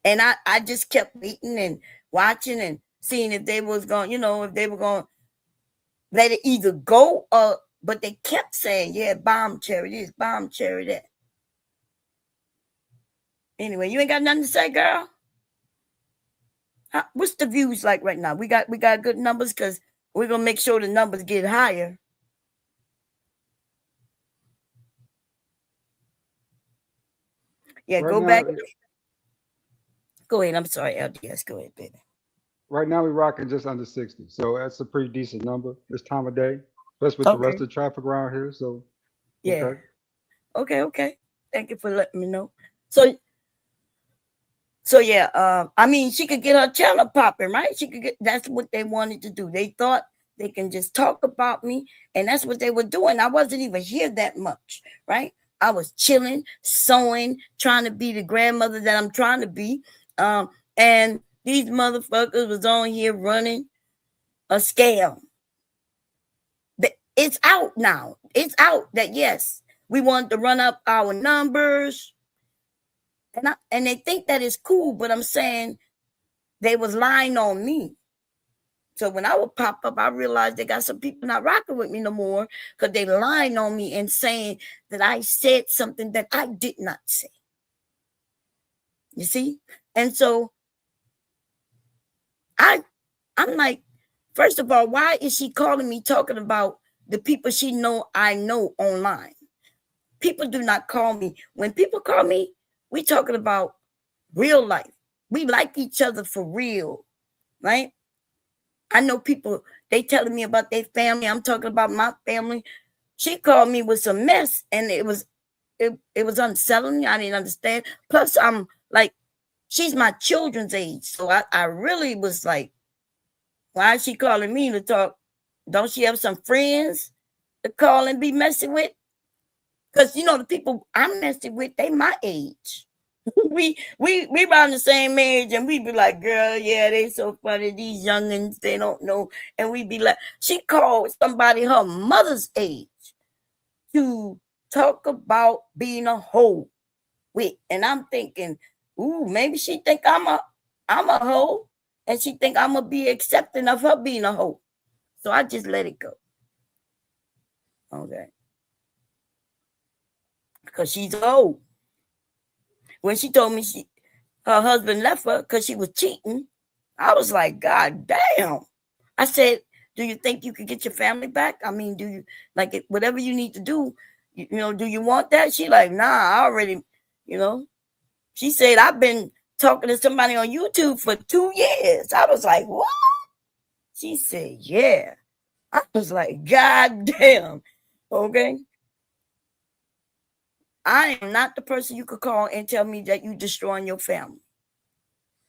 And I just kept waiting and watching and seeing if they was going, if they were going to let it either go or, but they kept saying, yeah, bomb cherry this, bomb cherry that. Anyway, you ain't got nothing to say, girl? What's the views like right now? We got good numbers because we're going to make sure the numbers get higher. Yeah, Right go now, back. Go ahead. I'm sorry, LDS. Go ahead, baby. right now we're rocking just under 60. So that's a pretty decent number this time of day, especially with the rest of the traffic around here. So, Yeah. okay. Okay. Thank you for letting me know. So yeah, I mean, she could get her channel popping, right? She could get, that's what they wanted to do. They thought they can just talk about me, and that's what they were doing. I wasn't even here that much, right? I was chilling, sewing, trying to be the grandmother that I'm trying to be. And these motherfuckers was on here running a scam. It's out now. It's out that, yes, we wanted to run up our numbers. And they think that is cool, but I'm saying they was lying on me. So when I would pop up, I realized they got some people not rocking with me no more because they lying on me and saying that I said something that I did not say. You see? And so I'm like, first of all, why is she calling me talking about the people she know I know online? People do not call me. When people call me, we talking about real life. We like each other for real, right? I know people, they telling me about their family. I'm talking about my family. She called me with some mess, and it was unsettling. I didn't understand. Plus, I'm like, she's my children's age. So I really was like, why is she calling me to talk? Don't she have some friends to call and be messing with? Because, the people I'm messing with, they my age. we around the same age, and we be like, girl, yeah, they so funny. These youngins, they don't know. And we be like, she called somebody her mother's age to talk about being a hoe with. And I'm thinking, ooh, maybe she think I'm a hoe, and she think I'm gonna be accepting of her being a hoe. So I just let it go. Okay. Because she's old. When she told me her husband left her because she was cheating, I was like, God damn. I said, do you think you could get your family back? I mean, do you, like, whatever you need to do, do you want that? She like, nah, I already, She said, I've been talking to somebody on YouTube for 2 years. I was like, what? She said, yeah. I was like, God damn. Okay. I am not the person you could call and tell me that you destroying your family.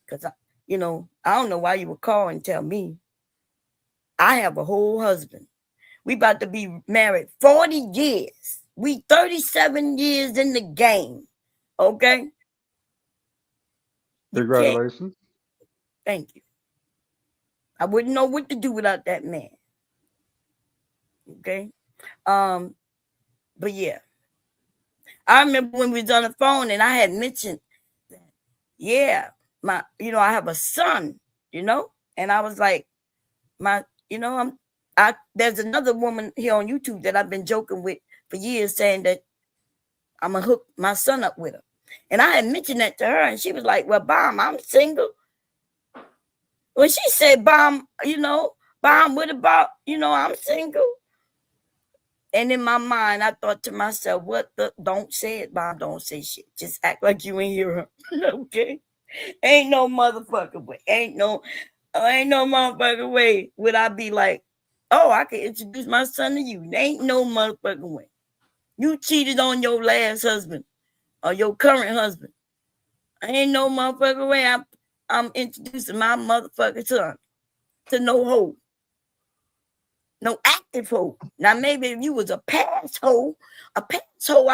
Because, I don't know why you would call and tell me. I have a whole husband. We about to be married 40 years. We 37 years in the game. Okay? Congratulations. Thank you. I wouldn't know what to do without that man. Okay? But yeah. I remember when we was on the phone and I had mentioned that, yeah, I have a son, and I was like, there's another woman here on YouTube that I've been joking with for years, saying that I'm gonna hook my son up with her. And I had mentioned that to her, and she was like, well, Bomb, I'm single. When she said, Bomb, Bomb, what about, I'm single? And in my mind, I thought to myself, don't say it, Bob. Don't say shit. Just act like you ain't hear her. Okay? Ain't no motherfucking way. Ain't no motherfucking way would I be like, oh, I can introduce my son to you. There ain't no motherfucking way. You cheated on your last husband or your current husband. Ain't no motherfucking way I'm introducing my motherfucking son to no hoe. No active hoe. Now, maybe if you was a past hoe, I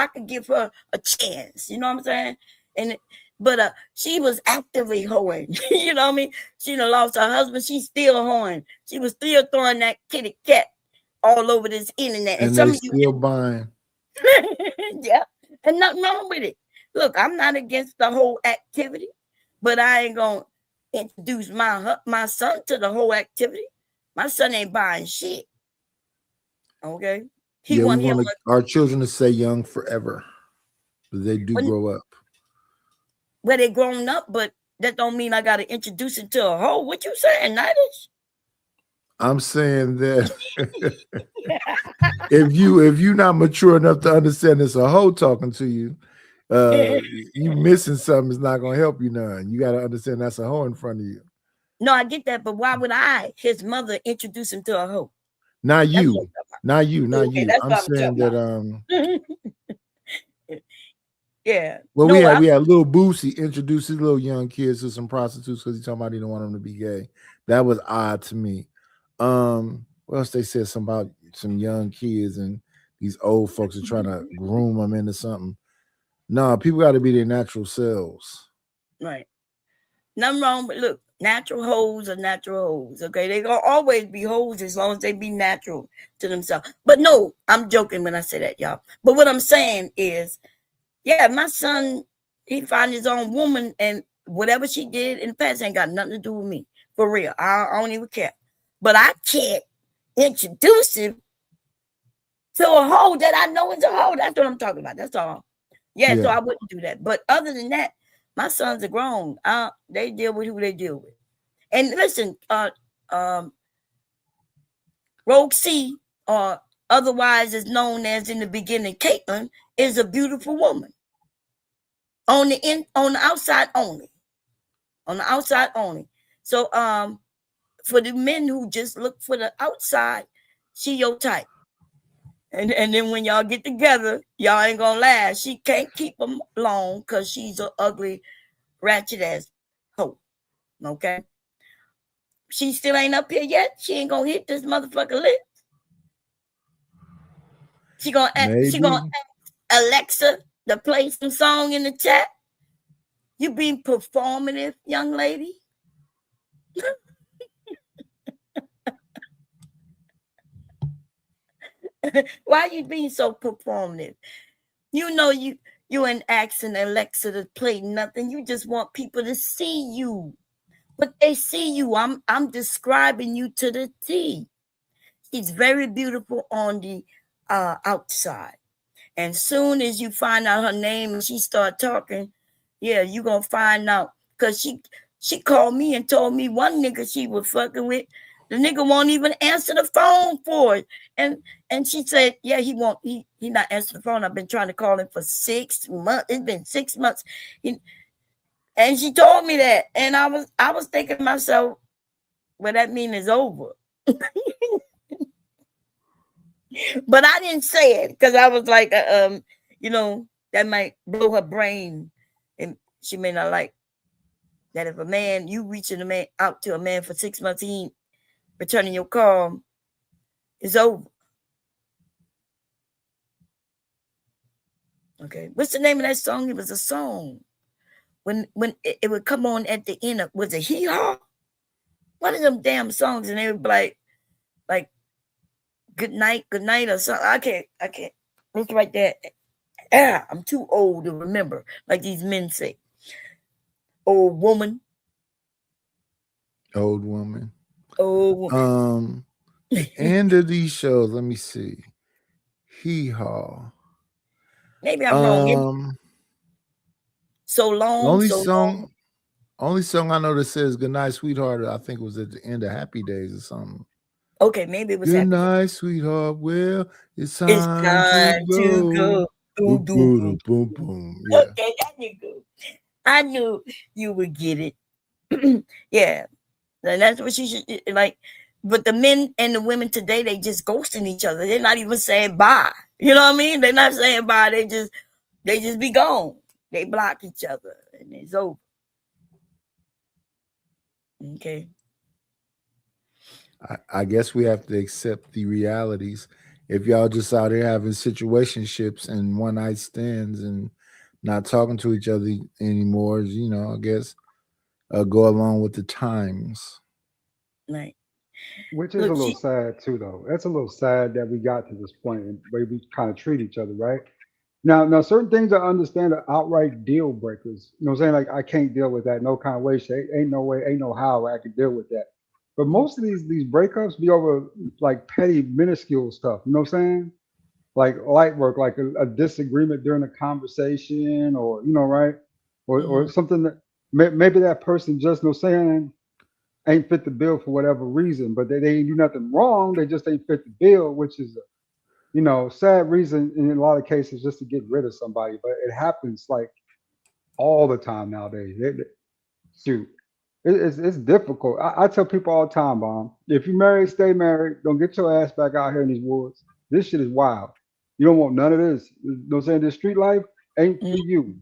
could give her a chance. You know what I'm saying? But she was actively hoeing. You know what I mean? She done lost her husband. She's still hoeing. She was still throwing that kitty cat all over this internet. And And some they of you, still buying. yeah, and nothing wrong with it. Look, I'm not against the whole activity, but I ain't gonna introduce my son to the whole activity. My son ain't buying shit. Okay, he Yeah, we want him want our children to stay young forever. But they do When- grow up. where they grown up, but that don't mean I gotta introduce him to a hoe. What you saying, Nidish? I'm saying that if you're not mature enough to understand it's a hoe talking to you, you missing something is not gonna help you none. You gotta understand that's a hoe in front of you. No, I get that, but why would I, his mother, introduce him to a hoe? Not That's you, what not you, not Okay, you. that's I'm what I'm saying talking that Yeah. well, No, we had little Boosie introduce his little young kids to some prostitutes because he talking about he didn't want them to be gay. That was odd to me. What else they said something about some young kids and these old folks are trying to groom them into something. No, people got to be their natural selves. Right. Nothing wrong, but look, natural hoes are natural hoes. Okay, they gonna always be hoes as long as they be natural to themselves. But no, I'm joking when I say that, y'all. But what I'm saying is, yeah, my son, he found his own woman, and whatever she did in the past ain't got nothing to do with me. For real. I don't even care. But I can't introduce him to a hoe that I know is a hoe. That's what I'm talking about. That's all. Yeah, so Yeah. I wouldn't do that. But other than that, my sons are grown. They deal with who they deal with. And listen, Rogue C, or otherwise is known as in the beginning, Caitlin, is a beautiful woman. On the outside only. On the outside only. So for the men who just look for the outside, she your type. And then when y'all get together, y'all ain't gonna last. She can't keep them long because she's an ugly, ratchet ass hoe. Okay? She still ain't up here yet. She ain't gonna hit this motherfucker lip. She gonna ask Alexa to play some song in the chat. You being performative, young lady? Why are you being so performative? You know you ain't asking Alexa to play nothing. You just want people to see you. But they see you. I'm describing you to the T. She's very beautiful on the outside. And soon as you find out her name and she start talking, yeah, you gonna find out. Cause she called me and told me one nigga she was fucking with, the nigga won't even answer the phone for it. And she said, yeah, he not answer the phone. I've been trying to call him for 6 months. It's been 6 months. And she told me that. And I was thinking to myself, well, that means it's over. But I didn't say it because I was like, that might blow her brain. And she may not like that. If you reaching out to a man for 6 months, he ain't returning your call, it's over. Okay. What's the name of that song? It was a song. When it would come on at the end of, was it Hee Haw? One of them damn songs, and they would be like good night or something. I can't. Look right there. I'm too old to remember, like these men say. Old woman. Old woman. Old woman. The end of these shows, let me see. Hee Haw. Maybe I'm wrong. So long. Only song I know that says "Good Night, Sweetheart." I think it was at the end of Happy Days or something. Okay, maybe it was. Good night, sweetheart. Well, it's time to go. Boom, boom, boom, boom. Yeah. Okay, I knew you would get it. Yeah, and that's what she should like. But the men and the women today, they just ghosting each other. They're not even saying bye. You know what I mean? They're not saying bye. They just be gone. They block each other, and it's over. Okay. I guess we have to accept the realities. If y'all just out here having situationships and one night stands and not talking to each other anymore, I guess go along with the times. Right. Which is a Look, little she sad too, though. That's a little sad that we got to this point and where we kind of treat each other, right? Now, certain things I understand are outright deal breakers. You know what I'm saying? Like I can't deal with that no kind of way. Ain't no way, ain't no how I can deal with that. But most of these breakups be over like petty, minuscule stuff. You know what I'm saying? Like light work, like a disagreement during a conversation, or right, or mhm. something that maybe that person just no saying ain't fit the bill for whatever reason, but they ain't do nothing wrong. They just ain't fit the bill, which is a sad reason in a lot of cases just to get rid of somebody. But it happens like all the time nowadays. Shoot, it's difficult. I tell people all the time, Bomb. If you married, stay married. Don't get your ass back out here in these woods. This shit is wild. You don't want none of this. You know what I'm saying? This street life ain't for you.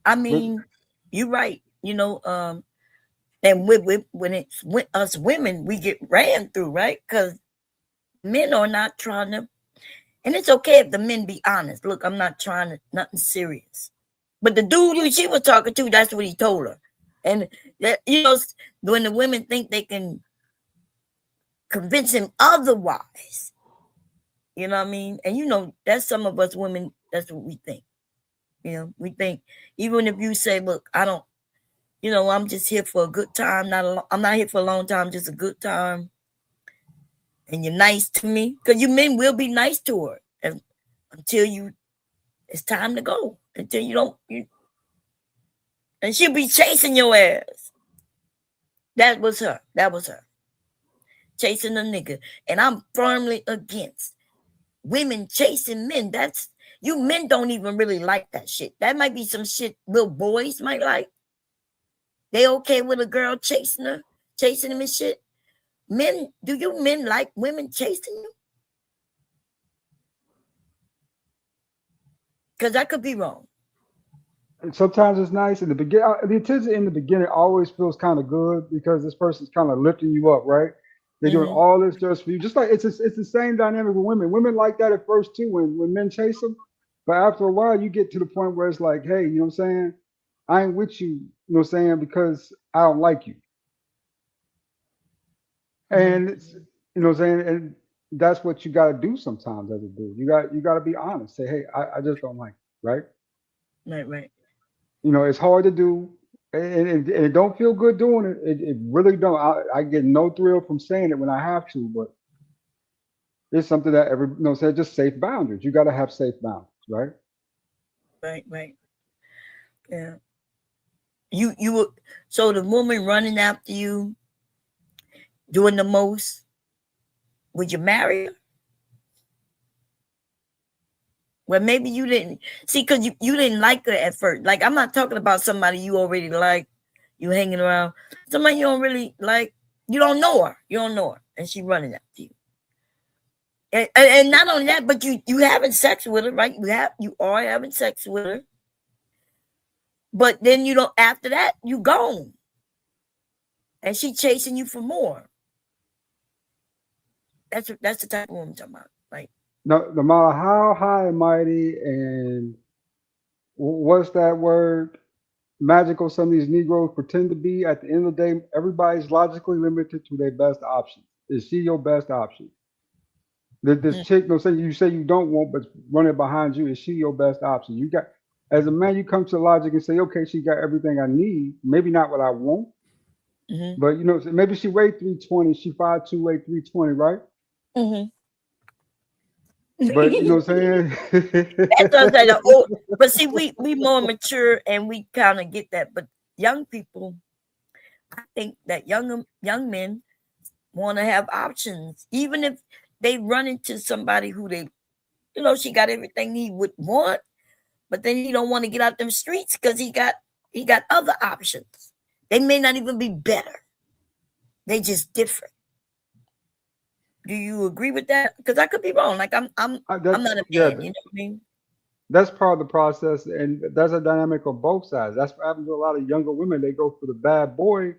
I mean, you're right. And when it's us women, we get ran through, right? Because men are not trying to, and it's okay if the men be honest. Look, I'm not trying to, nothing serious. But the dude who she was talking to, that's what he told her. And that, when the women think they can convince him otherwise, you know what I mean? And that's some of us women, that's what we think. We think, even if you say, look, I don't, I'm just here for a good time. I'm not here for a long time, just a good time. And you're nice to me, because you men will be nice to her until it's time to go. Until you don't, and she'll be chasing your ass. That was her. Chasing a nigga. And I'm firmly against women chasing men. You men don't even really like that shit. That might be some shit little boys might like. They okay with a girl chasing them and shit. Men, do you men like women chasing you? Because I could be wrong. And sometimes it's nice in the beginning. The attention in the beginning always feels kind of good because this person's kind of lifting you up, right? They're doing all this just for you. Just like it's the same dynamic with women. Women like that at first too when men chase them. But after a while, you get to the point where it's like, hey, you know what I'm saying? I ain't with you, you know what I'm saying, because I don't like you. And it's, you know what I'm saying? And that's what you got to do sometimes as a dude. You got to be honest. Say, hey, I just don't like you, right? Right. It's hard to do. And it don't feel good doing it. It really don't. I get no thrill from saying it when I have to, but it's something that just safe boundaries. You got to have safe boundaries, right? Right. Yeah. So the woman running after you, doing the most, would you marry her? Well, maybe you didn't see, because you didn't like her at first. Like, I'm not talking about somebody you already like, you hanging around. Somebody you don't really like, you don't know her, and she running after you. And not only that, but you having sex with her, right? You are having sex with her. But then after that, you gone. And she chasing you for more. That's the type of woman I'm talking about. Like, no matter how high and mighty and what's that word, magical some of these Negroes pretend to be, at the end of the day, everybody's logically limited to their best option. Is she your best option? This chick, you say you don't want, but running behind you, is she your best option? You got, as a man, you come to logic and say, okay, she got everything I need. Maybe not what I want, but maybe she weighed 320, she 5'2", weighed 320, right? But you know what I'm saying? That does that. But see, we more mature and we kind of get that. But young people, I think that young men want to have options, even if they run into somebody who she got everything he would want, but then he don't want to get out them streets because he got other options. They may not even be better. They just different. Do you agree with that? Because I could be wrong. Like I'm not a man. You know what I mean? That's part of the process, and that's a dynamic on both sides. That's what happens to a lot of younger women. They go for the bad boy, you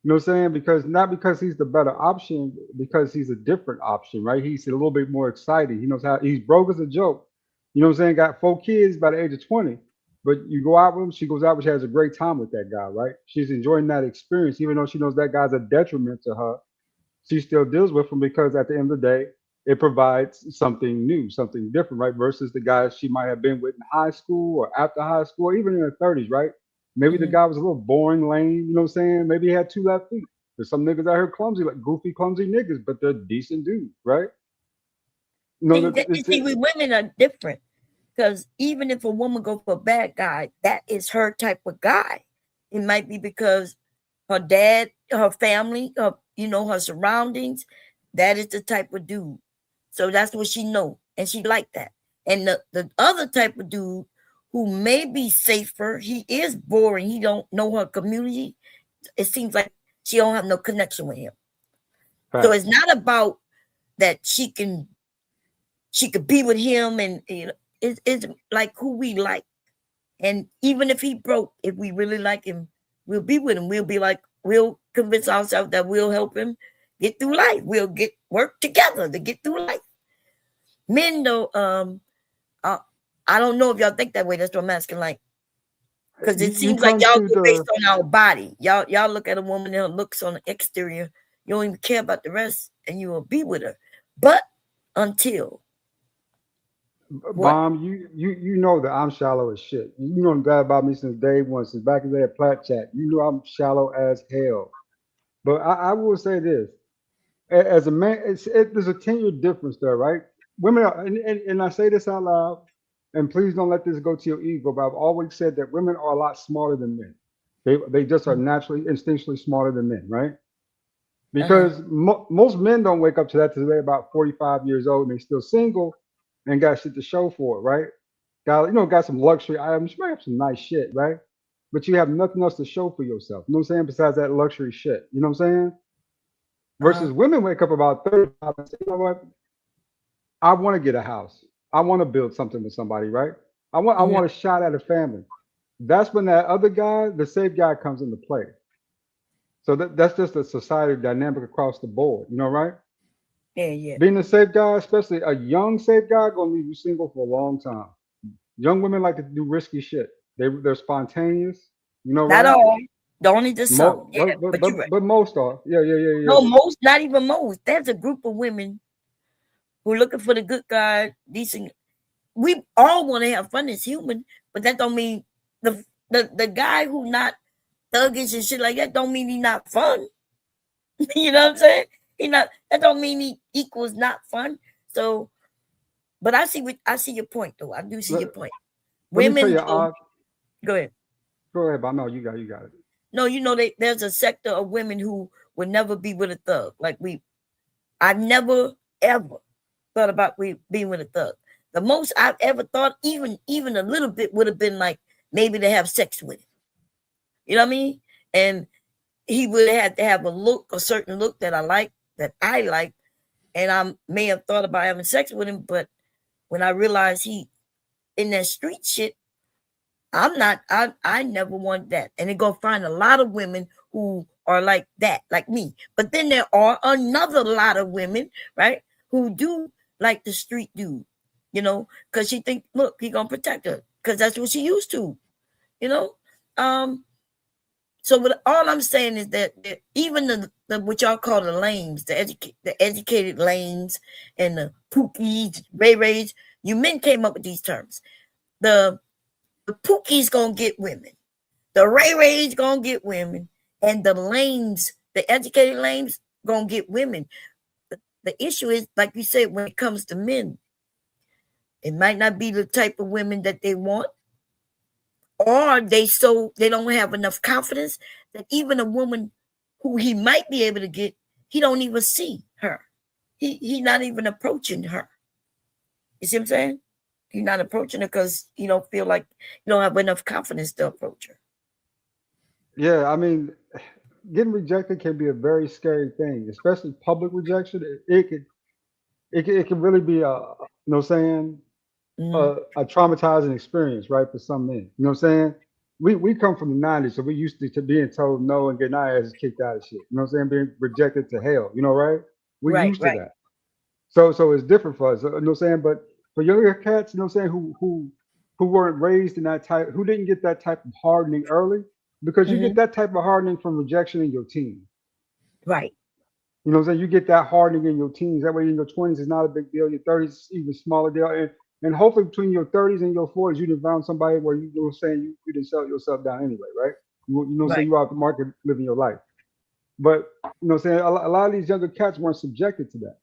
know what I'm saying? Not because he's the better option, because he's a different option, right? He's a little bit more exciting. He knows how he's broke as a joke. You know what I'm saying? Got 4 kids by the age of 20. But you go out with him, she goes out, she has a great time with that guy, right? She's enjoying that experience, even though she knows that guy's a detriment to her. she still deals with them because at the end of the day, it provides something new, something different, right? Versus the guys she might have been with in high school or after high school, or even in her 30s, right? Maybe the guy was a little boring, lame, you know what I'm saying? Maybe he had 2 left feet. There's some niggas out here clumsy, like goofy, clumsy niggas, but they're decent dudes, right? You know, You see, we women are different because even if a woman go for a bad guy, that is her type of guy. It might be because her dad, her family, her, her surroundings, that is the type of dude. So that's what she know, and she like that. And the other type of dude who may be safer, he is boring. He don't know her community. It seems like she don't have no connection with him. Right. So it's not about that she could be with him, and it's like who we like. And even if he broke, if we really like him, we'll be with him. We'll convince ourselves that we'll help him get through life. We'll work together to get through life. Men, though, I don't know if y'all think that way. That's what I'm asking, like, because it seems like y'all go based on our body. Y'all look at a woman and her looks on the exterior. You don't even care about the rest, and you will be with her. But until Bomb, you know that I'm shallow as shit. You know that about me since day one, since back in the day at Plat Chat. You know I'm shallow as hell. But I will say this: as a man, there's a 10-year difference there, right? Women are, and I say this out loud, and please don't let this go to your ego, but I've always said that women are a lot smarter than men. They just are naturally, instinctually smarter than men, right? Because most men don't wake up to that till they're about 45 years old and they're still single and got shit to show for it, right? Got some luxury items. You might have some nice shit, right? But you have nothing else to show for yourself. You know what I'm saying? Besides that luxury shit. You know what I'm saying? Versus women wake up about 35 and say, you know what? I want to get a house. I want to build something with somebody, right? I want a shot at a family. That's when that other guy, the safe guy, comes into play. So that's just a society dynamic across the board, right? Yeah. Being a safe guy, especially a young safe guy, gonna leave you single for a long time. Young women like to do risky shit. They're spontaneous, Not right? all. Only just some. But most are. Yeah. No, most, not even most. There's a group of women who are looking for the good guy, decent. We all want to have fun as human, but that don't mean the guy who not thuggish and shit like that don't mean he not fun. You know what I'm saying? That don't mean he equals not fun. So, but I see your point though. I do see your point. Women, go ahead. Go ahead, but no, you got it. No, there's a sector of women who would never be with a thug. I never ever thought about being with a thug. The most I've ever thought, even a little bit, would have been like maybe to have sex with him. You know what I mean? And he would have to have a certain look that I like, and I may have thought about having sex with him, but when I realized he in that street shit, I never want that. And they're gonna find a lot of women who are like that, like me. But then there are another lot of women, right, who do like the street dude, because she think, look, he gonna protect her, because that's what she used to, So all I'm saying is that even the what y'all call the lames, the educated lames, and the pookies, ray-rays, you men came up with these terms. The pookies gonna get women, the ray-rays gonna get women, and the lames, the educated lames, gonna get women. The issue is, like you said, when it comes to men, it might not be the type of women that they want, or they don't have enough confidence that even a woman who he might be able to get, he don't even see her. He not even approaching her. You see what I'm saying? He's not approaching her because he don't feel like you don't have enough confidence to approach her. Yeah, I mean, getting rejected can be a very scary thing, especially public rejection. It can really be a traumatizing experience, right, for some men. You know what I'm saying? We come from the 90s, so we used to being told no and getting our asses kicked out of shit. You know what I'm saying? Being rejected to hell, right? We're used to that. So it's different for us, you know what I'm saying? But for younger cats, you know what I'm saying, who weren't raised in that type, who didn't get that type of hardening early, because you get that type of hardening from rejection in your teens. Right. You know what I'm saying? You get that hardening in your teens. That way in your 20s it's not a big deal. Your 30s even smaller deal. And hopefully between your 30s and your 40s, you done found somebody where you know what I'm saying you didn't sell yourself down anyway, right? You know what I'm saying? Right. You out the market living your life. But you know what I'm saying? A lot of these younger cats weren't subjected to that.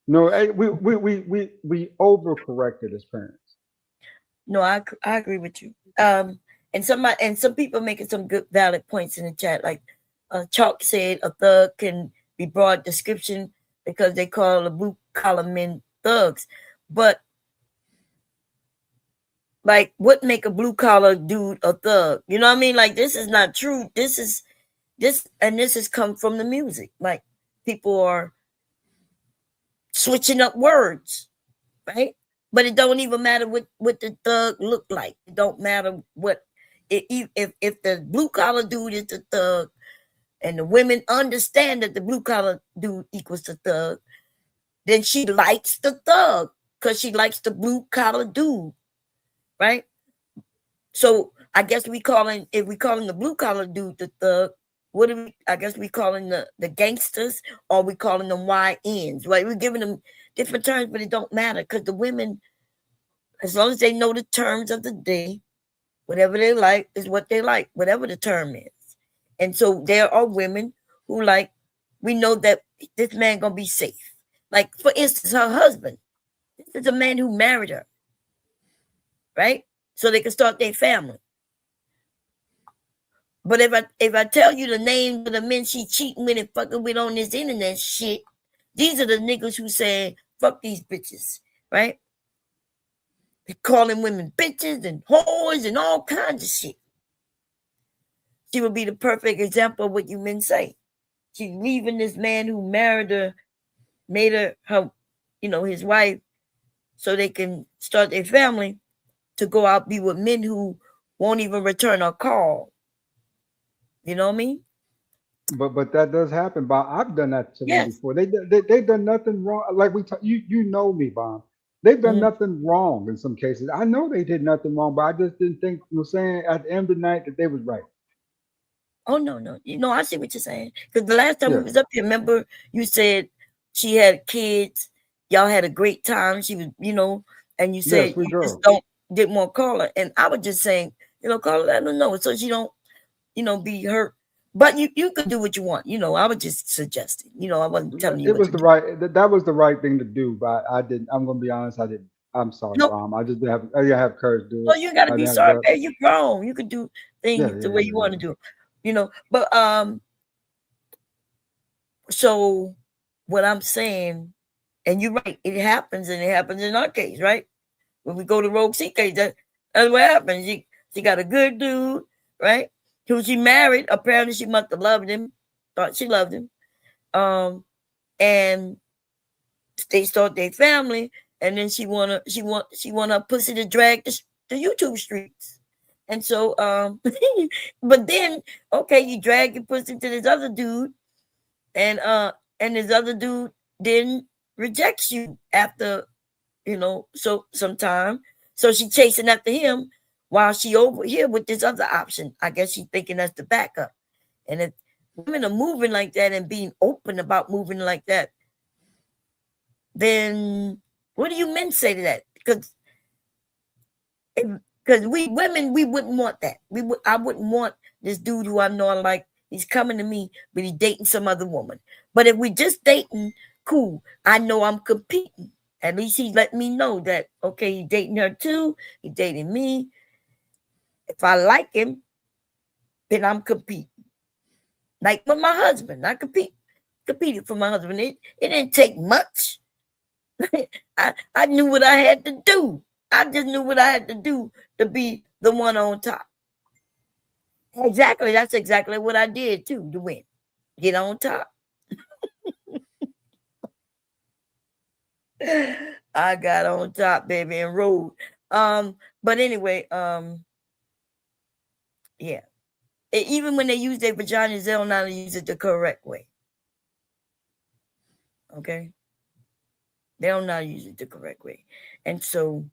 No, we overcorrected as parents. No, I agree with you. And some people making some good valid points in the chat. Like Chalk said, a thug can be broad description because they call the blue collar men thugs. But like, what make a blue collar dude a thug? You know what I mean? Like, this is not true. This has come from the music. Like, people are switching up words, right? But it don't even matter what the thug look like. It don't matter what if the blue collar dude is the thug, and the women understand that the blue collar dude equals the thug, then she likes the thug because she likes the blue collar dude, right? So I guess if we calling the blue collar dude the thug, what do we? I guess we calling the gangsters, or we calling them YNs, right? We're giving them different terms, but it don't matter because the women, as long as they know the terms of the day, whatever they like is what they like, whatever the term is. And so there are women who like, we know that this man gonna be safe. Like, for instance, her husband. This is a man who married her, right? So they can start their family. But if I tell you the names of the men she cheating with and fucking with on this internet shit, these are the niggas who say, fuck these bitches, right? They calling women bitches and whores and all kinds of shit. She would be the perfect example of what you men say. She's leaving this man who married her, made her, his wife, so they can start their family, to go out be with men who won't even return her call. You know what I mean? But that does happen, Bob. I've done that to them Yes. before. They've done nothing wrong. Like you know me, Bob. They've done nothing wrong in some cases. I know they did nothing wrong, but I just didn't think, saying at the end of the night that they was right. Oh, no. I see what you're saying. Because the last time we was up here, remember you said she had kids, y'all had a great time. She was, and you said sweet you girl. just didn't want to call her. And I was just saying, call her, let her know so she don't, be hurt. But you could do what you want. I was just suggesting. I wasn't telling you. It was that was the right thing to do, but I didn't. I'm gonna be honest, I didn't. I'm sorry, Mom. I just didn't have courage to do it. Well, you gotta be sorry, babe. You're grown. You could do things the way you want to do. But so what I'm saying, and you're right, it happens, and it happens in our case, right? When we go to Rogue C case, that's what happens. She got a good dude, right? Who she married. Apparently she must have loved him, thought she loved him. And they start their family, and then she want her pussy to drag the YouTube streets. And so but then you drag your pussy to this other dude, and this other dude then rejects you after so sometime. So she chasing after him while she over here with this other option. I guess she's thinking that's the backup. And if women are moving like that and being open about moving like that, then what do you men say to that? Because we women, we wouldn't want that. I wouldn't want this dude who I know I like, he's coming to me, but he's dating some other woman. But if we just dating, cool. I know I'm competing. At least he's letting me know that, okay, he's dating her too. He's dating me. If I like him, then I'm competing. Like with my husband, I competed for my husband. It didn't take much. I knew what I had to do. I just knew what I had to do to be the one on top. Exactly. That's exactly what I did too, to win. Get on top. I got on top, baby, and rode. But anyway, yeah. Even when they use their vaginas, they don't know how to use it the correct way. Okay? They don't know how to use it the correct way. And so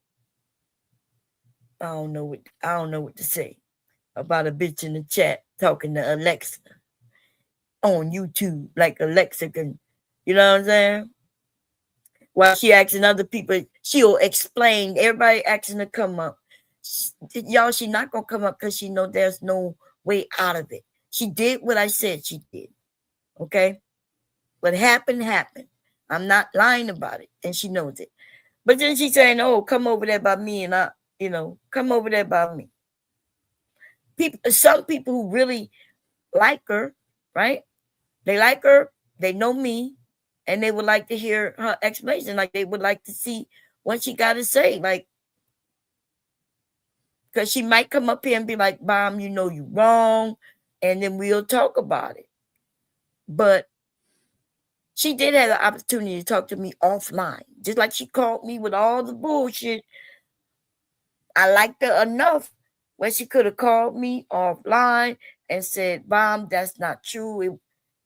I don't know what to say about a bitch in the chat talking to Alexa. on YouTube like a lexicon. You know what I'm saying? While she asking other people, she'll explain. Everybody asking to come up. Y'all, she not gonna come up because she know there's no way out of it. She did what I said she did. Okay? What happened, happened. I'm not lying about it, and she knows it. But then she's saying, "Oh, come over there by me," and I, come over there by me. Some people who really like her, right? They like her. They know me, and they would like to hear her explanation. Like they would like to see what she got to say. Like, because she might come up here and be like, "Bomb, you know you wrong," and then we'll talk about it. But she did have the opportunity to talk to me offline, just like she called me with all the bullshit. I liked her enough where she could have called me offline and said, "Bomb, that's not true,"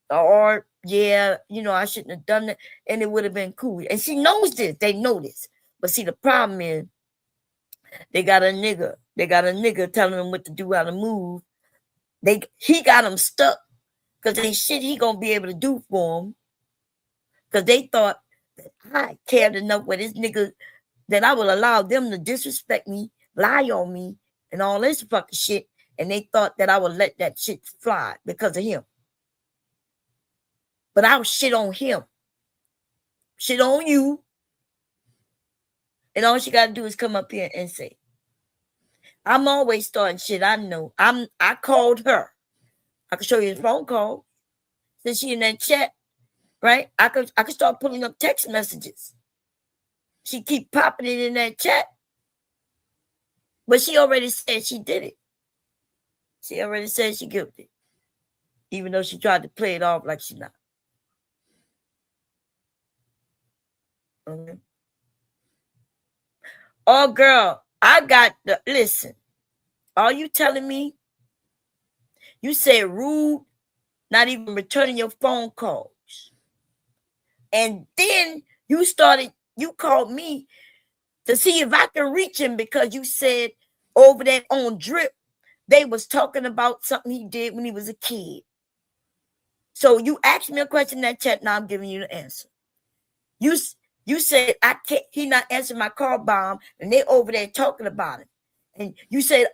or "Yeah, I shouldn't have done that," and it would have been cool. And she knows this. They know this. But see, the problem is they got a nigga telling them what to do, how to move. He got them stuck because ain't shit he gonna be able to do for them. Because they thought that I cared enough with this nigga that I would allow them to disrespect me, lie on me, and all this fucking shit. And they thought that I would let that shit fly because of him. But I would shit on him. Shit on you. And all she got to do is come up here and say, I'm always starting shit. I know. I called her. I can show you the phone call. Since she in that chat. Right? I could start pulling up text messages. She keep popping it in that chat. But she already said she did it. She already said she guilty. Even though she tried to play it off like she not. Okay. Oh, girl, listen. Are you telling me? You said rude, not even returning your phone calls. And then you called me to see if I can reach him because you said over there on Drip, they was talking about something he did when he was a kid. So you asked me a question in that chat, now I'm giving you the answer. You said I can't, he not answering my call, Bomb, and they over there talking about it. And you said,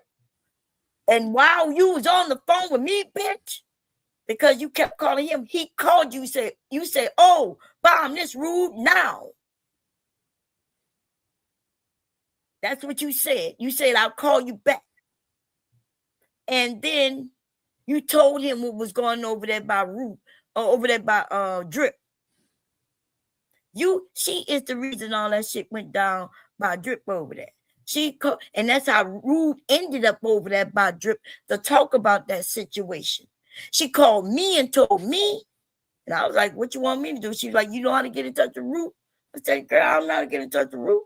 and while you was on the phone with me, bitch, because you kept calling him, he called you, you said, "Oh, Bomb, this rude now." That's what you said. You said, "I'll call you back." And then you told him what was going over there by Rude, or over there by Drip. She is the reason all that shit went down by Drip over there. And that's how Rude ended up over there by Drip to talk about that situation. She called me and told me, and I was like, "What you want me to do?" She was like, "You know how to get in touch with Root?" I said, "Girl, I don't know how to get in touch with Root."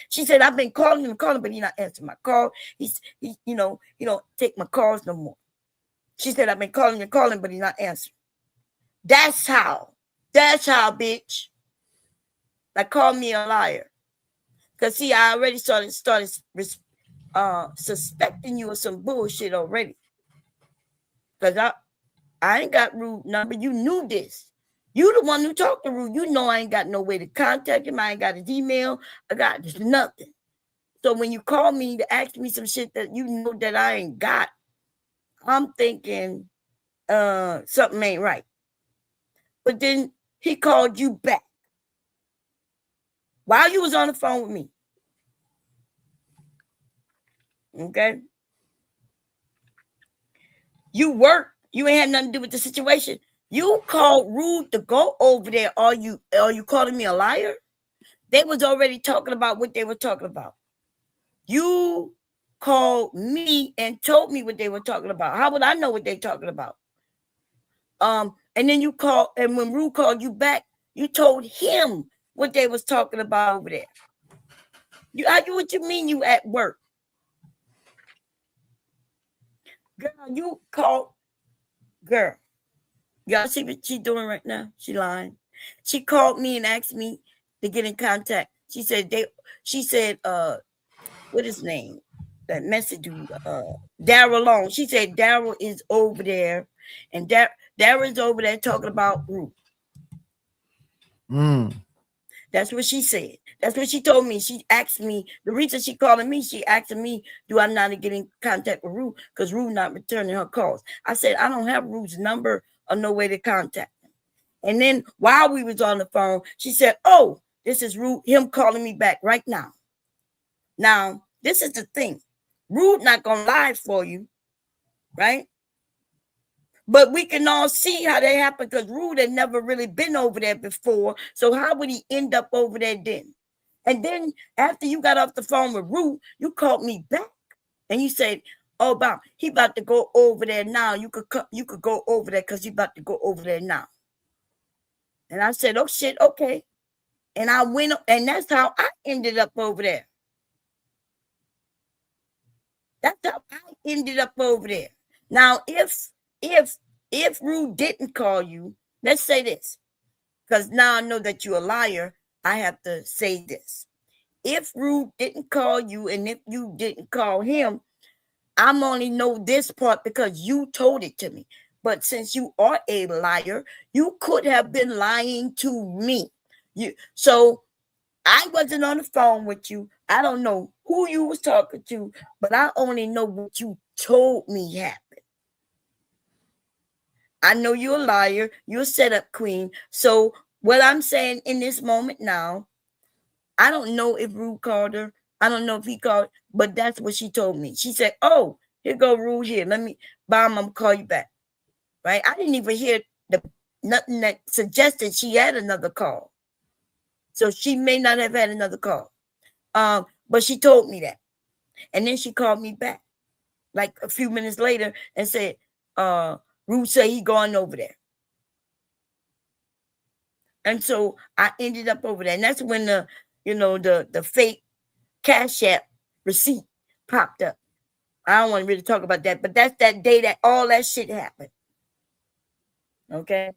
She said, "I've been calling him, but he's not answering my call. He don't take my calls no more." She said, "I've been calling, but he's not answering." That's how, bitch. Like, call me a liar. Because, see, I already started suspecting you of some bullshit already. Because I ain't got Rude number. You knew this. You the one who talked to Rude. You know I ain't got no way to contact him. I ain't got his email. I got nothing. So when you call me to ask me some shit that you know that I ain't got, I'm thinking something ain't right. But then he called you back while you was on the phone with me. Okay? You work. You ain't had nothing to do with the situation. You called Rude to go over there. Are you calling me a liar? They was already talking about what they were talking about. You called me and told me what they were talking about. How would I know what they're talking about? And then you called, and when Rude called you back, you told him what they was talking about over there. What you mean you at work? Girl, you called. Girl, y'all see what she's doing right now? She lying. She called me and asked me to get in contact. She said, what his name? that message to Daryl Long. She said Daryl is over there, and Daryl is over there talking about Ruth. That's what she said. That's what she told me. She asked me, the reason she calling me, she asked me, do I not get in contact with Ruth? Because Ruth not returning her calls. I said, I don't have Ruth's number or no way to contact him. And then while we was on the phone, she said, oh, this is Ruth, him calling me back right now. Now, this is the thing. Ruth not going to lie for you, right? But we can all see how that happened because Rude had never really been over there before. So how would he end up over there then? And then after you got off the phone with Rude, you called me back and you said, oh, Bob, he about to go over there now. You could go over there because he about to go over there now. And I said, oh, shit, okay. And I went, and that's how I ended up over there. That's how I ended up over there. Now, if Rude didn't call you, let's say this, because now I know that you're a liar, I have to say this. If Rude didn't call you and if you didn't call him, I'm only know this part because you told it to me. But since you are a liar, you could have been lying to me. So I wasn't on the phone with you. I don't know who you was talking to, but I only know what you told me happened. I know you're a liar. You're a setup queen. So what I'm saying in this moment now, I don't know if Rude called her. I don't know if he called, but that's what she told me. She said, oh, here go Rude here. Let me, Bob, I'm going to call you back. Right? I didn't even hear nothing that suggested she had another call. So she may not have had another call. But she told me that. And then she called me back like a few minutes later and said, Rude said he going over there. And so I ended up over there. And that's when the fake Cash App receipt popped up. I don't want to really talk about that, but that's that day that all that shit happened. Okay.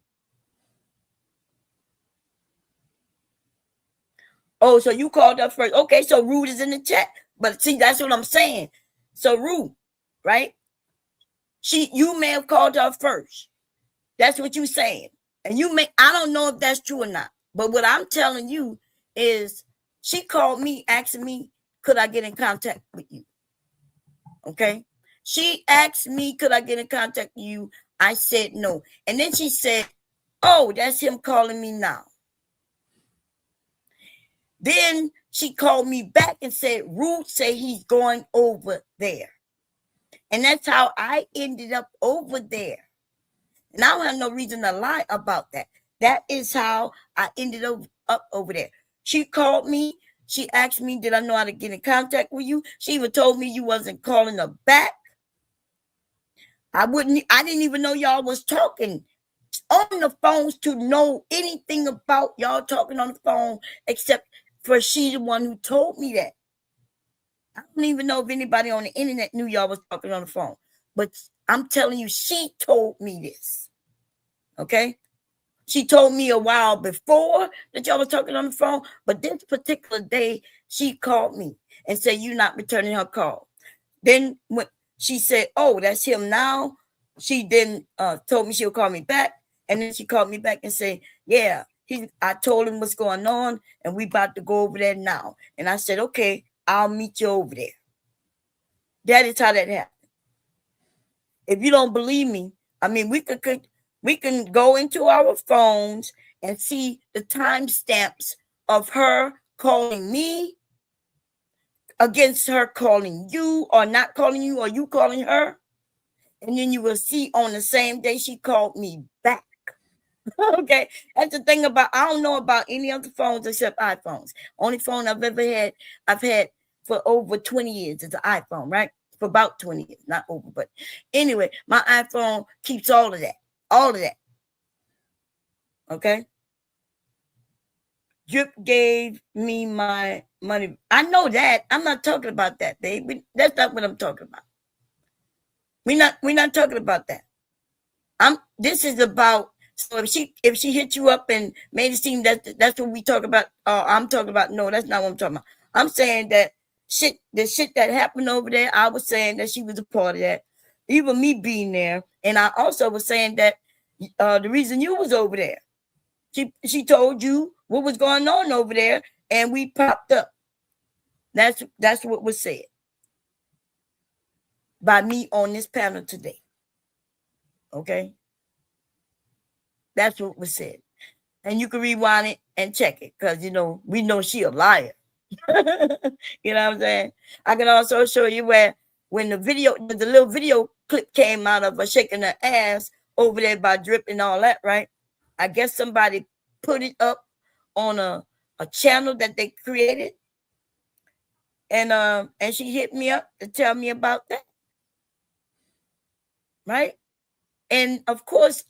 Oh, so you called up first. Okay, so Rude is in the chat. But see, that's what I'm saying. So Rude, right? You may have called her first. That's what you're saying. And I don't know if that's true or not. But what I'm telling you is she called me asking me, could I get in contact with you? Okay. She asked me, could I get in contact with you? I said no. And then she said, oh, that's him calling me now. Then she called me back and said, Rude say he's going over there. And that's how I ended up over there. And I don't have no reason to lie about that. That is how I ended up over there. She called me. She asked me, did I know how to get in contact with you? She even told me you wasn't calling her back. I didn't even know y'all was talking on the phones to know anything about y'all talking on the phone, except for she the one who told me that. I don't even know if anybody on the internet knew y'all was talking on the phone. But I'm telling you, she told me this. Okay? She told me a while before that y'all was talking on the phone. But this particular day, she called me and said, you're not returning her call. Then when she said, oh, that's him now, she then told me she'll call me back. And then she called me back and said, yeah, I told him what's going on. And we about to go over there now. And I said, okay, I'll meet you over there. That is how that happened. If you don't believe me, I mean, we can go into our phones and see the timestamps of her calling me against her calling you or not calling you or you calling her. And then you will see on the same day she called me back. Okay, that's the thing about, I don't know about any other phones except iPhones. Only phone I've had for over 20 years is an iPhone, right? For about 20 years, not over, but anyway, my iPhone keeps all of that. Okay. Drip gave me my money. I know that. I'm not talking about that, baby. That's not what I'm talking about. We're not talking about that. This is about, so if she hit you up and made it seem that's what we talk about, I'm talking about, no, that's not what I'm talking about. I'm saying that the shit that happened over there, I was saying that she was a part of that. Even me being there. And I also was saying that the reason you was over there, she told you what was going on over there, and we popped up. That's what was said by me on this panel today. Okay? That's what was said. And you can rewind it and check it, because, you know, we know she a liar. You know what I'm saying? I can also show you where when the little video clip came out of her shaking her ass over there by Drip and all that, right? I guess somebody put it up on a channel that they created. And she hit me up to tell me about that. Right? And of course,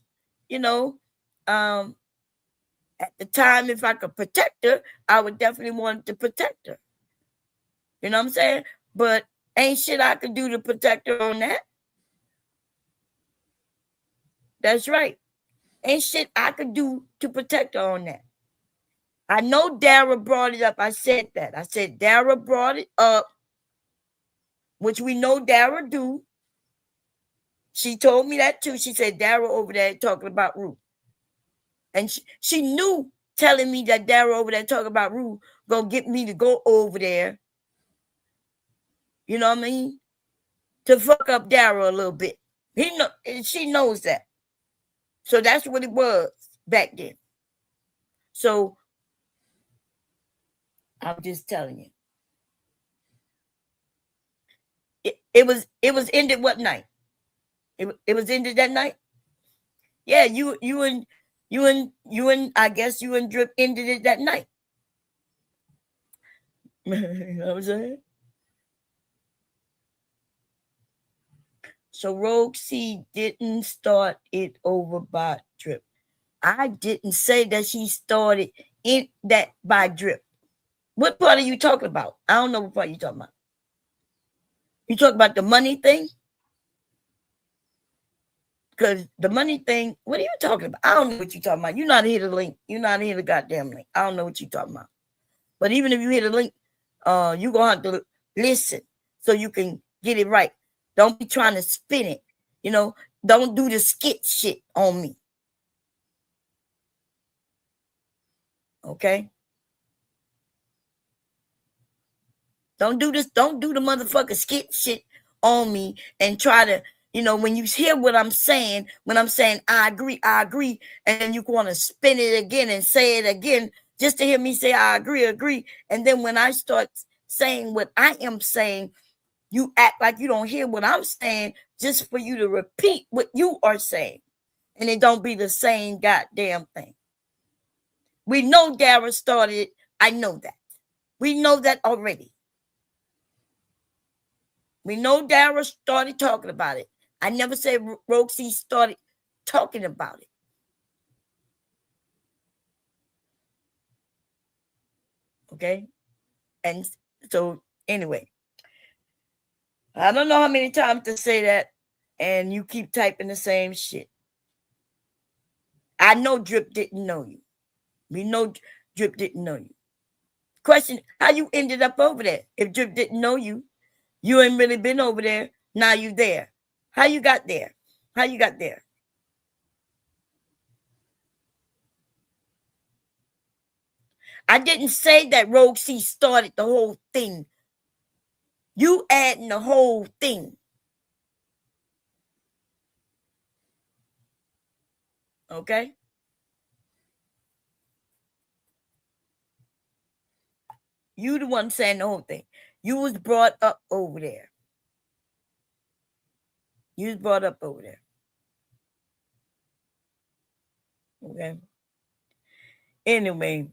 you know, at the time, if I could protect her, I would definitely want to protect her. You know what I'm saying? But ain't shit I could do to protect her on that. That's right. Ain't shit I could do to protect her on that. I know Dara brought it up. I said that. I said Dara brought it up, which we know Dara do. She told me that too. She said Dara over there talking about Ruth. And she knew telling me that Dara over there talking about Ruth gonna get me to go over there. You know what I mean? To fuck up Dara a little bit. She knows that. So that's what it was back then. So I'm just telling you. It was ended what night? It was ended that night? Yeah, you and I guess you and Drip ended it that night. You know what I'm saying? So Rogue C didn't start it over by Drip. I didn't say that she started in that by Drip. What part are you talking about? I don't know what part you're talking about. You talking about the money thing? Because the money thing, what are you talking about? I don't know what you're talking about. You're not here to link. You're not here to goddamn link. I don't know what you're talking about. But even if you hit a link, you're going to have to listen so you can get it right. Don't be trying to spin it. You know, don't do the skit shit on me. Okay? Don't do this. Don't do the motherfucking skit shit on me and try to, you know, when you hear what I'm saying, when I'm saying I agree, and then you want to spin it again and say it again just to hear me say I agree. And then when I start saying what I am saying, you act like you don't hear what I'm saying just for you to repeat what you are saying. And it don't be the same goddamn thing. We know Dara started it. I know that. We know that already. We know Dara started talking about it. I never said Rogue C started talking about it. Okay? And so, anyway, I don't know how many times to say that, and you keep typing the same shit. I know Drip didn't know you. We know Drip didn't know you. Question, how you ended up over there? If Drip didn't know you, you ain't really been over there. Now you there. How you got there? How you got there? I didn't say that Rogue C started the whole thing. You adding the whole thing. Okay? You the one saying the whole thing. You was brought up over there. You was brought up over there. Okay? Anyway.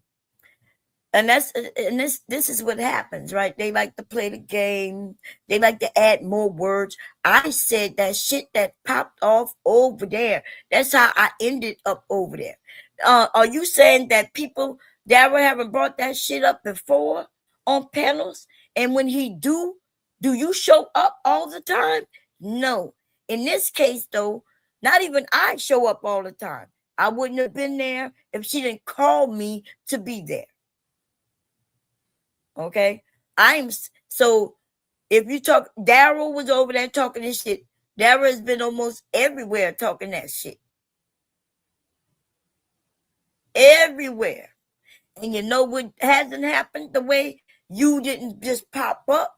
And this is what happens, right? They like to play the game. They like to add more words. I said that shit that popped off over there. That's how I ended up over there. Are you saying that people Dara haven't brought that shit up before on panels? And when he do you show up all the time? No. In this case, though, not even I show up all the time. I wouldn't have been there if she didn't call me to be there. Okay, So if you talk, Daryl was over there talking this shit. Daryl has been almost everywhere talking that shit. Everywhere. And you know what hasn't happened? The way you didn't just pop up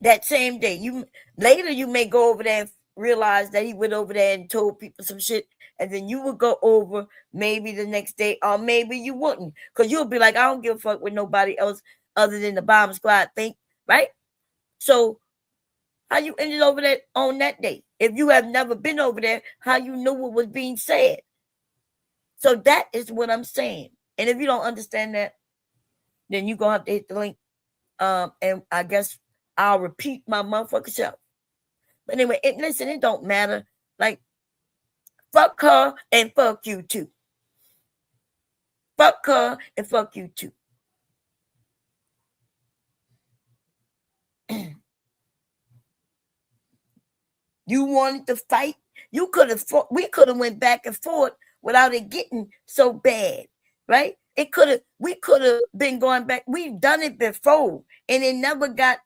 that same day. Later you may go over there and realize that he went over there and told people some shit, and then you would go over maybe the next day, or maybe you wouldn't, because you'll be like, I don't give a fuck what nobody else other than the bomb squad think, right? So how you ended over there on that day? If you have never been over there, how you knew what was being said? So that is what I'm saying. And if you don't understand that, then you're gonna have to hit the link. And I guess I'll repeat my motherfucking self. But anyway, listen, it don't matter. Like, fuck her and fuck you too. Fuck her and fuck you too. You wanted to fight. You could have fought. We could have went back and forth without it getting so bad, right? We could have been going back. We've done it before, and it never got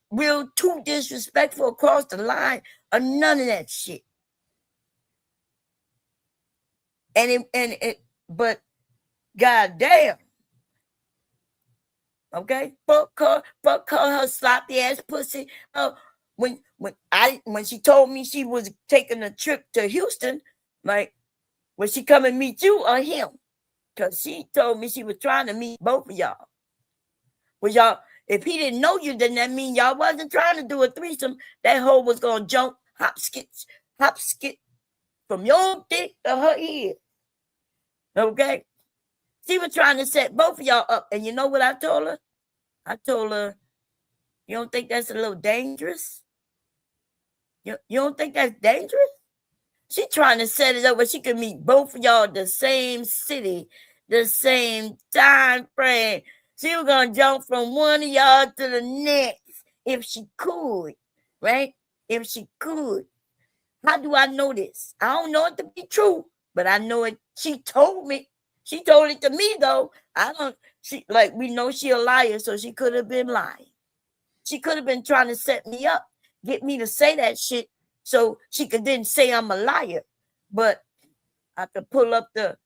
real too disrespectful across the line or none of that shit. But goddamn, okay, fuck her, her sloppy ass pussy. When she told me she was taking a trip to Houston, like, was she come and meet you or him? Because she told me she was trying to meet both of y'all. Was y'all? If he didn't know you, then that mean y'all wasn't trying to do a threesome. That hoe was gonna jump, hop, skit from your dick to her head. Okay? She was trying to set both of y'all up. And you know what I told her? I told her, you don't think that's a little dangerous? You don't think that's dangerous? She trying to set it up where she could meet both of y'all the same city, the same time frame. She was going to jump from one of y'all to the next if she could, right? If she could. How do I know this? I don't know it to be true, but I know it. She told me. She told it to me, though. We know she a liar, so she could have been lying. She could have been trying to set me up, get me to say that shit so she could then say I'm a liar. But I could pull up the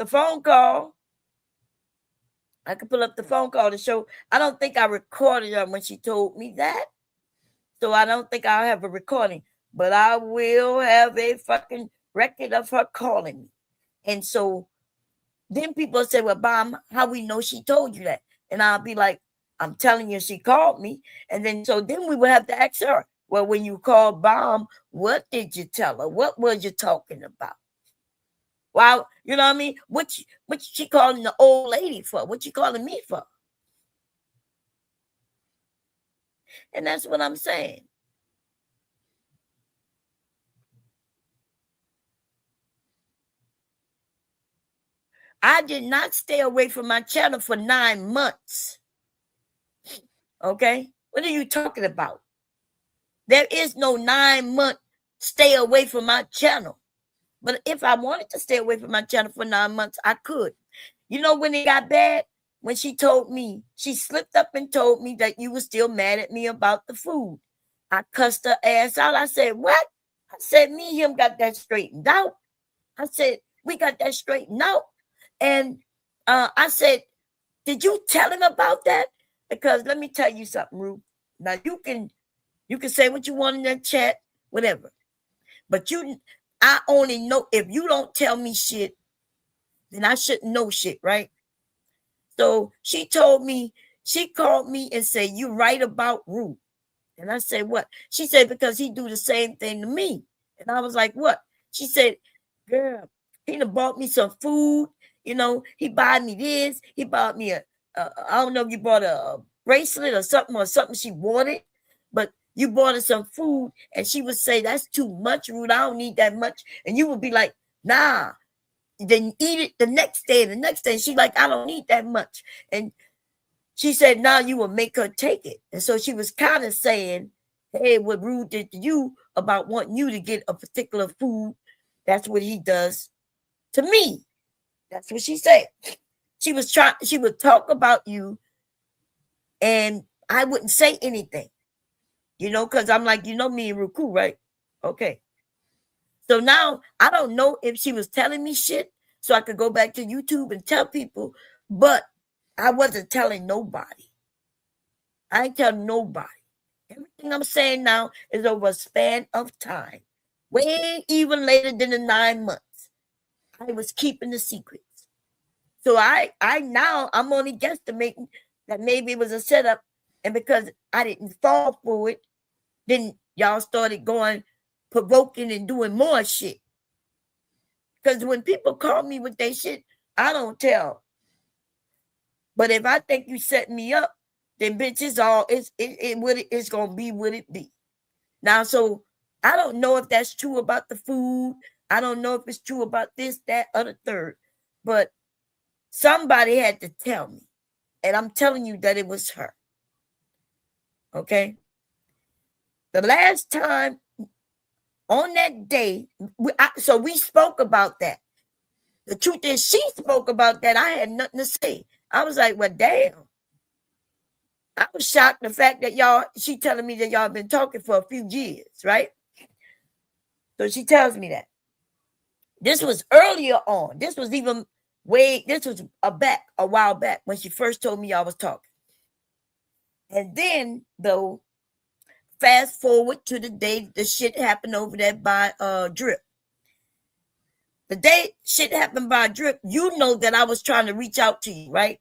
phone call. I could pull up the phone call to show. I don't think I recorded her when she told me that. So I don't think I'll have a recording. But I will have a fucking record of her calling me. And so then people say, well, Bomb, how we know she told you that? And I'll be like, I'm telling you, she called me. And then we would have to ask her, well, when you called Bomb, what did you tell her? What was you talking about? Wow, you know what I mean? What she calling the old lady for? What you calling me for? And that's what I'm saying. I did not stay away from my channel for 9 months. Okay? What are you talking about? There is no 9-month stay away from my channel. But if I wanted to stay away from my channel for 9 months, I could. You know when it got bad? When she told me, she slipped up and told me that you were still mad at me about the food. I cussed her ass out. I said, what? I said, me and him got that straightened out. I said, we got that straightened out. And I said, did you tell him about that? Because let me tell you something, Ruth. Now you can say what you want in that chat, whatever. But I only know if you don't tell me shit, then I shouldn't know shit, right? So she called me and said, you right about Ruth. And I said, what? She said, because he do the same thing to me. And I was like, what? She said, girl, he done bought me some food. You know, he bought me this. He bought me I don't know if you bought a bracelet or something she wanted, but you bought her some food, and she would say, that's too much, Ruth. I don't need that much. And you would be like, nah. Then eat it the next day. She's like, I don't need that much. And she said, now you will make her take it. And so she was kind of saying, hey, what Ruth did to you about wanting you to get a particular food, that's what he does to me. That's what she said. She would talk about you, and I wouldn't say anything, because I'm like, me and Ruku, right? Okay. So now I don't know if she was telling me shit so I could go back to YouTube and tell people, but I wasn't telling nobody. I ain't telling nobody. Everything I'm saying now is over a span of time, way even later than the 9 months. I was keeping the secrets. So I'm only guesstimating that maybe it was a setup, and because I didn't fall for it, then y'all started going provoking and doing more shit. Because when people call me with their shit, I don't tell. But if I think you set me up, then bitch, it's gonna be what it be. Now, so I don't know if that's true about the food. I don't know if it's true about this, that, or the third. But somebody had to tell me. And I'm telling you that it was her. Okay? The last time on that day, we spoke about that. The truth is, she spoke about that. I had nothing to say. I was like, well, damn. I was shocked the fact that she telling me that y'all been talking for a few years, right? So she tells me that. This was earlier on. This was a while back when she first told me y'all was talking. And then, though, fast forward to the day the shit happened over there by Drip. The day shit happened by Drip, you know that I was trying to reach out to you, right?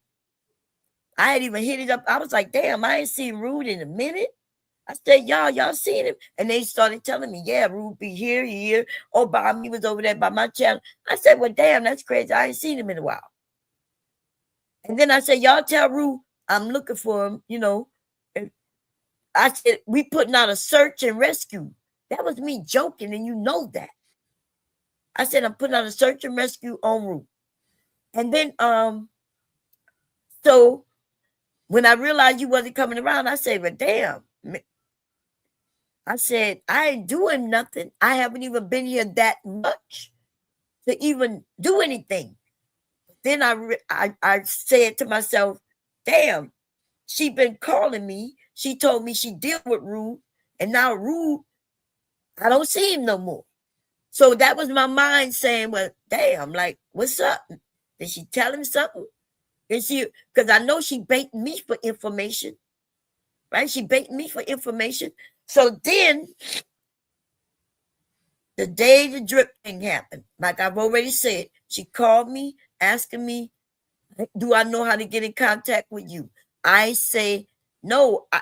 I had even hit it up. I was like, damn, I ain't seen Rude in a minute. I said, y'all seen him? And they started telling me, yeah, Rude be here. Oh, Bob, he was over there by my channel. I said, well, damn, that's crazy. I ain't seen him in a while. And then I said, y'all tell Rude I'm looking for him, And I said, we putting out a search and rescue. That was me joking, and you know that. I said, I'm putting out a search and rescue on Rude. And then, so when I realized you wasn't coming around, I said, well, damn. I said, I ain't doing nothing. I haven't even been here that much to even do anything. Then I said to myself, damn, she been calling me. She told me she deal with Rude, and now Rude, I don't see him no more. So that was my mind saying, well, damn, like, what's up? Did she tell him something? Because I know she baiting me for information, right? She baiting me for information. So then, the day the Drip thing happened, like I've already said, she called me asking me, do I know how to get in contact with you? I say, no, I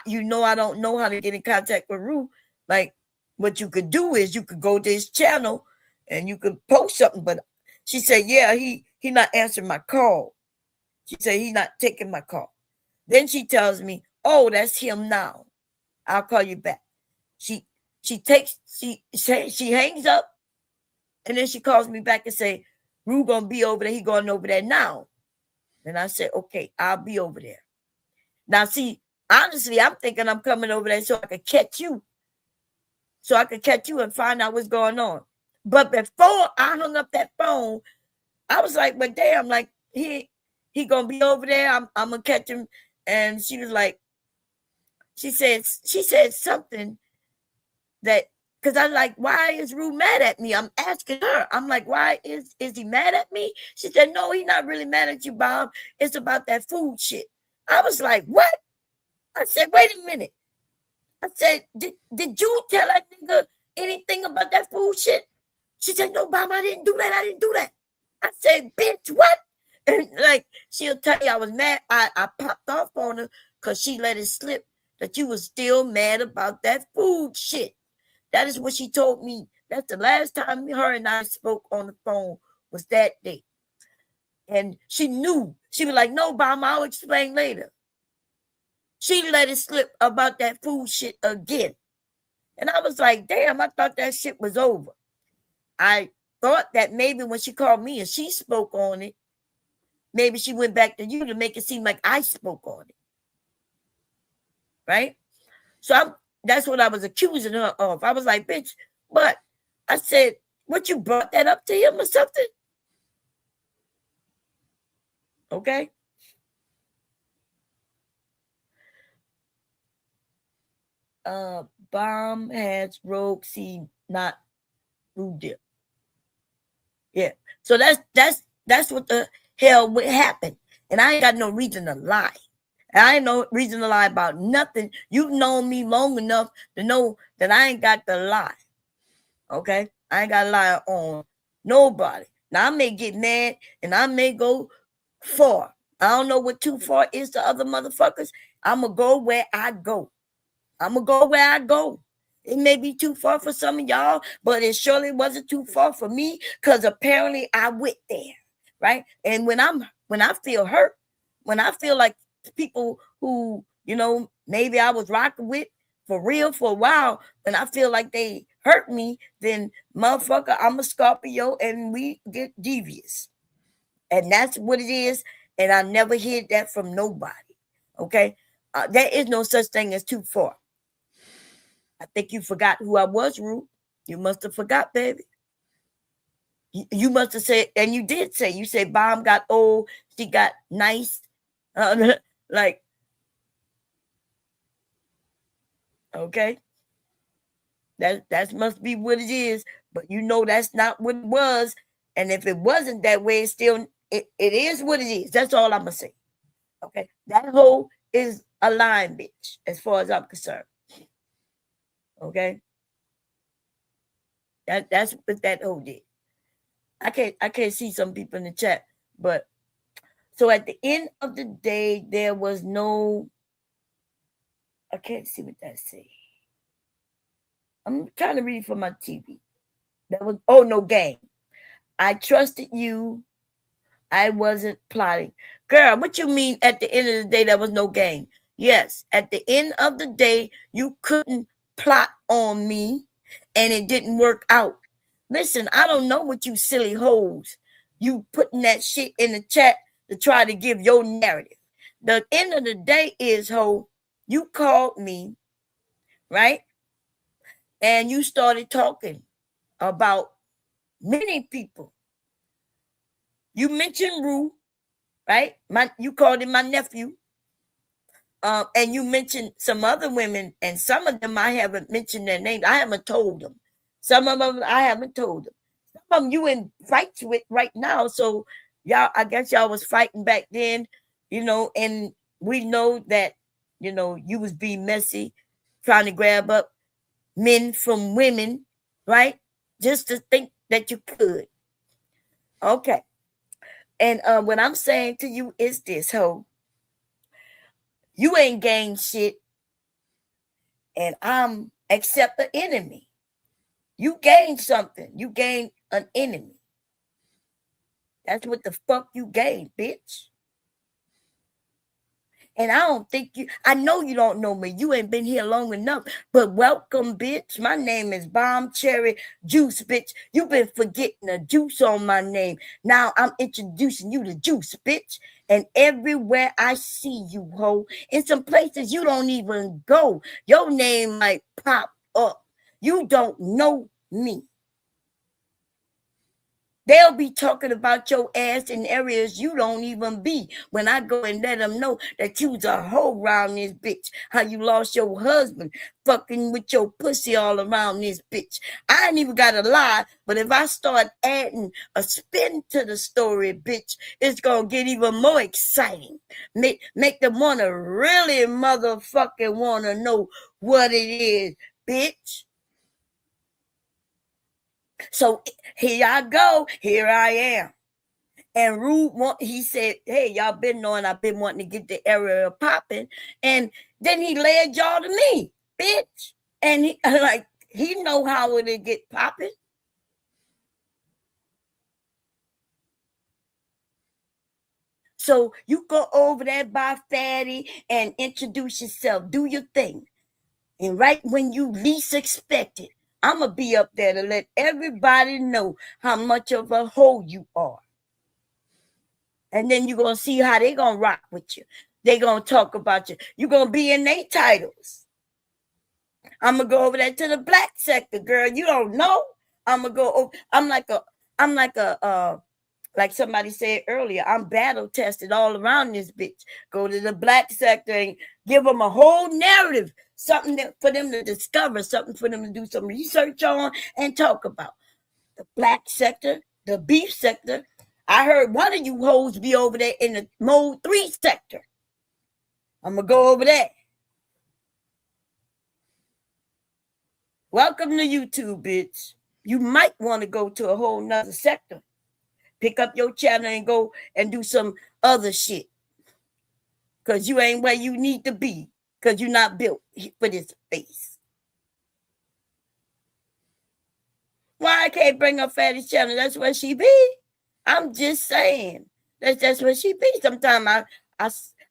don't know how to get in contact with Rude. Like, what you could do is you could go to his channel and you could post something. But she said, yeah, he not answering my call. She said, he's not taking my call. Then she tells me, oh, that's him now. I'll call you back. She hangs up, and then she calls me back and say, Rude gonna be over there. He going over there now. And I said, okay, I'll be over there. Now, see, honestly, I'm thinking I'm coming over there so I could catch you. So I could catch you and find out what's going on. But before I hung up that phone, I was like, but damn, like, he gonna be over there. I'm gonna catch him. And she was like, she said something that, because I'm like, why is Rude mad at me? I'm asking her. I'm like, why is he mad at me? She said, no, he's not really mad at you, Bob. It's about that food shit. I was like, what? I said, wait a minute. I said, did you tell that nigga anything about that food shit? She said, no, Bob, I didn't do that. I said, bitch, what? And like, she'll tell you I was mad. I popped off on her because she let it slip that you was still mad about that food shit. That is what she told me. That's the last time her and I spoke on the phone, was that day. And she knew. She was like, no, Bob, I'll explain later. She let it slip about that food shit again. And I was like, damn, I thought that shit was over. I thought that maybe when she called me and she spoke on it, maybe she went back to you to make it seem like I spoke on it. Right? So that's what I was accusing her of. I was like, bitch, but I said, what, you brought that up to him or something? Okay. Bomb has rogue seed, not root dip. Yeah. So that's what the hell would happen. And I ain't got no reason to lie. I ain't no reason to lie about nothing. You've known me long enough to know that I ain't got to lie. Okay? I ain't got to lie on nobody. Now, I may get mad and I may go far. I don't know what too far is to other motherfuckers. I'm going to go where I go. I'm going to go where I go. It may be too far for some of y'all, but it surely wasn't too far for me because apparently I went there, right? And when I feel hurt, when I feel like people who, you know, maybe I was rocking with for real for a while, when I feel like they hurt me, then motherfucker, I'm a Scorpio and we get devious. And that's what it is. And I never heard that from nobody. Okay? There is no such thing as too far. I think you forgot who I was, Rue. You must have forgot, baby. You must have said, and you did say, you said Bomb got old, she got nice. Like, okay. That must be what it is. But you know that's not what it was. And if it wasn't that way, it is what it is. That's all I'm going to say. Okay. That hoe is a lying bitch, as far as I'm concerned. Okay. That's what that hoe did. I can't see some people in the chat, but so at the end of the day, there was no, I can't see what that say. I'm trying to read from my TV. That was, oh, no game. I trusted you. I wasn't plotting. Girl, what you mean at the end of the day, there was no game? Yes, at the end of the day, you couldn't plot on me and it didn't work out. Listen, I don't know what you silly hoes, you putting that shit in the chat to try to give your narrative. The end of the day is, ho, you called me, right? And you started talking about many people. You mentioned Rue, right? You called him my nephew. And you mentioned some other women, and some of them I haven't mentioned their names. I haven't told them. Some of them I haven't told them. Some of them you in fights with right now. So y'all, I guess y'all was fighting back then, you know, and we know that, you know, you was being messy, trying to grab up men from women, right? Just to think that you could. Okay. And what I'm saying to you is this, ho. You ain't gained shit, and I'm except the enemy. You gained something. You gained an enemy. That's what the fuck you gained, bitch. And I don't think I know you don't know me. You ain't been here long enough. But welcome, bitch. My name is Bomb Cherry Juice, bitch. You been forgetting the juice on my name. Now I'm introducing you to juice, bitch. And everywhere I see you, ho, in some places you don't even go, your name might pop up. You don't know me. They'll be talking about your ass in areas you don't even be. When I go and let them know that you's a hoe around this bitch. How you lost your husband fucking with your pussy all around this bitch. I ain't even got to lie. But if I start adding a spin to the story, bitch, it's going to get even more exciting. Make them want to really motherfucking want to know what it is, bitch. So here I go. Here I am. And Rude, he said, hey, y'all been knowing I've been wanting to get the area popping. And then he led y'all to me, bitch. And he know how it get popping. So you go over there by Fatty and introduce yourself. Do your thing. And right when you least expect it, I'm going to be up there to let everybody know how much of a hoe you are. And then you're going to see how they're going to rock with you. They're going to talk about you. You're going to be in their titles. I'm going to go over there to the black sector, girl. You don't know. I'm going to go over. I'm like a like somebody said earlier, I'm battle tested all around this bitch. Go to the black sector and give them a whole narrative, something for them to discover, something for them to do some research on and talk about. The black sector, the beef sector. I heard one of you hoes be over there in the mode 3 sector. I'm going to go over there. Welcome to YouTube, bitch. You might want to go to a whole nother sector. Pick up your channel and go and do some other shit. Because you ain't where you need to be. Because you're not built for this space. Why I can't bring up Fatty's channel? That's where she be. I'm just saying. That's where she be. Sometimes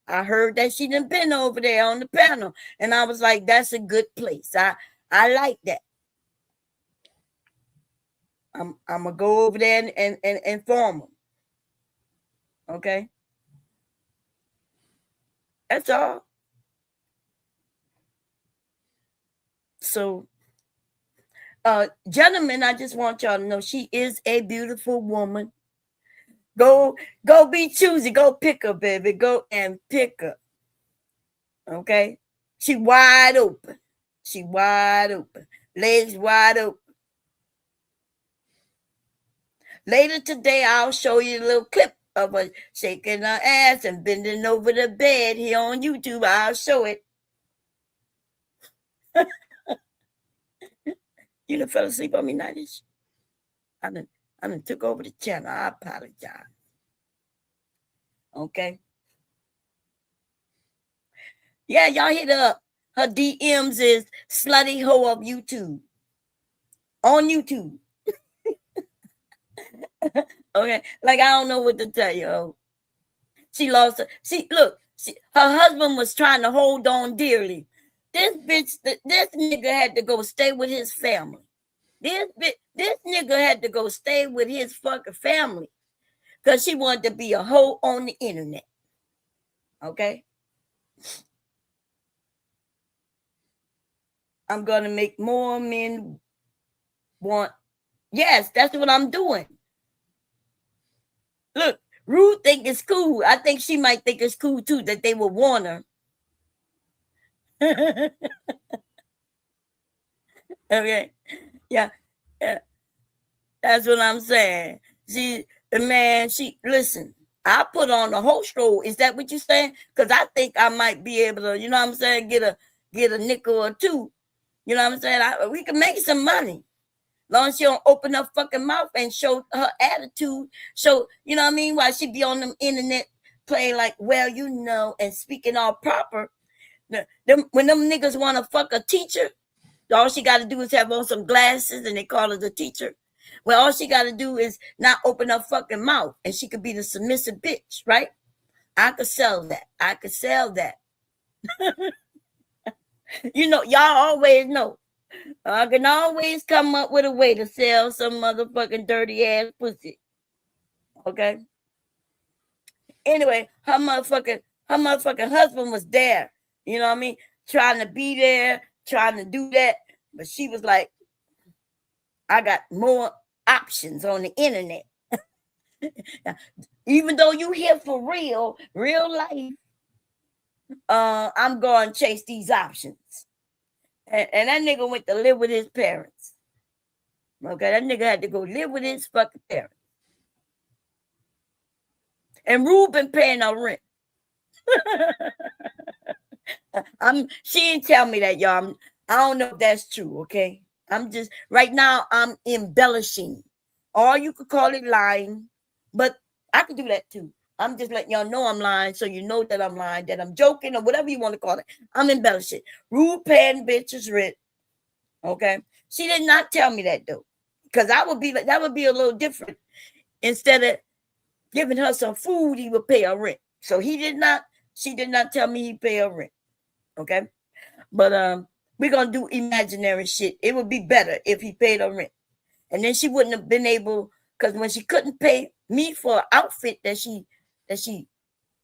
I heard that she done been over there on the panel. And I was like, that's a good place. I like that. I'm gonna go over there and inform them. Okay. That's all. So, gentlemen, I just want y'all to know she is a beautiful woman. Go be choosy. Go pick her, baby. Go and pick her. Okay. She wide open. She wide open. Legs wide open. Later today, I'll show you a little clip of her shaking her ass and bending over the bed here on YouTube. I'll show it. You done fell asleep on me, Nightish? I done took over the channel. I apologize. Okay. Yeah, y'all hit her up. Her DMs is slutty hoe of YouTube. On YouTube. Okay, like I don't know what to tell you. She lost her. Look, her husband was trying to hold on dearly. This nigga had to go stay with his family. This nigga had to go stay with his fucking family because she wanted to be a hoe on the internet. Okay, I'm gonna make more men want. Yes, that's what I'm doing. Look, Ruth think it's cool. I think she might think it's cool too that they will warn her. Okay. Yeah. That's what I'm saying. Listen, I put on the host role. Is that what you're saying? Because I think I might be able to, you know what I'm saying, get a nickel or two. You know what I'm saying? We can make some money. Long as she don't open her fucking mouth and show her attitude, show, you know what I mean? While she be on the internet playing like, well, you know, and speaking all proper. When them niggas want to fuck a teacher, all she got to do is have on some glasses and they call her the teacher. Well, all she got to do is not open her fucking mouth and she could be the submissive bitch, right? I could sell that. I could sell that. You know, y'all always know. I can always come up with a way to sell some motherfucking dirty ass pussy. Okay. Anyway, her motherfucking husband was there. You know what I mean? Trying to be there, trying to do that. But she was like, I got more options on the internet. Even though you here for real life, I'm going to chase these options. And that nigga went to live with his parents. Okay, that nigga had to go live with his fucking parents. And Rue been paying her rent. She didn't tell me that, y'all. I don't know if that's true, okay? I'm just, right now, I'm embellishing. Or you could call it lying, but I could do that too. I'm just letting y'all know I'm lying, so you know that I'm lying, that I'm joking, or whatever you want to call it. I'm embellishing. Rue paying bitches rent. Okay? She did not tell me that, though. Because that would be a little different. Instead of giving her some food, he would pay her rent. So she did not tell me he'd pay her rent. Okay? But we're gonna do imaginary shit. It would be better if he paid her rent. And then she wouldn't have been able, because when she couldn't pay me for an outfit that she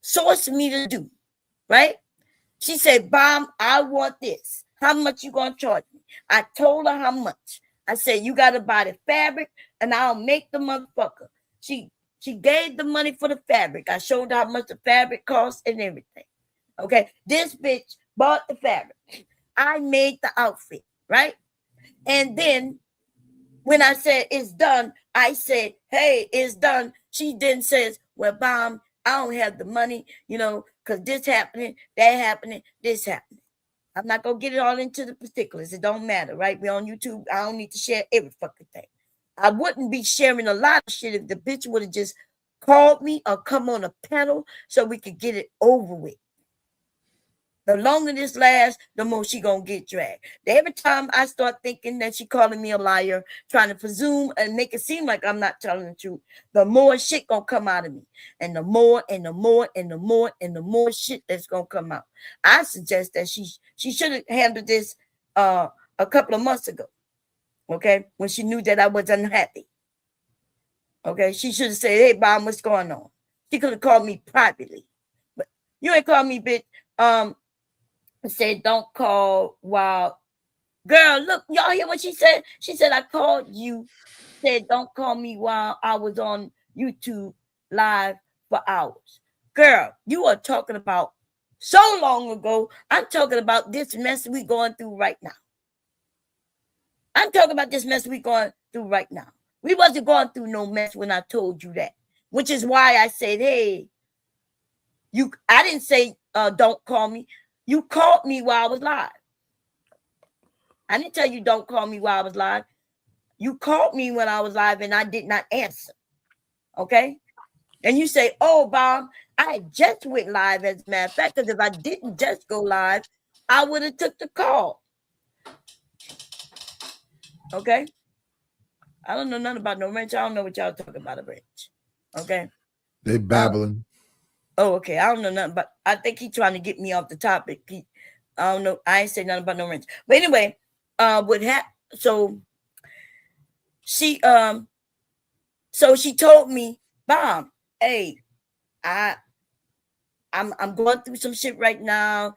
sourced me to do, right? She said, Bomb, I want this. How much you gonna charge me? I told her how much. I said, you gotta buy the fabric and I'll make the motherfucker. She She gave the money for the fabric. I showed her how much the fabric cost and everything. Okay, this bitch bought the fabric. I made the outfit, right? And then when I said it's done, I said, hey, it's done. She then says, well, Bomb, I don't have the money, because this happening, that happening, this happening. I'm not going to get it all into the particulars. It don't matter, right? We're on YouTube. I don't need to share every fucking thing. I wouldn't be sharing a lot of shit if the bitch would have just called me or come on a panel so we could get it over with. The longer this lasts, the more she gonna get dragged. Every time I start thinking that she calling me a liar, trying to presume and make it seem like I'm not telling the truth, the more shit gonna come out of me. And the more and the more and the more and the more shit that's gonna come out. I suggest that she should have handled this a couple of months ago. Okay, when she knew that I was unhappy. Okay, she should have said, hey, Bob, what's going on? She could have called me privately. But you ain't called me, bitch. Said, don't call while. Girl, look, y'all hear what she said? She said, I called you. Said, don't call me while I was on YouTube live for hours. Girl, you are talking about so long ago. I'm talking about this mess we going through right now. I'm talking about this mess we going through right now. We wasn't going through no mess when I told you that, which is why I said, hey, I didn't say don't call me. You called me while I was live. I didn't tell you don't call me while I was live. You called me when I was live and I did not answer. Okay? And you say, oh, Bob, I just went live, as a matter of fact, because if I didn't just go live, I would have took the call. Okay? I don't know nothing about no wrench. I don't know what y'all talking about a wrench. Okay? They babbling. Oh, okay. I don't know nothing, but I think he's trying to get me off the topic. I don't know. I ain't say nothing about no wrench. But anyway, so she told me, Mom, hey, I'm going through some shit right now,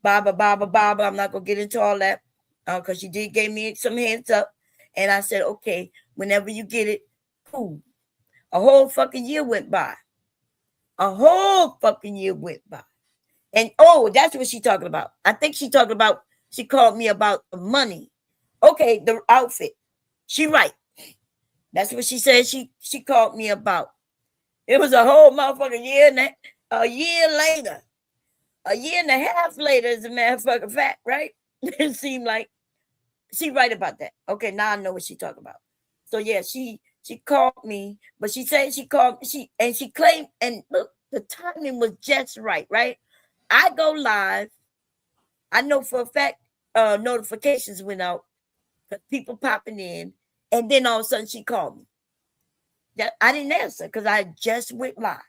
baba. I'm not gonna get into all that. Because she did give me some hands up. And I said, okay, whenever you get it, cool. A whole fucking year went by. A whole fucking year went by. And that's what she talking about. I think she talking about, she called me about the money. Okay, the outfit. She right. That's what she said she called me about. It was a whole motherfucking year and a year later. A year and a half later, as a matter of fact, right? It seemed like she right about that. Okay, now I know what she talking about. So yeah, she called me, but she said she called she claimed, and look, the timing was just right? I go live. I know for a fact notifications went out, people popping in, and then all of a sudden she called me. That I didn't answer because I just went live.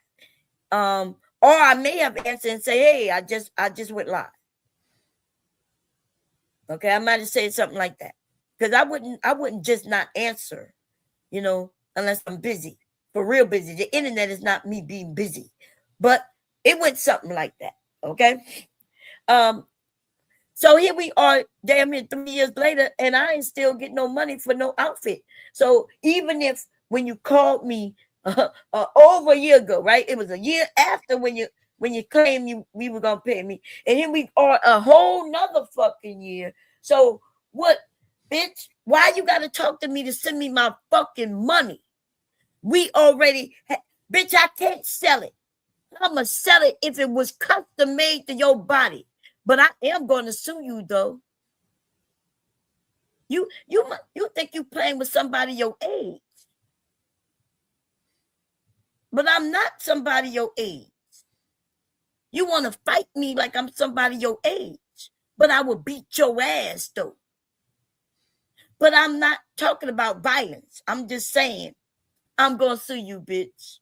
Or I may have answered and say, hey, I just went live. Okay, I might have said something like that. Because I wouldn't just not answer, unless I'm busy. For real busy. The internet is not me being busy. But it went something like that. Okay. So here we are, damn near 3 years later, and I ain't still getting no money for no outfit. So even if when you called me over a year ago, right? It was a year after when you claimed we were gonna pay me, and here we are a whole nother fucking year. So what, bitch? Why you gotta talk to me to send me my fucking money? We already, bitch. I can't sell it. I'ma sell it if it was custom made to your body. But I am gonna sue you though. You think you playing with somebody your age, but I'm not somebody your age. You want to fight me like I'm somebody your age, but I will beat your ass though. But I'm not talking about violence. I'm just saying I'm gonna sue you, bitch.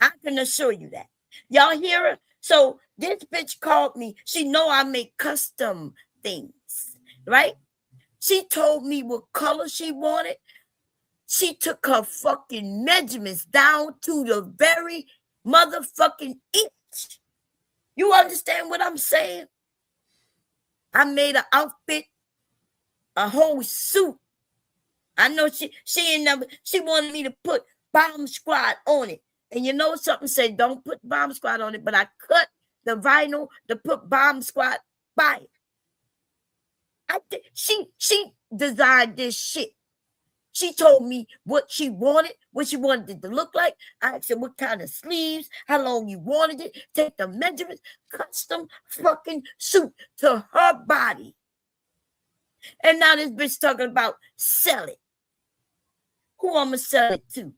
I can assure you that. Y'all hear her? So this bitch called me. She know I make custom things, right? She told me what color she wanted. She took her fucking measurements down to the very motherfucking inch. You understand what I'm saying? I made an outfit, a whole suit. I know she wanted me to put Bomb Squad on it. And you know something say, don't put Bomb Squad on it, but I cut the vinyl to put Bomb Squad by it. She designed this shit. She told me what she wanted it to look like. I asked her what kind of sleeves, how long you wanted it, take the measurements, custom fucking suit to her body. And now this bitch talking about sell it. Who I'ma sell it to?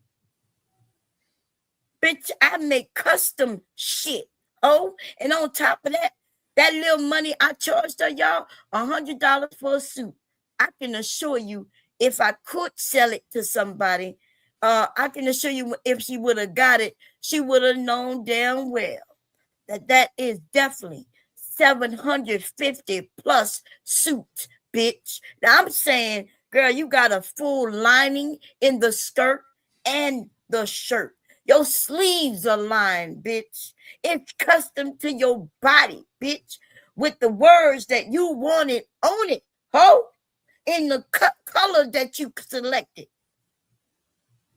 Bitch, I make custom shit. Oh, and on top of that, that little money I charged her, y'all, $100 for a suit. I can assure you, if I could sell it to somebody, I can assure you if she would have got it, she would have known damn well that is definitely 750 plus suit, bitch. Now I'm saying, girl, you got a full lining in the skirt and the shirt. Your sleeves are lined, bitch. It's custom to your body, bitch, with the words that you wanted on it, ho, in the color that you selected.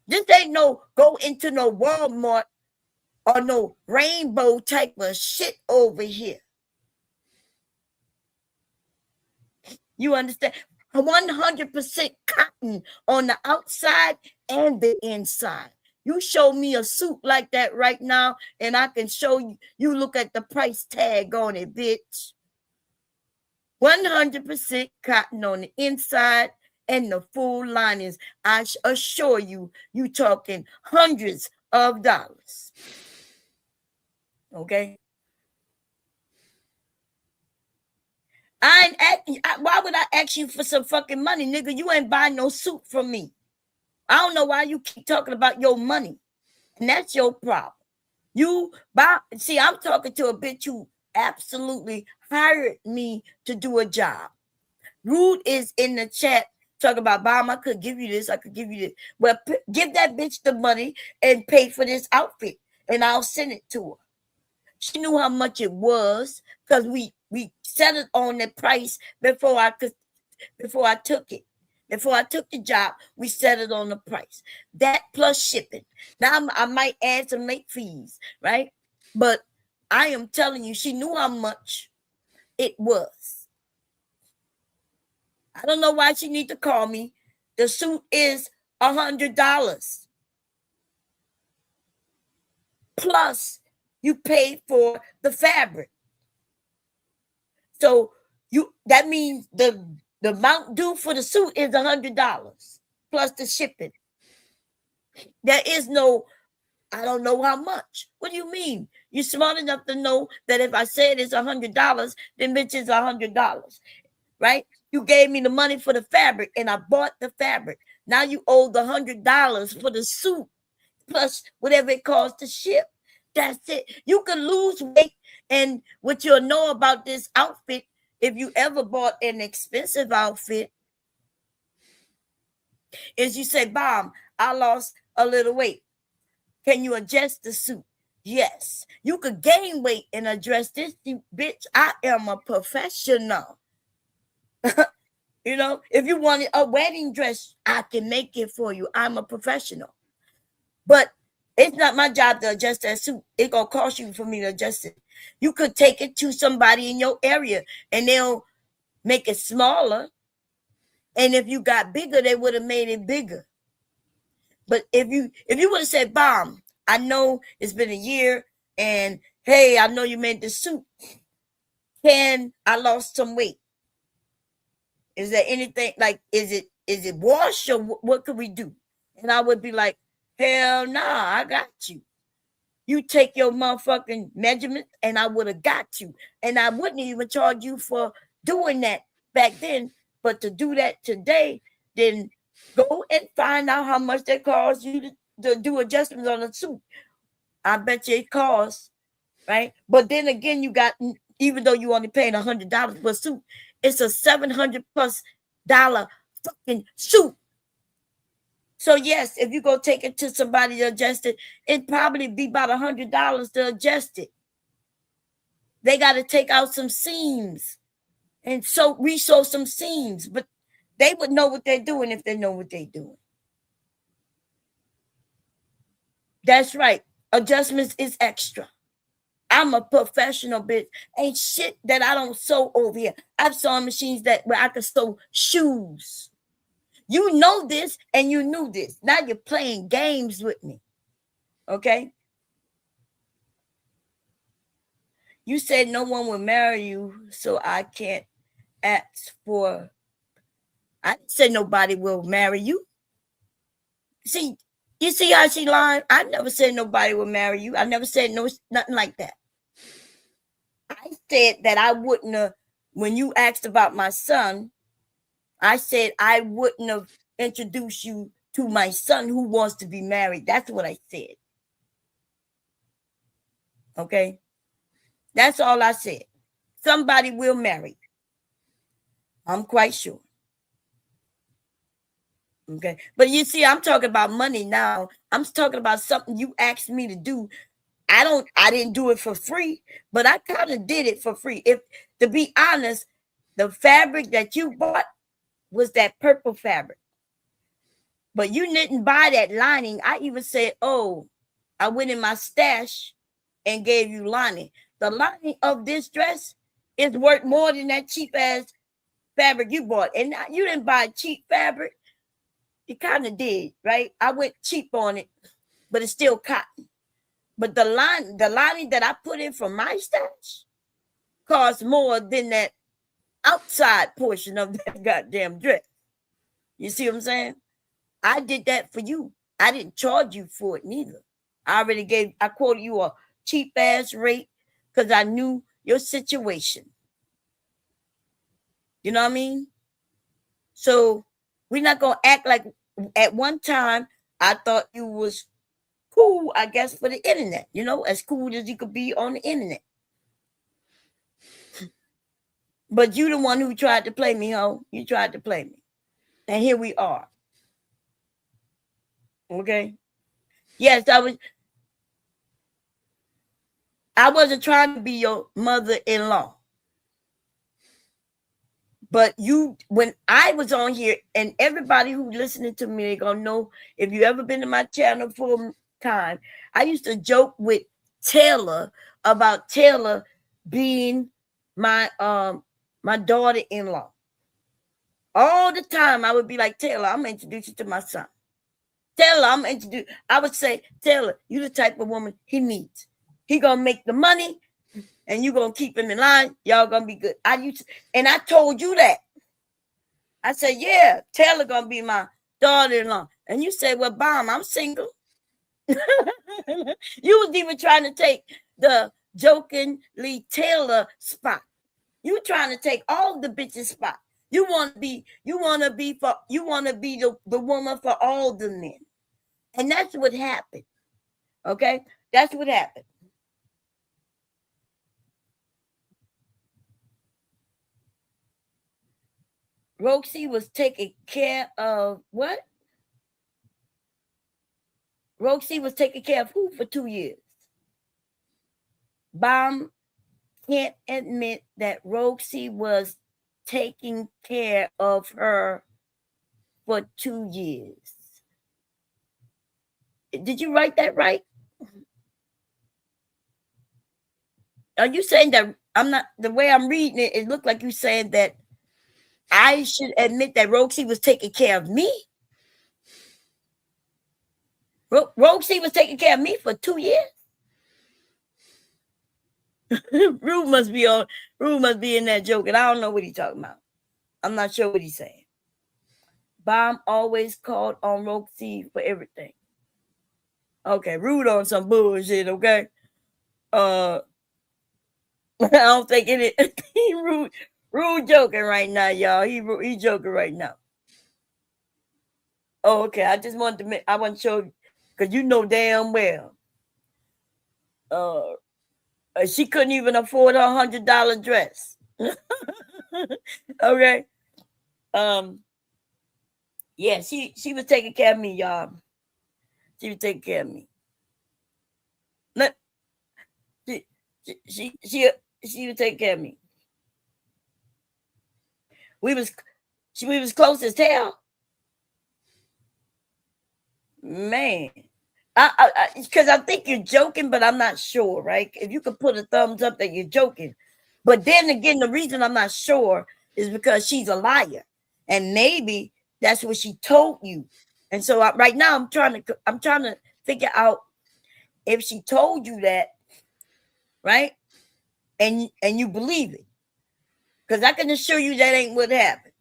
This ain't no go into no Walmart or no rainbow type of shit over here. You understand? 100% cotton on the outside and the inside. You show me a suit like that right now, and I can show you. You look at the price tag on it, bitch. 100% cotton on the inside and the full linings. I assure you, you talking hundreds of dollars. Okay? I ain't asking. Why would I ask you for some fucking money, nigga? You ain't buying no suit from me. I don't know why you keep talking about your money. And that's your problem. You buy, see, I'm talking to a bitch who absolutely hired me to do a job. Rude is in the chat talking about, Bomb, I could give you this, I could give you this. Well, give that bitch the money and pay for this outfit, and I'll send it to her. She knew how much it was because we set it on the price before I took it. Before I took the job, we set it on the price. That plus shipping. Now I might add some late fees, right? But I am telling you, she knew how much it was. I don't know why she need to call me. The suit is $100. Plus, you pay for the fabric. So that means the amount due for the suit is $100 plus the shipping. There is no, I don't know how much. What do you mean? You're smart enough to know that if I said it's $100, then bitch is $100, right? You gave me the money for the fabric and I bought the fabric. Now you owe the $100 for the suit plus whatever it costs to ship. That's it. You can lose weight, and what you'll know about this outfit, if you ever bought an expensive outfit, is you say, Bomb, I lost a little weight. Can you adjust the suit? Yes. You could gain weight and address this. Bitch, I am a professional. You know, if you wanted a wedding dress, I can make it for you. I'm a professional. But it's not my job to adjust that suit. It's going to cost you for me to adjust it. You could take it to somebody in your area and they'll make it smaller. And if you got bigger, they would have made it bigger. But if you would have said, Bomb, I know it's been a year and hey, I know you made the suit. I lost some weight. Is there anything like, is it wash or what could we do? And I would be like, hell nah, I got you. You take your motherfucking measurement and I would have got you. And I wouldn't even charge you for doing that back then. But to do that today, then go and find out how much that costs you to do adjustments on a suit. I bet you it costs, right? But then again, you got, even though you only paying $100 for a suit, it's a $700+ fucking suit. So yes, if you go take it to somebody to adjust it, it'd probably be about $100 to adjust it. They got to take out some seams and resew some seams, but they would know what they're doing if they know what they're doing. That's right. Adjustments is extra. I'm a professional, bitch. Ain't shit that I don't sew over here. I've sewing machines where I can sew shoes. You know this and you knew this. Now you're playing games with me. Okay? You said no one will marry you, so I can't ask for. I didn't say nobody will marry you. See, you see how she lying? I never said nobody will marry you. I never said nothing like that. I said that I wouldn't have, when you asked about my son, I said I wouldn't have introduced you to my son who wants to be married. That's what I said. Okay? That's all I said. Somebody will marry. I'm quite sure. Okay. But you see, I'm talking about money now. I'm talking about something you asked me to do. I didn't do it for free, but I kind of did it for free. If, to be honest, the fabric that you bought was that purple fabric. But you didn't buy that lining. I even said, oh, I went in my stash and gave you lining. The lining of this dress is worth more than that cheap ass fabric you bought. And you didn't buy cheap fabric. You kind of did, right? I went cheap on it, but it's still cotton. But the lining that I put in from my stash cost more than that outside portion of that goddamn dress. You see what I'm saying? I did that for you. I didn't charge you for it neither. I quoted you a cheap ass rate because I knew your situation. You know what I mean? So we're not going to act like at one time I thought you was cool, I guess, for the internet. You know, as cool as you could be on the internet. But you the one who tried to play me, ho. You tried to play me. And here we are. Okay? Yes, I wasn't trying to be your mother-in-law. But when I was on here, and everybody who listening to me, they're gonna know, if you ever been to my channel for a time, I used to joke with Taylor about Taylor being my daughter-in-law. All the time I would be like, Taylor, I'm gonna introduce you to my son. Taylor, I would say, Taylor, you the type of woman he needs. He gonna make the money and you gonna keep him in line. Y'all gonna be good. And I told you that. I said, yeah, Taylor gonna be my daughter-in-law. And you said, well, Bomb, I'm single. You was even trying to take the jokingly Taylor spot. You trying to take all the bitches spot. You want to be the woman for all the men. And that's what happened. Okay? That's what happened. Roxy was taking care of what? Roxy was taking care of who for 2 years? Bomb can't admit that Roxy was taking care of her for 2 years. Did you write that right? Are you saying that I'm not, the way I'm reading it, it looked like you saying that I should admit that Roxy was taking care of me? Roxy was taking care of me for 2 years? Rude must be in that joke, and I don't know what he's talking about. I'm not sure what he's saying. Bomb always called on Roxy for everything. Okay, Rude on some bullshit, okay? I don't think it Rude joking right now, y'all. He joking right now. Oh, okay. I just wanted to I want to show you, because you know damn well. She couldn't even afford her $100 dress. Okay. Yeah, she was taking care of me, y'all. She was taking care of me. She was taking care of me. We was close as hell. Man, Because I think you're joking, but I'm not sure, right? If you could put a thumbs up that you're joking. But then again, the reason I'm not sure is because she's a liar. And maybe that's what she told you. And so right now I'm trying to figure out if she told you that, right? And you believe it. Because I can assure you that ain't what happened.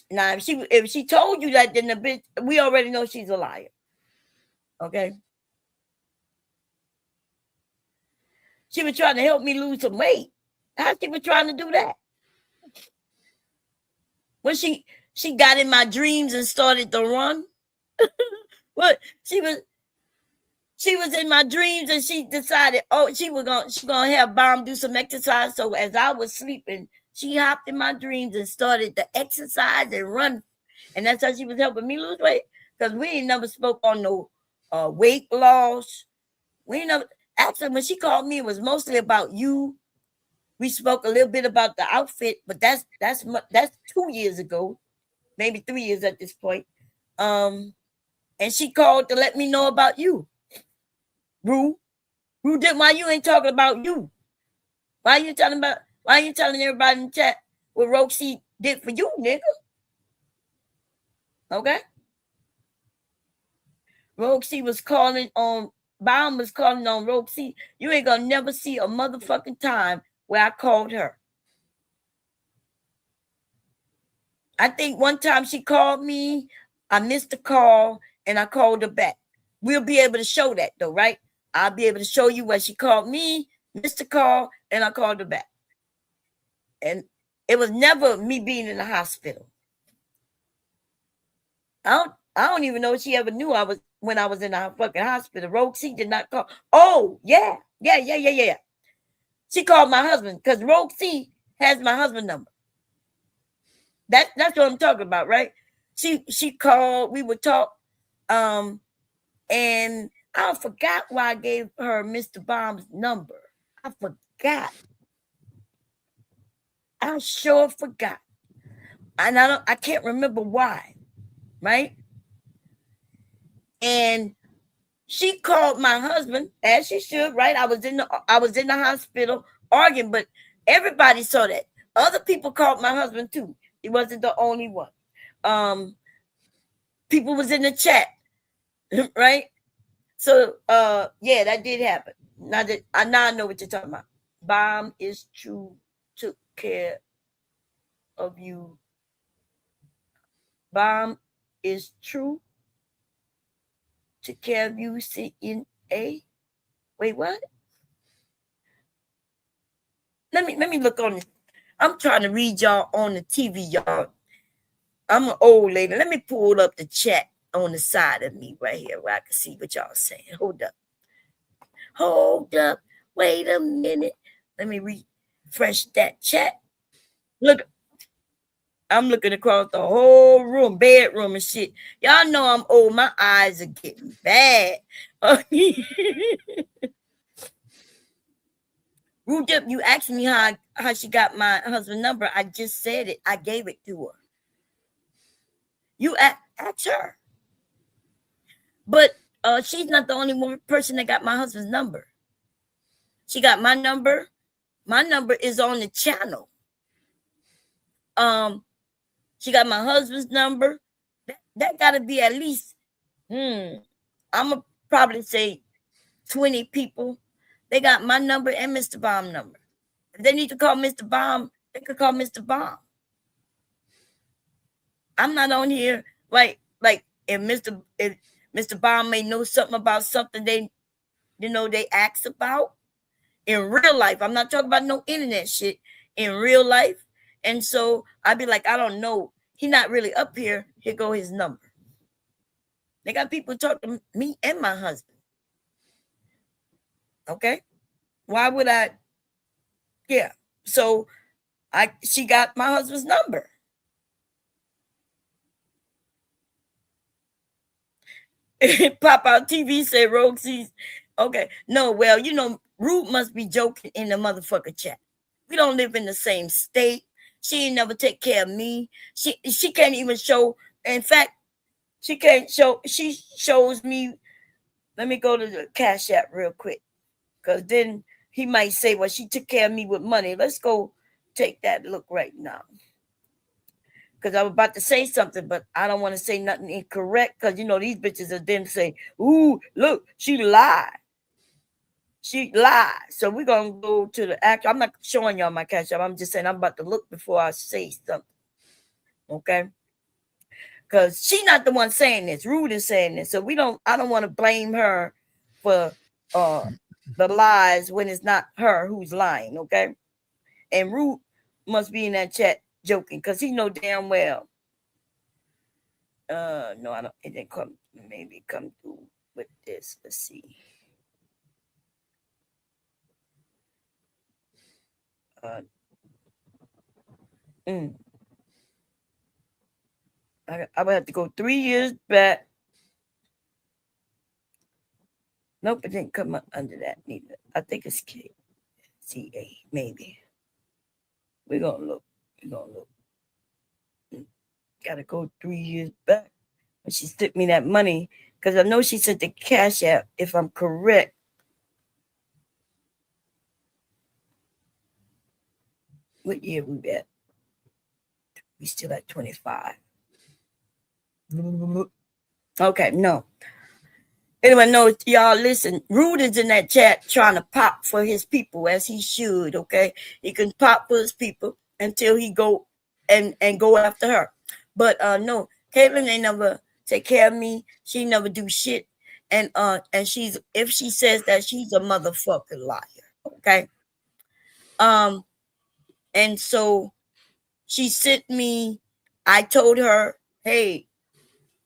Now, if she told you that, then the bitch, we already know she's a liar. Okay. She was trying to help me lose some weight. How she was trying to do that? When she got in my dreams and started to run. What she was in my dreams and she decided, she's gonna have Bomb do some exercise. So as I was sleeping, she hopped in my dreams and started to exercise and run. And that's how she was helping me lose weight. Because we ain't never spoke on no weight loss. We ain't never actually when she called me, it was mostly about you. We spoke a little bit about the outfit, but that's 2 years ago, maybe 3 years at this point. And she called to let me know about you. Rue, why you ain't talking about you? Why you telling everybody in the chat what Roxy did for you, nigga? Okay. Roxy was calling on Baum was calling on Roxy. You ain't gonna never see a motherfucking time where I called her. I think one time she called me, I missed the call, and I called her back. We'll be able to show that though, right? I'll be able to show you where she called me, missed the call, and I called her back. And it was never me being in the hospital. I don't even know if she ever knew when I was in the fucking hospital. Roxy did not call. Oh, yeah. She called my husband because Roxy has my husband's number. That's what I'm talking about, right? She called, we would talk, and I forgot why I gave her Mr. Bomb's number. I forgot. I sure forgot. And I can't remember why, right? And she called my husband, as she should, right? I was in the hospital arguing, but everybody saw that. Other people called my husband too. He wasn't the only one. People was in the chat, right? So yeah, that did happen. Now I know what you're talking about. Bomb is true, took care of you. Bomb is true. Took care of you, CNA. Wait, what? Let me look on this. I'm trying to read y'all on the TV, y'all. I'm an old lady. Let me pull up the chat on the side of me right here where I can see what y'all saying. Hold up. Wait a minute. Let me refresh that chat. Look, I'm looking across the whole room, bedroom and shit. Y'all know I'm old. My eyes are getting bad. Rudip, you asked me how she got my husband's number. I just said it. I gave it to her. You ask her. But she's not the only one person that got my husband's number. She got my number. My number is on the channel. She got my husband's number. That got to be at least, I'm going to probably say 20 people. They got my number and Mr. Bomb number. If they need to call Mr. Bomb, they could call Mr. Bomb. I'm not on here like if Mr. Bomb may know something about something they ask about in real life. I'm not talking about no internet shit in real life. And so I'd be like, I don't know. He's not really up here. Here go his number. They got people talk to me and my husband. Okay. Why would I? Yeah. So she got my husband's number. Pop Out TV said Roxy's. Okay. No, well, Rude must be joking in the motherfucker chat. We don't live in the same state. She ain't never take care of me. She can't even show. In fact, she can't show. She shows me Let me go to the Cash App real quick, because then he might say, well, she took care of me with money. Let's go take that look right now. Because I was about to say something, but I don't want to say nothing incorrect, because, you know, these bitches are then say, ooh, look, she lied. She lied. So we're going to go to the actual. I'm not showing y'all my Cash App. I'm just saying I'm about to look before I say something. Okay? Because she's not the one saying this. Rude is saying this. So I don't want to blame her for the lies when it's not her who's lying. Okay? And Rude must be in that chat joking, because he know damn well. No, I don't. It didn't come. Maybe come through with this. Let's see. I would have to go 3 years back. Nope, it didn't come up under that neither. I think it's KCA, maybe. We're gonna look. Gotta go 3 years back when she slipped me that money, because I know she sent the Cash App, if I'm correct. What year we at? We still at 25. Okay, no. Anyway, no, y'all listen. Rude is in that chat trying to pop for his people, as he should. Okay, he can pop for his people until he go and go after her. But no, Caitlyn ain't never take care of me. She never do shit. And she's, if she says that, she's a motherfucking liar. Okay. And so she sent me. I told her, hey,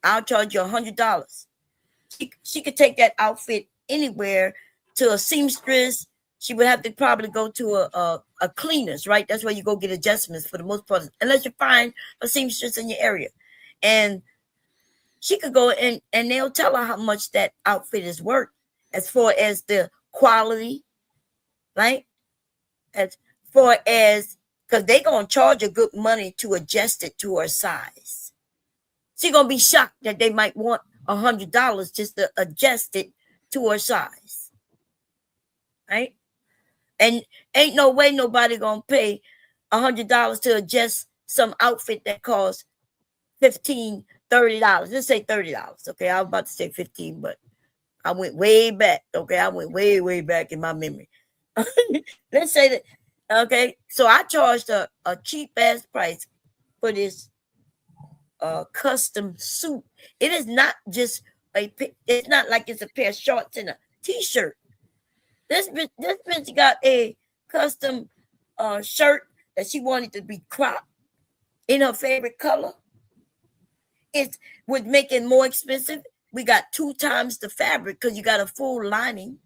I'll charge you $100. She could take that outfit anywhere to a seamstress. She would have to probably go to a cleaners, right? That's where you go get adjustments for the most part, unless you find a seamstress in your area. And she could go and they'll tell her how much that outfit is worth as far as the quality, right? As far as, because they're going to charge her good money to adjust it to her size. She's going to be shocked that they might want $100 just to adjust it to her size, right? And ain't no way nobody gonna pay $100 to adjust some outfit that costs $15, $30. Let's say $30. Okay, I was about to say 15, but I went way back. Okay, I went way back in my memory. Let's say that. Okay, so I charged a cheap ass price for this custom suit. It is not just it's not like it's a pair of shorts and a t-shirt. This bitch got a custom shirt that she wanted to be cropped in her favorite color. It would make it more expensive. We got 2 times the fabric because you got a full lining.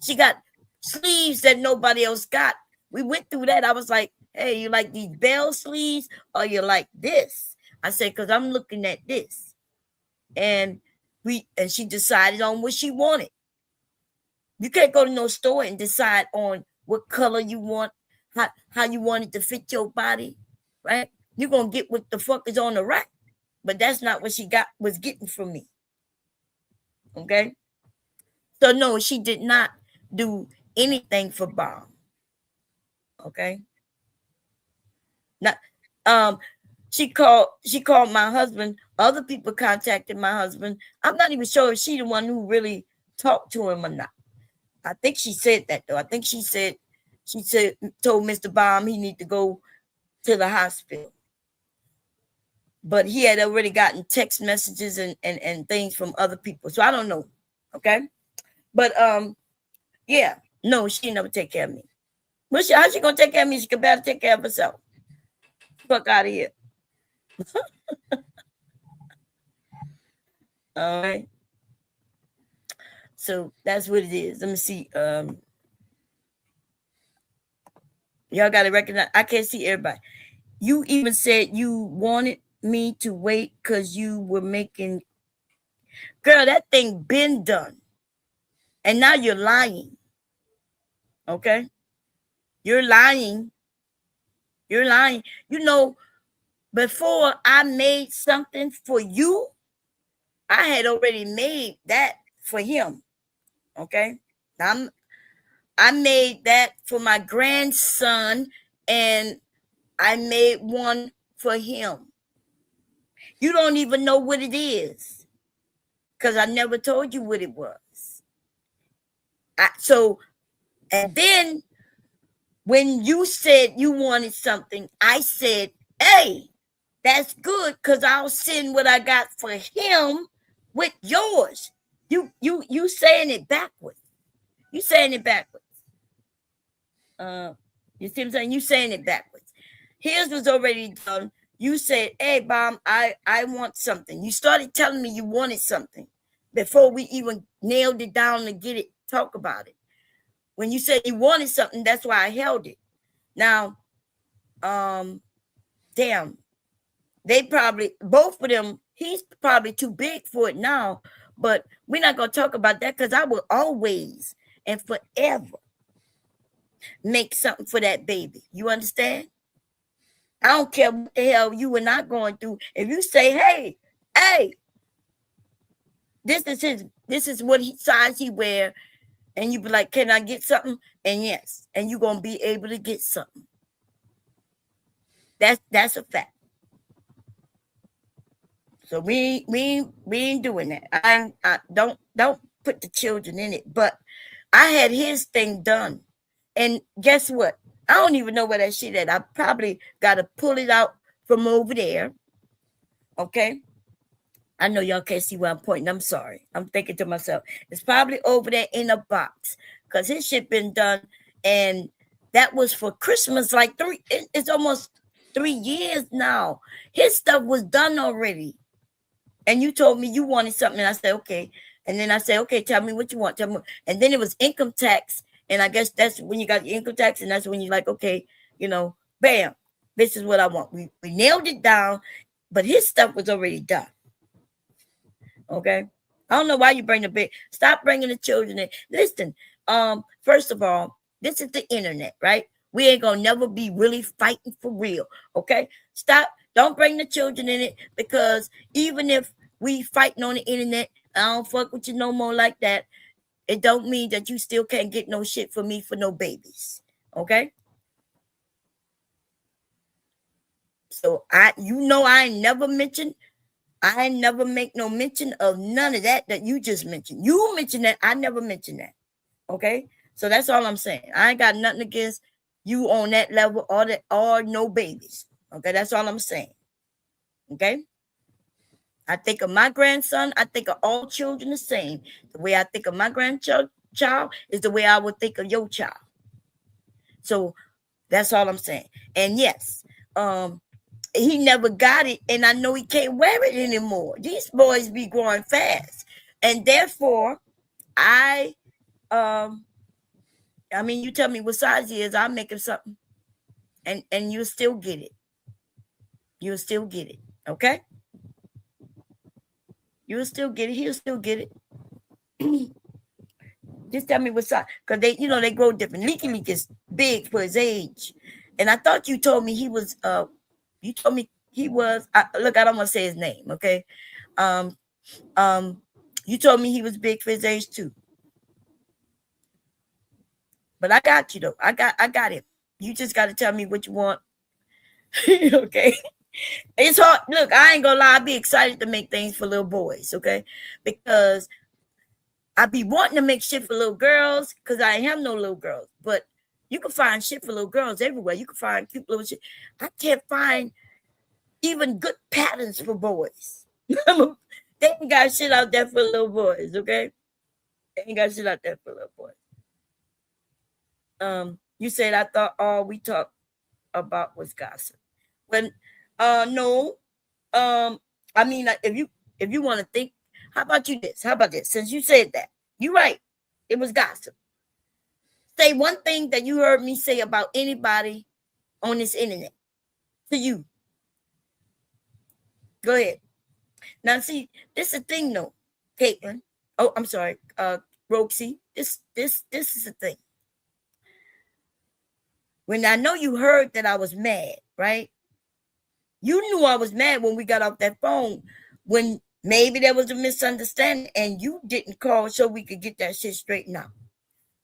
She got sleeves that nobody else got. We went through that. I was like, hey, you like these bell sleeves or you like this? I said, because I'm looking at this. And she decided on what she wanted. You can't go to no store and decide on what color you want, how you want it to fit your body, right? You're going to get what the fuck is on the rack. But that's not what she was getting from me. Okay? So no, she did not do anything for Bomb. Okay? Not she called my husband. Other people contacted my husband. I'm not even sure if she's the one who really talked to him or not. I think she said that though. I think she told Mr. Bomb he need to go to the hospital. But he had already gotten text messages and things from other people. So I don't know. Okay. But yeah, no, she never take care of me. How's she gonna take care of me? She could better take care of herself. Fuck out of here. All right. So that's what it is. Let me see. Y'all gotta recognize. I can't see everybody. You even said you wanted me to wait because you were making. Girl, that thing been done. And now you're lying. Okay? You're lying. You're lying. You know, before I made something for you, I had already made that for him. Okay. I made that for my grandson, and I made one for him. You don't even know what it is, because I never told you what it was. And then when you said you wanted something, I said, hey, that's good, because I'll send what I got for him with yours. You saying it backwards. You saying it backwards. You see what I'm saying? You saying it backwards. His was already done. You said, hey, Bomb, I want something. You started telling me you wanted something before we even nailed it down to get it, talk about it. When you said you wanted something, that's why I held it. Now, damn, they probably, both of them, he's probably too big for it now, but we're not going to talk about that, because I will always and forever make something for that baby. You understand? I don't care what the hell you and I going through. If you say, hey, this is what size he wear, and you be like, can I get something? And yes, and you're gonna be able to get something. That's a fact. So we ain't doing that. I don't put the children in it. But I had his thing done, and guess what? I don't even know where that shit at. I probably got to pull it out from over there. Okay. I know y'all can't see where I'm pointing. I'm sorry. I'm thinking to myself, it's probably over there in a box, because his shit been done. And that was for Christmas, like it's almost 3 years now. His stuff was done already. And you told me you wanted something. And I said, okay. And then I said, okay, tell me what you want. Tell me. And then it was income tax. And I guess that's when you got your income tax, and that's when you're like, okay, bam, this is what I want. We nailed it down, but his stuff was already done. Okay? I don't know why you bring the big. Stop bringing the children in. Listen, first of all, this is the internet, right? We ain't gonna never be really fighting for real, okay? Stop. Don't bring the children in it, because even if we fighting on the internet, I don't fuck with you no more like that. It don't mean that you still can't get no shit for me for no babies. Okay? So I never make no mention of none of that you just mentioned. You mentioned that. I never mentioned that. Okay? So that's all I'm saying. I ain't got nothing against you on that level or no babies. Okay? That's all I'm saying. Okay? I think of my grandson. I think of all children the same. The way I think of my grandchild is the way I would think of your child. So that's all I'm saying. And yes, he never got it, and I know he can't wear it anymore. These boys be growing fast, and therefore, you tell me what size he is, I'll make him something, and you'll still get it. You'll still get it. Okay. You'll still get it. He'll still get it. Just tell me what size, because they grow different. Leaky is big for his age, and I thought you told me he was. You told me he was. Look, I don't want to say his name. Okay. You told me he was big for his age too. But I got you though. I got him. You just got to tell me what you want. Okay. It's hard. Look, I ain't gonna lie. I be excited to make things for little boys, okay? Because I be wanting to make shit for little girls, because I ain't have no little girls. But you can find shit for little girls everywhere. You can find cute little shit. I can't find even good patterns for boys. They ain't got shit out there for little boys, okay? They ain't got shit out there for little boys. You said I thought all we talked about was gossip. When no. If you want to think, how about this? Since you said that, you're right. It was gossip. Say one thing that you heard me say about anybody on this internet to you. Go ahead. Now, see, this is the thing, though, Caitlin. Oh, I'm sorry, Roxy. This is the thing. When I know you heard that I was mad, right? You knew I was mad when we got off that phone. When Maybe there was a misunderstanding and you didn't call so we could get that shit straightened out.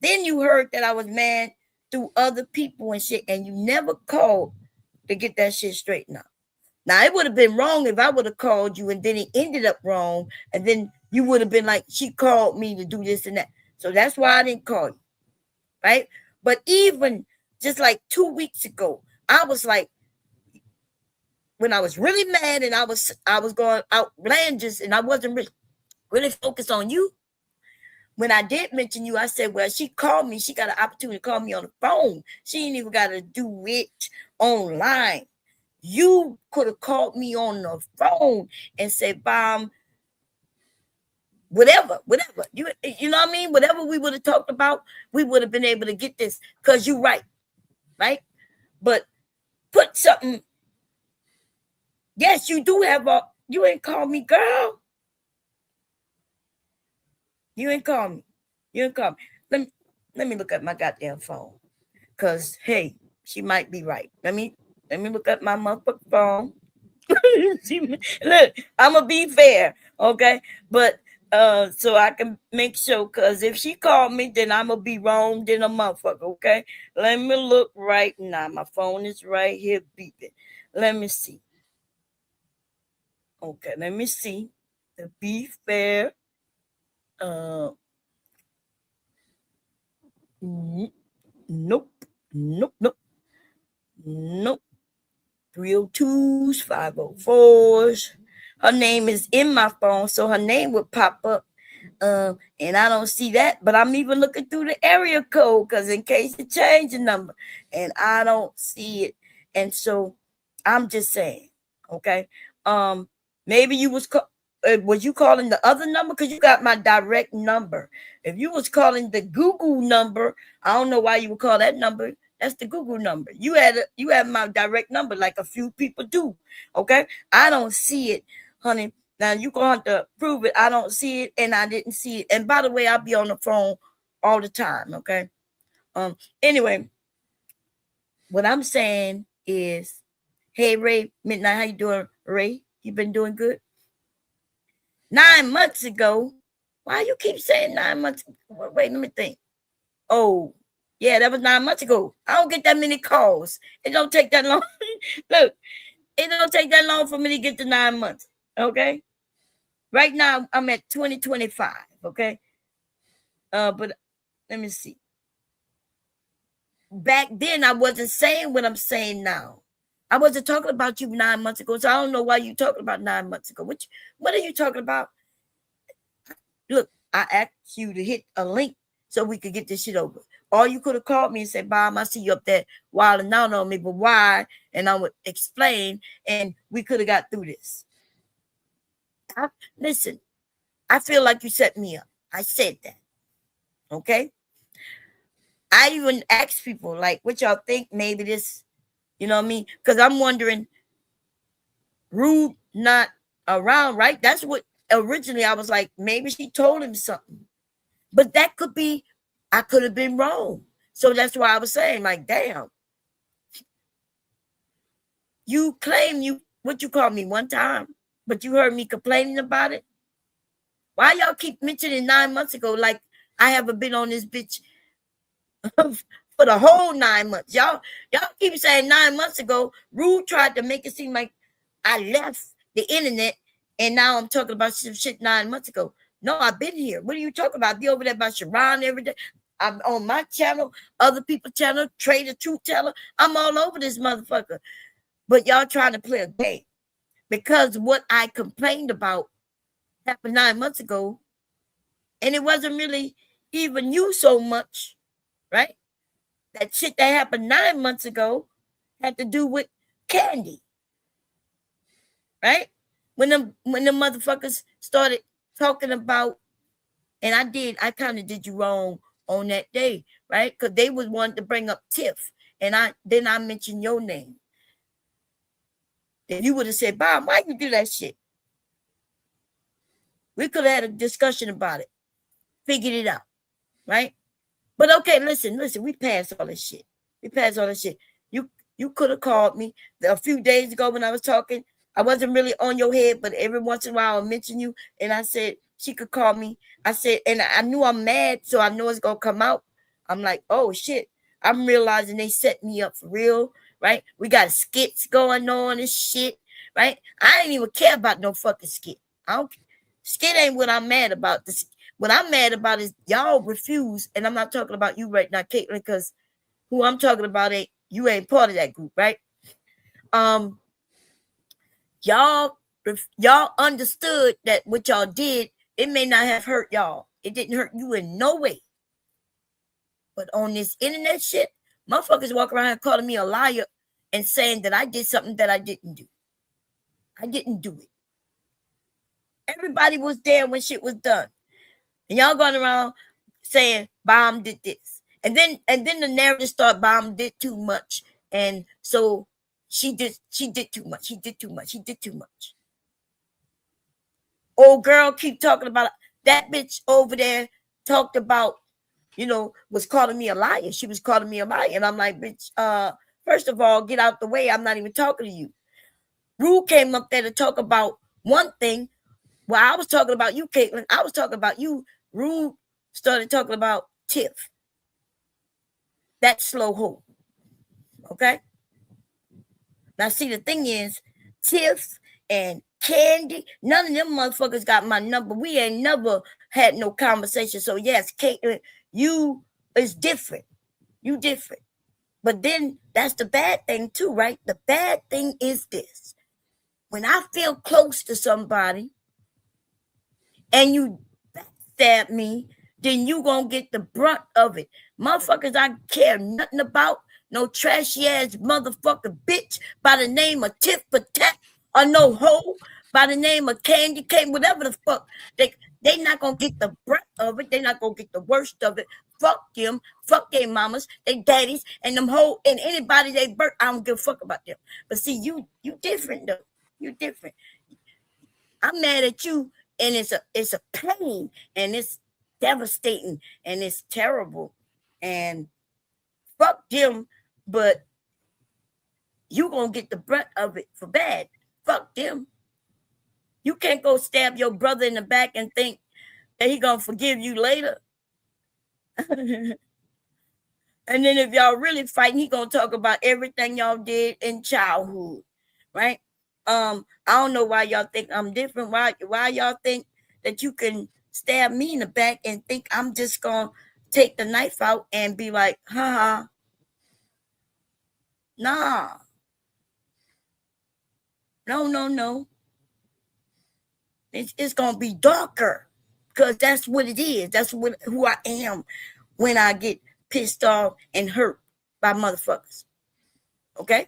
Then you heard that I was mad through other people and shit, and you never called to get that shit straightened out. Now, it would have been wrong if I would have called you and then it ended up wrong, and then you would have been like, she called me to do this and that. So that's why I didn't call you, right? But even just like 2 weeks ago, I was like, when I was really mad and I was going outlandish and I wasn't really focused on you. When I did mention you, I said, well, she called me. She got an opportunity to call me on the phone. She ain't even got to do it online. You could have called me on the phone and said, Bomb, whatever. You know what I mean? Whatever we would have talked about, we would have been able to get this because you're right? But put something. Yes, you do have you ain't call me, girl. You ain't call me. Let me look at my goddamn phone. Cause hey, she might be right. Let me look at my motherfucking phone. Look, I'm gonna be fair, okay? But so I can make sure, cause if she called me, then I'm gonna be wrong than a motherfucker, okay? Let me look right now. My phone is right here beeping. Let me see. Okay, let me see. To be fair, nope. 302s, 504s. Her name is in my phone, so her name would pop up. And I don't see that, but I'm even looking through the area code because in case it changed the number, and I don't see it. And so I'm just saying, okay. Maybe you was you calling the other number? Because you got my direct number. If you was calling the Google number, I don't know why you would call that number. That's the Google number. You had my direct number like a few people do. Okay. I don't see it, honey. Now you're gonna have to prove it. I don't see it, and I didn't see it. And by the way, I'll be on the phone all the time. Okay. Anyway, what I'm saying is, hey Ray, Midnight, how you doing, Ray? You been doing good? 9 months ago. Why you keep saying 9 months? Wait, let me think. Oh, yeah, that was 9 months ago. I don't get that many calls. It don't take that long. Look, it don't take that long for me to get to 9 months. Okay. Right now, I'm at 2025. Okay. But let me see. Back then, I wasn't saying what I'm saying now. I wasn't talking about you 9 months ago, so I don't know why you talking about 9 months ago. What are you talking about? Look, I asked you to hit a link so we could get this shit over. Or you could have called me and said, Bob, I see you up there wilding out on me, but why? And I would explain, and we could have got through this. Listen, I feel like you set me up. I said that. Okay? I even asked people, like, what y'all think? Maybe this, you know what I mean? Because I'm wondering, Rude not around, right? That's what originally I was like, maybe she told him something. But that could be, I could have been wrong. So that's why I was saying, like, damn. You claim what you called me one time, but you heard me complaining about it. Why y'all keep mentioning 9 months ago like I haven't been on this bitch for the whole 9 months? Y'all keep saying 9 months ago. Rude tried to make it seem like I left the internet and now I'm talking about some shit 9 months ago. No, I've been here. What are you talking about? I be over there by Sharon every day. I'm on my channel, other people's channel, Trader Truth Teller. I'm all over this motherfucker. But y'all trying to play a game. Because what I complained about happened 9 months ago. And it wasn't really even you so much, right? That shit that happened 9 months ago had to do with Candy. Right? When the motherfuckers started talking about, and I kind of did you wrong on that day, right? Because they was wanting to bring up Tiff. And then I mentioned your name. Then you would have said, Bob, why you do that shit? We could have had a discussion about it. Figured it out. Right? But okay, listen, we passed all this shit. You could have called me a few days ago when I was talking. I wasn't really on your head, but every once in a while I'll mention you. And I said, she could call me. I said, and I knew I'm mad, so I know it's going to come out. I'm like, oh, shit. I'm realizing they set me up for real, right? We got skits going on and shit, right? I ain't even care about no fucking skit. I don't. Skit ain't what I'm mad about. What I'm mad about is y'all refuse, and I'm not talking about you right now, Caitlin, because who I'm talking about you ain't part of that group, right? Y'all understood that what y'all did, it may not have hurt y'all. It didn't hurt you in no way. But on this internet shit, motherfuckers walk around calling me a liar and saying that I did something that I didn't do. I didn't do it. Everybody was there when shit was done. And y'all going around saying Bomb did this. And then the narrative start, Bomb did too much. And so she did too much. He did too much. He did too much. Old girl keep talking about that bitch over there talked about, was calling me a liar. She was calling me a liar. And I'm like, bitch, first of all, get out the way. I'm not even talking to you. Rue came up there to talk about one thing. While I was talking about you, Caitlin, I was talking about you. Rue started talking about Tiff. That slow hoe. Okay? Now, see, the thing is, Tiff and Candy, none of them motherfuckers got my number. We ain't never had no conversation. So, yes, Caitlin, you is different. You different. But then that's the bad thing too, right? The bad thing is this. When I feel close to somebody and you stab me, then you gonna get the brunt of it. Motherfuckers I care nothing about, no trashy ass motherfucker bitch by the name of Tiff Patek or no hoe by the name of Candy Cane, whatever the fuck. They not gonna get the brunt of it. They not gonna get the worst of it. Fuck them. Fuck their mamas, their daddies, and them hoe and anybody they birth. I don't give a fuck about them. But see, you different though. You different. I'm mad at you, and it's a pain, and it's devastating, and it's terrible, and fuck them. But you gonna get the brunt of it for bad. Fuck them. You can't go stab your brother in the back and think that he gonna forgive you later. And then if y'all really fighting, he gonna talk about everything y'all did in childhood, right? I don't know why y'all think I'm different. Why y'all think that you can stab me in the back and think I'm just gonna take the knife out and be like, haha. Nah. No. It's gonna be darker because that's what it is. That's who I am when I get pissed off and hurt by motherfuckers. Okay?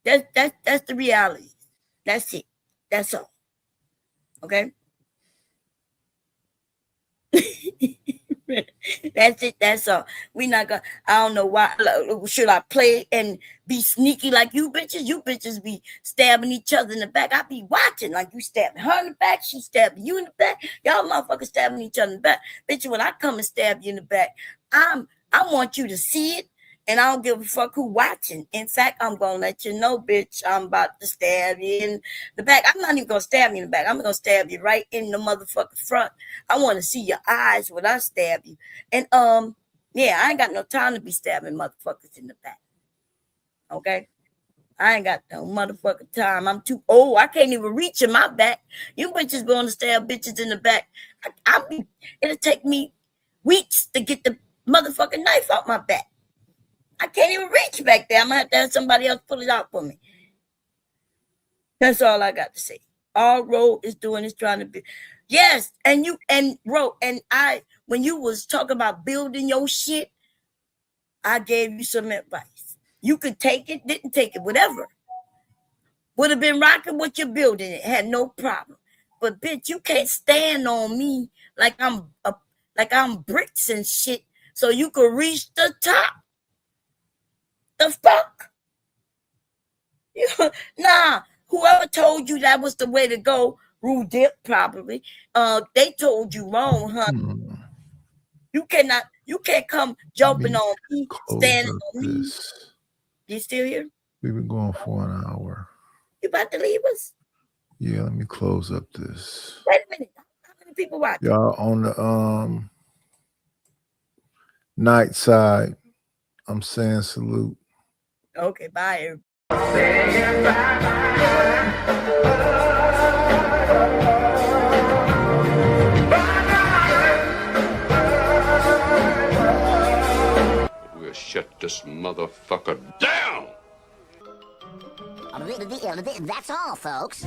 That's the reality. That's it. That's all. Okay? That's it. That's all. We not gonna. I don't know why. Should I play and be sneaky like you bitches? You bitches be stabbing each other in the back. I be watching like you stabbing her in the back. She stabbing you in the back. Y'all motherfuckers stabbing each other in the back. Bitch, when I come and stab you in the back, I want you to see it, and I don't give a fuck who watching. In fact, I'm gonna let you know, bitch, I'm about to stab you in the back. I'm not even gonna stab you in the back. I'm gonna stab you right in the motherfucking front. I want to see your eyes when I stab you. And yeah, I ain't got no time to be stabbing motherfuckers in the back. Okay? I ain't got no motherfucking time. I'm too old. I can't even reach in my back. You bitches going to stab bitches in the back. It'll take me weeks to get the motherfucking knife out my back. I can't even reach back there. I'm gonna have to have somebody else pull it out for me. That's all I got to say. All Ro is doing is trying to be. Yes, and Ro and I, when you was talking about building your shit, I gave you some advice. You could take it, didn't take it, whatever. Would have been rocking what you're building. It had no problem. But bitch, you can't stand on me like I'm bricks and shit, so you could reach the top. The fuck? Nah, whoever told you that was the way to go, Rue Dip probably. They told you wrong, huh? You can't come jumping on me, standing on me. You still here? We've been going for an hour. You about to leave us? Yeah, let me close up this. Wait a minute. How many people watch? Y'all on the night side, I'm saying salute. Okay, bye. We'll shut this motherfucker down. That's all, folks.